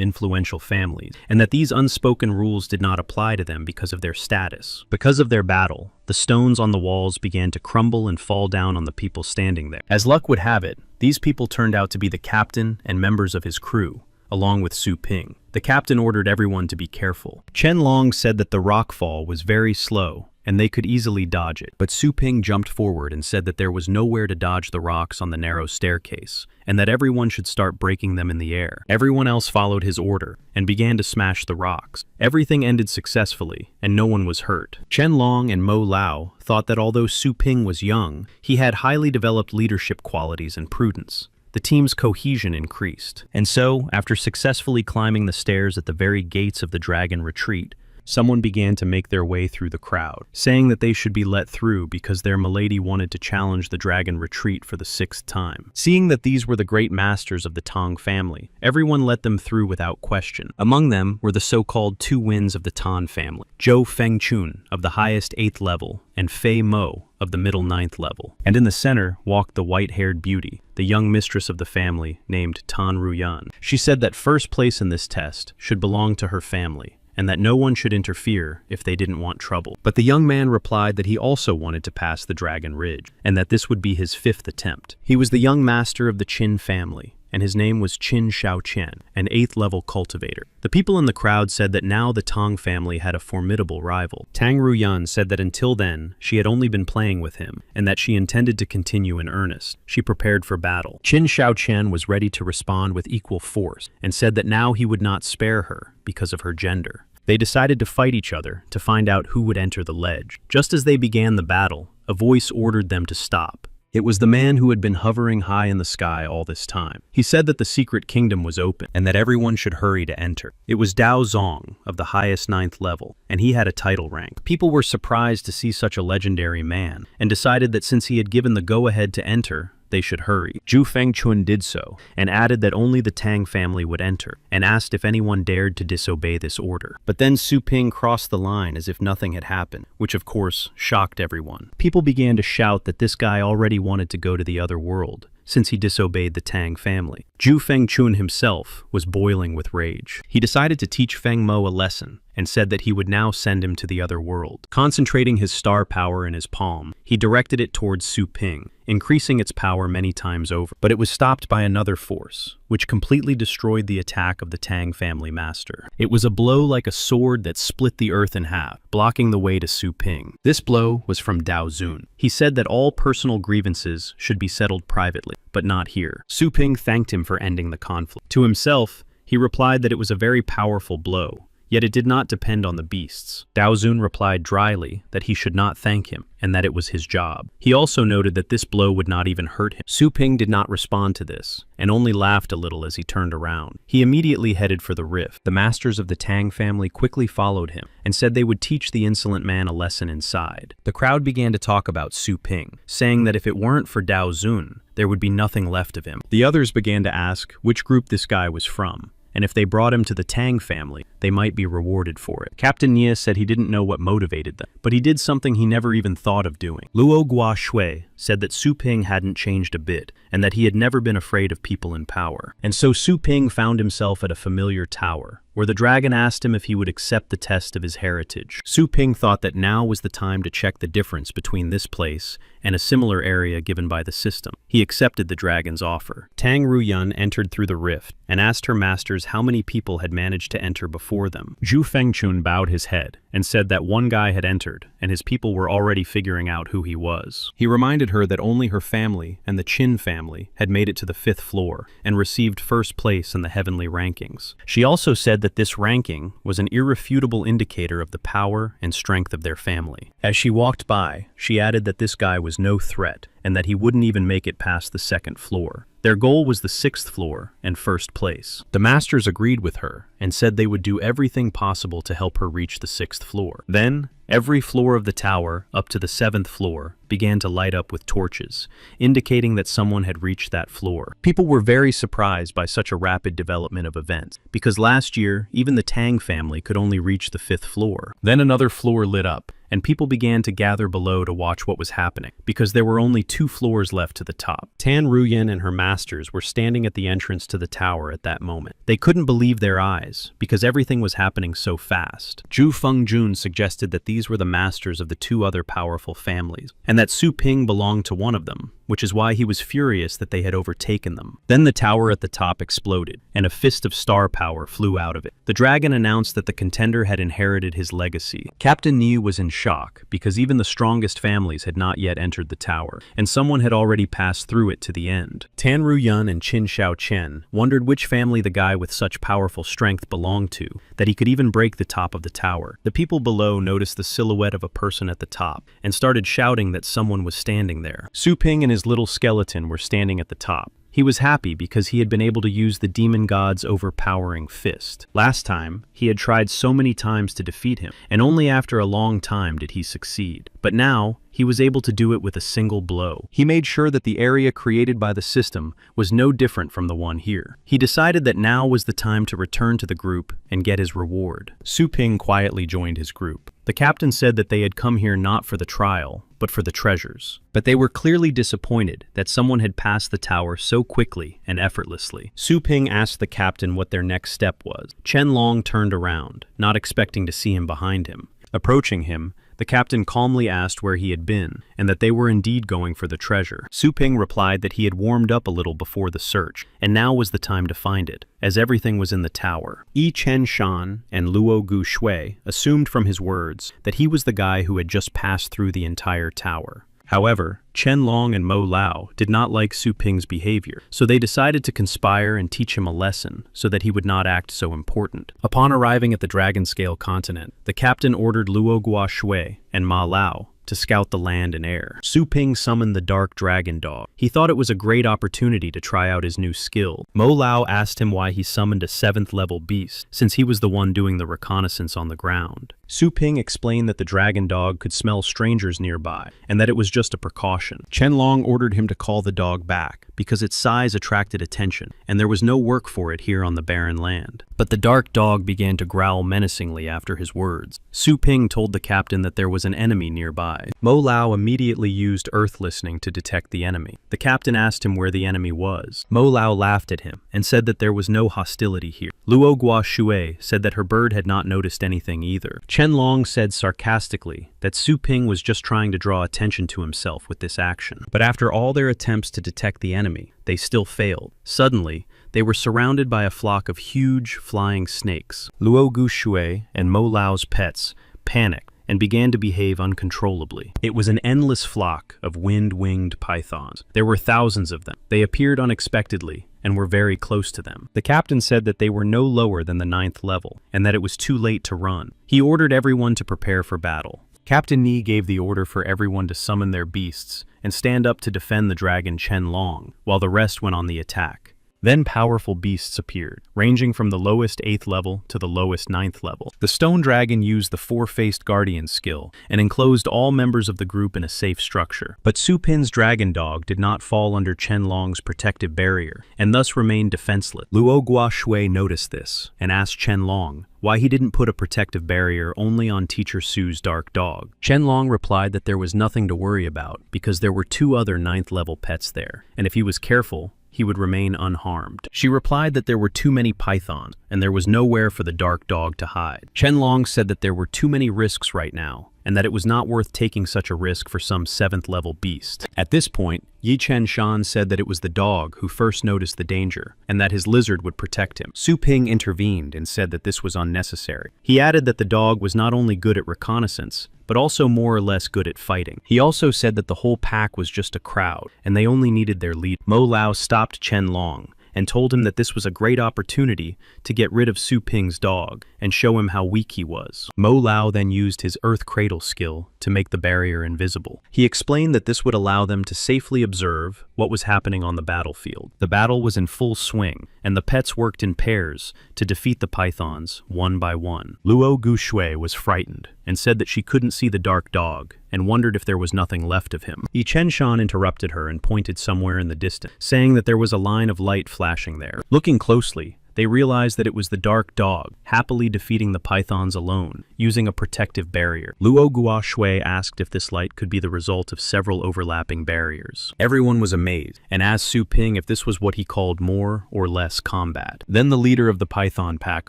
influential families, and that these unspoken rules did not apply to them because of their status. Because of their battle, the stones on the walls began to crumble and fall down on the people standing there. As luck would have it, these people turned out to be the captain and members of his crew, along with Su Ping. The captain ordered everyone to be careful. Chen Long said that the rock fall was very slow, and they could easily dodge it. But Su Ping jumped forward and said that there was nowhere to dodge the rocks on the narrow staircase, and that everyone should start breaking them in the air. Everyone else followed his order and began to smash the rocks. Everything ended successfully, and no one was hurt. Chen Long and Mo Lao thought that although Su Ping was young, he had highly developed leadership qualities and prudence. The team's cohesion increased. And so, after successfully climbing the stairs at the very gates of the dragon retreat, someone began to make their way through the crowd, saying that they should be let through because their milady wanted to challenge the dragon retreat for the 6th time. Seeing that these were the great masters of the Tang family, everyone let them through without question. Among them were the so-called 2 winds of the Tan family, Zhou Fengchun of the highest 8th level, and Fei Mo of the middle 9th level. And in the center walked the white-haired beauty, the young mistress of the family named Tan Ruyan. She said that first place in this test should belong to her family, and that no one should interfere if they didn't want trouble. But the young man replied that he also wanted to pass the Dragon Ridge, and that this would be his 5th attempt. He was the young master of the Qin family, and his name was Qin Shaoqian, an 8th level cultivator. The people in the crowd said that now the Tang family had a formidable rival. Tang Ruyan said that until then, she had only been playing with him, and that she intended to continue in earnest. She prepared for battle. Qin Shaoqian was ready to respond with equal force, and said that now he would not spare her because of her gender. They decided to fight each other to find out who would enter the ledge. Just as they began the battle, a voice ordered them to stop. It was the man who had been hovering high in the sky all this time. He said that the secret kingdom was open and that everyone should hurry to enter. It was Dao Zong of the highest 9th level, and he had a title rank. People were surprised to see such a legendary man and decided that since he had given the go-ahead to enter, they should hurry. Zhu Fengchun did so, and added that only the Tang family would enter, and asked if anyone dared to disobey this order. But then Su Ping crossed the line as if nothing had happened, which of course shocked everyone. People began to shout that this guy already wanted to go to the other world, since he disobeyed the Tang family. Zhu Fengchun himself was boiling with rage. He decided to teach Feng Mo a lesson, and said that he would now send him to the other world. Concentrating his star power in his palm, he directed it towards Su Ping, increasing its power many times over. But it was stopped by another force, which completely destroyed the attack of the Tang family master. It was a blow like a sword that split the earth in half, blocking the way to Su Ping. This blow was from Dao Zun. He said that all personal grievances should be settled privately, but not here. Su Ping thanked him for ending the conflict. To himself, he replied that it was a very powerful blow, yet it did not depend on the beasts. Daozun replied dryly that he should not thank him, and that it was his job. He also noted that this blow would not even hurt him. Su Ping did not respond to this, and only laughed a little as he turned around. He immediately headed for the rift. The masters of the Tang family quickly followed him, and said they would teach the insolent man a lesson inside. The crowd began to talk about Su Ping, saying that if it weren't for Daozun, there would be nothing left of him. The others began to ask which group this guy was from, and if they brought him to the Tang family, they might be rewarded for it. Captain Nia said he didn't know what motivated them, but he did something he never even thought of doing. Luo Gua Shui said that Su Ping hadn't changed a bit, and that he had never been afraid of people in power. And so Su Ping found himself at a familiar tower, where the dragon asked him if he would accept the test of his heritage. Su Ping thought that now was the time to check the difference between this place and a similar area given by the system. He accepted the dragon's offer. Tang Ruyun entered through the rift and asked her masters how many people had managed to enter before them. Zhu Fengchun bowed his head and said that one guy had entered, and his people were already figuring out who he was. He reminded her that only her family and the Qin family had made it to the 5th floor and received first place in the heavenly rankings. She also said that this ranking was an irrefutable indicator of the power and strength of their family. As she walked by, she added that this guy was no threat and that he wouldn't even make it past the 2nd floor. Their goal was the 6th floor and first place. The masters agreed with her and said they would do everything possible to help her reach the 6th floor. Then, every floor of the tower, up to the 7th floor, began to light up with torches, indicating that someone had reached that floor. People were very surprised by such a rapid development of events, because last year, even the Tang family could only reach the 5th floor. Then another floor lit up, and people began to gather below to watch what was happening, because there were only 2 floors left to the top. Tan Ruyin and her masters were standing at the entrance to the tower at that moment. They couldn't believe their eyes, because everything was happening so fast. Zhu Fengjun suggested that these were the masters of the 2 other powerful families, and that Su Ping belonged to one of them, which is why he was furious that they had overtaken them. Then the tower at the top exploded, and a fist of star power flew out of it. The dragon announced that the contender had inherited his legacy. Captain Ni was in shock, because even the strongest families had not yet entered the tower, and someone had already passed through it to the end. Tan Ruyun and Qin Xiao Chen wondered which family the guy with such powerful strength belonged to, that he could even break the top of the tower. The people below noticed the silhouette of a person at the top, and started shouting that someone was standing there. Su Ping and his little skeleton were standing at the top. He was happy because he had been able to use the demon god's overpowering fist. Last time, he had tried so many times to defeat him, and only after a long time did he succeed. But now, he was able to do it with a single blow. He made sure that the area created by the system was no different from the one here. He decided that now was the time to return to the group and get his reward. Su Ping quietly joined his group. The captain said that they had come here not for the trial, but for the treasures. But they were clearly disappointed that someone had passed the tower so quickly and effortlessly. Su Ping asked the captain what their next step was. Chen Long turned around, not expecting to see him behind him. Approaching him, the captain calmly asked where he had been, and that they were indeed going for the treasure. Su Ping replied that he had warmed up a little before the search, and now was the time to find it, as everything was in the tower. Yi Chen Shan and Luo Gu Shui assumed from his words that he was the guy who had just passed through the entire tower. However, Chen Long and Mo Lao did not like Su Ping's behavior, so they decided to conspire and teach him a lesson so that he would not act so important. Upon arriving at the Dragon-Scale continent, the captain ordered Luo Gua Shui and Ma Lao to scout the land and air. Su Ping summoned the dark dragon dog. He thought it was a great opportunity to try out his new skill. Mo Lao asked him why he summoned a 7th level beast, since he was the one doing the reconnaissance on the ground. Su Ping explained that the dragon dog could smell strangers nearby, and that it was just a precaution. Chen Long ordered him to call the dog back, because its size attracted attention, and there was no work for it here on the barren land. But the dark dog began to growl menacingly after his words. Su Ping told the captain that there was an enemy nearby. Mo Lao immediately used earth listening to detect the enemy. The captain asked him where the enemy was. Mo Lao laughed at him, and said that there was no hostility here. Luo Gua Shui said that her bird had not noticed anything either. Chen Long said sarcastically that Su Ping was just trying to draw attention to himself with this action. But after all their attempts to detect the enemy, they still failed. Suddenly, they were surrounded by a flock of huge, flying snakes. Luo Gu Shui and Mo Lao's pets panicked and began to behave uncontrollably. It was an endless flock of wind-winged pythons. There were thousands of them. They appeared unexpectedly and were very close to them. The captain said that they were no lower than the 9th level, and that it was too late to run. He ordered everyone to prepare for battle. Captain Ni gave the order for everyone to summon their beasts and stand up to defend the dragon Chen Long, while the rest went on the attack. Then powerful beasts appeared, ranging from the lowest 8th level to the lowest 9th level. The stone dragon used the four-faced guardian skill and enclosed all members of the group in a safe structure. But Su Pin's dragon dog did not fall under Chen Long's protective barrier and thus remained defenseless. Luo Guoshui noticed this and asked Chen Long why he didn't put a protective barrier only on Teacher Su's dark dog. Chen Long replied that there was nothing to worry about because there were 2 other 9th level pets there, and if he was careful, he would remain unharmed. She replied that there were too many pythons, and there was nowhere for the dark dog to hide. Chen Long said that there were too many risks right now, and that it was not worth taking such a risk for some 7th level beast. At this point, Yi Chen Shan said that it was the dog who first noticed the danger, and that his lizard would protect him. Su Ping intervened and said that this was unnecessary. He added that the dog was not only good at reconnaissance, but also more or less good at fighting. He also said that the whole pack was just a crowd, and they only needed their leader. Mo Lao stopped Chen Long and told him that this was a great opportunity to get rid of Su Ping's dog and show him how weak he was. Mo Lao then used his Earth Cradle skill to make the barrier invisible. He explained that this would allow them to safely observe what was happening on the battlefield. The battle was in full swing, and the pets worked in pairs to defeat the pythons one by one. Luo Gushui was frightened and said that she couldn't see the dark dog and wondered if there was nothing left of him. Yi Chen Shan interrupted her and pointed somewhere in the distance, saying that there was a line of light flashing there. Looking closely, they realized that it was the dark dog, happily defeating the pythons alone, using a protective barrier. Luo Guoshui asked if this light could be the result of several overlapping barriers. Everyone was amazed, and asked Su Ping if this was what he called more or less combat. Then the leader of the python pack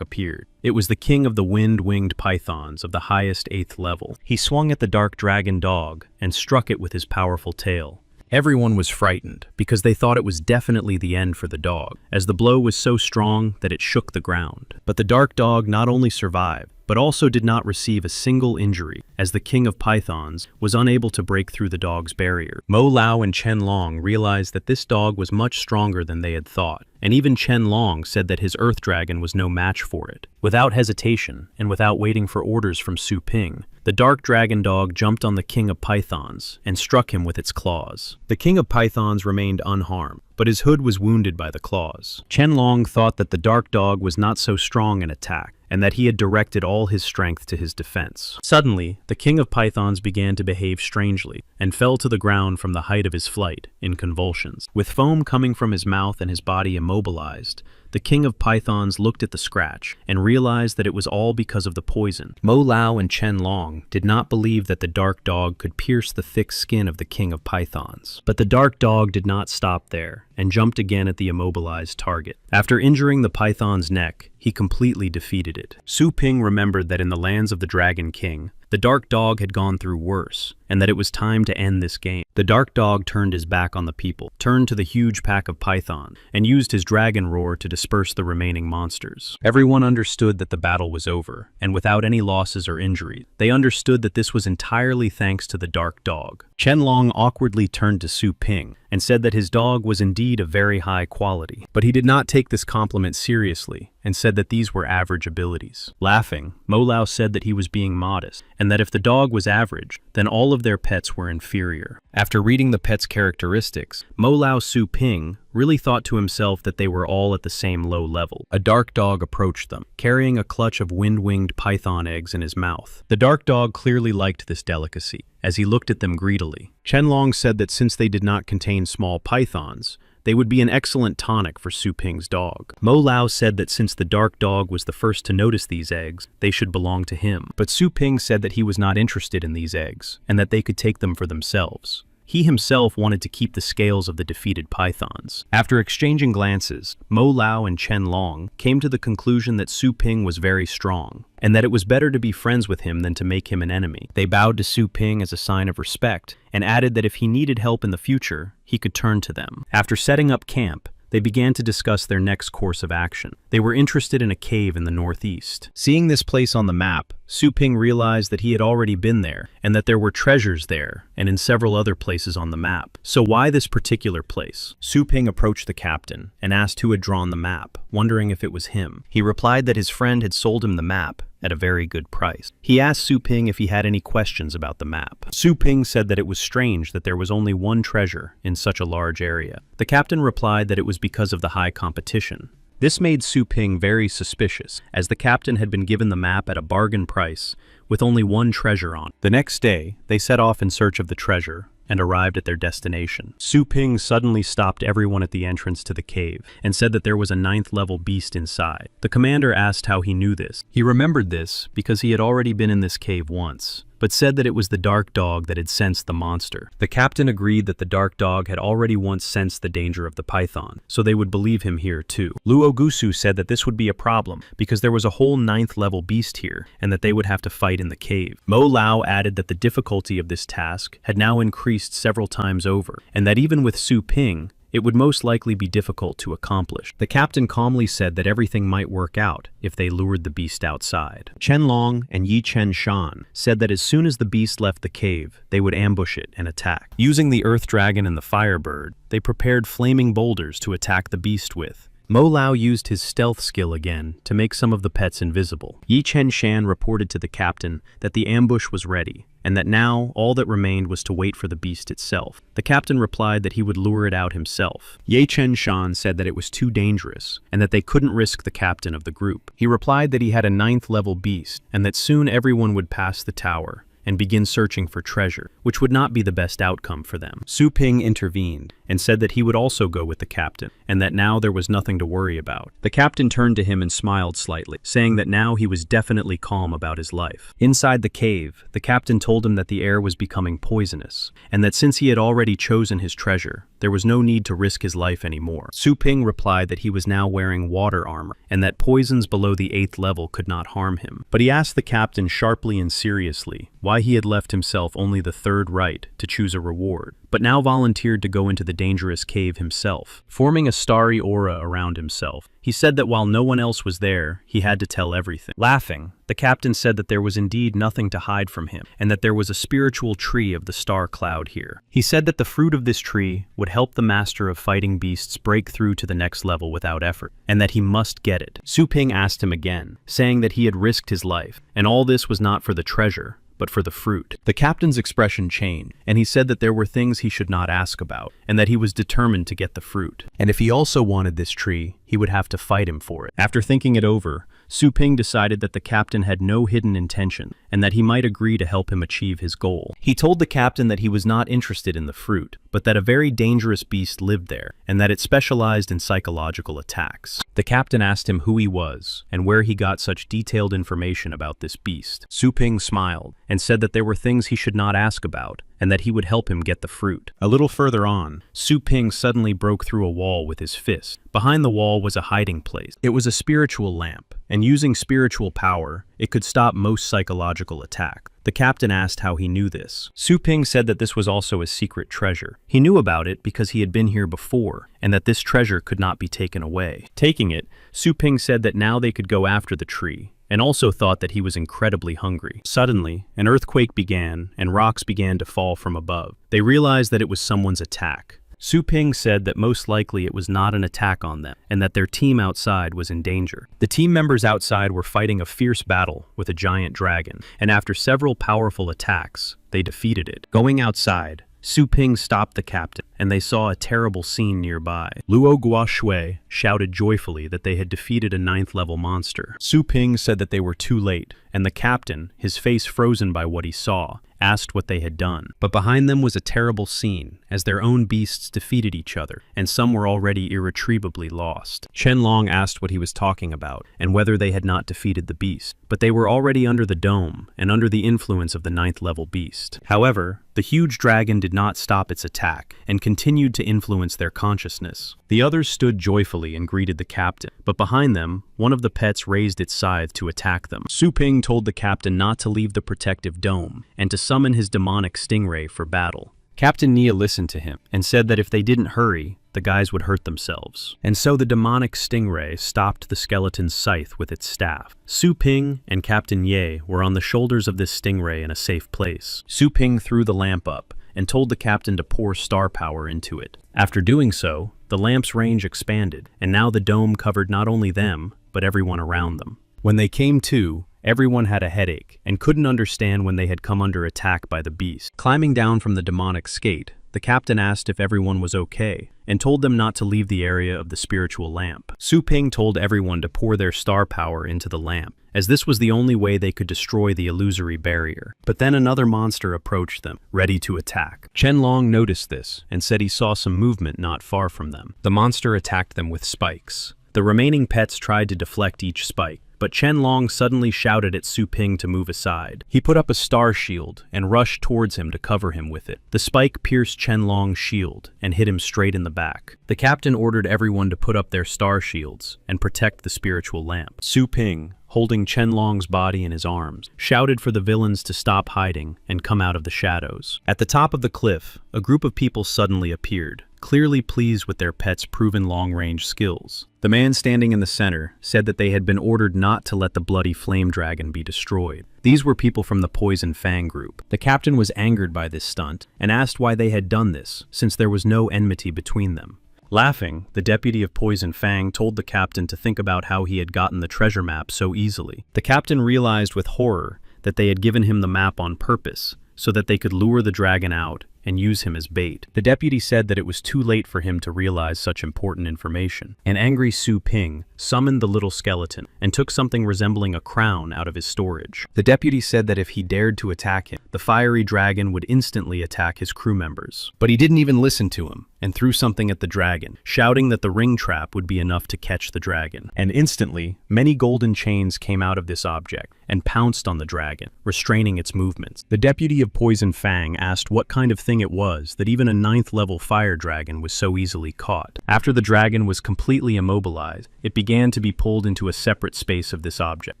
appeared. It was the king of the wind-winged pythons of the highest 8th level. He swung at the dark dragon dog and struck it with his powerful tail. Everyone was frightened because they thought it was definitely the end for the dog, as the blow was so strong that it shook the ground. But the dark dog not only survived, but also did not receive a single injury, as the king of pythons was unable to break through the dog's barrier. Mo Lao and Chen Long realized that this dog was much stronger than they had thought, and even Chen Long said that his earth dragon was no match for it. Without hesitation, and without waiting for orders from Su Ping, the dark dragon dog jumped on the king of pythons and struck him with its claws. The king of pythons remained unharmed, but his hood was wounded by the claws. Chen Long thought that the dark dog was not so strong in attack, and that he had directed all his strength to his defense. Suddenly, the king of pythons began to behave strangely, and fell to the ground from the height of his flight, in convulsions. With foam coming from his mouth and his body immobilized, the king of pythons looked at the scratch and realized that it was all because of the poison. Mo Lao and Chen Long did not believe that the dark dog could pierce the thick skin of the king of pythons. But the dark dog did not stop there and jumped again at the immobilized target. After injuring the python's neck, he completely defeated it. Su Ping remembered that in the lands of the Dragon King, the dark dog had gone through worse, and that it was time to end this game. The dark dog turned his back on the people, turned to the huge pack of python, and used his dragon roar to disperse the remaining monsters. Everyone understood that the battle was over, and without any losses or injuries. They understood that this was entirely thanks to the dark dog. Chen Long awkwardly turned to Su Ping and said that his dog was indeed of very high quality, but he did not take this compliment seriously and said that these were average abilities. Laughing, Mo Lao said that he was being modest, and that if the dog was average, then all of their pets were inferior. After reading the pet's characteristics, Mo Lao Su Ping really thought to himself that they were all at the same low level. A dark dog approached them, carrying a clutch of wind-winged python eggs in his mouth. The dark dog clearly liked this delicacy, as he looked at them greedily. Chen Long said that since they did not contain small pythons, they would be an excellent tonic for Su Ping's dog. Mo Lao said that since the dark dog was the first to notice these eggs, they should belong to him. But Su Ping said that he was not interested in these eggs, and that they could take them for themselves. He himself wanted to keep the scales of the defeated pythons. After exchanging glances, Mo Lao and Chen Long came to the conclusion that Su Ping was very strong, and that it was better to be friends with him than to make him an enemy. They bowed to Su Ping as a sign of respect, and added that if he needed help in the future, he could turn to them. After setting up camp, they began to discuss their next course of action. They were interested in a cave in the northeast. Seeing this place on the map, Su Ping realized that he had already been there, and that there were treasures there, and in several other places on the map. So why this particular place? Su Ping approached the captain, and asked who had drawn the map, wondering if it was him. He replied that his friend had sold him the map at a very good price. He asked Su Ping if he had any questions about the map. Su Ping said that it was strange that there was only one treasure in such a large area. The captain replied that it was because of the high competition. This made Su Ping very suspicious, as the captain had been given the map at a bargain price, with only one treasure on. The next day, they set off in search of the treasure, and arrived at their destination. Su Ping suddenly stopped everyone at the entrance to the cave, and said that there was a 9th-level beast inside. The commander asked how he knew this. He remembered this because he had already been in this cave once, but said that it was the dark dog that had sensed the monster. The captain agreed that the dark dog had already once sensed the danger of the python, so they would believe him here too. Luo Gusu said that this would be a problem, because there was a whole 9th-level beast here, and that they would have to fight in the cave. Mo Lao added that the difficulty of this task had now increased several times over, and that even with Su Ping, it would most likely be difficult to accomplish. The captain calmly said that everything might work out if they lured the beast outside. Chen Long and Yi Chen Shan said that as soon as the beast left the cave, they would ambush it and attack. Using the Earth Dragon and the Firebird, they prepared flaming boulders to attack the beast with. Mo Lao used his stealth skill again to make some of the pets invisible. Yi Chen Shan reported to the captain that the ambush was ready, and that now all that remained was to wait for the beast itself. The captain replied that he would lure it out himself. Ye Chen Shan said that it was too dangerous, and that they couldn't risk the captain of the group. He replied that he had a 9th-level beast, and that soon everyone would pass the tower and begin searching for treasure, which would not be the best outcome for them. Su Ping intervened and said that he would also go with the captain, and that now there was nothing to worry about. The captain turned to him and smiled slightly, saying that now he was definitely calm about his life. Inside the cave, the captain told him that the air was becoming poisonous, and that since he had already chosen his treasure, there was no need to risk his life anymore. Su Ping replied that he was now wearing water armor, and that poisons below the 8th level could not harm him. But he asked the captain sharply and seriously why he had left himself only the 3rd right to choose a reward, but now volunteered to go into the dangerous cave himself. Forming a starry aura around himself, he said that while no one else was there, he had to tell everything. Laughing, the captain said that there was indeed nothing to hide from him, and that there was a spiritual tree of the star cloud here. He said that the fruit of this tree would help the master of fighting beasts break through to the next level without effort, and that he must get it. Su Ping asked him again, saying that he had risked his life, and all this was not for the treasure, but for the fruit. The captain's expression changed, and he said that there were things he should not ask about, and that he was determined to get the fruit. And if he also wanted this tree, he would have to fight him for it. After thinking it over, Su Ping decided that the captain had no hidden intention, and that he might agree to help him achieve his goal. He told the captain that he was not interested in the fruit, but that a very dangerous beast lived there, and that it specialized in psychological attacks. The captain asked him who he was, and where he got such detailed information about this beast. Su Ping smiled, and said that there were things he should not ask about, and that he would help him get the fruit. A little further on, Su Ping suddenly broke through a wall with his fist. Behind the wall was a hiding place. It was a spiritual lamp, and using spiritual power, it could stop most psychological attack. The captain asked how he knew this. Su Ping said that this was also a secret treasure. He knew about it because he had been here before, and that this treasure could not be taken away. Taking it, Su Ping said that now they could go after the tree, and also thought that he was incredibly hungry. Suddenly, an earthquake began, and rocks began to fall from above. They realized that it was someone's attack. Su Ping said that most likely it was not an attack on them, and that their team outside was in danger. The team members outside were fighting a fierce battle with a giant dragon, and after several powerful attacks, they defeated it. Going outside, Su Ping stopped the captain, and they saw a terrible scene nearby. Luo Guoshui shouted joyfully that they had defeated a 9th-level monster. Su Ping said that they were too late, and the captain, his face frozen by what he saw, asked what they had done. But behind them was a terrible scene, as their own beasts defeated each other, and some were already irretrievably lost. Chen Long asked what he was talking about, and whether they had not defeated the beast. But they were already under the dome, and under the influence of the 9th-level beast. However, the huge dragon did not stop its attack, and continued to influence their consciousness. The others stood joyfully and greeted the captain, but behind them, one of the pets raised its scythe to attack them. Su Ping told the captain not to leave the protective dome, and to summon his demonic stingray for battle. Captain Nia listened to him, and said that if they didn't hurry, the guys would hurt themselves. And so the demonic stingray stopped the skeleton's scythe with its staff. Su Ping and Captain Ye were on the shoulders of this stingray in a safe place. Su Ping threw the lamp up and told the captain to pour star power into it. After doing so, the lamp's range expanded, and now the dome covered not only them, but everyone around them. When they came to, everyone had a headache and couldn't understand when they had come under attack by the beast. Climbing down from the demonic skate, the captain asked if everyone was okay and told them not to leave the area of the spiritual lamp. Su Ping told everyone to pour their star power into the lamp, as this was the only way they could destroy the illusory barrier. But then another monster approached them, ready to attack. Chen Long noticed this and said he saw some movement not far from them. The monster attacked them with spikes. The remaining pets tried to deflect each spike, but Chen Long suddenly shouted at Su Ping to move aside. He put up a star shield and rushed towards him to cover him with it. The spike pierced Chen Long's shield and hit him straight in the back. The captain ordered everyone to put up their star shields and protect the spiritual lamp. Su Ping, holding Chen Long's body in his arms, shouted for the villains to stop hiding and come out of the shadows. At the top of the cliff, a group of people suddenly appeared, clearly pleased with their pet's proven long-range skills. The man standing in the center said that they had been ordered not to let the bloody flame dragon be destroyed. These were people from the Poison Fang group. The captain was angered by this stunt and asked why they had done this, since there was no enmity between them. Laughing, the deputy of Poison Fang told the captain to think about how he had gotten the treasure map so easily. The captain realized with horror that they had given him the map on purpose, so that they could lure the dragon out and use him as bait. The deputy said that it was too late for him to realize such important information. An angry Su Ping summoned the little skeleton and took something resembling a crown out of his storage. The deputy said that if he dared to attack him, the fiery dragon would instantly attack his crew members. But he didn't even listen to him and threw something at the dragon, shouting that the ring trap would be enough to catch the dragon. And instantly, many golden chains came out of this object and pounced on the dragon, restraining its movements. The deputy of Poison Fang asked what kind of thing it was that even a 9th level fire dragon was so easily caught. After the dragon was completely immobilized, it began to be pulled into a separate space of this object.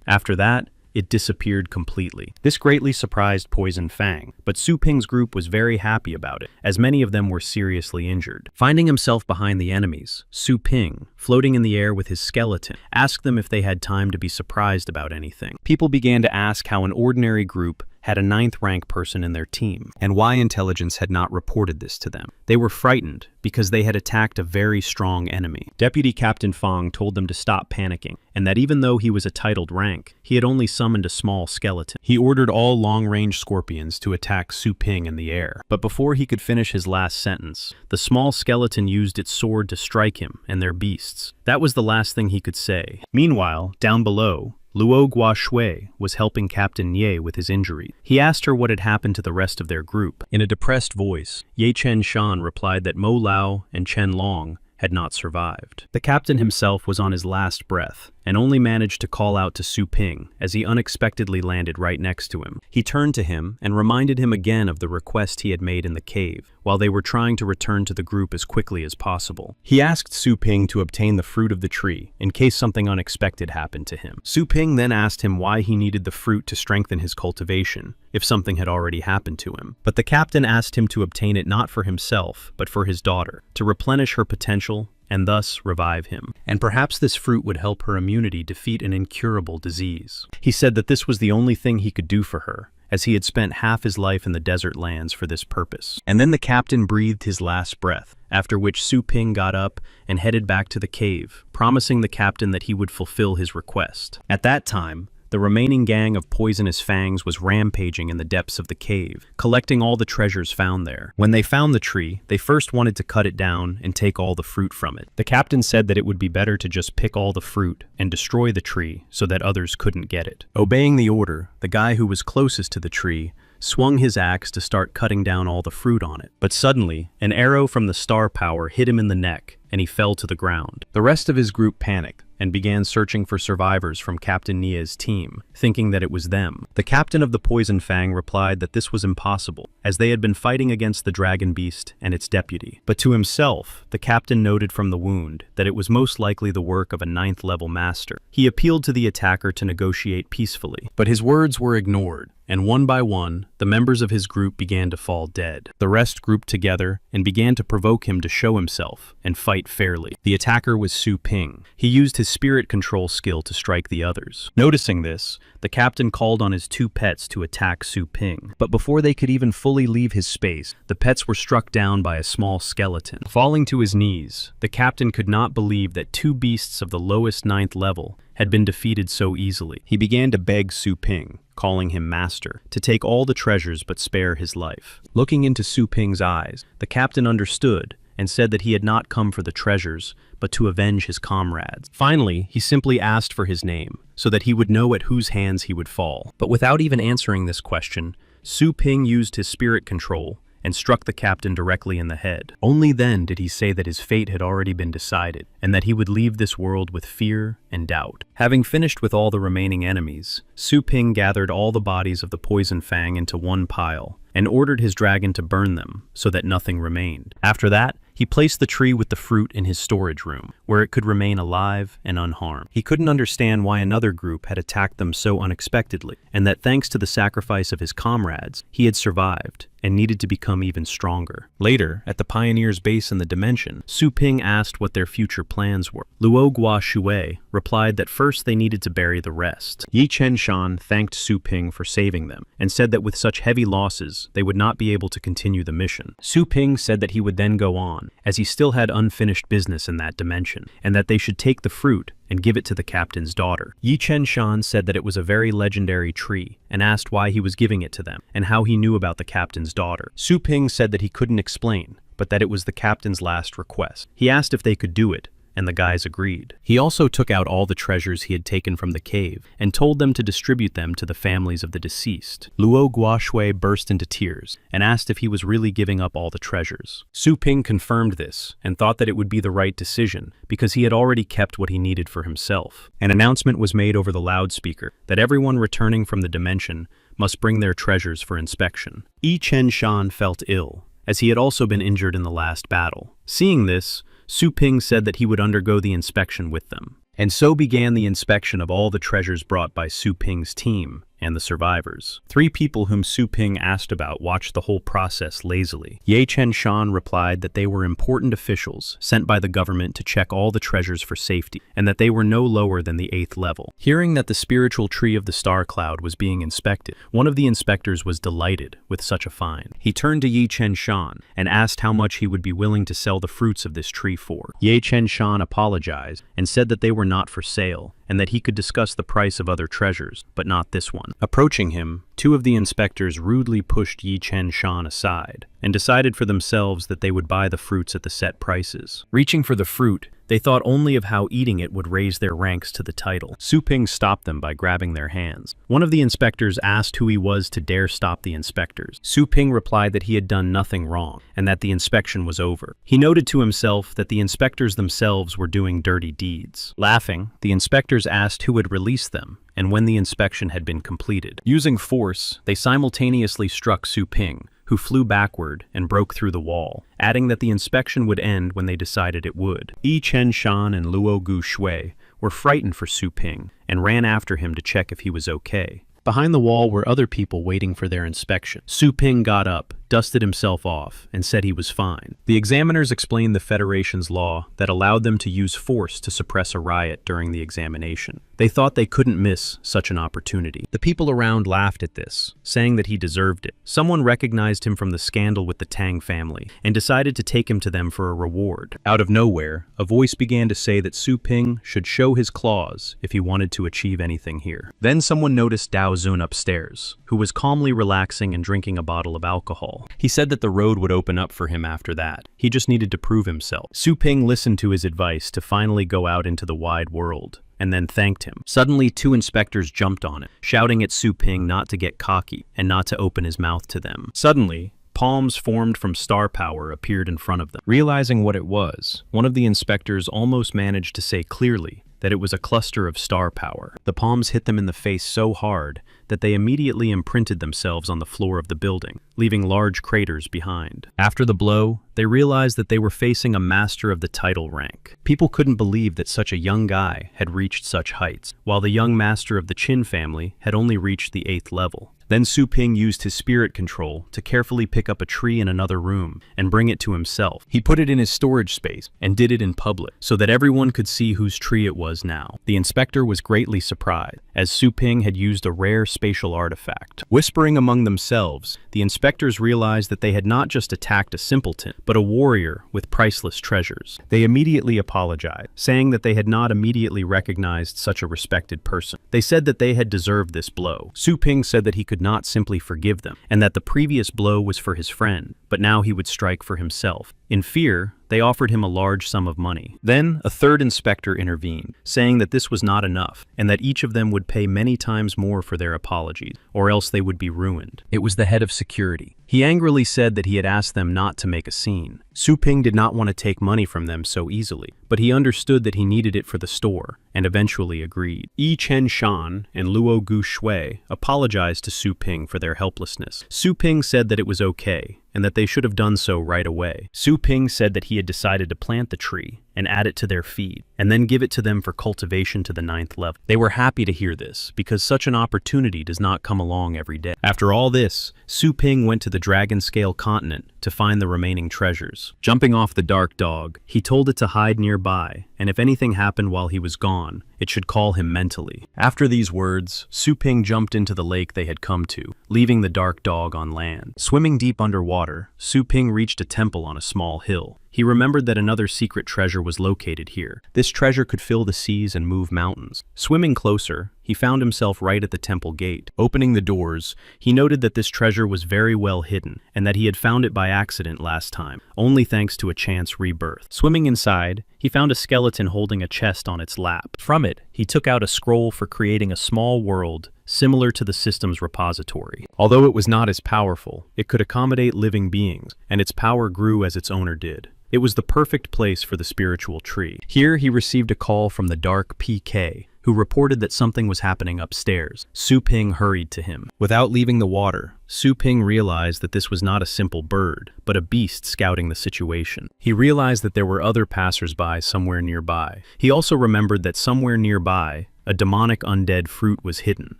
After that, it disappeared completely. This greatly surprised Poison Fang, but Su Ping's group was very happy about it, as many of them were seriously injured. Finding himself behind the enemies, Su Ping, floating in the air with his skeleton, asked them if they had time to be surprised about anything. People began to ask how an ordinary group had a 9th rank person in their team, and why intelligence had not reported this to them. They were frightened because they had attacked a very strong enemy. Deputy Captain Fong told them to stop panicking, and that even though he was a titled rank, he had only summoned a small skeleton. He ordered all long-range scorpions to attack Su Ping in the air. But before he could finish his last sentence, the small skeleton used its sword to strike him and their beasts. That was the last thing he could say. Meanwhile, down below, Luo Guoshui was helping Captain Ye with his injury. He asked her what had happened to the rest of their group. In a depressed voice, Ye Chen Shan replied that Mo Lao and Chen Long had not survived. The captain himself was on his last breath and only managed to call out to Su Ping as he unexpectedly landed right next to him. He turned to him and reminded him again of the request he had made in the cave while they were trying to return to the group as quickly as possible. He asked Su Ping to obtain the fruit of the tree in case something unexpected happened to him. Su Ping then asked him why he needed the fruit to strengthen his cultivation if something had already happened to him. But the captain asked him to obtain it not for himself, but for his daughter, to replenish her potential and thus revive him. And perhaps this fruit would help her immunity defeat an incurable disease. He said that this was the only thing he could do for her, as he had spent half his life in the desert lands for this purpose. And then the captain breathed his last breath, after which Su Ping got up and headed back to the cave, promising the captain that he would fulfill his request. At that time, the remaining gang of poisonous fangs was rampaging in the depths of the cave, collecting all the treasures found there. When they found the tree, they first wanted to cut it down and take all the fruit from it. The captain said that it would be better to just pick all the fruit and destroy the tree so that others couldn't get it. Obeying the order, the guy who was closest to the tree swung his axe to start cutting down all the fruit on it. But suddenly, an arrow from the star power hit him in the neck, and he fell to the ground. The rest of his group panicked, and began searching for survivors from Captain Nia's team, thinking that it was them. The captain of the Poison Fang replied that this was impossible, as they had been fighting against the dragon beast and its deputy. But to himself, the captain noted from the wound that it was most likely the work of a 9th-level master. He appealed to the attacker to negotiate peacefully, but his words were ignored, and one by one, the members of his group began to fall dead. The rest grouped together and began to provoke him to show himself and fight fairly. The attacker was Su Ping. He used his spirit control skill to strike the others. Noticing this, the captain called on his 2 pets to attack Su Ping. But before they could even fully leave his space, the pets were struck down by a small skeleton. Falling to his knees, the captain could not believe that 2 beasts of the lowest 9th level had been defeated so easily. He began to beg Su Ping, calling him master, to take all the treasures but spare his life. Looking into Su Ping's eyes, the captain understood and said that he had not come for the treasures, but to avenge his comrades. Finally, he simply asked for his name, so that he would know at whose hands he would fall. But without even answering this question, Su Ping used his spirit control and struck the captain directly in the head. Only then did he say that his fate had already been decided, and that he would leave this world with fear and doubt. Having finished with all the remaining enemies, Su Ping gathered all the bodies of the Poison Fang into one pile, and ordered his dragon to burn them, so that nothing remained. After that, he placed the tree with the fruit in his storage room, where it could remain alive and unharmed. He couldn't understand why another group had attacked them so unexpectedly, and that thanks to the sacrifice of his comrades, he had survived and needed to become even stronger. Later, at the Pioneer's base in the Dimension, Su Ping asked what their future plans were. Luo Gua Shui replied that first they needed to bury the rest. Yi Chen Shan thanked Su Ping for saving them, and said that with such heavy losses, they would not be able to continue the mission. Su Ping said that he would then go on, as he still had unfinished business in that dimension, and that they should take the fruit and give it to the captain's daughter. Yi Chen Shan said that it was a very legendary tree, and asked why he was giving it to them, and how he knew about the captain's daughter. Su Ping said that he couldn't explain, but that it was the captain's last request. He asked if they could do it, and the guys agreed. He also took out all the treasures he had taken from the cave, and told them to distribute them to the families of the deceased. Luo Guoshui burst into tears, and asked if he was really giving up all the treasures. Su Ping confirmed this, and thought that it would be the right decision, because he had already kept what he needed for himself. An announcement was made over the loudspeaker, that everyone returning from the dimension must bring their treasures for inspection. Yi Chen Shan felt ill, as he had also been injured in the last battle. Seeing this, Su Ping said that he would undergo the inspection with them. And so began the inspection of all the treasures brought by Su Ping's team and the survivors. 3 people whom Su Ping asked about watched the whole process lazily. Ye Chen Shan replied that they were important officials sent by the government to check all the treasures for safety, and that they were no lower than the 8th level. Hearing that the spiritual tree of the star cloud was being inspected, one of the inspectors was delighted with such a find. He turned to Yi Chen Shan and asked how much he would be willing to sell the fruits of this tree for. Ye Chen Shan apologized and said that they were not for sale, and that he could discuss the price of other treasures, but not this one. Approaching him, 2 of the inspectors rudely pushed Yi Chen Shan aside, and decided for themselves that they would buy the fruits at the set prices. Reaching for the fruit, they thought only of how eating it would raise their ranks to the title. Su Ping stopped them by grabbing their hands. One of the inspectors asked who he was to dare stop the inspectors. Su Ping replied that he had done nothing wrong, and that the inspection was over. He noted to himself that the inspectors themselves were doing dirty deeds. Laughing, the inspectors asked who had released them, and when the inspection had been completed. Using force, they simultaneously struck Su Ping, who flew backward and broke through the wall, adding that the inspection would end when they decided it would. Yi Chen Shan and Luo Gu Shui were frightened for Su Ping and ran after him to check if he was okay. Behind the wall were other people waiting for their inspection. Su Ping got up, dusted himself off, and said he was fine. The examiners explained the Federation's law that allowed them to use force to suppress a riot during the examination. They thought they couldn't miss such an opportunity. The people around laughed at this, saying that he deserved it. Someone recognized him from the scandal with the Tang family and decided to take him to them for a reward. Out of nowhere, a voice began to say that Su Ping should show his claws if he wanted to achieve anything here. Then someone noticed Dao Zun upstairs, who was calmly relaxing and drinking a bottle of alcohol. He said that the road would open up for him after that. He just needed to prove himself. Su Ping listened to his advice to finally go out into the wide world, and then thanked him. Suddenly, 2 inspectors jumped on him, shouting at Su Ping not to get cocky and not to open his mouth to them. Suddenly, palms formed from star power appeared in front of them. Realizing what it was, one of the inspectors almost managed to say clearly that it was a cluster of star power. The palms hit them in the face so hard that they immediately imprinted themselves on the floor of the building, leaving large craters behind. After the blow, they realized that they were facing a master of the title rank. People couldn't believe that such a young guy had reached such heights, while the young master of the Qin family had only reached the 8th level. Then Su Ping used his spirit control to carefully pick up a tree in another room and bring it to himself. He put it in his storage space and did it in public so that everyone could see whose tree it was now. The inspector was greatly surprised, as Su Ping had used a rare spatial artifact. Whispering among themselves, the inspectors realized that they had not just attacked a simpleton, but a warrior with priceless treasures. They immediately apologized, saying that they had not immediately recognized such a respected person. They said that they had deserved this blow. Su Ping said that he could not simply forgive them, and that the previous blow was for his friend, but now he would strike for himself. In fear, they offered him a large sum of money. Then, a third inspector intervened, saying that this was not enough, and that each of them would pay many times more for their apologies, or else they would be ruined. It was the head of security. He angrily said that he had asked them not to make a scene. Su Ping did not want to take money from them so easily, but he understood that he needed it for the store, and eventually agreed. Yi Chen Shan and Luo Gu Shui apologized to Su Ping for their helplessness. Su Ping said that it was okay, and that they should have done so right away. Su Ping said that he had decided to plant the tree and add it to their feed, and then give it to them for cultivation to the 9th level. They were happy to hear this, because such an opportunity does not come along every day. After all this, Su Ping went to the Dragon Scale continent to find the remaining treasures. Jumping off the dark dog, he told it to hide nearby, and if anything happened while he was gone, it should call him mentally. After these words, Su Ping jumped into the lake they had come to, leaving the dark dog on land. Swimming deep underwater, Su Ping reached a temple on a small hill. He remembered that another secret treasure was located here. This treasure could fill the seas and move mountains. Swimming closer, he found himself right at the temple gate. Opening the doors, he noted that this treasure was very well hidden, and that he had found it by accident last time, only thanks to a chance rebirth. Swimming inside, he found a skeleton holding a chest on its lap. From it, he took out a scroll for creating a small world similar to the system's repository. Although it was not as powerful, it could accommodate living beings, and its power grew as its owner did. It was the perfect place for the spiritual tree. Here he received a call from the Dark PK, who reported that something was happening upstairs. Su Ping hurried to him. Without leaving the water, Su Ping realized that this was not a simple bird, but a beast scouting the situation. He realized that there were other passers-by somewhere nearby. He also remembered that somewhere nearby, a demonic undead fruit was hidden.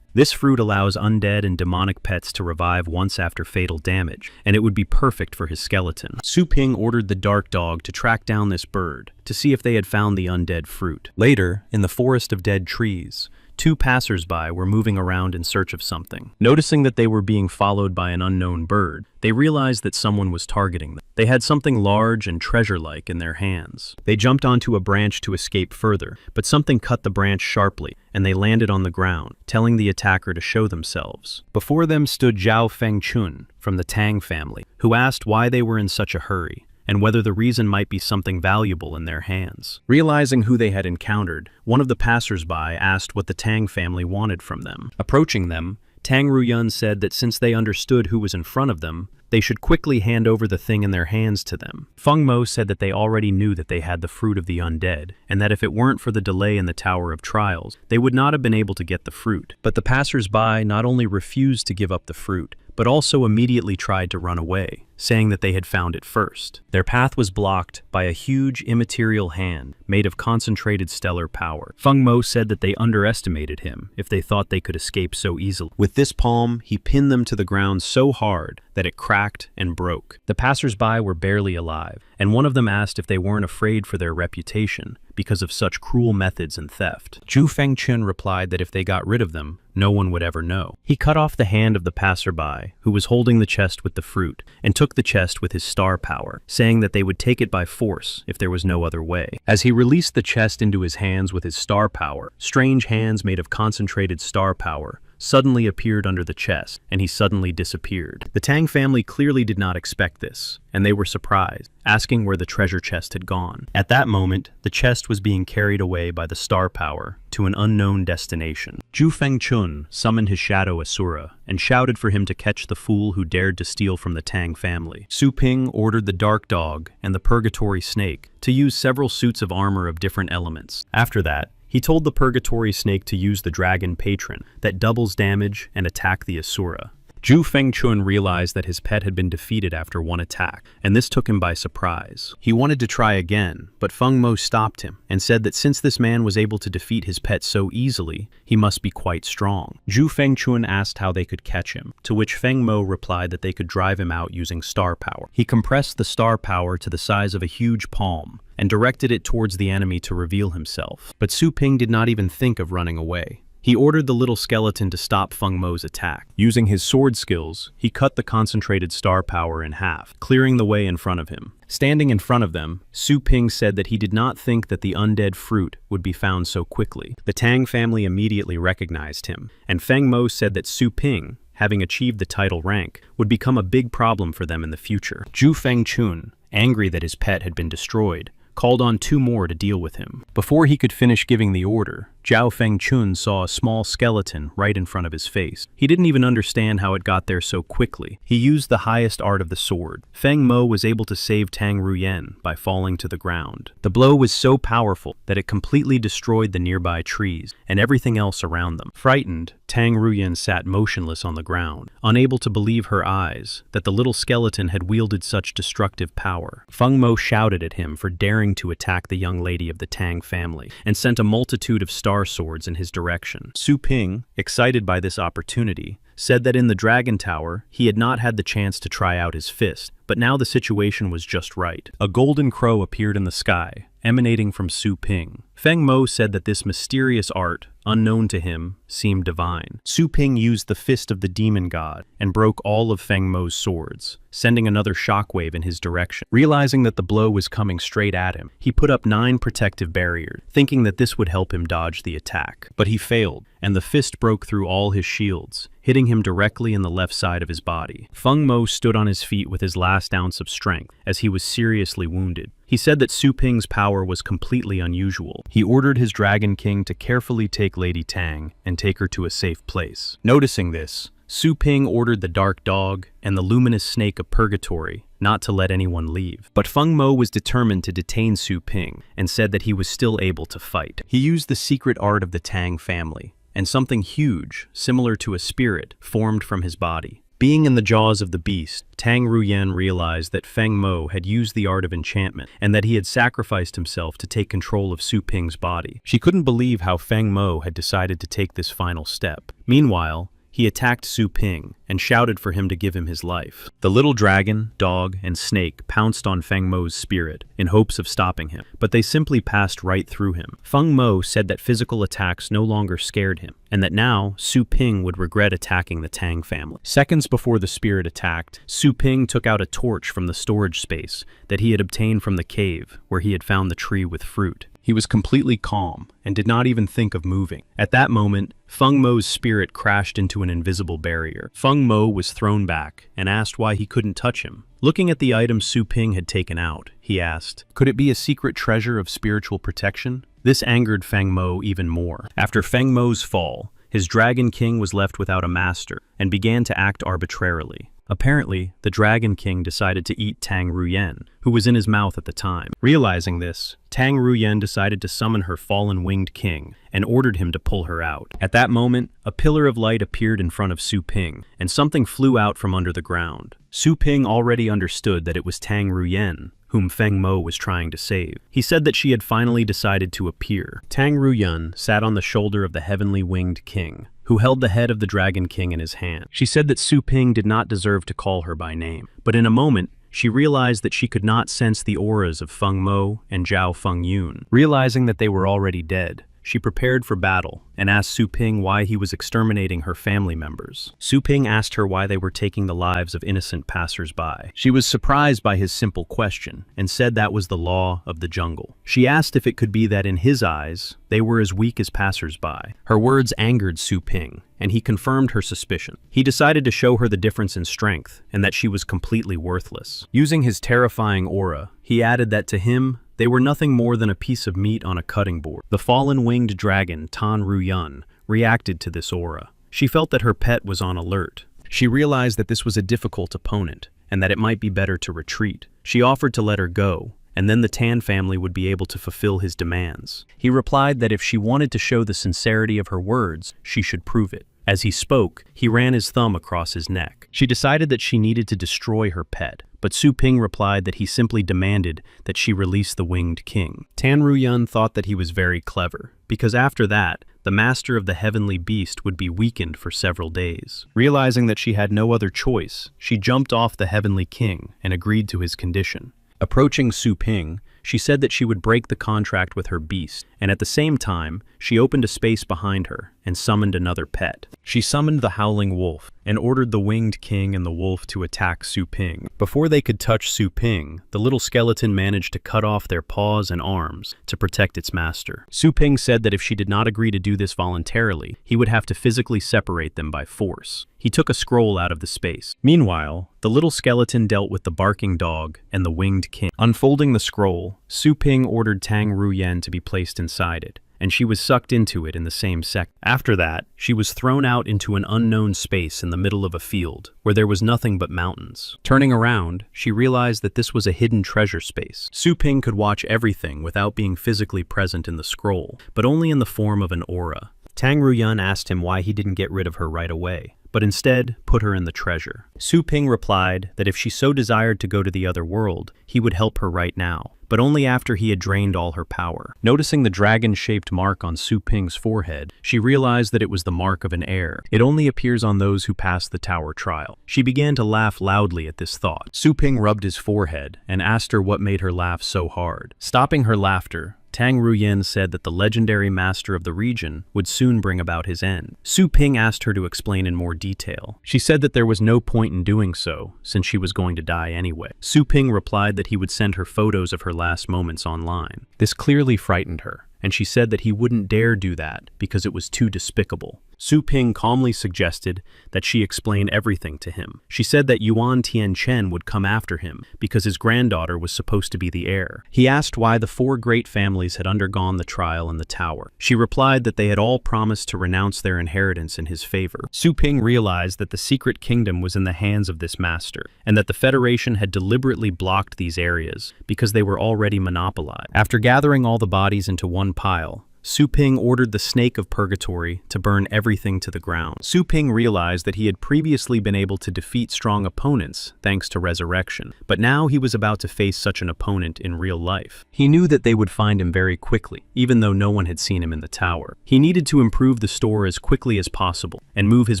This fruit allows undead and demonic pets to revive once after fatal damage, and it would be perfect for his skeleton. Su Ping ordered the dark dog to track down this bird, to see if they had found the undead fruit. Later, in the forest of dead trees, two passers-by were moving around in search of something. Noticing that they were being followed by an unknown bird, they realized that someone was targeting them. They had something large and treasure-like in their hands. They jumped onto a branch to escape further, but something cut the branch sharply, and they landed on the ground, telling the attacker to show themselves. Before them stood Zhao Fengchun from the Tang family, who asked why they were in such a hurry, and whether the reason might be something valuable in their hands. Realizing who they had encountered, one of the passers-by asked what the Tang family wanted from them. Approaching them, Tang Ruyun said that since they understood who was in front of them, they should quickly hand over the thing in their hands to them. Feng Mo said that they already knew that they had the fruit of the undead, and that if it weren't for the delay in the Tower of Trials, they would not have been able to get the fruit. But the passers-by not only refused to give up the fruit, but also immediately tried to run away, saying that they had found it first. Their path was blocked by a huge immaterial hand made of concentrated stellar power. Feng Mo said that they underestimated him if they thought they could escape so easily. With this palm, he pinned them to the ground so hard that it cracked and broke. The passers-by were barely alive, and one of them asked if they weren't afraid for their reputation because of such cruel methods and theft. Zhu Fengchun replied that if they got rid of them, no one would ever know. He cut off the hand of the passerby, who was holding the chest with the fruit, and took the chest with his star power, saying that they would take it by force if there was no other way. As he released the chest into his hands with his star power, strange hands made of concentrated star power suddenly appeared under the chest, and he suddenly disappeared. The Tang family clearly did not expect this, and they were surprised, asking where the treasure chest had gone. At that moment, the chest was being carried away by the star power to an unknown destination. Zhu Fengchun summoned his shadow Asura and shouted for him to catch the fool who dared to steal from the Tang family. Su Ping ordered the dark dog and the purgatory snake to use several suits of armor of different elements. After that, He told the purgatory snake to use the dragon patron that doubles damage and attack the Asura. Zhu Fengchun realized that his pet had been defeated after one attack, and this took him by surprise. He wanted to try again, but Feng Mo stopped him and said that since this man was able to defeat his pet so easily, he must be quite strong. Zhu Fengchun asked how they could catch him, to which Feng Mo replied that they could drive him out using star power. He compressed the star power to the size of a huge palm and directed it towards the enemy to reveal himself. But Su Ping did not even think of running away. He ordered the little skeleton to stop Feng Mo's attack. Using his sword skills, he cut the concentrated star power in half, clearing the way in front of him. Standing in front of them, Su Ping said that he did not think that the undead fruit would be found so quickly. The Tang family immediately recognized him, and Feng Mo said that Su Ping, having achieved the title rank, would become a big problem for them in the future. Zhu Fengchun, angry that his pet had been destroyed, called on 2 more to deal with him. Before he could finish giving the order, Zhao Fengchun saw a small skeleton right in front of his face. He didn't even understand how it got there so quickly. He used the highest art of the sword. Feng Mo was able to save Tang Ruyen by falling to the ground. The blow was so powerful that it completely destroyed the nearby trees and everything else around them. Frightened, Tang Ruyen sat motionless on the ground, unable to believe her eyes that the little skeleton had wielded such destructive power. Feng Mo shouted at him for daring to attack the young lady of the Tang family and sent a multitude of star swords in his direction. Su Ping, excited by this opportunity, said that in the Dragon Tower he had not had the chance to try out his fist, but now the situation was just right. A golden crow appeared in the sky, emanating from Su Ping. Feng Mo said that this mysterious art, unknown to him, seemed divine. Su Ping used the fist of the demon god and broke all of Feng Mo's swords, sending another shockwave in his direction. Realizing that the blow was coming straight at him, he put up 9 protective barriers, thinking that this would help him dodge the attack. But he failed, and the fist broke through all his shields, hitting him directly in the left side of his body. Feng Mo stood on his feet with his last ounce of strength, as he was seriously wounded. He said that Su Ping's power was completely unusual. He ordered his Dragon King to carefully take Lady Tang and take her to a safe place. Noticing this, Su Ping ordered the Dark Dog and the Luminous Snake of Purgatory not to let anyone leave. But Feng Mo was determined to detain Su Ping and said that he was still able to fight. He used the secret art of the Tang family, and something huge, similar to a spirit, formed from his body. Being in the jaws of the beast, Tang Ruyen realized that Feng Mo had used the art of enchantment and that he had sacrificed himself to take control of Su Ping's body. She couldn't believe how Feng Mo had decided to take this final step. Meanwhile, he attacked Su Ping and shouted for him to give him his life. The little dragon, dog, and snake pounced on Feng Mo's spirit in hopes of stopping him, but they simply passed right through him. Feng Mo said that physical attacks no longer scared him, and that now Su Ping would regret attacking the Tang family. Seconds before the spirit attacked, Su Ping took out a torch from the storage space that he had obtained from the cave where he had found the tree with fruit. He was completely calm and did not even think of moving. At that moment, Feng Mo's spirit crashed into an invisible barrier. Feng Mo was thrown back and asked why he couldn't touch him. Looking at the item Su Ping had taken out, he asked, could it be a secret treasure of spiritual protection? This angered Feng Mo even more. After Feng Mo's fall, his Dragon King was left without a master and began to act arbitrarily. Apparently, the Dragon King decided to eat Tang Ruyen, who was in his mouth at the time. Realizing this, Tang Ruyen decided to summon her fallen winged king and ordered him to pull her out. At that moment, a pillar of light appeared in front of Su Ping, and something flew out from under the ground. Su Ping already understood that it was Tang Ruyen, whom Feng Mo was trying to save. He said that she had finally decided to appear. Tang Ruyen sat on the shoulder of the heavenly winged king, who held the head of the Dragon King in his hand. She said that Su Ping did not deserve to call her by name, but in a moment, she realized that she could not sense the auras of Feng Mo and Zhao Fengyun. Realizing that they were already dead, she prepared for battle and asked Su Ping why he was exterminating her family members. Su Ping asked her why they were taking the lives of innocent passers-by. She was surprised by his simple question and said that was the law of the jungle. She asked if it could be that in his eyes, they were as weak as passers-by. Her words angered Su Ping, and he confirmed her suspicion. He decided to show her the difference in strength and that she was completely worthless. Using his terrifying aura, he added that to him, they were nothing more than a piece of meat on a cutting board. The fallen winged dragon, Tan Ruyan, reacted to this aura. She felt that her pet was on alert. She realized that this was a difficult opponent, and that it might be better to retreat. She offered to let her go, and then the Tan family would be able to fulfill his demands. He replied that if she wanted to show the sincerity of her words, she should prove it. As he spoke, he ran his thumb across his neck. She decided that she needed to destroy her pet, but Su Ping replied that he simply demanded that she release the winged king. Tan Ruyun thought that he was very clever, because after that, the master of the heavenly beast would be weakened for several days. Realizing that she had no other choice, she jumped off the heavenly king and agreed to his condition. Approaching Su Ping, she said that she would break the contract with her beast, and at the same time, she opened a space behind her and summoned another pet. She summoned the howling wolf and ordered the winged king and the wolf to attack Su Ping. Before they could touch Su Ping, the little skeleton managed to cut off their paws and arms to protect its master. Su Ping said that if she did not agree to do this voluntarily, he would have to physically separate them by force. He took a scroll out of the space. Meanwhile, the little skeleton dealt with the barking dog and the winged king. Unfolding the scroll, Su Ping ordered Tang Ruyen to be placed inside it, and she was sucked into it in the same second. After that, she was thrown out into an unknown space in the middle of a field, where there was nothing but mountains. Turning around, she realized that this was a hidden treasure space. Su Ping could watch everything without being physically present in the scroll, but only in the form of an aura. Tang Ruyun asked him why he didn't get rid of her right away, but instead put her in the treasure. Su Ping replied that if she so desired to go to the other world, he would help her right now, but only after he had drained all her power. Noticing the dragon-shaped mark on Su Ping's forehead, she realized that it was the mark of an heir. It only appears on those who pass the tower trial. She began to laugh loudly at this thought. Su Ping rubbed his forehead and asked her what made her laugh so hard. Stopping her laughter, Tang Ruyen said that the legendary master of the region would soon bring about his end. Su Ping asked her to explain in more detail. She said that there was no point in doing so, since she was going to die anyway. Su Ping replied that he would send her photos of her last moments online. This clearly frightened her, and she said that he wouldn't dare do that because it was too despicable. Su Ping calmly suggested that she explain everything to him. She said that Yuan Tianchen would come after him because his granddaughter was supposed to be the heir. He asked why the 4 great families had undergone the trial in the tower. She replied that they had all promised to renounce their inheritance in his favor. Su Ping realized that the secret kingdom was in the hands of this master, and that the Federation had deliberately blocked these areas because they were already monopolized. After gathering all the bodies into one pile, Su Ping ordered the Snake of Purgatory to burn everything to the ground. Su Ping realized that he had previously been able to defeat strong opponents thanks to resurrection, but now he was about to face such an opponent in real life. He knew that they would find him very quickly, even though no one had seen him in the tower. He needed to improve the store as quickly as possible and move his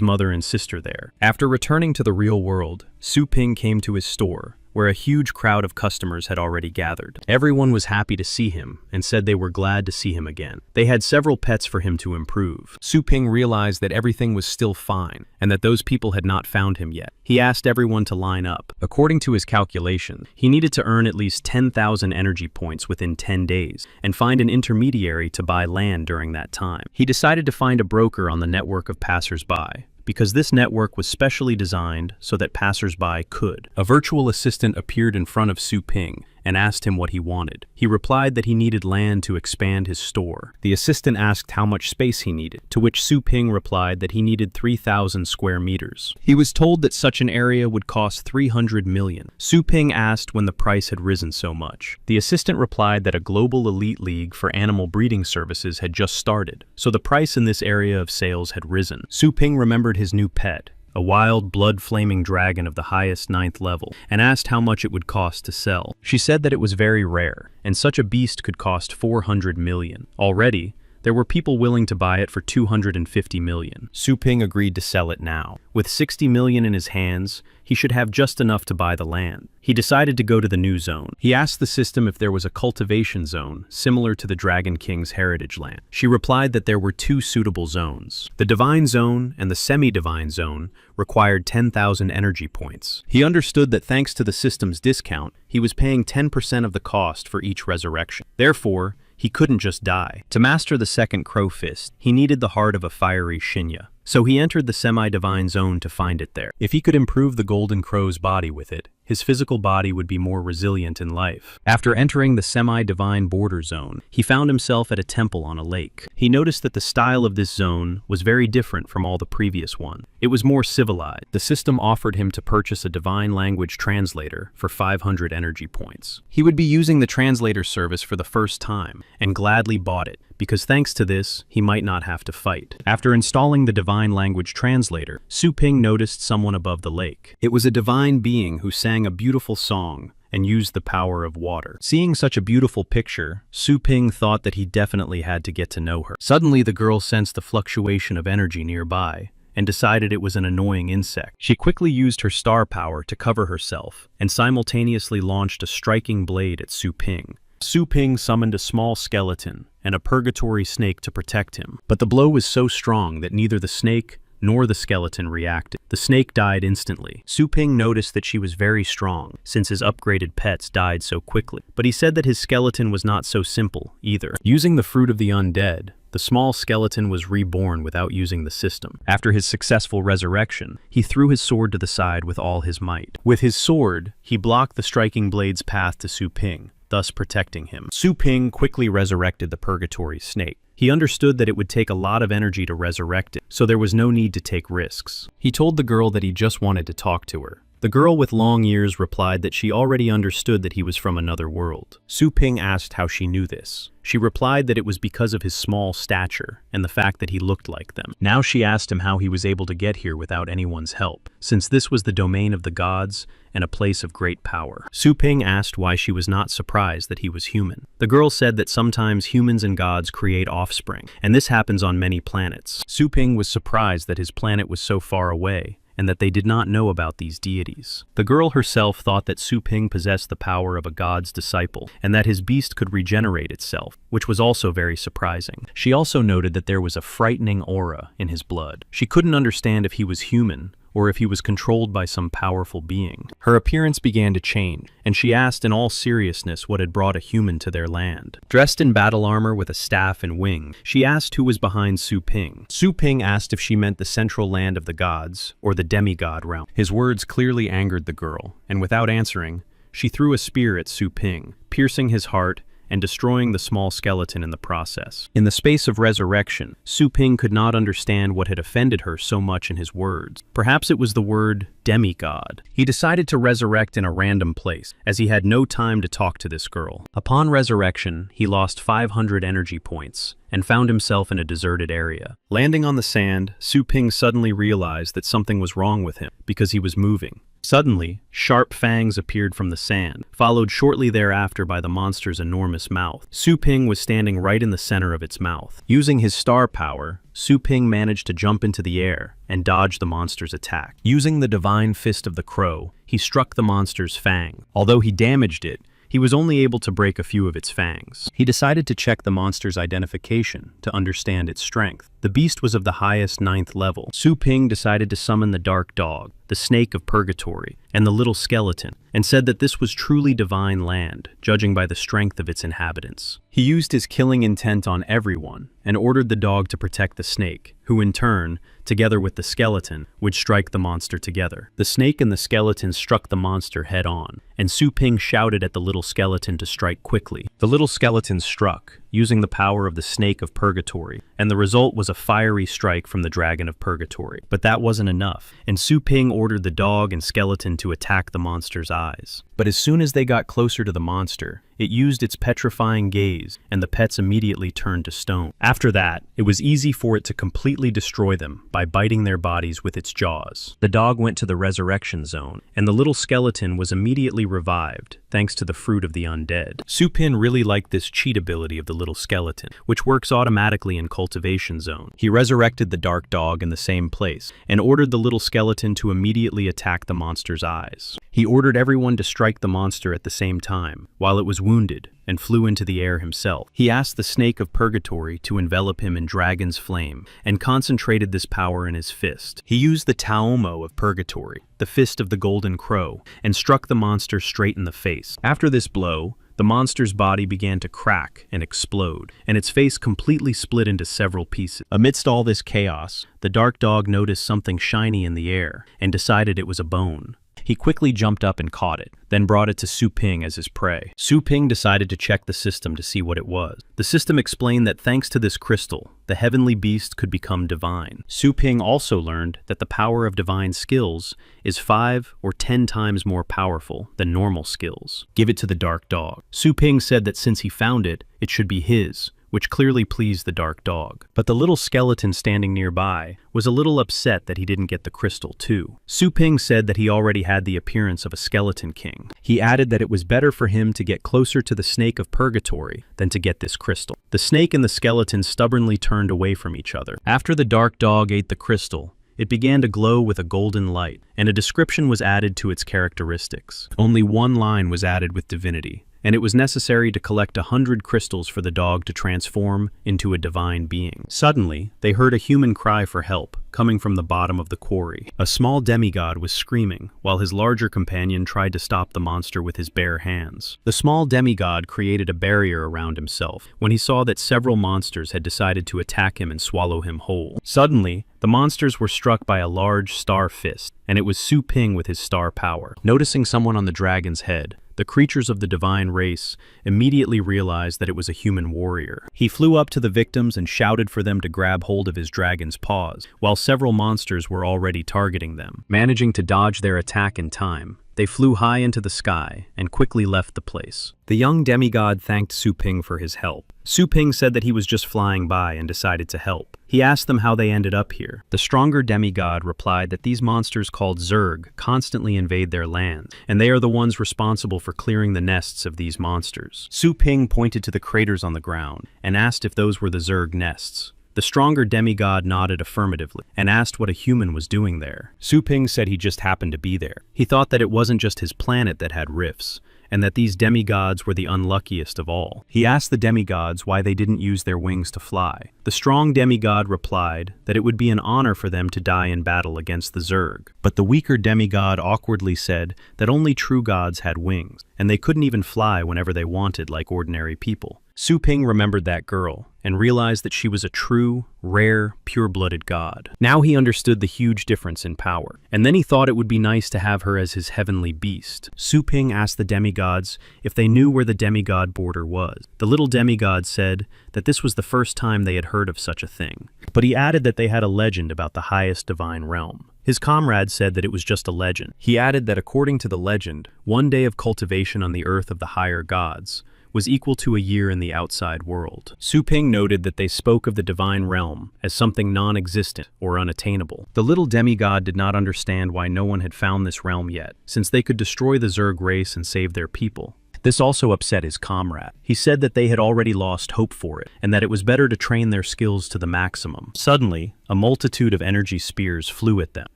mother and sister there. After returning to the real world, Su Ping came to his store, where a huge crowd of customers had already gathered. Everyone was happy to see him and said they were glad to see him again. They had several pets for him to improve. Su Ping realized that everything was still fine and that those people had not found him yet. He asked everyone to line up. According to his calculation, he needed to earn at least 10,000 energy points within 10 days and find an intermediary to buy land during that time. He decided to find a broker on the network of passers-by, because this network was specially designed so that passers-by could. A virtual assistant appeared in front of Su Ping and asked him what he wanted. He replied that he needed land to expand his store. The assistant asked how much space he needed, to which Su Ping replied that he needed 3,000 square meters. He was told that such an area would cost 300 million. Su Ping asked when the price had risen so much. The assistant replied that a global elite league for animal breeding services had just started, so the price in this area of sales had risen. Su Ping remembered his new pet, a wild, blood-flaming dragon of the highest 9th level, and asked how much it would cost to sell. She said that it was very rare, and such a beast could cost 400 million. Already, there were people willing to buy it for 250 million. Su Ping agreed to sell it now. With 60 million in his hands, he should have just enough to buy the land. He decided to go to the new zone. He asked the system if there was a cultivation zone similar to the Dragon King's heritage land. She replied that there were 2 suitable zones. The divine zone and the semi-divine zone required 10,000 energy points. He understood that thanks to the system's discount, he was paying 10% of the cost for each resurrection. Therefore, he couldn't just die. To master the second Crow Fist, he needed the heart of a fiery Shinya. So he entered the semi-divine zone to find it there. If he could improve the Golden Crow's body with it, his physical body would be more resilient in life. After entering the semi-divine border zone, he found himself at a temple on a lake. He noticed that the style of this zone was very different from all the previous one. It was more civilized. The system offered him to purchase a divine language translator for 500 energy points. He would be using the translator service for the first time, and gladly bought it, because thanks to this, he might not have to fight. After installing the divine language translator, Su Ping noticed someone above the lake. It was a divine being who sang a beautiful song and used the power of water. Seeing such a beautiful picture, Su Ping thought that he definitely had to get to know her. Suddenly, the girl sensed the fluctuation of energy nearby and decided it was an annoying insect. She quickly used her star power to cover herself and simultaneously launched a striking blade at Su Ping. Su Ping summoned a small skeleton and a purgatory snake to protect him, but the blow was so strong that neither the snake nor the skeleton reacted. The snake died instantly. Su Ping noticed that she was very strong, since his upgraded pets died so quickly. But he said that his skeleton was not so simple, either. Using the fruit of the undead, the small skeleton was reborn without using the system. After his successful resurrection, he threw his sword to the side with all his might. With his sword, he blocked the striking blade's path to Su Ping, thus protecting him. Su Ping quickly resurrected the purgatory snake. He understood that it would take a lot of energy to resurrect it, so there was no need to take risks. He told the girl that he just wanted to talk to her. The girl with long ears replied that she already understood that he was from another world. Su Ping asked how she knew this. She replied that it was because of his small stature and the fact that he looked like them. Now she asked him how he was able to get here without anyone's help, since this was the domain of the gods and a place of great power. Su Ping asked why she was not surprised that he was human. The girl said that sometimes humans and gods create offspring, and this happens on many planets. Su Ping was surprised that his planet was so far away, and that they did not know about these deities. The girl herself thought that Su Ping possessed the power of a god's disciple, and that his beast could regenerate itself, which was also very surprising. She also noted that there was a frightening aura in his blood. She couldn't understand if he was human, or if he was controlled by some powerful being. Her appearance began to change, and she asked in all seriousness what had brought a human to their land. Dressed in battle armor with a staff and wing, she asked who was behind Su Ping. Su Ping asked if she meant the central land of the gods, or the demigod realm. His words clearly angered the girl, and without answering, she threw a spear at Su Ping, piercing his heart and destroying the small skeleton in the process. In the space of resurrection, Su Ping could not understand what had offended her so much in his words. Perhaps it was the word demigod. He decided to resurrect in a random place, as he had no time to talk to this girl. Upon resurrection, he lost 500 energy points and found himself in a deserted area. Landing on the sand, Su Ping suddenly realized that something was wrong with him because he was moving. Suddenly, sharp fangs appeared from the sand, followed shortly thereafter by the monster's enormous mouth. Su Ping was standing right in the center of its mouth. Using his star power, Su Ping managed to jump into the air and dodge the monster's attack. Using the divine fist of the crow, he struck the monster's fang. Although he damaged it, he was only able to break a few of its fangs. He decided to check the monster's identification to understand its strength. The beast was of the highest 9th level. Su Ping decided to summon the dark dog, the snake of purgatory, and the little skeleton, and said that this was truly divine land, judging by the strength of its inhabitants. He used his killing intent on everyone and ordered the dog to protect the snake, who in turn, together with the skeleton, would strike the monster together. The snake and the skeleton struck the monster head on, and Su Ping shouted at the little skeleton to strike quickly. The little skeleton struck, using the power of the snake of purgatory, and the result was a fiery strike from the dragon of purgatory. But that wasn't enough, and Su Ping ordered the dog and skeleton to attack the monster's eyes. But as soon as they got closer to the monster, it used its petrifying gaze, and the pets immediately turned to stone. After that, it was easy for it to completely destroy them by biting their bodies with its jaws. The dog went to the resurrection zone, and the little skeleton was immediately revived, thanks to the fruit of the undead. Su Ping really liked this cheat ability of the little skeleton, which works automatically in cultivation zone. He resurrected the dark dog in the same place, and ordered the little skeleton to immediately attack the monster's eyes. He ordered everyone to strike the monster at the same time, while it was wounded, and flew into the air himself. He asked the snake of purgatory to envelop him in dragon's flame, and concentrated this power in his fist. He used the Taomo of purgatory, the fist of the golden crow, and struck the monster straight in the face. After this blow, the monster's body began to crack and explode, and its face completely split into several pieces. Amidst all this chaos, the dark dog noticed something shiny in the air, and decided it was a bone. He quickly jumped up and caught it, then brought it to Su Ping as his prey. Su Ping decided to check the system to see what it was. The system explained that thanks to this crystal, the heavenly beast could become divine. Su Ping also learned that the power of divine skills is 5 or 10 times more powerful than normal skills. Give it to the dark dog. Su Ping said that since he found it, it should be his, which clearly pleased the dark dog. But the little skeleton standing nearby was a little upset that he didn't get the crystal too. Su Ping said that he already had the appearance of a skeleton king. He added that it was better for him to get closer to the snake of purgatory than to get this crystal. The snake and the skeleton stubbornly turned away from each other. After the dark dog ate the crystal, it began to glow with a golden light, and a description was added to its characteristics. Only one line was added with divinity, and it was necessary to collect 100 crystals for the dog to transform into a divine being. Suddenly, they heard a human cry for help, coming from the bottom of the quarry. A small demigod was screaming, while his larger companion tried to stop the monster with his bare hands. The small demigod created a barrier around himself when he saw that several monsters had decided to attack him and swallow him whole. Suddenly, the monsters were struck by a large star fist, and it was Su Ping with his star power. Noticing someone on the dragon's head, the creatures of the divine race immediately realized that it was a human warrior. He flew up to the victims and shouted for them to grab hold of his dragon's paws, while several monsters were already targeting them. Managing to dodge their attack in time, they flew high into the sky and quickly left the place. The young demigod thanked Su Ping for his help. Su Ping said that he was just flying by and decided to help. He asked them how they ended up here. The stronger demigod replied that these monsters called Zerg constantly invade their lands, and they are the ones responsible for clearing the nests of these monsters. Su Ping pointed to the craters on the ground and asked if those were the Zerg nests. The stronger demigod nodded affirmatively and asked what a human was doing there. Su Ping said he just happened to be there. He thought that it wasn't just his planet that had rifts, and that these demigods were the unluckiest of all. He asked the demigods why they didn't use their wings to fly. The strong demigod replied that it would be an honor for them to die in battle against the Zerg. But the weaker demigod awkwardly said that only true gods had wings, and they couldn't even fly whenever they wanted like ordinary people. Su Ping remembered that girl and realized that she was a true, rare, pure-blooded god. Now he understood the huge difference in power, and then he thought it would be nice to have her as his heavenly beast. Su Ping asked the demigods if they knew where the demigod border was. The little demigod said that this was the first time they had heard of such a thing, but he added that they had a legend about the highest divine realm. His comrade said that it was just a legend. He added that according to the legend, one day of cultivation on the earth of the higher gods was equal to a year in the outside world. Su Ping noted that they spoke of the divine realm as something non-existent or unattainable. The little demigod did not understand why no one had found this realm yet, since they could destroy the Zerg race and save their people. This also upset his comrade. He said that they had already lost hope for it, and that it was better to train their skills to the maximum. Suddenly, a multitude of energy spears flew at them,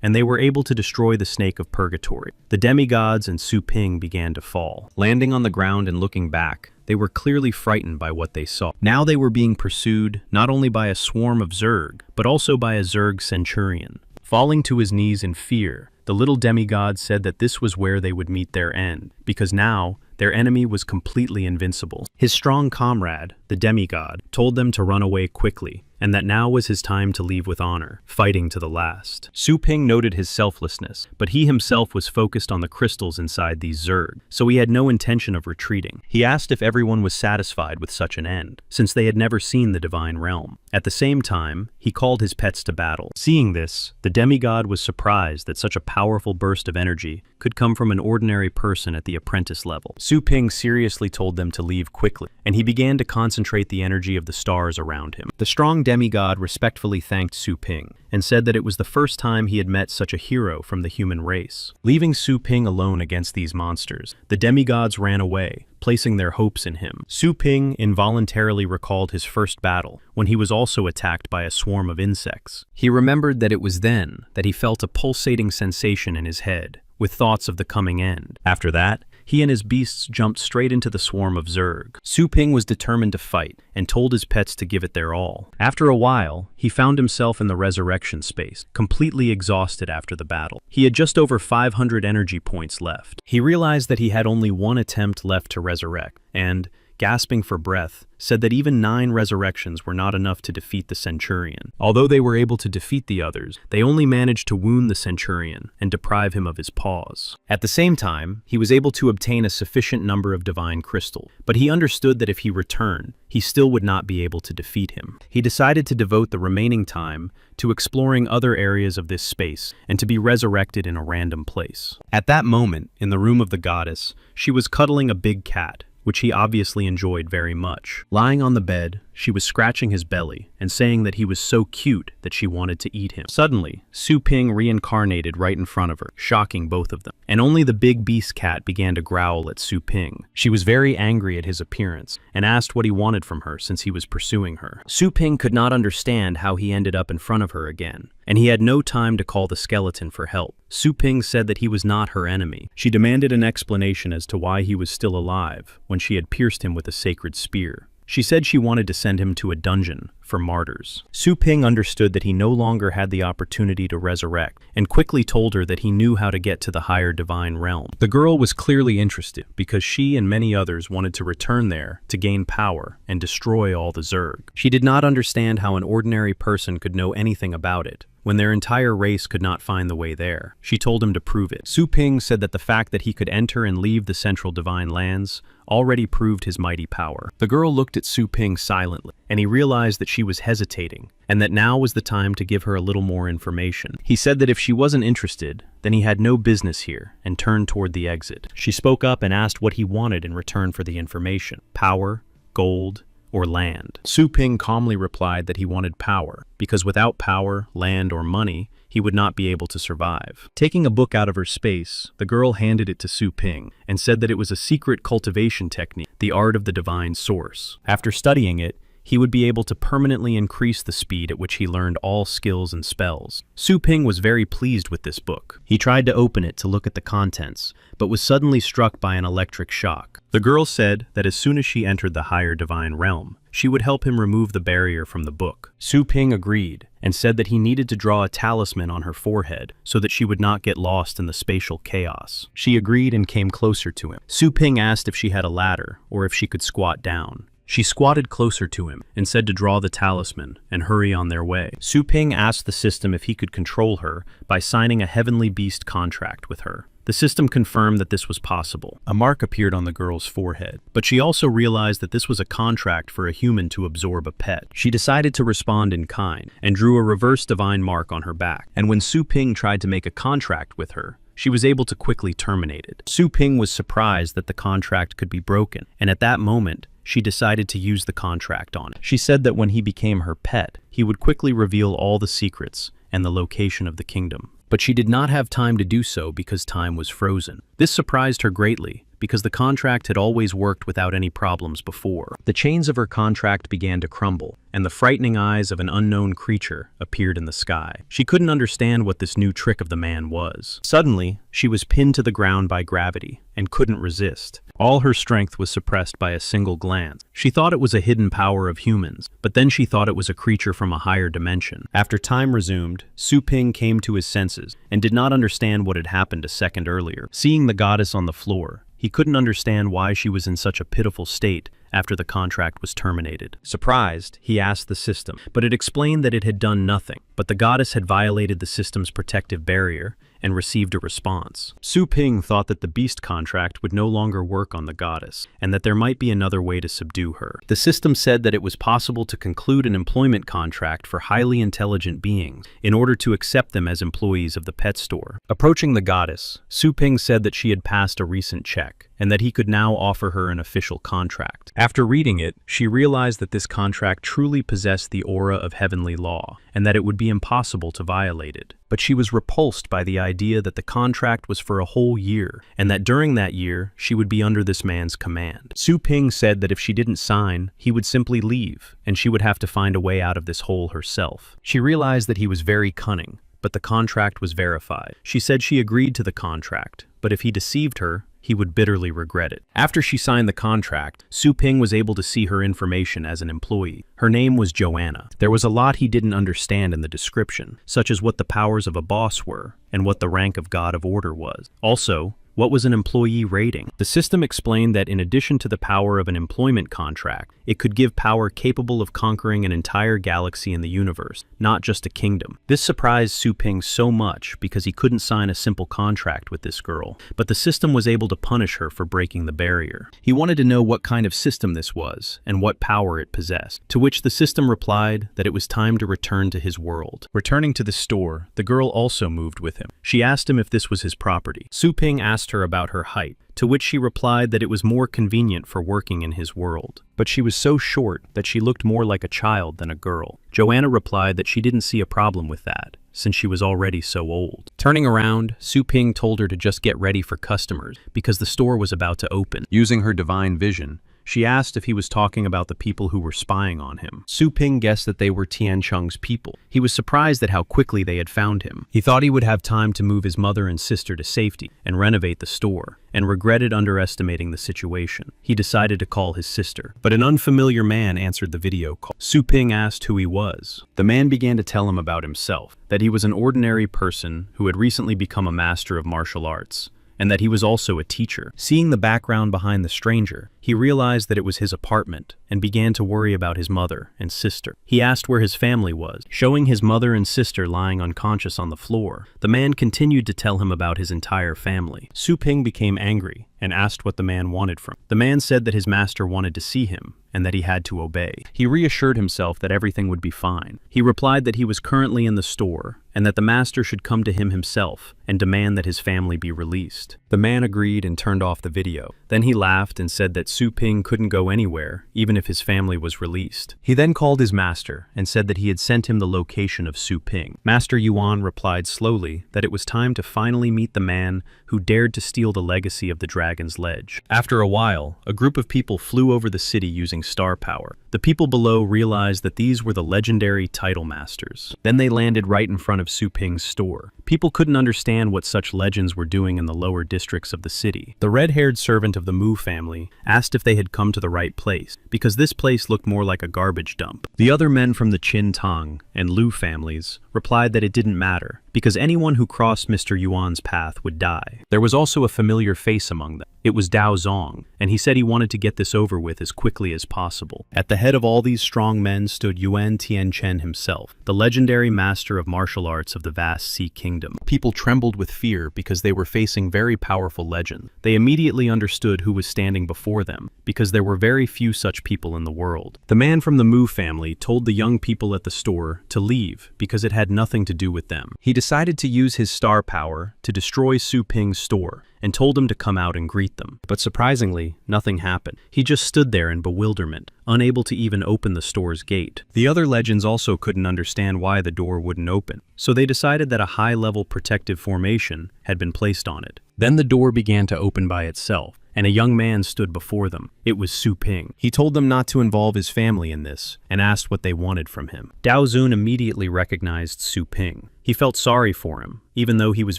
and they were able to destroy the snake of purgatory. The demigods and Su Ping began to fall. Landing on the ground and looking back, they were clearly frightened by what they saw. Now they were being pursued not only by a swarm of Zerg, but also by a Zerg centurion. Falling to his knees in fear, the little demigod said that this was where they would meet their end, because now their enemy was completely invincible. His strong comrade, the demigod, told them to run away quickly, and that now was his time to leave with honor, fighting to the last. Su Ping noted his selflessness, but he himself was focused on the crystals inside these Zerg, so he had no intention of retreating. He asked if everyone was satisfied with such an end, since they had never seen the divine realm. At the same time, he called his pets to battle. Seeing this, the demigod was surprised that such a powerful burst of energy could come from an ordinary person at the apprentice level. Su Ping seriously told them to leave quickly, and he began to concentrate the energy of the stars around him. The strong demigod respectfully thanked Su Ping and said that it was the first time he had met such a hero from the human race. Leaving Su Ping alone against these monsters, the demigods ran away, placing their hopes in him. Su Ping involuntarily recalled his first battle, when he was also attacked by a swarm of insects. He remembered that it was then that he felt a pulsating sensation in his head, with thoughts of the coming end. After that, he and his beasts jumped straight into the swarm of Zerg. Su Ping was determined to fight and told his pets to give it their all. After a while, he found himself in the resurrection space, completely exhausted after the battle. He had just over 500 energy points left. He realized that he had only one attempt left to resurrect, and, gasping for breath, said that even 9 resurrections were not enough to defeat the centurion. Although they were able to defeat the others, they only managed to wound the centurion and deprive him of his paws. At the same time, he was able to obtain a sufficient number of divine crystals, but he understood that if he returned, he still would not be able to defeat him. He decided to devote the remaining time to exploring other areas of this space and to be resurrected in a random place. At that moment, in the room of the goddess, she was cuddling a big cat, which he obviously enjoyed very much. Lying on the bed, she was scratching his belly and saying that he was so cute that she wanted to eat him. Suddenly, Su Ping reincarnated right in front of her, shocking both of them. And only the big beast cat began to growl at Su Ping. She was very angry at his appearance and asked what he wanted from her since he was pursuing her. Su Ping could not understand how he ended up in front of her again, and he had no time to call the skeleton for help. Su Ping said that he was not her enemy. She demanded an explanation as to why he was still alive when she had pierced him with a sacred spear. She said she wanted to send him to a dungeon for martyrs. Su Ping understood that he no longer had the opportunity to resurrect and quickly told her that he knew how to get to the higher divine realm. The girl was clearly interested because she and many others wanted to return there to gain power and destroy all the Zerg. She did not understand how an ordinary person could know anything about it when their entire race could not find the way there. She told him to prove it. Su Ping said that the fact that he could enter and leave the central divine lands already proved his mighty power. The girl looked at Su Ping silently, and he realized that she was hesitating, and that now was the time to give her a little more information. He said that if she wasn't interested, then he had no business here, and turned toward the exit. She spoke up and asked what he wanted in return for the information: power, gold, or land. Su Ping calmly replied that he wanted power, because without power, land, or money, he would not be able to survive. Taking a book out of her space, the girl handed it to Su Ping and said that it was a secret cultivation technique, the art of the divine source. After studying it, he would be able to permanently increase the speed at which he learned all skills and spells. Su Ping was very pleased with this book. He tried to open it to look at the contents, but was suddenly struck by an electric shock. The girl said that as soon as she entered the higher divine realm, she would help him remove the barrier from the book. Su Ping agreed and said that he needed to draw a talisman on her forehead so that she would not get lost in the spatial chaos. She agreed and came closer to him. Su Ping asked if she had a ladder or if she could squat down. She squatted closer to him and said to draw the talisman and hurry on their way. Su Ping asked the system if he could control her by signing a heavenly beast contract with her. The system confirmed that this was possible. A mark appeared on the girl's forehead, but she also realized that this was a contract for a human to absorb a pet. She decided to respond in kind and drew a reverse divine mark on her back. And when Su Ping tried to make a contract with her, she was able to quickly terminate it. Su Ping was surprised that the contract could be broken, and at that moment, she decided to use the contract on it. She said that when he became her pet, he would quickly reveal all the secrets and the location of the kingdom. But she did not have time to do so because time was frozen. This surprised her greatly, because the contract had always worked without any problems before. The chains of her contract began to crumble, and the frightening eyes of an unknown creature appeared in the sky. She couldn't understand what this new trick of the man was. Suddenly, she was pinned to the ground by gravity and couldn't resist. All her strength was suppressed by a single glance. She thought it was a hidden power of humans, but then she thought it was a creature from a higher dimension. After time resumed, Su Ping came to his senses and did not understand what had happened a second earlier. Seeing the goddess on the floor, he couldn't understand why she was in such a pitiful state after the contract was terminated. Surprised, he asked the system, but it explained that it had done nothing, but the goddess had violated the system's protective barrier and received a response. Su Ping thought that the beast contract would no longer work on the goddess, and that there might be another way to subdue her. The system said that it was possible to conclude an employment contract for highly intelligent beings in order to accept them as employees of the pet store. Approaching the goddess, Su Ping said that she had passed a recent check, and that he could now offer her an official contract. After reading it, she realized that this contract truly possessed the aura of heavenly law, and that it would be impossible to violate it. But she was repulsed by the idea that the contract was for a whole year, and that during that year, she would be under this man's command. Su Ping said that if she didn't sign, he would simply leave, and she would have to find a way out of this hole herself. She realized that he was very cunning, but the contract was verified. She said she agreed to the contract, but if he deceived her, he would bitterly regret it. After she signed the contract, Su Ping was able to see her information as an employee. Her name was Joanna. There was a lot he didn't understand in the description, such as what the powers of a boss were, and what the rank of God of Order was. Also, What was an employee rating? The system explained that in addition to the power of an employment contract, it could give power capable of conquering an entire galaxy in the universe, not just a kingdom. This surprised Su Ping so much because he couldn't sign a simple contract with this girl, but the system was able to punish her for breaking the barrier. He wanted to know what kind of system this was and what power it possessed, to which the system replied that it was time to return to his world. Returning to the store, the girl also moved with him. She asked him if this was his property. Su Ping asked her about her height, to which she replied that it was more convenient for working in his world. But she was so short that she looked more like a child than a girl. Joanna replied that she didn't see a problem with that, since she was already so old. Turning around, Su Ping told her to just get ready for customers because the store was about to open. Using her divine vision, she asked if he was talking about the people who were spying on him. Su Ping guessed that they were Tian Cheng's people. He was surprised at how quickly they had found him. He thought he would have time to move his mother and sister to safety and renovate the store, and regretted underestimating the situation. He decided to call his sister, but an unfamiliar man answered the video call. Su Ping asked who he was. The man began to tell him about himself, that he was an ordinary person who had recently become a master of martial arts, and that he was also a teacher. Seeing the background behind the stranger, he realized that it was his apartment and began to worry about his mother and sister. He asked where his family was, showing his mother and sister lying unconscious on the floor. The man continued to tell him about his entire family. Su Ping became angry and asked what the man wanted from him. The man said that his master wanted to see him and that he had to obey. He reassured himself that everything would be fine. He replied that he was currently in the store and that the master should come to him himself and demand that his family be released. The man agreed and turned off the video. Then he laughed and said that Su Ping couldn't go anywhere, even if his family was released. He then called his master and said that he had sent him the location of Su Ping. Master Yuan replied slowly that it was time to finally meet the man who dared to steal the legacy of the Dragon's Ledge. After a while, a group of people flew over the city using star power. The people below realized that these were the legendary title masters. Then they landed right in front of Su Ping's store. People couldn't understand what such legends were doing in the lower districts of the city. The red-haired servant of the Mu family asked if they had come to the right place, because this place looked more like a garbage dump. The other men from the Qin Tang and Lu families replied that it didn't matter, because anyone who crossed Mr. Yuan's path would die. There was also a familiar face among them. It was Dao Zong, and he said he wanted to get this over with as quickly as possible. At the head of all these strong men stood Yuan Tianchen himself, the legendary master of martial arts of the vast Sea Kingdom. People trembled with fear because they were facing very powerful legends. They immediately understood who was standing before them, because there were very few such people in the world. The man from the Mu family told the young people at the store to leave because it had nothing to do with them. He decided to use his star power to destroy Su Ping's store, and told him to come out and greet them. But surprisingly, nothing happened. He just stood there in bewilderment, unable to even open the store's gate. The other legends also couldn't understand why the door wouldn't open, so they decided that a high-level protective formation had been placed on it. Then the door began to open by itself, and a young man stood before them. It was Su Ping. He told them not to involve his family in this, and asked what they wanted from him. Dao Zun immediately recognized Su Ping. He felt sorry for him, even though he was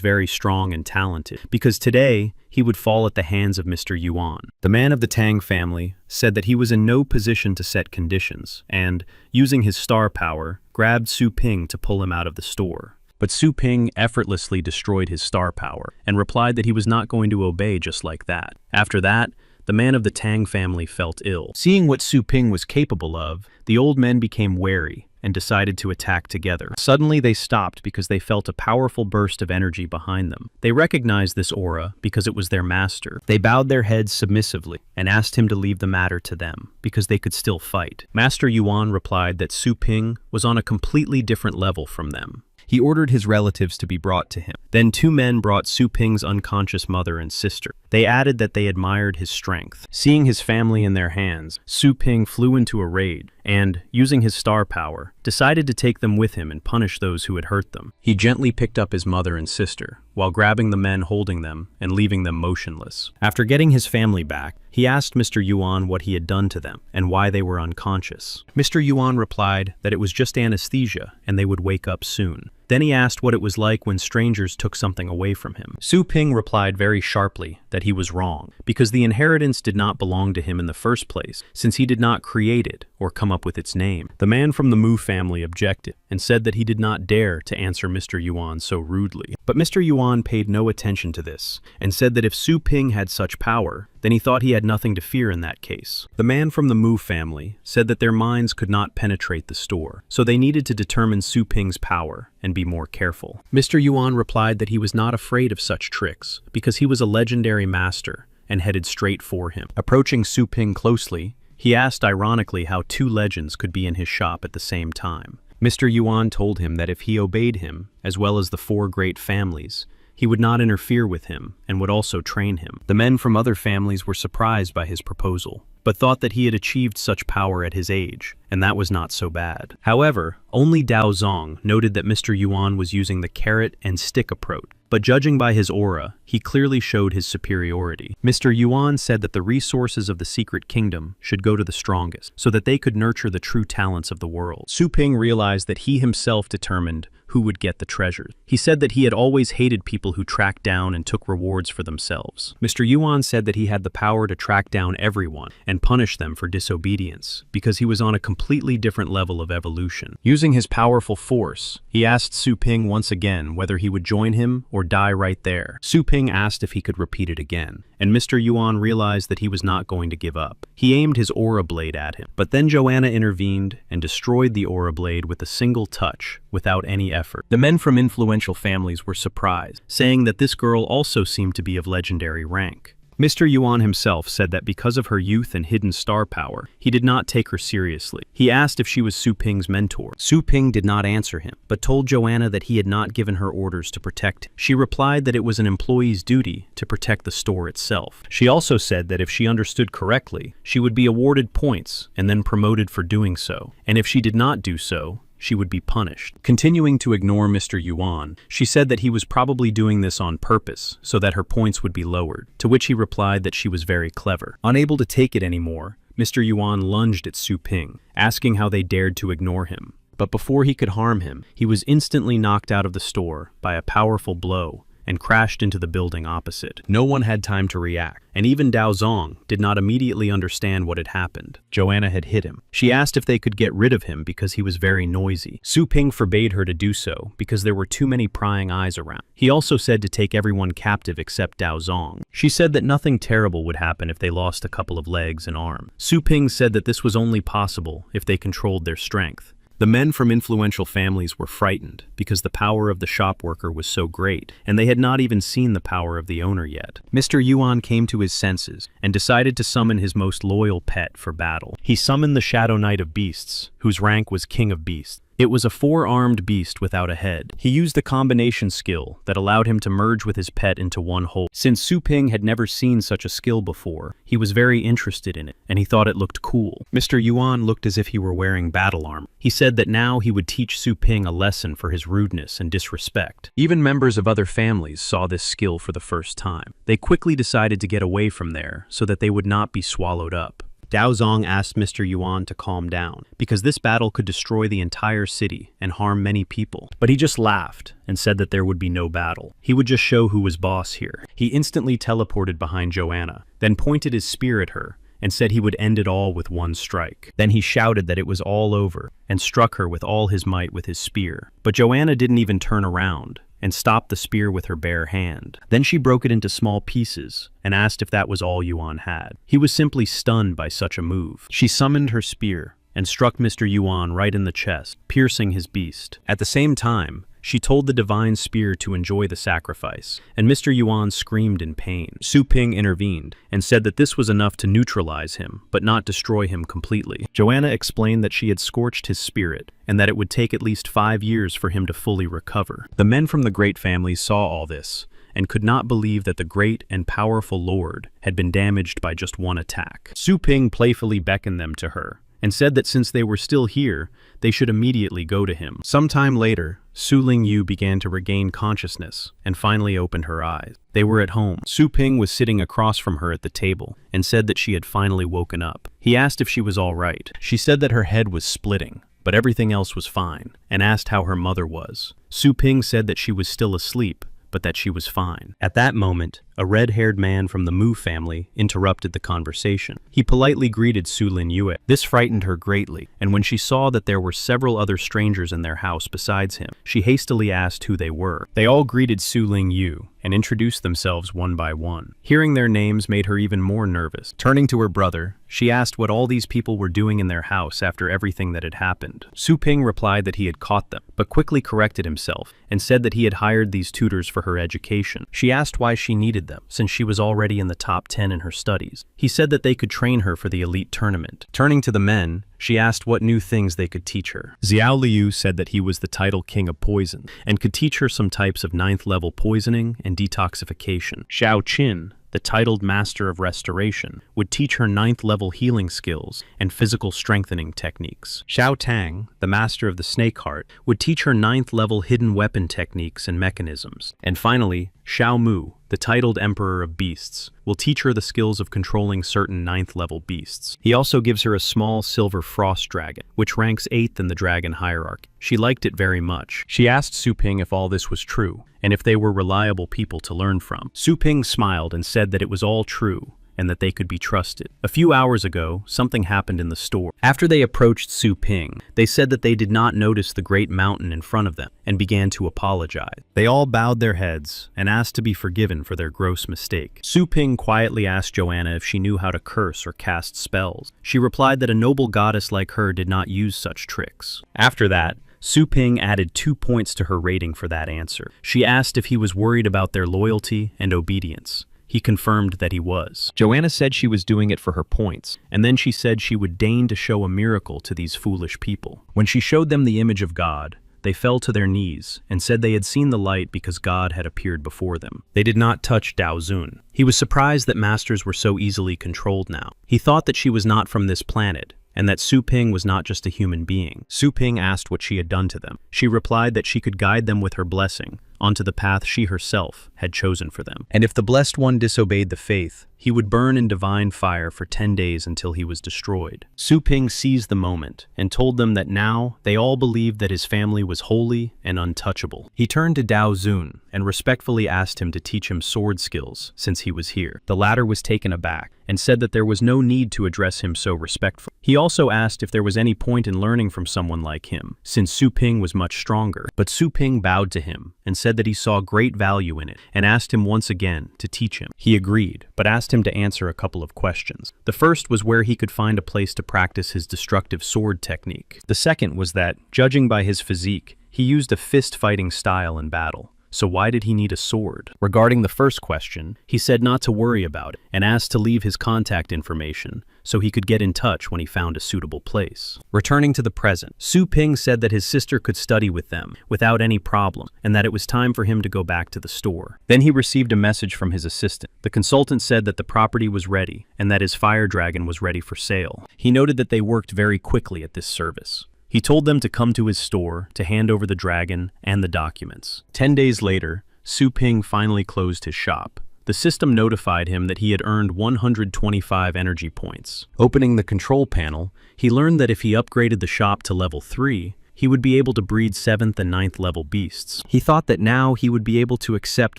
very strong and talented, because today he would fall at the hands of Mr. Yuan. The man of the Tang family said that he was in no position to set conditions, and, using his star power, grabbed Su Ping to pull him out of the store. But Su Ping effortlessly destroyed his star power and replied that he was not going to obey just like that. After that, the man of the Tang family felt ill. Seeing what Su Ping was capable of, the old men became wary and decided to attack together. Suddenly they stopped because they felt a powerful burst of energy behind them. They recognized this aura because it was their master. They bowed their heads submissively and asked him to leave the matter to them because they could still fight. Master Yuan replied that Su Ping was on a completely different level from them. He ordered his relatives to be brought to him. Then two men brought Su Ping's unconscious mother and sister. They added that they admired his strength. Seeing his family in their hands, Su Ping flew into a rage and, using his star power, decided to take them with him and punish those who had hurt them. He gently picked up his mother and sister, while grabbing the men holding them and leaving them motionless. After getting his family back, he asked Mr. Yuan what he had done to them and why they were unconscious. Mr. Yuan replied that it was just anesthesia and they would wake up soon. Then he asked what it was like when strangers took something away from him. Su Ping replied very sharply that he was wrong, because the inheritance did not belong to him in the first place, since he did not create it or come up with its name. The man from the Mu family objected and said that he did not dare to answer Mr. Yuan so rudely. But Mr. Yuan paid no attention to this and said that if Su Ping had such power, then he thought he had nothing to fear in that case. The man from the Mu family said that their minds could not penetrate the store, so they needed to determine Su Ping's power and be more careful. Mr. Yuan replied that he was not afraid of such tricks because he was a legendary master and headed straight for him. Approaching Su Ping closely, he asked ironically how two legends could be in his shop at the same time. Mr. Yuan told him that if he obeyed him, as well as the four great families, he would not interfere with him and would also train him. The men from other families were surprised by his proposal, but thought that he had achieved such power at his age, and that was not so bad. However, only Dao Zong noted that Mr. Yuan was using the carrot and stick approach, but judging by his aura, he clearly showed his superiority. Mr. Yuan said that the resources of the secret kingdom should go to the strongest, so that they could nurture the true talents of the world. Su Ping realized that he himself determined who would get the treasures. He said that he had always hated people who tracked down and took rewards for themselves. Mr. Yuan said that he had the power to track down everyone and punish them for disobedience, because he was on a completely different level of evolution. Using his powerful force, he asked Su Ping once again whether he would join him or die right there. Su Ping asked if he could repeat it again, and Mr. Yuan realized that he was not going to give up. He aimed his aura blade at him, but then Joanna intervened and destroyed the aura blade with a single touch, without any effort. The men from influential families were surprised, saying that this girl also seemed to be of legendary rank. Mr. Yuan himself said that because of her youth and hidden star power, he did not take her seriously. He asked if she was Su Ping's mentor. Su Ping did not answer him, but told Joanna that he had not given her orders to protect him. She replied that it was an employee's duty to protect the store itself. She also said that if she understood correctly, she would be awarded points and then promoted for doing so, and if she did not do so, she would be punished. Continuing to ignore Mr. Yuan, she said that he was probably doing this on purpose so that her points would be lowered, to which he replied that she was very clever. Unable to take it anymore, Mr. Yuan lunged at Su Ping, asking how they dared to ignore him. But before he could harm him, he was instantly knocked out of the store by a powerful blow and crashed into the building opposite. No one had time to react, and even Dao Zong did not immediately understand what had happened. Joanna had hit him. She asked if they could get rid of him because he was very noisy. Su Ping forbade her to do so because there were too many prying eyes around. He also said to take everyone captive except Dao Zong. She said that nothing terrible would happen if they lost a couple of legs and arms. Su Ping said that this was only possible if they controlled their strength. The men from influential families were frightened because the power of the shop worker was so great, and they had not even seen the power of the owner yet. Mr. Yuan came to his senses and decided to summon his most loyal pet for battle. He summoned the Shadow Knight of Beasts, whose rank was King of Beasts. It was a four-armed beast without a head. He used the combination skill that allowed him to merge with his pet into one whole. Since Su Ping had never seen such a skill before, he was very interested in it, and he thought it looked cool. Mr. Yuan looked as if he were wearing battle armor. He said that now he would teach Su Ping a lesson for his rudeness and disrespect. Even members of other families saw this skill for the first time. They quickly decided to get away from there so that they would not be swallowed up. Dao Zong asked Mr. Yuan to calm down, because this battle could destroy the entire city and harm many people. But he just laughed and said that there would be no battle. He would just show who was boss here. He instantly teleported behind Joanna, then pointed his spear at her and said he would end it all with one strike. Then he shouted that it was all over and struck her with all his might with his spear. But Joanna didn't even turn around and stopped the spear with her bare hand. Then she broke it into small pieces and asked if that was all Yuan had. He was simply stunned by such a move. She summoned her spear and struck Mr. Yuan right in the chest, piercing his beast. At the same time, she told the divine spear to enjoy the sacrifice, and Mr. Yuan screamed in pain. Su Ping intervened and said that this was enough to neutralize him, but not destroy him completely. Joanna explained that she had scorched his spirit, and that it would take at least 5 years for him to fully recover. The men from the great families saw all this, and could not believe that the great and powerful lord had been damaged by just one attack. Su Ping playfully beckoned them to her, and said that since they were still here, they should immediately go to him. Sometime later, Su Lingyu began to regain consciousness and finally opened her eyes. They were at home. Su Ping was sitting across from her at the table and said that she had finally woken up. He asked if she was all right. She said that her head was splitting, but everything else was fine, and asked how her mother was. Su Ping said that she was still asleep, but that she was fine. At that moment, a red-haired man from the Mu family interrupted the conversation. He politely greeted Su Lin Yue. This frightened her greatly, and when she saw that there were several other strangers in their house besides him, she hastily asked who they were. They all greeted Su Ling Yu and introduced themselves one by one. Hearing their names made her even more nervous. Turning to her brother, she asked what all these people were doing in their house after everything that had happened. Su Ping replied that he had caught them, but quickly corrected himself and said that he had hired these tutors for her education. She asked why she needed them, since she was already in the top 10 in her studies. He said that they could train her for the elite tournament. Turning to the men, she asked what new things they could teach her. Xiao Liu said that he was the title king of poison and could teach her some types of 9th level poisoning and detoxification. Xiao Qin, the titled Master of Restoration, would teach her 9th level healing skills and physical strengthening techniques. Xiao Tang, the Master of the Snake Heart, would teach her 9th level hidden weapon techniques and mechanisms. And finally, Xiao Mu, the titled Emperor of Beasts, will teach her the skills of controlling certain 9th level beasts. He also gives her a small silver frost dragon, which ranks 8th in the dragon hierarchy. She liked it very much. She asked Su Ping if all this was true, and if they were reliable people to learn from. Su Ping smiled and said that it was all true, and that they could be trusted. A few hours ago, something happened in the store. After they approached Su Ping, they said that they did not notice the great mountain in front of them and began to apologize. They all bowed their heads and asked to be forgiven for their gross mistake. Su Ping quietly asked Joanna if she knew how to curse or cast spells. She replied that a noble goddess like her did not use such tricks. After that, Su Ping added 2 points to her rating for that answer. She asked if he was worried about their loyalty and obedience. He confirmed that he was. Joanna said she was doing it for her points, and then she said she would deign to show a miracle to these foolish people. When she showed them the image of God, they fell to their knees and said they had seen the light because God had appeared before them. They did not touch Dao Zun. He was surprised that masters were so easily controlled now. He thought that she was not from this planet, and that Su Ping was not just a human being. Su Ping asked what she had done to them. She replied that she could guide them with her blessing onto the path she herself had chosen for them. And if the Blessed One disobeyed the faith, he would burn in divine fire for 10 days until he was destroyed. Su Ping seized the moment and told them that now they all believed that his family was holy and untouchable. He turned to Dao Zun and respectfully asked him to teach him sword skills since he was here. The latter was taken aback and said that there was no need to address him so respectfully. He also asked if there was any point in learning from someone like him, since Su Ping was much stronger. But Su Ping bowed to him and said that he saw great value in it and asked him once again to teach him. He agreed, but asked him to answer a couple of questions. The first was where he could find a place to practice his destructive sword technique. The second was that, judging by his physique, he used a fist-fighting style in battle. So why did he need a sword? Regarding the first question, he said not to worry about it and asked to leave his contact information so he could get in touch when he found a suitable place. Returning to the present, Su Ping said that his sister could study with them without any problem and that it was time for him to go back to the store. Then he received a message from his assistant. The consultant said that the property was ready and that his fire dragon was ready for sale. He noted that they worked very quickly at this service. He told them to come to his store to hand over the dragon and the documents. 10 days later, Su Ping finally closed his shop. The system notified him that he had earned 125 energy points. Opening the control panel, he learned that if he upgraded the shop to level 3, he would be able to breed 7th and 9th level beasts. He thought that now he would be able to accept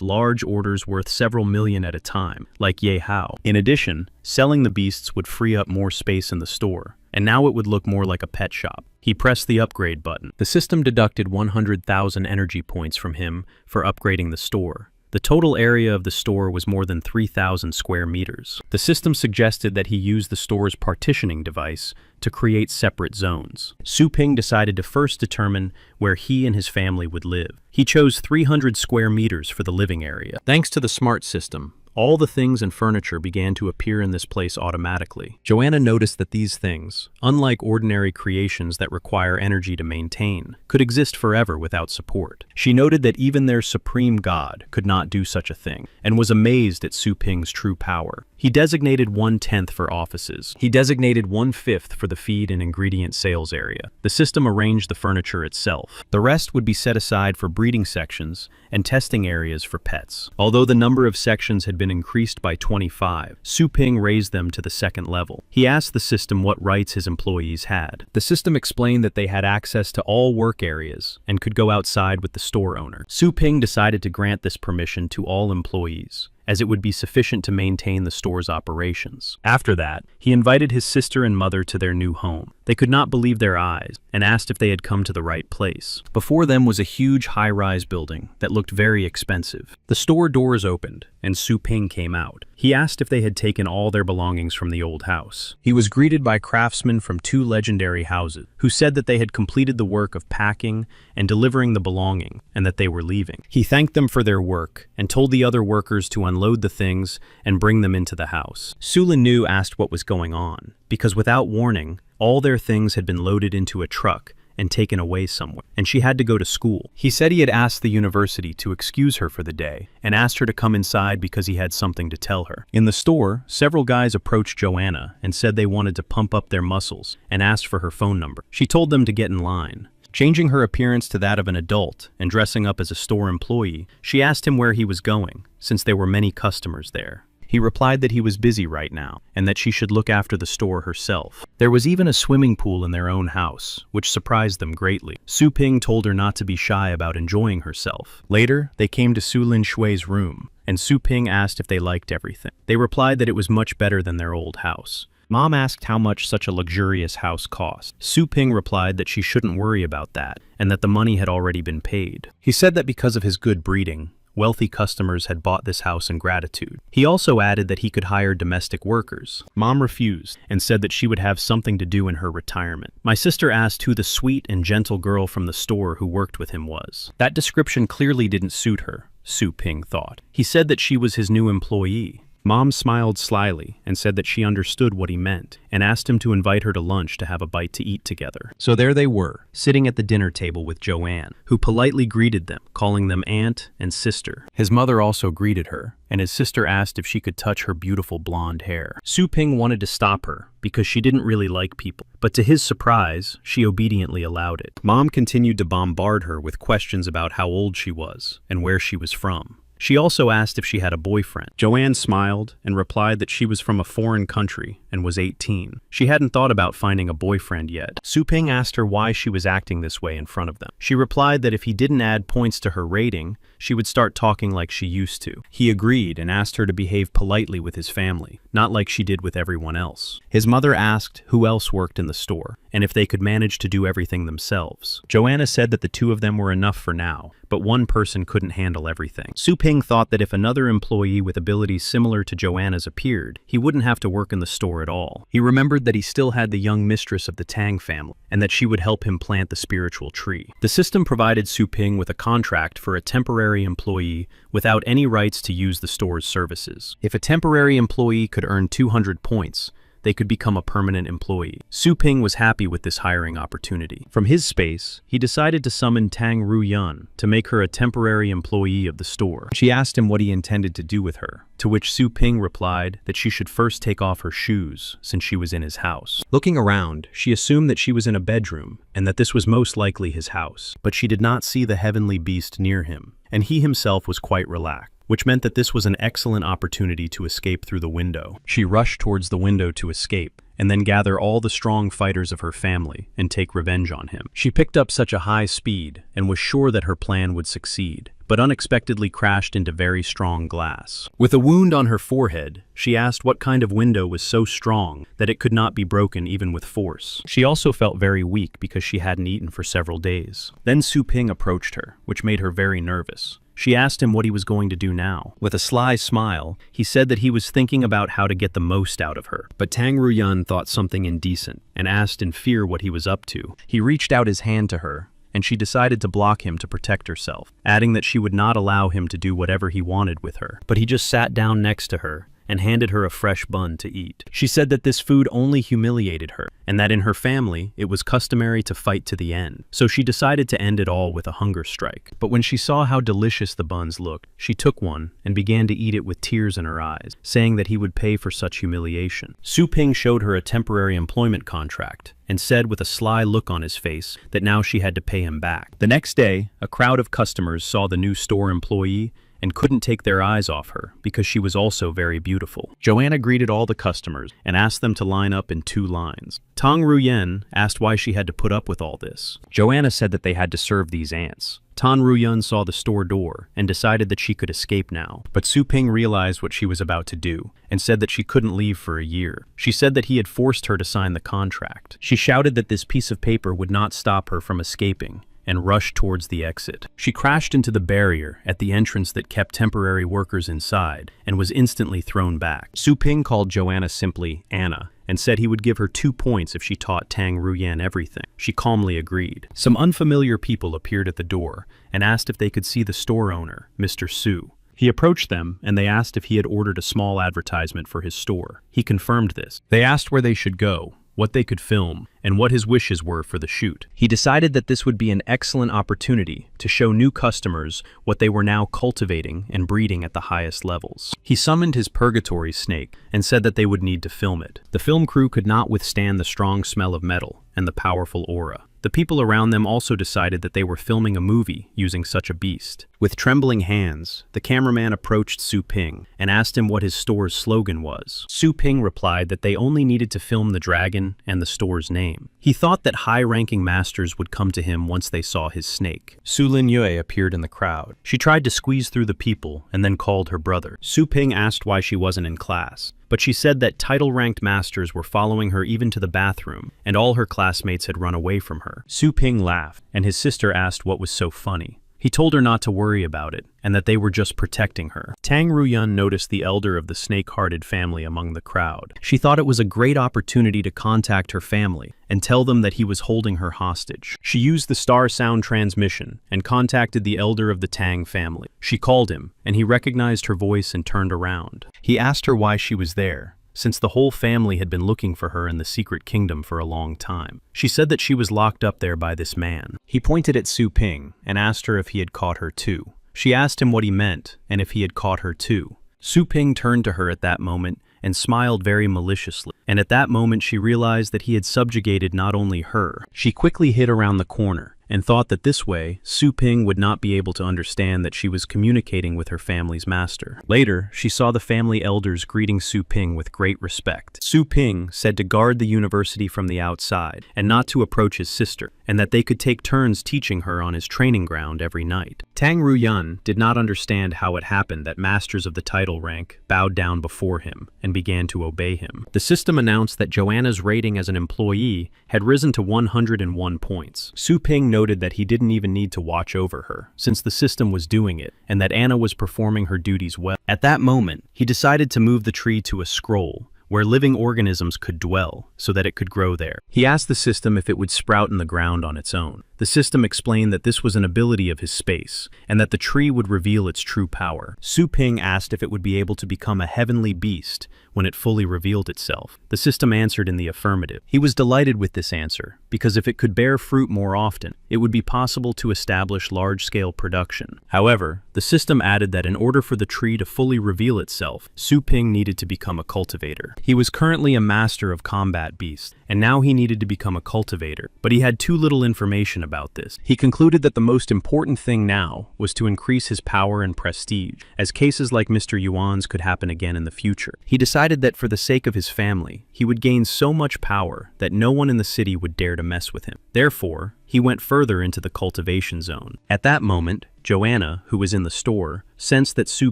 large orders worth several million at a time, like Yahello. In addition, selling the beasts would free up more space in the store, and now it would look more like a pet shop. He pressed the upgrade button. The system deducted 100,000 energy points from him for upgrading the store. The total area of the store was more than 3,000 square meters. The system suggested that he use the store's partitioning device to create separate zones. Su Ping decided to first determine where he and his family would live. He chose 300 square meters for the living area. Thanks to the smart system, all the things and furniture began to appear in this place automatically. Joanna noticed that these things, unlike ordinary creations that require energy to maintain, could exist forever without support. She noted that even their supreme god could not do such a thing, and was amazed at Su Ping's true power. He designated 1/10 for offices. He designated 1/5 for the feed and ingredient sales area. The system arranged the furniture itself. The rest would be set aside for breeding sections and testing areas for pets. Although the number of sections had been increased by 25, Su Ping raised them to the second level. He asked the system what rights his employees had. The system explained that they had access to all work areas and could go outside with the store owner. Su Ping decided to grant this permission to all employees, as it would be sufficient to maintain the store's operations. After that, he invited his sister and mother to their new home. They could not believe their eyes and asked if they had come to the right place. Before them was a huge high-rise building that looked very expensive. The store doors opened, and Su Ping came out. He asked if they had taken all their belongings from the old house. He was greeted by craftsmen from 2 legendary houses, who said that they had completed the work of packing and delivering the belonging, and that they were leaving. He thanked them for their work and told the other workers to unload the things and bring them into the house. Su Lin asked what was going on, because without warning, all their things had been loaded into a truck and taken away somewhere, and she had to go to school. He said he had asked the university to excuse her for the day and asked her to come inside because he had something to tell her. In the store, several guys approached Joanna and said they wanted to pump up their muscles and asked for her phone number. She told them to get in line. Changing her appearance to that of an adult and dressing up as a store employee, she asked him where he was going, since there were many customers there. He replied that he was busy right now, and that she should look after the store herself. There was even a swimming pool in their own house, which surprised them greatly. Su Ping told her not to be shy about enjoying herself. Later, they came to Su Lin Shui's room, and Su Ping asked if they liked everything. They replied that it was much better than their old house. Mom asked how much such a luxurious house cost. Su Ping replied that she shouldn't worry about that, and that the money had already been paid. He said that because of his good breeding, wealthy customers had bought this house in gratitude. He also added that he could hire domestic workers. Mom refused and said that she would have something to do in her retirement. My sister asked who the sweet and gentle girl from the store who worked with him was. That description clearly didn't suit her, Su Ping thought. He said that she was his new employee. Mom smiled slyly and said that she understood what he meant and asked him to invite her to lunch to have a bite to eat together. So there they were, sitting at the dinner table with Joanne, who politely greeted them, calling them aunt and sister. His mother also greeted her, and his sister asked if she could touch her beautiful blonde hair. Su Ping wanted to stop her because she didn't really like people, but to his surprise, she obediently allowed it. Mom continued to bombard her with questions about how old she was and where she was from. She also asked if she had a boyfriend. Joanne smiled and replied that she was from a foreign country and was 18. She hadn't thought about finding a boyfriend yet. Su Ping asked her why she was acting this way in front of them. She replied that if he didn't add points to her rating, she would start talking like she used to. He agreed and asked her to behave politely with his family, not like she did with everyone else. His mother asked who else worked in the store and if they could manage to do everything themselves. Joanna said that the 2 of them were enough for now, but one person couldn't handle everything. Su Ping thought that if another employee with abilities similar to Joanna's appeared, he wouldn't have to work in the store at all. He remembered that he still had the young mistress of the Tang family, and that she would help him plant the spiritual tree. The system provided Su Ping with a contract for a temporary employee without any rights to use the store's services. If a temporary employee could earn 200 points, they could become a permanent employee. Su Ping was happy with this hiring opportunity. From his space, he decided to summon Tang Ruyun to make her a temporary employee of the store. She asked him what he intended to do with her, to which Su Ping replied that she should first take off her shoes since she was in his house. Looking around, she assumed that she was in a bedroom and that this was most likely his house, but she did not see the heavenly beast near him, and he himself was quite relaxed, which meant that this was an excellent opportunity to escape through the window. She rushed towards the window to escape, and then gather all the strong fighters of her family and take revenge on him. She picked up such a high speed and was sure that her plan would succeed, but unexpectedly crashed into very strong glass. With a wound on her forehead, she asked what kind of window was so strong that it could not be broken even with force. She also felt very weak because she hadn't eaten for several days. Then Su Ping approached her, which made her very nervous. She asked him what he was going to do now. With a sly smile, he said that he was thinking about how to get the most out of her. But Tang Ruyun thought something indecent and asked in fear what he was up to. He reached out his hand to her, and she decided to block him to protect herself, adding that she would not allow him to do whatever he wanted with her. But he just sat down next to her and handed her a fresh bun to eat. She said that this food only humiliated her, and that in her family it was customary to fight to the end. So she decided to end it all with a hunger strike. But when she saw how delicious the buns looked, she took one and began to eat it with tears in her eyes, saying that he would pay for such humiliation. Su Ping showed her a temporary employment contract and said with a sly look on his face that now she had to pay him back. The next day, a crowd of customers saw the new store employee and couldn't take their eyes off her because she was also very beautiful. Joanna greeted all the customers and asked them to line up in 2 lines. Tang Ruyen asked why she had to put up with all this. Joanna said that they had to serve these ants. Tan Ruyen saw the store door and decided that she could escape now. But Su Ping realized what she was about to do and said that she couldn't leave for a year. She said that he had forced her to sign the contract. She shouted that this piece of paper would not stop her from escaping and rushed towards the exit. She crashed into the barrier at the entrance that kept temporary workers inside and was instantly thrown back. Su Ping called Joanna simply Anna and said he would give her 2 points if she taught Tang Ruyen everything. She calmly agreed. Some unfamiliar people appeared at the door and asked if they could see the store owner, Mr. Su. He approached them and they asked if he had ordered a small advertisement for his store. He confirmed this. They asked where they should go, what they could film, and what his wishes were for the shoot. He decided that this would be an excellent opportunity to show new customers what they were now cultivating and breeding at the highest levels. He summoned his purgatory snake and said that they would need to film it. The film crew could not withstand the strong smell of metal and the powerful aura. The people around them also decided that they were filming a movie using such a beast. With trembling hands, the cameraman approached Su Ping and asked him what his store's slogan was. Su Ping replied that they only needed to film the dragon and the store's name. He thought that high-ranking masters would come to him once they saw his snake. Su Lin Yue appeared in the crowd. She tried to squeeze through the people and then called her brother. Su Ping asked why she wasn't in class, but she said that title-ranked masters were following her even to the bathroom, and all her classmates had run away from her. Su Ping laughed, and his sister asked what was so funny. He told her not to worry about it, and that they were just protecting her. Tang Ruyen noticed the elder of the snake-hearted family among the crowd. She thought it was a great opportunity to contact her family and tell them that he was holding her hostage. She used the star sound transmission and contacted the elder of the Tang family. She called him, and he recognized her voice and turned around. He asked her why she was there, since the whole family had been looking for her in the secret kingdom for a long time. She said that she was locked up there by this man. He pointed at Su Ping and asked her if he had caught her too. She asked him what he meant and if he had caught her too. Su Ping turned to her at that moment and smiled very maliciously, and at that moment she realized that he had subjugated not only her. She quickly hid around the corner and thought that this way, Su Ping would not be able to understand that she was communicating with her family's master. Later, she saw the family elders greeting Su Ping with great respect. Su Ping said to guard the university from the outside and not to approach his sister, and that they could take turns teaching her on his training ground every night. Tang Ruyen did not understand how it happened that masters of the title rank bowed down before him and began to obey him. The system announced that Joanna's rating as an employee had risen to 101 points. Su Ping noted that he didn't even need to watch over her, since the system was doing it, and that Anna was performing her duties well. At that moment, he decided to move the tree to a scroll, where living organisms could dwell, so that it could grow there. He asked the system if it would sprout in the ground on its own. The system explained that this was an ability of his space, and that the tree would reveal its true power. Su Ping asked if it would be able to become a heavenly beast when it fully revealed itself. The system answered in the affirmative. He was delighted with this answer, because if it could bear fruit more often, it would be possible to establish large-scale production. However, the system added that in order for the tree to fully reveal itself, Su Ping needed to become a cultivator. He was currently a master of combat beasts, and now he needed to become a cultivator, but he had too little information about this. He concluded that the most important thing now was to increase his power and prestige, as cases like Mr. Yuan's could happen again in the future. He decided that for the sake of his family, he would gain so much power that no one in the city would dare to mess with him. Therefore, he went further into the cultivation zone. At that moment, Joanna, who was in the store, sensed that Su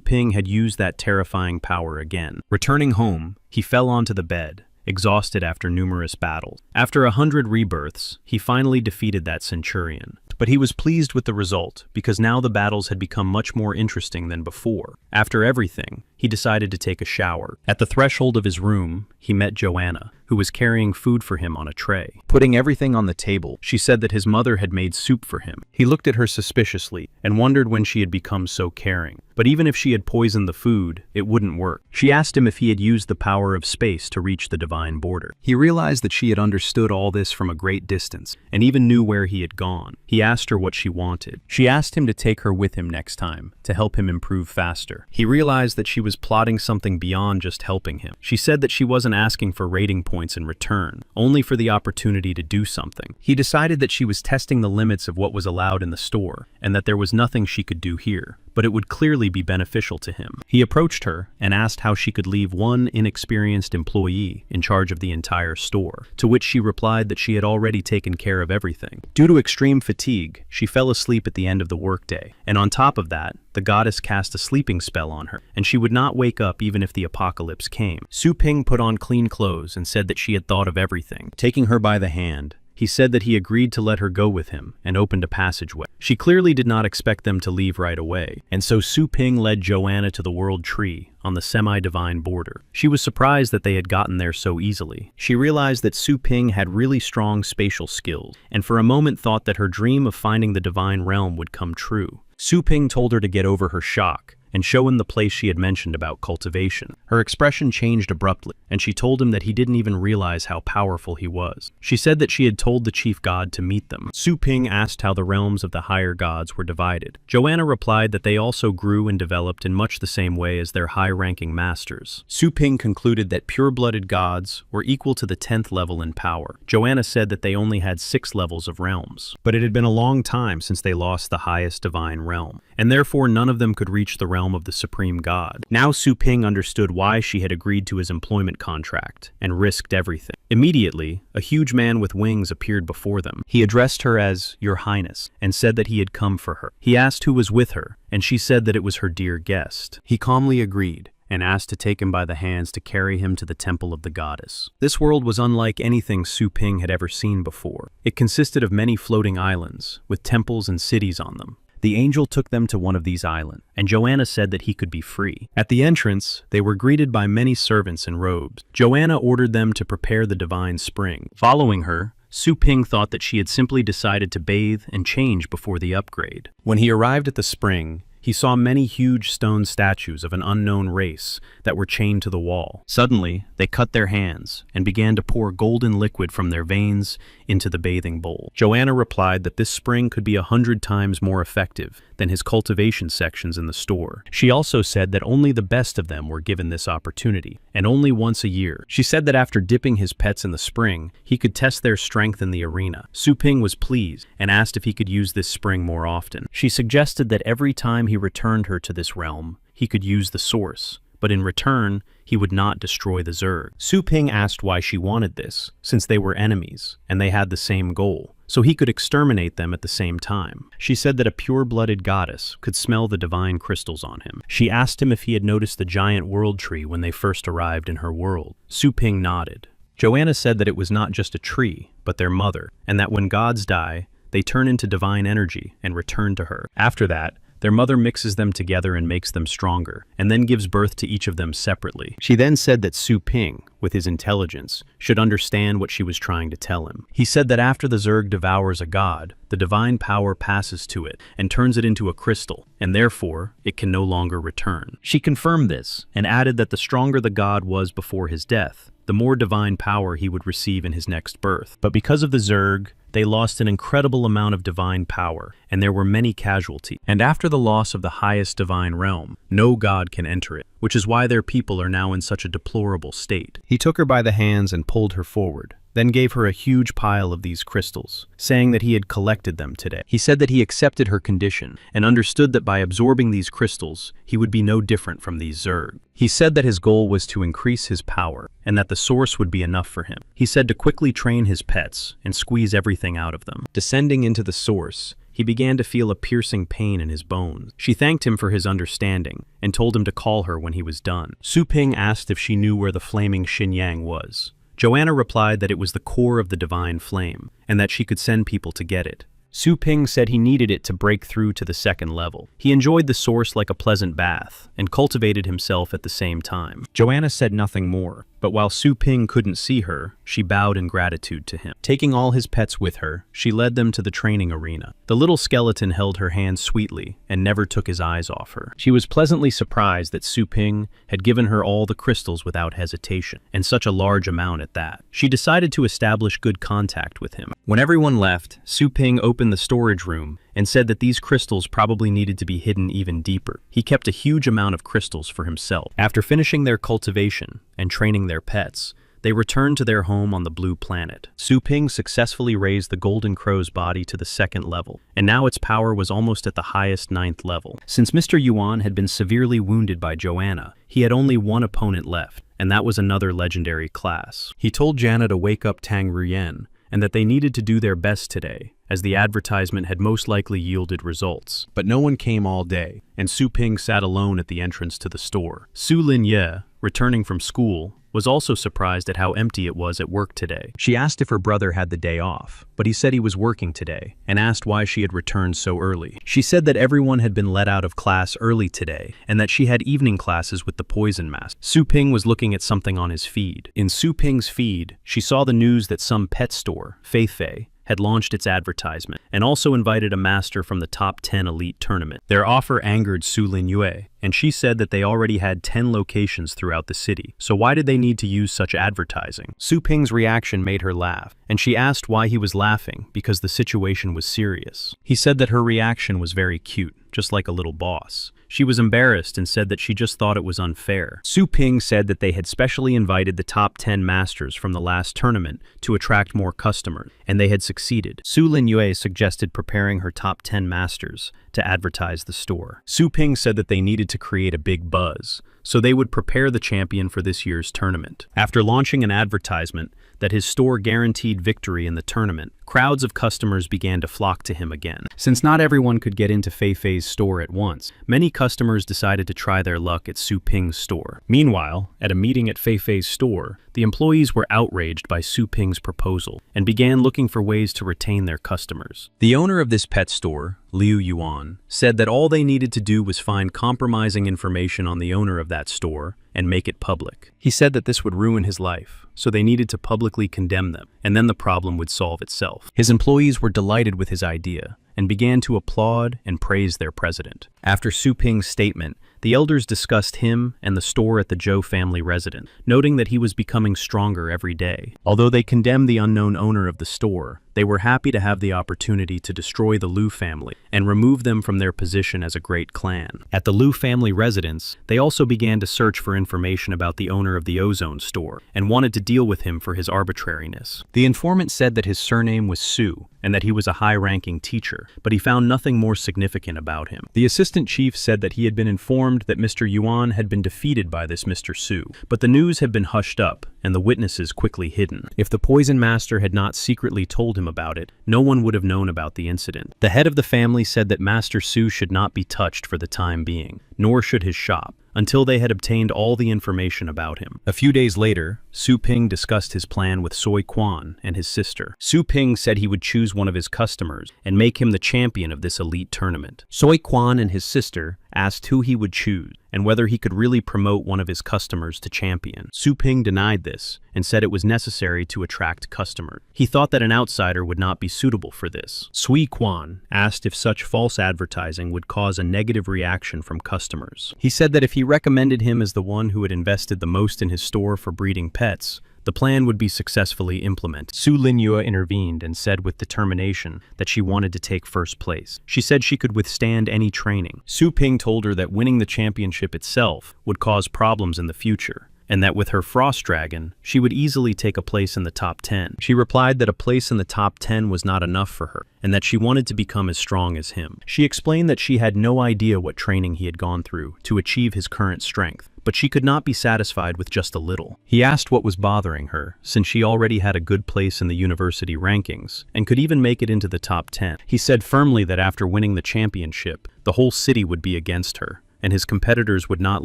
Ping had used that terrifying power again. Returning home, he fell onto the bed, exhausted after numerous battles. After 100 rebirths, he finally defeated that centurion. But he was pleased with the result, because now the battles had become much more interesting than before. After everything, he decided to take a shower. At the threshold of his room, he met Joanna, who was carrying food for him on a tray. Putting everything on the table, she said that his mother had made soup for him. He looked at her suspiciously and wondered when she had become so caring. But even if she had poisoned the food, it wouldn't work. She asked him if he had used the power of space to reach the divine border. He realized that she had understood all this from a great distance and even knew where he had gone. He asked her what she wanted. She asked him to take her with him next time, to help him improve faster. He realized that she was plotting something beyond just helping him. She said that she wasn't asking for rating points in return, only for the opportunity to do something. He decided that she was testing the limits of what was allowed in the store, and that there was nothing she could do here, but it would clearly be beneficial to him. He approached her and asked how she could leave one inexperienced employee in charge of the entire store, to which she replied that she had already taken care of everything. Due to extreme fatigue, she fell asleep at the end of the workday, and on top of that, the goddess cast a sleeping spell on her, and she would not wake up even if the apocalypse came. Su Ping put on clean clothes and said that she had thought of everything. Taking her by the hand, he said that he agreed to let her go with him and opened a passageway. She clearly did not expect them to leave right away, and so Su Ping led Joanna to the world tree on the semi-divine border. She was surprised that they had gotten there so easily. She realized that Su Ping had really strong spatial skills, and for a moment thought that her dream of finding the divine realm would come true. Su Ping told her to get over her shock and show him the place she had mentioned about cultivation. Her expression changed abruptly, and she told him that he didn't even realize how powerful he was. She said that she had told the chief god to meet them. Su Ping asked how the realms of the higher gods were divided. Joanna replied that they also grew and developed in much the same way as their high-ranking masters. Su Ping concluded that pure-blooded gods were equal to the 10th level in power. Joanna said that they only had 6 levels of realms, but it had been a long time since they lost the highest divine realm, and therefore none of them could reach the realm of the supreme god. Now Su Ping understood why she had agreed to his employment contract and risked everything. Immediately, a huge man with wings appeared before them. He addressed her as Your Highness and said that he had come for her. He asked who was with her, and she said that it was her dear guest. He calmly agreed and asked to take him by the hands to carry him to the temple of the goddess. This world was unlike anything Su Ping had ever seen before. It consisted of many floating islands with temples and cities on them. The angel took them to one of these islands, and Joanna said that he could be free. At the entrance, they were greeted by many servants in robes. Joanna ordered them to prepare the divine spring. Following her, Su Ping thought that she had simply decided to bathe and change before the upgrade. When he arrived at the spring, he saw many huge stone statues of an unknown race that were chained to the wall. Suddenly, they cut their hands and began to pour golden liquid from their veins into the bathing bowl. Joanna replied that this spring could be 100 times more effective than his cultivation sections in the store. She also said that only the best of them were given this opportunity, and only once a year. She said that after dipping his pets in the spring, he could test their strength in the arena. Su Ping was pleased and asked if he could use this spring more often. She suggested that every time he returned her to this realm, he could use the source, but in return, he would not destroy the Zerg. Su Ping asked why she wanted this, since they were enemies, and they had the same goal, so he could exterminate them at the same time. She said that a pure-blooded goddess could smell the divine crystals on him. She asked him if he had noticed the giant world tree when they first arrived in her world. Su Ping nodded. Joanna said that it was not just a tree, but their mother, and that when gods die, they turn into divine energy and return to her. After that, their mother mixes them together and makes them stronger, and then gives birth to each of them separately. She then said that Su Ping, with his intelligence, should understand what she was trying to tell him. He said that after the Zerg devours a god, the divine power passes to it and turns it into a crystal, and therefore, it can no longer return. She confirmed this, and added that the stronger the god was before his death, the more divine power he would receive in his next birth. But because of the Zerg, they lost an incredible amount of divine power, and there were many casualties. And after the loss of the highest divine realm, no god can enter it, which is why their people are now in such a deplorable state. He took her by the hands and pulled her forward, then gave her a huge pile of these crystals, saying that he had collected them today. He said that he accepted her condition and understood that by absorbing these crystals, he would be no different from these Zerg. He said that his goal was to increase his power, and that the source would be enough for him. He said to quickly train his pets and squeeze everything out of them. Descending into the source, he began to feel a piercing pain in his bones. She thanked him for his understanding and told him to call her when he was done. Su Ping asked if she knew where the flaming Xinyang was. Joanna replied that it was the core of the divine flame, and that she could send people to get it. Su Ping said he needed it to break through to the second level. He enjoyed the source like a pleasant bath, and cultivated himself at the same time. Joanna said nothing more, but while Su Ping couldn't see her, she bowed in gratitude to him. Taking all his pets with her, she led them to the training arena. The little skeleton held her hand sweetly and never took his eyes off her. She was pleasantly surprised that Su Ping had given her all the crystals without hesitation, and such a large amount at that. She decided to establish good contact with him. When everyone left, Su Ping opened the storage room and said that these crystals probably needed to be hidden even deeper. He kept a huge amount of crystals for himself. After finishing their cultivation and training their pets, they returned to their home on the blue planet. Su Ping successfully raised the golden crow's body to the second level, and now its power was almost at the highest 9th level. Since Mr. Yuan had been severely wounded by Joanna, he had only one opponent left, and that was another legendary class. He told Jana to wake up Tang Ruyen, and that they needed to do their best today, as the advertisement had most likely yielded results. But no one came all day, and Su Ping sat alone at the entrance to the store. Su Linye, returning from school, was also surprised at how empty it was at work today. She asked if her brother had the day off, but he said he was working today, and asked why she had returned so early. She said that everyone had been let out of class early today, and that she had evening classes with the poison master. Su Ping was looking at something on his feed. In Su Ping's feed, she saw the news that some pet store, Feifei, had launched its advertisement, and also invited a master from the top 10 elite tournament. Their offer angered Su Linyue, and she said that they already had 10 locations throughout the city, so why did they need to use such advertising? Su Ping's reaction made her laugh, and she asked why he was laughing because the situation was serious. He said that her reaction was very cute, just like a little boss. She was embarrassed and said that she just thought it was unfair. Su Ping said that they had specially invited the top 10 masters from the last tournament to attract more customers, and they had succeeded. Su Linyue suggested preparing her top 10 masters to advertise the store. Su Ping said that they needed to create a big buzz, so they would prepare the champion for this year's tournament. After launching an advertisement that his store guaranteed victory in the tournament, crowds of customers began to flock to him again. Since not everyone could get into Feifei's store at once, many customers decided to try their luck at Su Ping's store. Meanwhile, at a meeting at Feifei's store, the employees were outraged by Su Ping's proposal and began looking for ways to retain their customers. The owner of this pet store, Liu Yuan, said that all they needed to do was find compromising information on the owner of that store and make it public. He said that this would ruin his life, so they needed to publicly condemn them, and then the problem would solve itself. His employees were delighted with his idea and began to applaud and praise their president. After Su Ping's statement, the elders discussed him and the store at the Zhou family residence, noting that he was becoming stronger every day. Although they condemned the unknown owner of the store, they were happy to have the opportunity to destroy the Liu family and remove them from their position as a great clan. At the Liu family residence, they also began to search for information about the owner of the Ozone store and wanted to deal with him for his arbitrariness. The informant said that his surname was Su and that he was a high-ranking teacher, but he found nothing more significant about him. The assistant chief said that he had been informed that Mr. Yuan had been defeated by this Mr. Su, but the news had been hushed up and the witnesses quickly hidden. If the poison master had not secretly told him about it, no one would have known about the incident. The head of the family said that Master Su should not be touched for the time being, nor should his shop, until they had obtained all the information about him. A few days later, Su Ping discussed his plan with Soi Quan and his sister. Su Ping said he would choose one of his customers and make him the champion of this elite tournament. Soi Quan and his sister asked who he would choose and whether he could really promote one of his customers to champion. Su Ping denied this and said it was necessary to attract customers. He thought that an outsider would not be suitable for this. Sui Quan asked if such false advertising would cause a negative reaction from customers. He said that if he recommended him as the one who had invested the most in his store for breeding pets, the plan would be successfully implemented. Su Linyue intervened and said with determination that she wanted to take first place. She said she could withstand any training. Su Ping told her that winning the championship itself would cause problems in the future, and that with her Frost Dragon, she would easily take a place in the top 10. She replied that a place in the top 10 was not enough for her, and that she wanted to become as strong as him. She explained that she had no idea what training he had gone through to achieve his current strength, but she could not be satisfied with just a little. He asked what was bothering her, since she already had a good place in the university rankings, and could even make it into the top 10. He said firmly that after winning the championship, the whole city would be against her, and his competitors would not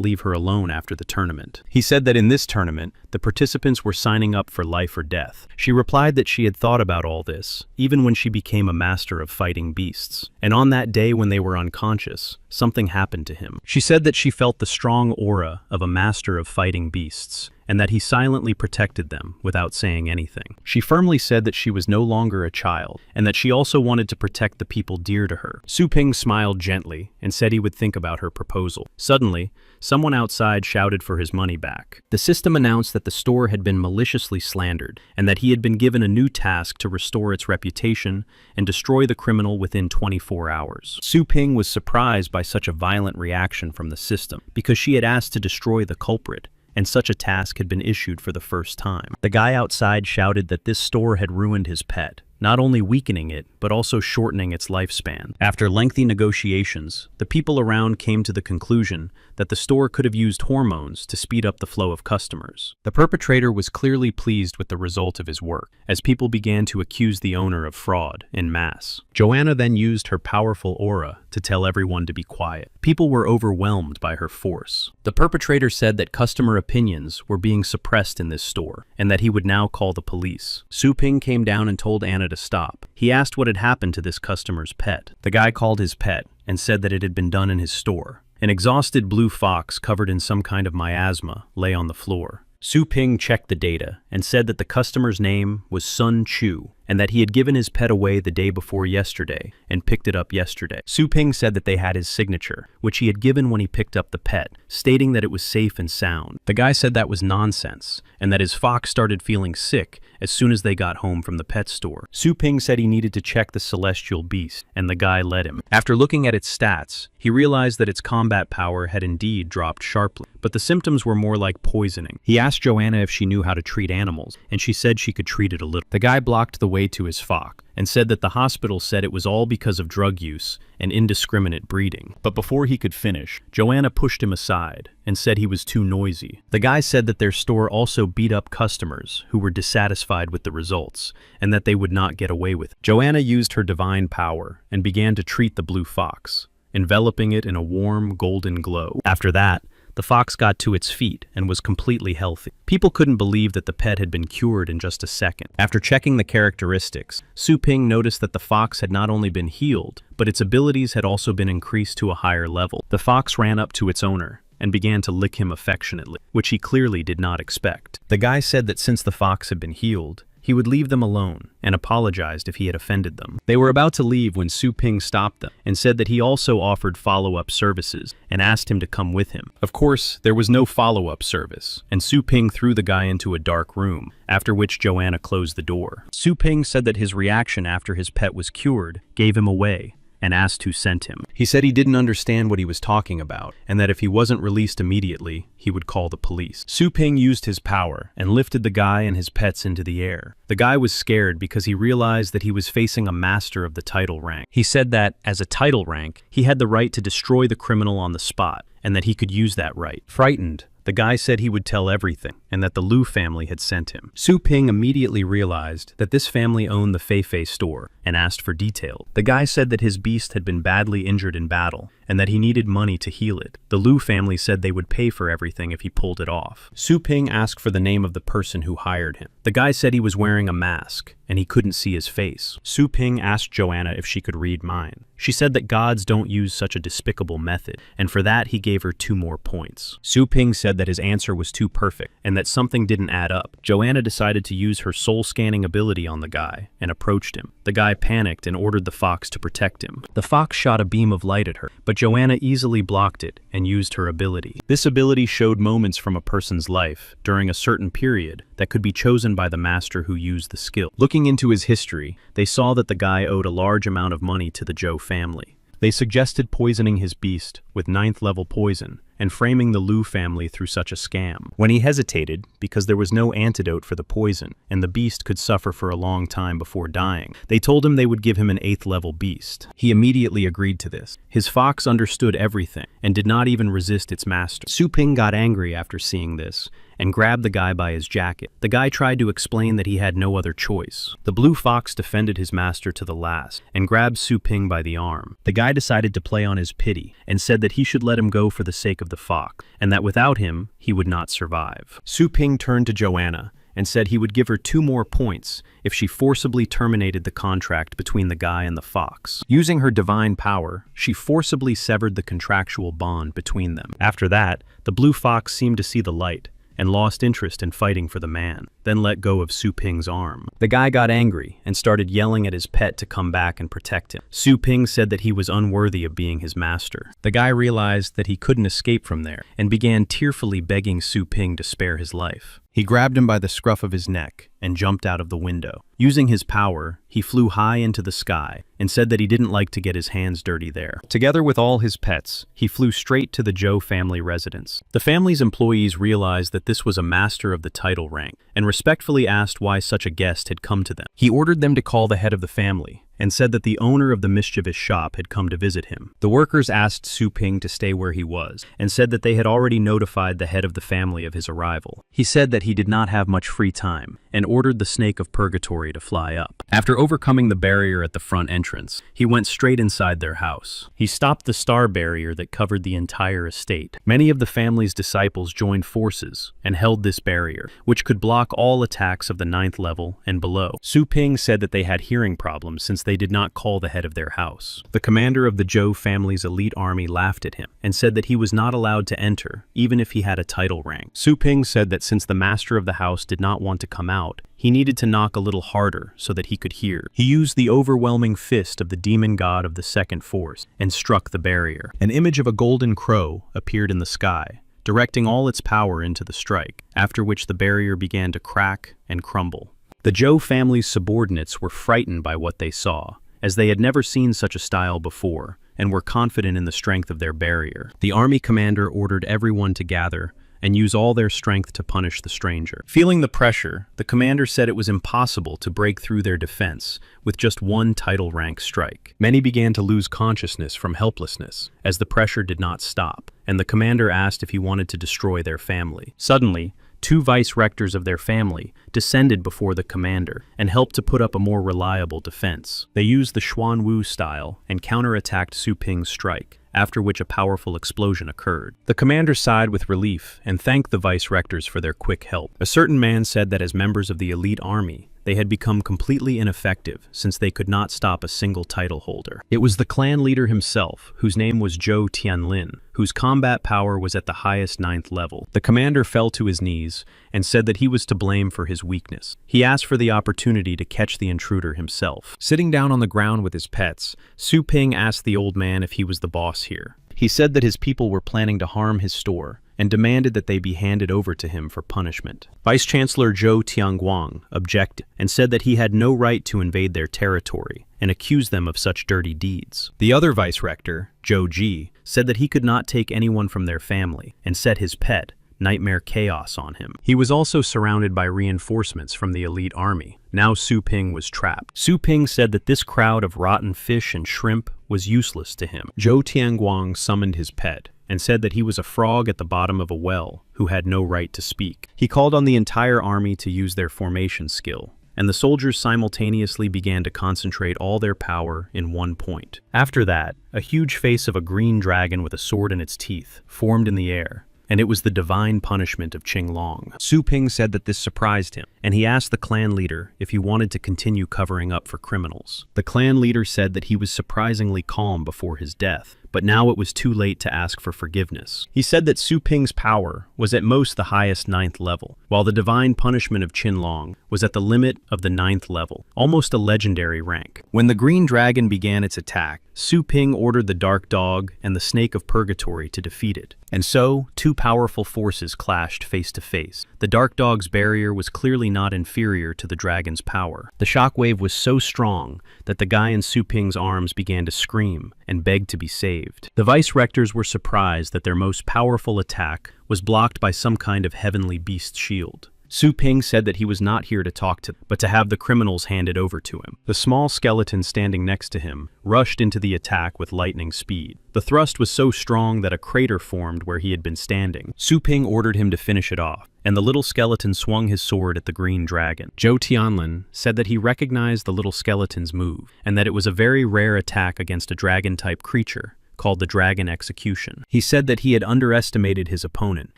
leave her alone after the tournament. He said that in this tournament, the participants were signing up for life or death. She replied that she had thought about all this, even when she became a master of fighting beasts. And on that day when they were unconscious, something happened to him. She said that she felt the strong aura of a master of fighting beasts, and that he silently protected them without saying anything. She firmly said that she was no longer a child, and that she also wanted to protect the people dear to her. Su Ping smiled gently and said he would think about her proposal. Suddenly, someone outside shouted for his money back. The system announced that the store had been maliciously slandered, and that he had been given a new task to restore its reputation and destroy the criminal within 24 hours. Su Ping was surprised by such a violent reaction from the system, because she had asked to destroy the culprit, and such a task had been issued for the first time. The guy outside shouted that this store had ruined his pet, not only weakening it, but also shortening its lifespan. After lengthy negotiations, the people around came to the conclusion that the store could have used hormones to speed up the flow of customers. The perpetrator was clearly pleased with the result of his work, as people began to accuse the owner of fraud en masse. Joanna then used her powerful aura to tell everyone to be quiet. People were overwhelmed by her force. The perpetrator said that customer opinions were being suppressed in this store, and that he would now call the police. Su Ping came down and told Anna to stop. He asked what had happened to this customer's pet. The guy called his pet and said that it had been done in his store. An exhausted blue fox covered in some kind of miasma lay on the floor. Su Ping checked the data and said that the customer's name was Sun Chu, and that he had given his pet away the day before yesterday and picked it up yesterday. Su Ping said that they had his signature, which he had given when he picked up the pet, stating that it was safe and sound. The guy said that was nonsense, and that his fox started feeling sick as soon as they got home from the pet store. Su Ping said he needed to check the celestial beast, and the guy let him. After looking at its stats, he realized that its combat power had indeed dropped sharply, but the symptoms were more like poisoning. He asked Joanna if she knew how to treat animals, and she said she could treat it a little. The guy blocked the way to his fox and said that the hospital said it was all because of drug use and indiscriminate breeding. But before he could finish, Joanna pushed him aside and said he was too noisy. The guy said that their store also beat up customers who were dissatisfied with the results and that they would not get away with it. Joanna used her divine power and began to treat the blue fox, enveloping it in a warm golden glow. After that, the fox got to its feet and was completely healthy. People couldn't believe that the pet had been cured in just a second. After checking the characteristics, Su Ping noticed that the fox had not only been healed, but its abilities had also been increased to a higher level. The fox ran up to its owner and began to lick him affectionately, which he clearly did not expect. The guy said that since the fox had been healed, he would leave them alone and apologized if he had offended them. They were about to leave when Su Ping stopped them and said that he also offered follow-up services and asked him to come with him. Of course, there was no follow-up service, and Su Ping threw the guy into a dark room, after which Joanna closed the door. Su Ping said that his reaction after his pet was cured gave him away, and asked who sent him. He said he didn't understand what he was talking about, and that if he wasn't released immediately, he would call the police. Su Ping used his power and lifted the guy and his pets into the air. The guy was scared because he realized that he was facing a master of the title rank. He said that, as a title rank, he had the right to destroy the criminal on the spot, and that he could use that right. Frightened, the guy said he would tell everything, and that the Lu family had sent him. Su Ping immediately realized that this family owned the Fei Fei store and asked for details. The guy said that his beast had been badly injured in battle and that he needed money to heal it. The Lu family said they would pay for everything if he pulled it off. Su Ping asked for the name of the person who hired him. The guy said he was wearing a mask and he couldn't see his face. Su Ping asked Joanna if she could read mind. She said that gods don't use such a despicable method, and for that he gave her 2 more points. Su Ping said that his answer was too perfect and that something didn't add up. Joanna decided to use her soul-scanning ability on the guy and approached him. The guy panicked and ordered the fox to protect him. The fox shot a beam of light at her, but Joanna easily blocked it and used her ability. This ability showed moments from a person's life during a certain period that could be chosen by the master who used the skill. Looking into his history, they saw that the guy owed a large amount of money to the Zhou family. They suggested poisoning his beast with 9th level poison and framing the Lu family through such a scam. When he hesitated, because there was no antidote for the poison, and the beast could suffer for a long time before dying, they told him they would give him an 8th level beast. He immediately agreed to this. His fox understood everything, and did not even resist its master. Su Ping got angry after seeing this, and grabbed the guy by his jacket. The guy tried to explain that he had no other choice. The blue fox defended his master to the last, and grabbed Su Ping by the arm. The guy decided to play on his pity, and said that he should let him go for the sake of the fox, and that without him, he would not survive. Su Ping turned to Joanna, and said he would give her 2 more points if she forcibly terminated the contract between the guy and the fox. Using her divine power, she forcibly severed the contractual bond between them. After that, the blue fox seemed to see the light, and lost interest in fighting for the man, then let go of Su Ping's arm. The guy got angry and started yelling at his pet to come back and protect him. Su Ping said that he was unworthy of being his master. The guy realized that he couldn't escape from there and began tearfully begging Su Ping to spare his life. He grabbed him by the scruff of his neck and jumped out of the window. Using his power, he flew high into the sky and said that he didn't like to get his hands dirty there. Together with all his pets, he flew straight to the Zhou family residence. The family's employees realized that this was a master of the title rank and respectfully asked why such a guest had come to them. He ordered them to call the head of the family and said that the owner of the mischievous shop had come to visit him. The workers asked Su Ping to stay where he was and said that they had already notified the head of the family of his arrival. He said that he did not have much free time and ordered the snake of purgatory to fly up. After overcoming the barrier at the front entrance, he went straight inside their house. He stopped the star barrier that covered the entire estate. Many of the family's disciples joined forces and held this barrier, which could block all attacks of the 9th level and below. Su Ping said that they had hearing problems since they did not call the head of their house. The commander of the Zhou family's elite army laughed at him and said that he was not allowed to enter, even if he had a title rank. Su Ping said that since the master of the house did not want to come out, he needed to knock a little harder so that he could hear. He used the overwhelming fist of the demon god of the second force and struck the barrier. An image of a golden crow appeared in the sky, directing all its power into the strike, after which the barrier began to crack and crumble. The Zhou family's subordinates were frightened by what they saw, as they had never seen such a style before, and were confident in the strength of their barrier. The army commander ordered everyone to gather and use all their strength to punish the stranger. Feeling the pressure, the commander said it was impossible to break through their defense with just one title rank strike. Many began to lose consciousness from helplessness, as the pressure did not stop, and the commander asked if he wanted to destroy their family. Suddenly, 2 vice-rectors of their family descended before the commander and helped to put up a more reliable defense. They used the Xuan Wu style and counterattacked Su Ping's strike, after which a powerful explosion occurred. The commander sighed with relief and thanked the vice-rectors for their quick help. A certain man said that as members of the elite army, they had become completely ineffective since they could not stop a single title holder. It was the clan leader himself, whose name was Zhou Tianlin, whose combat power was at the highest 9th level. The commander fell to his knees and said that he was to blame for his weakness. He asked for the opportunity to catch the intruder himself. Sitting down on the ground with his pets, Su Ping asked the old man if he was the boss here. He said that his people were planning to harm his store and demanded that they be handed over to him for punishment. Vice-Chancellor Zhou Tianguang objected and said that he had no right to invade their territory and accused them of such dirty deeds. The other vice-rector, Zhou Ji, said that he could not take anyone from their family and set his pet, Nightmare Chaos, on him. He was also surrounded by reinforcements from the elite army. Now Su Ping was trapped. Su Ping said that this crowd of rotten fish and shrimp was useless to him. Zhou Tianguang summoned his pet and said that he was a frog at the bottom of a well who had no right to speak. He called on the entire army to use their formation skill, and the soldiers simultaneously began to concentrate all their power in one point. After that, a huge face of a green dragon with a sword in its teeth formed in the air, and it was the divine punishment of Qinglong. Su Ping said that this surprised him, and he asked the clan leader if he wanted to continue covering up for criminals. The clan leader said that he was surprisingly calm before his death, but now it was too late to ask for forgiveness. He said that Su Ping's power was at most the highest 9th level, while the divine punishment of Qinglong was at the limit of the 9th level, almost a legendary rank. When the green dragon began its attack, Su Ping ordered the dark dog and the snake of purgatory to defeat it. And so, 2 powerful forces clashed face to face. The dark dog's barrier was clearly not inferior to the dragon's power. The shockwave was so strong that the guy in Su Ping's arms began to scream and beg to be saved. The vice-rectors were surprised that their most powerful attack was blocked by some kind of heavenly beast shield. Su Ping said that he was not here to talk to them, but to have the criminals handed over to him. The small skeleton standing next to him rushed into the attack with lightning speed. The thrust was so strong that a crater formed where he had been standing. Su Ping ordered him to finish it off, and the little skeleton swung his sword at the green dragon. Zhou Tianlin said that he recognized the little skeleton's move, and that it was a very rare attack against a dragon-type creature called the Dragon Execution. He said that he had underestimated his opponent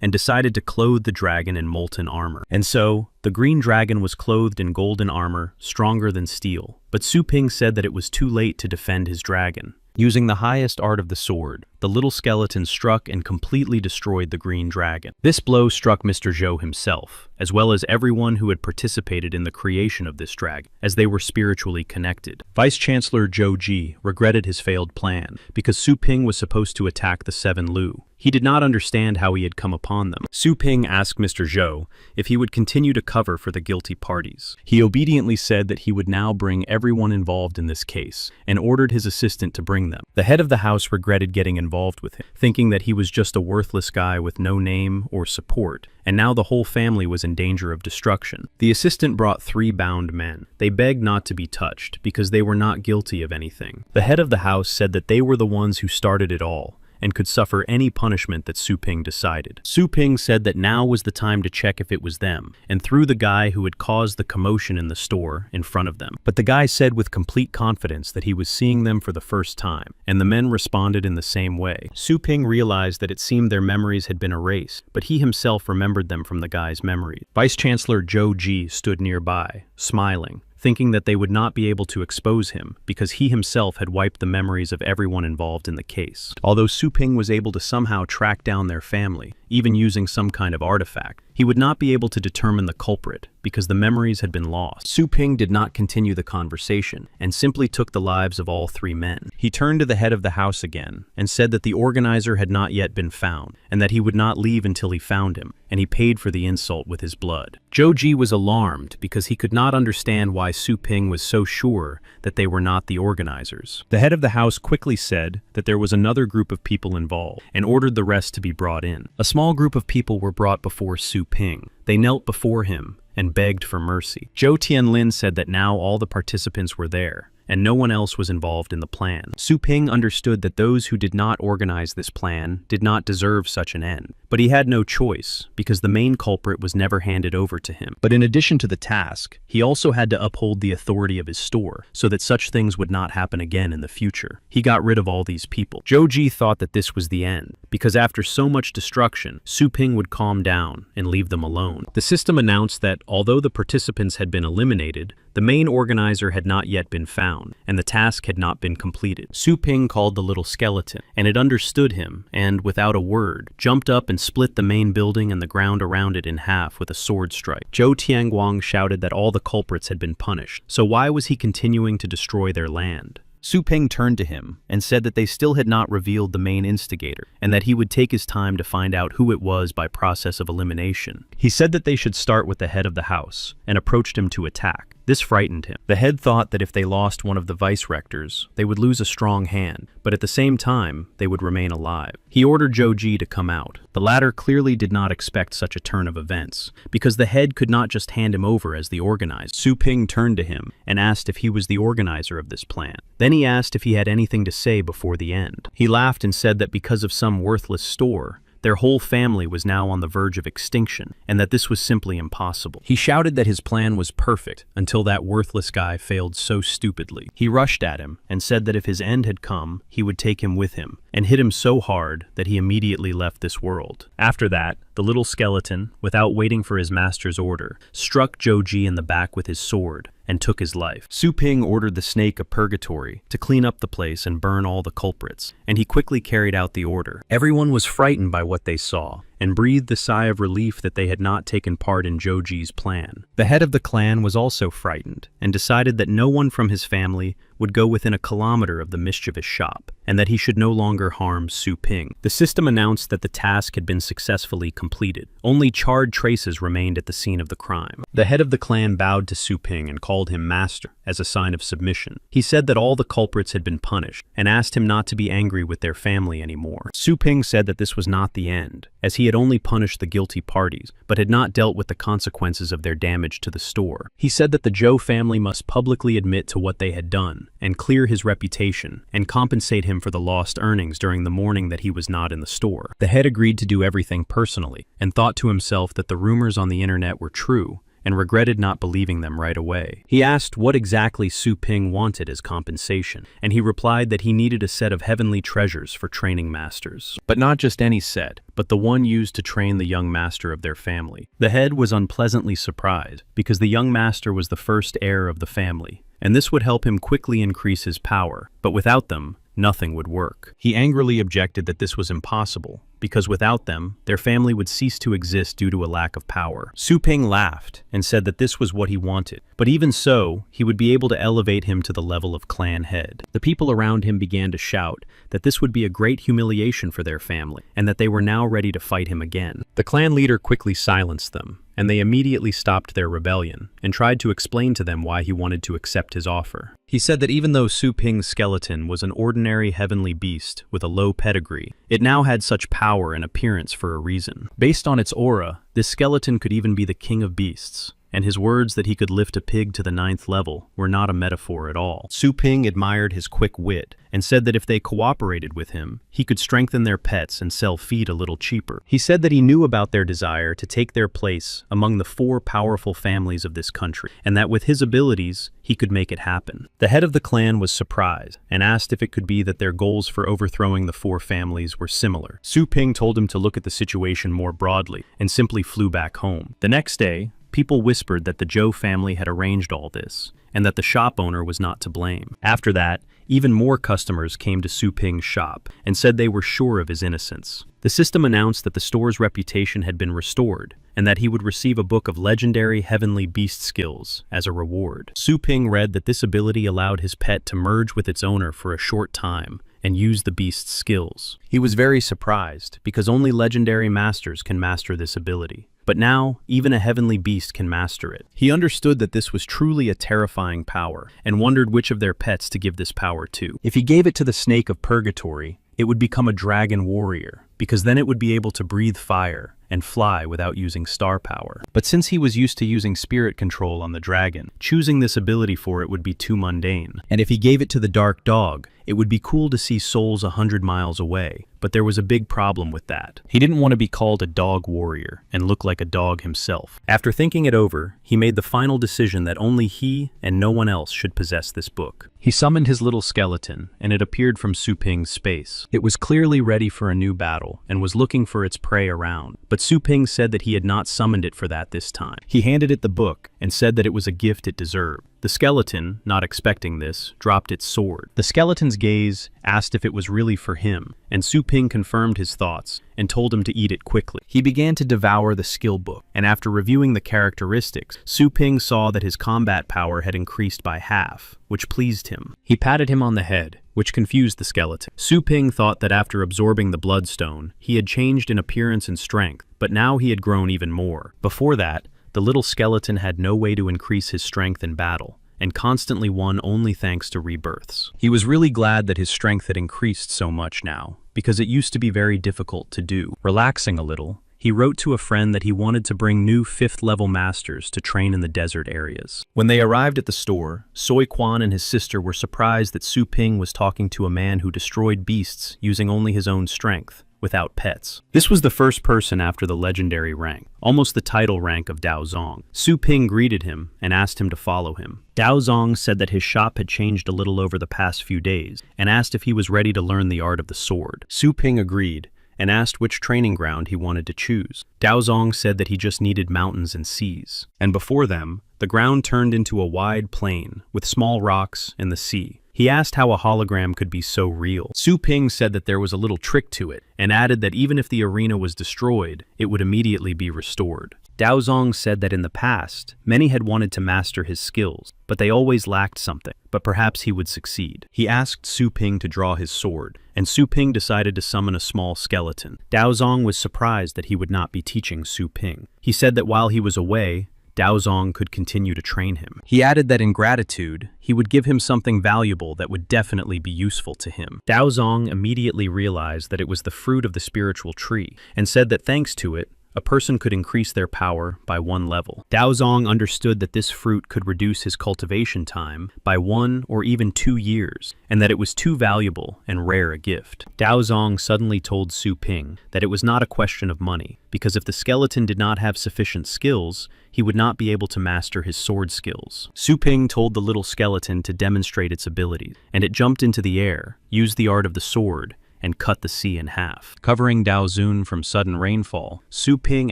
and decided to clothe the dragon in molten armor. And so, the green dragon was clothed in golden armor, stronger than steel. But Su Ping said that it was too late to defend his dragon. Using the highest art of the sword, the little skeleton struck and completely destroyed the green dragon. This blow struck Mr. Zhou himself, as well as everyone who had participated in the creation of this dragon, as they were spiritually connected. Vice-Chancellor Zhou Ji regretted his failed plan, because Su Ping was supposed to attack the Seven Lu. He did not understand how he had come upon them. Su Ping asked Mr. Zhou if he would continue to cover for the guilty parties. He obediently said that he would now bring everyone involved in this case, and ordered his assistant to bring them. The head of the house regretted getting involved with him, thinking that he was just a worthless guy with no name or support, and now the whole family was in danger of destruction. The assistant brought 3 bound men. They begged not to be touched, because they were not guilty of anything. The head of the house said that they were the ones who started it all, and could suffer any punishment that Su Ping decided. Su Ping said that now was the time to check if it was them, and threw the guy who had caused the commotion in the store in front of them. But the guy said with complete confidence that he was seeing them for the first time, and the men responded in the same way. Su Ping realized that it seemed their memories had been erased, but he himself remembered them from the guy's memory. Vice-Chancellor Zhou Ji stood nearby, smiling, thinking that they would not be able to expose him because he himself had wiped the memories of everyone involved in the case. Although Su Ping was able to somehow track down their family, even using some kind of artifact, he would not be able to determine the culprit because the memories had been lost. Su Ping did not continue the conversation and simply took the lives of all 3 men. He turned to the head of the house again and said that the organizer had not yet been found and that he would not leave until he found him, and he paid for the insult with his blood. Zhou Ji was alarmed because he could not understand why Su Ping was so sure that they were not the organizers. The head of the house quickly said that there was another group of people involved and ordered the rest to be brought in. A small group of people were brought before Su Ping. They knelt before him and begged for mercy. Zhou Tianlin said that now all the participants were there, and no one else was involved in the plan. Su Ping understood that those who did not organize this plan did not deserve such an end. But he had no choice, because the main culprit was never handed over to him. But in addition to the task, he also had to uphold the authority of his store, so that such things would not happen again in the future. He got rid of all these people. Zhou Ji thought that this was the end, because after so much destruction, Su Ping would calm down and leave them alone. The system announced that, although the participants had been eliminated, the main organizer had not yet been found, and the task had not been completed. Su Ping called the little skeleton, and it understood him, and, without a word, jumped up and split the main building and the ground around it in half with a sword strike. Zhou Tianguang shouted that all the culprits had been punished, so why was he continuing to destroy their land? Su Ping turned to him and said that they still had not revealed the main instigator, and that he would take his time to find out who it was by process of elimination. He said that they should start with the head of the house, and approached him to attack. This frightened him. The head thought that if they lost one of the vice-rectors, they would lose a strong hand, but at the same time, they would remain alive. He ordered Zhou Ji to come out. The latter clearly did not expect such a turn of events, because the head could not just hand him over as the organizer. Su Ping turned to him and asked if he was the organizer of this plan. Then he asked if he had anything to say before the end. He laughed and said that because of some worthless store, their whole family was now on the verge of extinction, and that this was simply impossible. He shouted that his plan was perfect until that worthless guy failed so stupidly. He rushed at him and said that if his end had come, he would take him with him, and hit him so hard that he immediately left this world. After that, the little skeleton, without waiting for his master's order, struck Zhou Ji in the back with his sword and took his life. Su Ping ordered the snake of purgatory to clean up the place and burn all the culprits, and he quickly carried out the order. Everyone was frightened by what they saw, and breathed a sigh of relief that they had not taken part in Joji's plan. The head of the clan was also frightened and decided that no one from his family would go within a kilometer of the mischievous shop, and that he should no longer harm Su Ping. The system announced that the task had been successfully completed. Only charred traces remained at the scene of the crime. The head of the clan bowed to Su Ping and called him master as a sign of submission. He said that all the culprits had been punished and asked him not to be angry with their family anymore. Su Ping said that this was not the end, as he had only punished the guilty parties, but had not dealt with the consequences of their damage to the store. He said that the Zhou family must publicly admit to what they had done and clear his reputation and compensate him for the lost earnings during the morning that he was not in the store. The head agreed to do everything personally and thought to himself that the rumors on the internet were true and regretted not believing them right away. He asked what exactly Su Ping wanted as compensation, and he replied that he needed a set of heavenly treasures for training masters. But not just any set, but the one used to train the young master of their family. The head was unpleasantly surprised, because the young master was the first heir of the family, and this would help him quickly increase his power, but without them, nothing would work. He angrily objected that this was impossible, because without them, their family would cease to exist due to a lack of power. Su Ping laughed and said that this was what he wanted, but even so, he would be able to elevate him to the level of clan head. The people around him began to shout that this would be a great humiliation for their family, and that they were now ready to fight him again. The clan leader quickly silenced them, and they immediately stopped their rebellion and tried to explain to them why he wanted to accept his offer. He said that even though Su Ping's skeleton was an ordinary heavenly beast with a low pedigree, it now had such power and appearance for a reason. Based on its aura, this skeleton could even be the king of beasts, and his words that he could lift a pig to the 9th level were not a metaphor at all. Su Ping admired his quick wit and said that if they cooperated with him, he could strengthen their pets and sell feed a little cheaper. He said that he knew about their desire to take their place among the 4 powerful families of this country, and that with his abilities, he could make it happen. The head of the clan was surprised and asked if it could be that their goals for overthrowing the 4 families were similar. Su Ping told him to look at the situation more broadly and simply flew back home. The next day, people whispered that the Zhou family had arranged all this, and that the shop owner was not to blame. After that, even more customers came to Su Ping's shop and said they were sure of his innocence. The system announced that the store's reputation had been restored, and that he would receive a book of legendary heavenly beast skills as a reward. Su Ping read that this ability allowed his pet to merge with its owner for a short time and use the beast's skills. He was very surprised, because only legendary masters can master this ability. But now, even a heavenly beast can master it. He understood that this was truly a terrifying power, and wondered which of their pets to give this power to. If he gave it to the snake of purgatory, it would become a dragon warrior, because then it would be able to breathe fire and fly without using star power. But since he was used to using spirit control on the dragon, choosing this ability for it would be too mundane. And if he gave it to the dark dog, it would be cool to see souls 100 miles away, but there was a big problem with that. He didn't want to be called a dog warrior and look like a dog himself. After thinking it over, he made the final decision that only he and no one else should possess this book. He summoned his little skeleton, and it appeared from Su Ping's space. It was clearly ready for a new battle and was looking for its prey around, but Su Ping said that he had not summoned it for that this time. He handed it the book and said that it was a gift it deserved. The skeleton, not expecting this, dropped its sword. The skeleton's gaze asked if it was really for him, and Su Ping confirmed his thoughts and told him to eat it quickly. He began to devour the skill book, and after reviewing the characteristics, Su Ping saw that his combat power had increased by half, which pleased him. He patted him on the head, which confused the skeleton. Su Ping thought that after absorbing the bloodstone, he had changed in appearance and strength, but now he had grown even more. Before that, the little skeleton had no way to increase his strength in battle, and constantly won only thanks to rebirths. He was really glad that his strength had increased so much now, because it used to be very difficult to do. Relaxing a little, he wrote to a friend that he wanted to bring new 5th-level masters to train in the desert areas. When they arrived at the store, Soi Quan and his sister were surprised that Su Ping was talking to a man who destroyed beasts using only his own strength, without pets. This was the first person after the legendary rank, almost the title rank of Dao Zong. Su Ping greeted him and asked him to follow him. Dao Zong said that his shop had changed a little over the past few days and asked if he was ready to learn the art of the sword. Su Ping agreed and asked which training ground he wanted to choose. Dao Zong said that he just needed mountains and seas, and before them, the ground turned into a wide plain with small rocks and the sea. He asked how a hologram could be so real. Su Ping said that there was a little trick to it, and added that even if the arena was destroyed, it would immediately be restored. Daozong said that in the past, many had wanted to master his skills, but they always lacked something, but perhaps he would succeed. He asked Su Ping to draw his sword, and Su Ping decided to summon a small skeleton. Daozong was surprised that he would not be teaching Su Ping. He said that while he was away, Daozong could continue to train him. He added that in gratitude, he would give him something valuable that would definitely be useful to him. Daozong immediately realized that it was the fruit of the spiritual tree, and said that thanks to it, a person could increase their power by 1 level. Daozong understood that this fruit could reduce his cultivation time by 1 or even 2 years, and that it was too valuable and rare a gift. Daozong suddenly told Su Ping that it was not a question of money, because if the skeleton did not have sufficient skills, he would not be able to master his sword skills. Su Ping told the little skeleton to demonstrate its abilities, and it jumped into the air, used the art of the sword, and cut the sea in half. Covering Daozun from sudden rainfall, Su Ping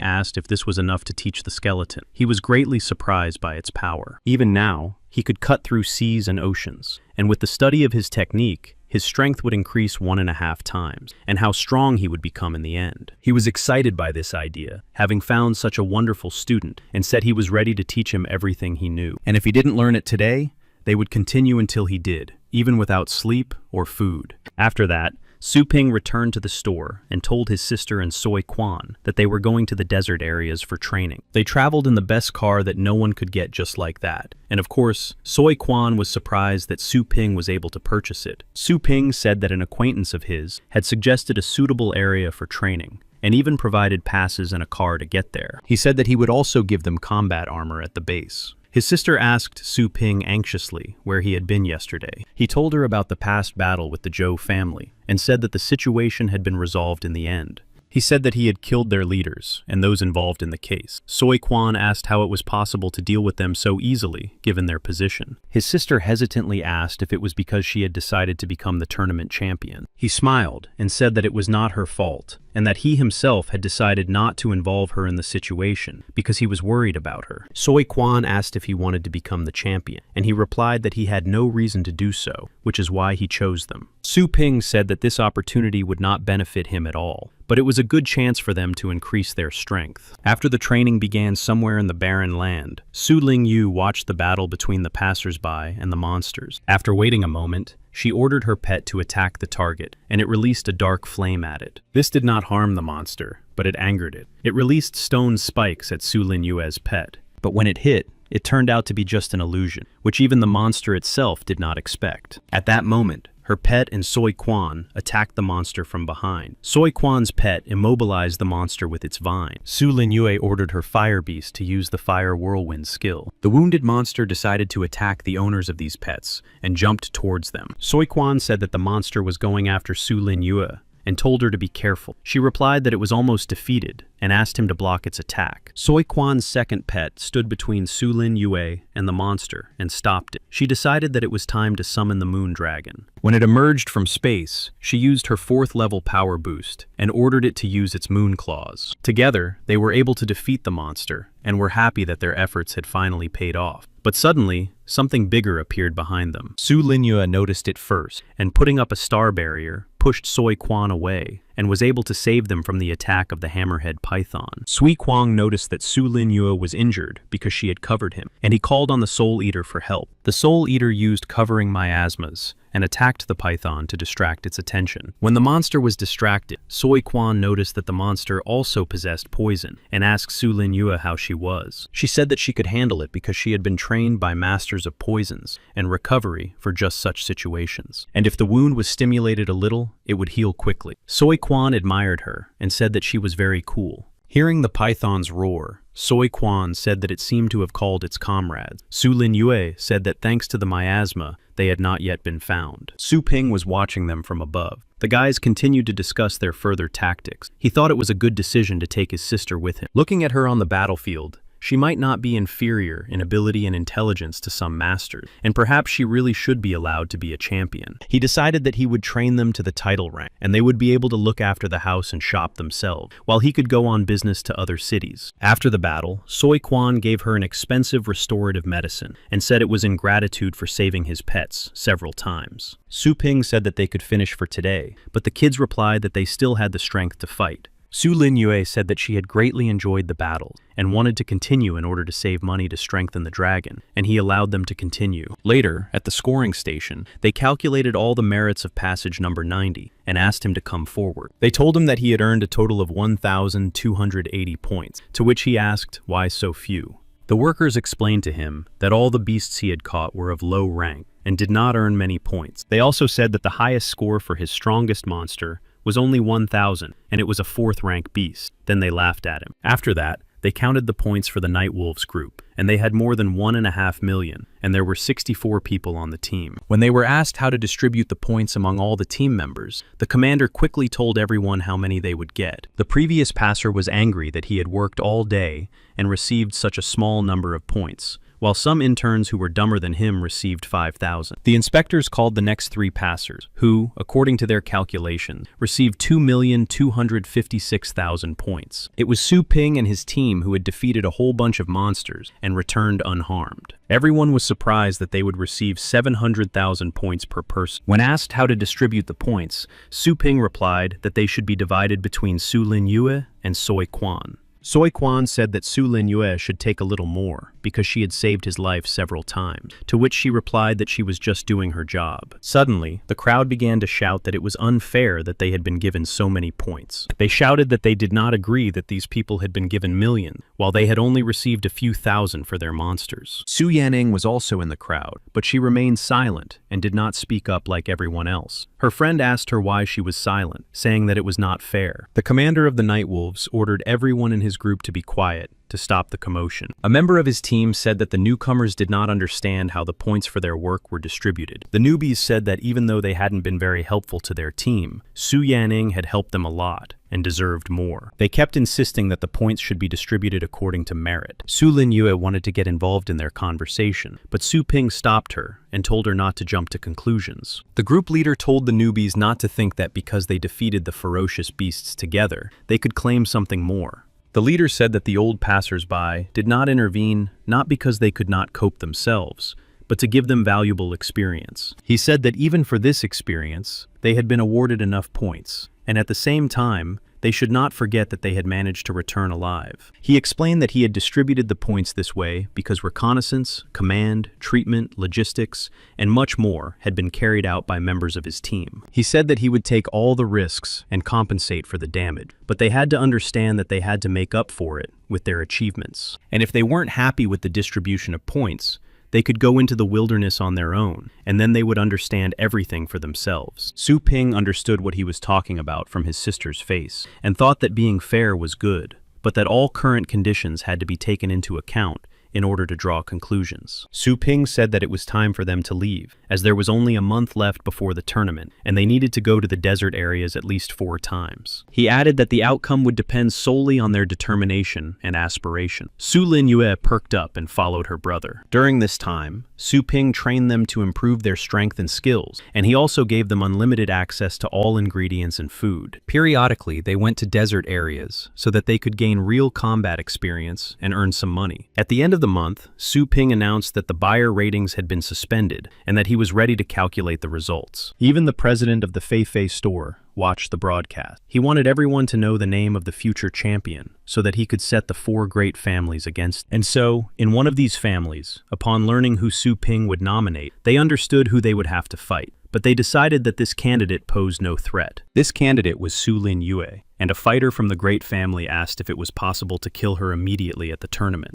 asked if this was enough to teach the skeleton. He was greatly surprised by its power. Even now, he could cut through seas and oceans, and with the study of his technique, his strength would increase 1.5 times, and how strong he would become in the end. He was excited by this idea, having found such a wonderful student, and said he was ready to teach him everything he knew. And if he didn't learn it today, they would continue until he did, even without sleep or food. After that, Su Ping returned to the store and told his sister and Soi Quan that they were going to the desert areas for training. They traveled in the best car that no one could get just like that. And of course, Soi Quan was surprised that Su Ping was able to purchase it. Su Ping said that an acquaintance of his had suggested a suitable area for training, and even provided passes and a car to get there. He said that he would also give them combat armor at the base. His sister asked Su Ping anxiously where he had been yesterday. He told her about the past battle with the Zhou family, and said that the situation had been resolved in the end. He said that he had killed their leaders and those involved in the case. Soi Quan asked how it was possible to deal with them so easily, given their position. His sister hesitantly asked if it was because she had decided to become the tournament champion. He smiled and said that it was not her fault, and that he himself had decided not to involve her in the situation because he was worried about her. Soi Quan asked if he wanted to become the champion, and he replied that he had no reason to do so, which is why he chose them. Su Ping said that this opportunity would not benefit him at all, but it was a good chance for them to increase their strength. After the training began somewhere in the barren land, Su Lingyu watched the battle between the passers-by and the monsters. After waiting a moment, she ordered her pet to attack the target, and it released a dark flame at it. This did not harm the monster, but it angered it. It released stone spikes at Su Linyue's pet, but when it hit, it turned out to be just an illusion, which even the monster itself did not expect. At that moment, her pet and Soi Quan attacked the monster from behind. Soi Quan's pet immobilized the monster with its vine. Su Linyue ordered her fire beast to use the fire whirlwind skill. The wounded monster decided to attack the owners of these pets and jumped towards them. Soi Quan said that the monster was going after Su Linyue and told her to be careful. She replied that it was almost defeated and asked him to block its attack. Soi Quan's second pet stood between Su Linyue and the monster and stopped it. She decided that it was time to summon the moon dragon. When it emerged from space, she used her 4th level power boost and ordered it to use its moon claws. Together, they were able to defeat the monster and were happy that their efforts had finally paid off. But suddenly, something bigger appeared behind them. Su Linyue noticed it first, and putting up a star barrier, pushed Soi Quan away, and was able to save them from the attack of the hammerhead python. Sui Kwang noticed that Su Linyue was injured because she had covered him, and he called on the Soul Eater for help. The Soul Eater used covering miasmas and attacked the python to distract its attention. When the monster was distracted, Soi Quan noticed that the monster also possessed poison and asked Su Linyue how she was. She said that she could handle it because she had been trained by masters of poisons and recovery for just such situations. And if the wound was stimulated a little, it would heal quickly. Soi Quan admired her and said that she was very cool. Hearing the python's roar, Soi Quan said that it seemed to have called its comrades. Su Linyue said that thanks to the miasma, they had not yet been found. Su Ping was watching them from above. The guys continued to discuss their further tactics. He thought it was a good decision to take his sister with him. Looking at her on the battlefield, she might not be inferior in ability and intelligence to some masters, and perhaps she really should be allowed to be a champion. He decided that he would train them to the title rank, and they would be able to look after the house and shop themselves, while he could go on business to other cities. After the battle, Soi Quan gave her an expensive restorative medicine, and said it was in gratitude for saving his pets several times. Su Ping said that they could finish for today, but the kids replied that they still had the strength to fight. Su Lin Yue said that she had greatly enjoyed the battle and wanted to continue in order to save money to strengthen the dragon, and he allowed them to continue. Later, at the scoring station, they calculated all the merits of passage number 90 and asked him to come forward. They told him that he had earned a total of 1,280 points, to which he asked why so few. The workers explained to him that all the beasts he had caught were of low rank and did not earn many points. They also said that the highest score for his strongest monster was only 1,000, and it was a 4th-rank beast. Then they laughed at him. After that, they counted the points for the Night Wolves group, and they had more than 1.5 million, and there were 64 people on the team. When they were asked how to distribute the points among all the team members, the commander quickly told everyone how many they would get. The previous passer was angry that he had worked all day and received such a small number of points, while some interns who were dumber than him received 5,000. The inspectors called the next 3 passers, who, according to their calculations, received 2,256,000 points. It was Su Ping and his team who had defeated a whole bunch of monsters and returned unharmed. Everyone was surprised that they would receive 700,000 points per person. When asked how to distribute the points, Su Ping replied that they should be divided between Su Lin Yue and Soi Quan. Soi Quan said that Su Lin Yue should take a little more, because she had saved his life several times, to which she replied that she was just doing her job. Suddenly, the crowd began to shout that it was unfair that they had been given so many points. They shouted that they did not agree that these people had been given millions, while they had only received a few thousand for their monsters. Su Yanning was also in the crowd, but she remained silent and did not speak up like everyone else. Her friend asked her why she was silent, saying that it was not fair. The commander of the Night Wolves ordered everyone in his group to be quiet to stop the commotion. A member of his team said that the newcomers did not understand how the points for their work were distributed. The newbies said that even though they hadn't been very helpful to their team, Su Yanning had helped them a lot and deserved more. They kept insisting that the points should be distributed according to merit. Su Lin Yue wanted to get involved in their conversation, but Su Ping stopped her and told her not to jump to conclusions. The group leader told the newbies not to think that because they defeated the ferocious beasts together, they could claim something more. The leader said that the old passers-by did not intervene not because they could not cope themselves, but to give them valuable experience. He said that even for this experience, they had been awarded enough points, and at the same time, they should not forget that they had managed to return alive. He explained that he had distributed the points this way because reconnaissance, command, treatment, logistics, and much more had been carried out by members of his team. He said that he would take all the risks and compensate for the damage, but they had to understand that they had to make up for it with their achievements. And if they weren't happy with the distribution of points, they could go into the wilderness on their own, and then they would understand everything for themselves. Su Ping understood what he was talking about from his sister's face, and thought that being fair was good, but that all current conditions had to be taken into account in order to draw conclusions. Su Ping said that it was time for them to leave, as there was only a month left before the tournament, and they needed to go to the desert areas at least 4 times. He added that the outcome would depend solely on their determination and aspiration. Su Lin Yue perked up and followed her brother. During this time, Su Ping trained them to improve their strength and skills, and he also gave them unlimited access to all ingredients and food. Periodically, they went to desert areas so that they could gain real combat experience and earn some money. At the end of the month, Su Ping announced that the buyer ratings had been suspended and that he was ready to calculate the results. Even the president of the Fei Fei store watched the broadcast. He wanted everyone to know the name of the future champion so that he could set the 4 great families against. And so, in one of these families, upon learning who Su Ping would nominate, they understood who they would have to fight. But they decided that this candidate posed no threat. This candidate was Su Lin Yue, and a fighter from the great family asked if it was possible to kill her immediately at the tournament.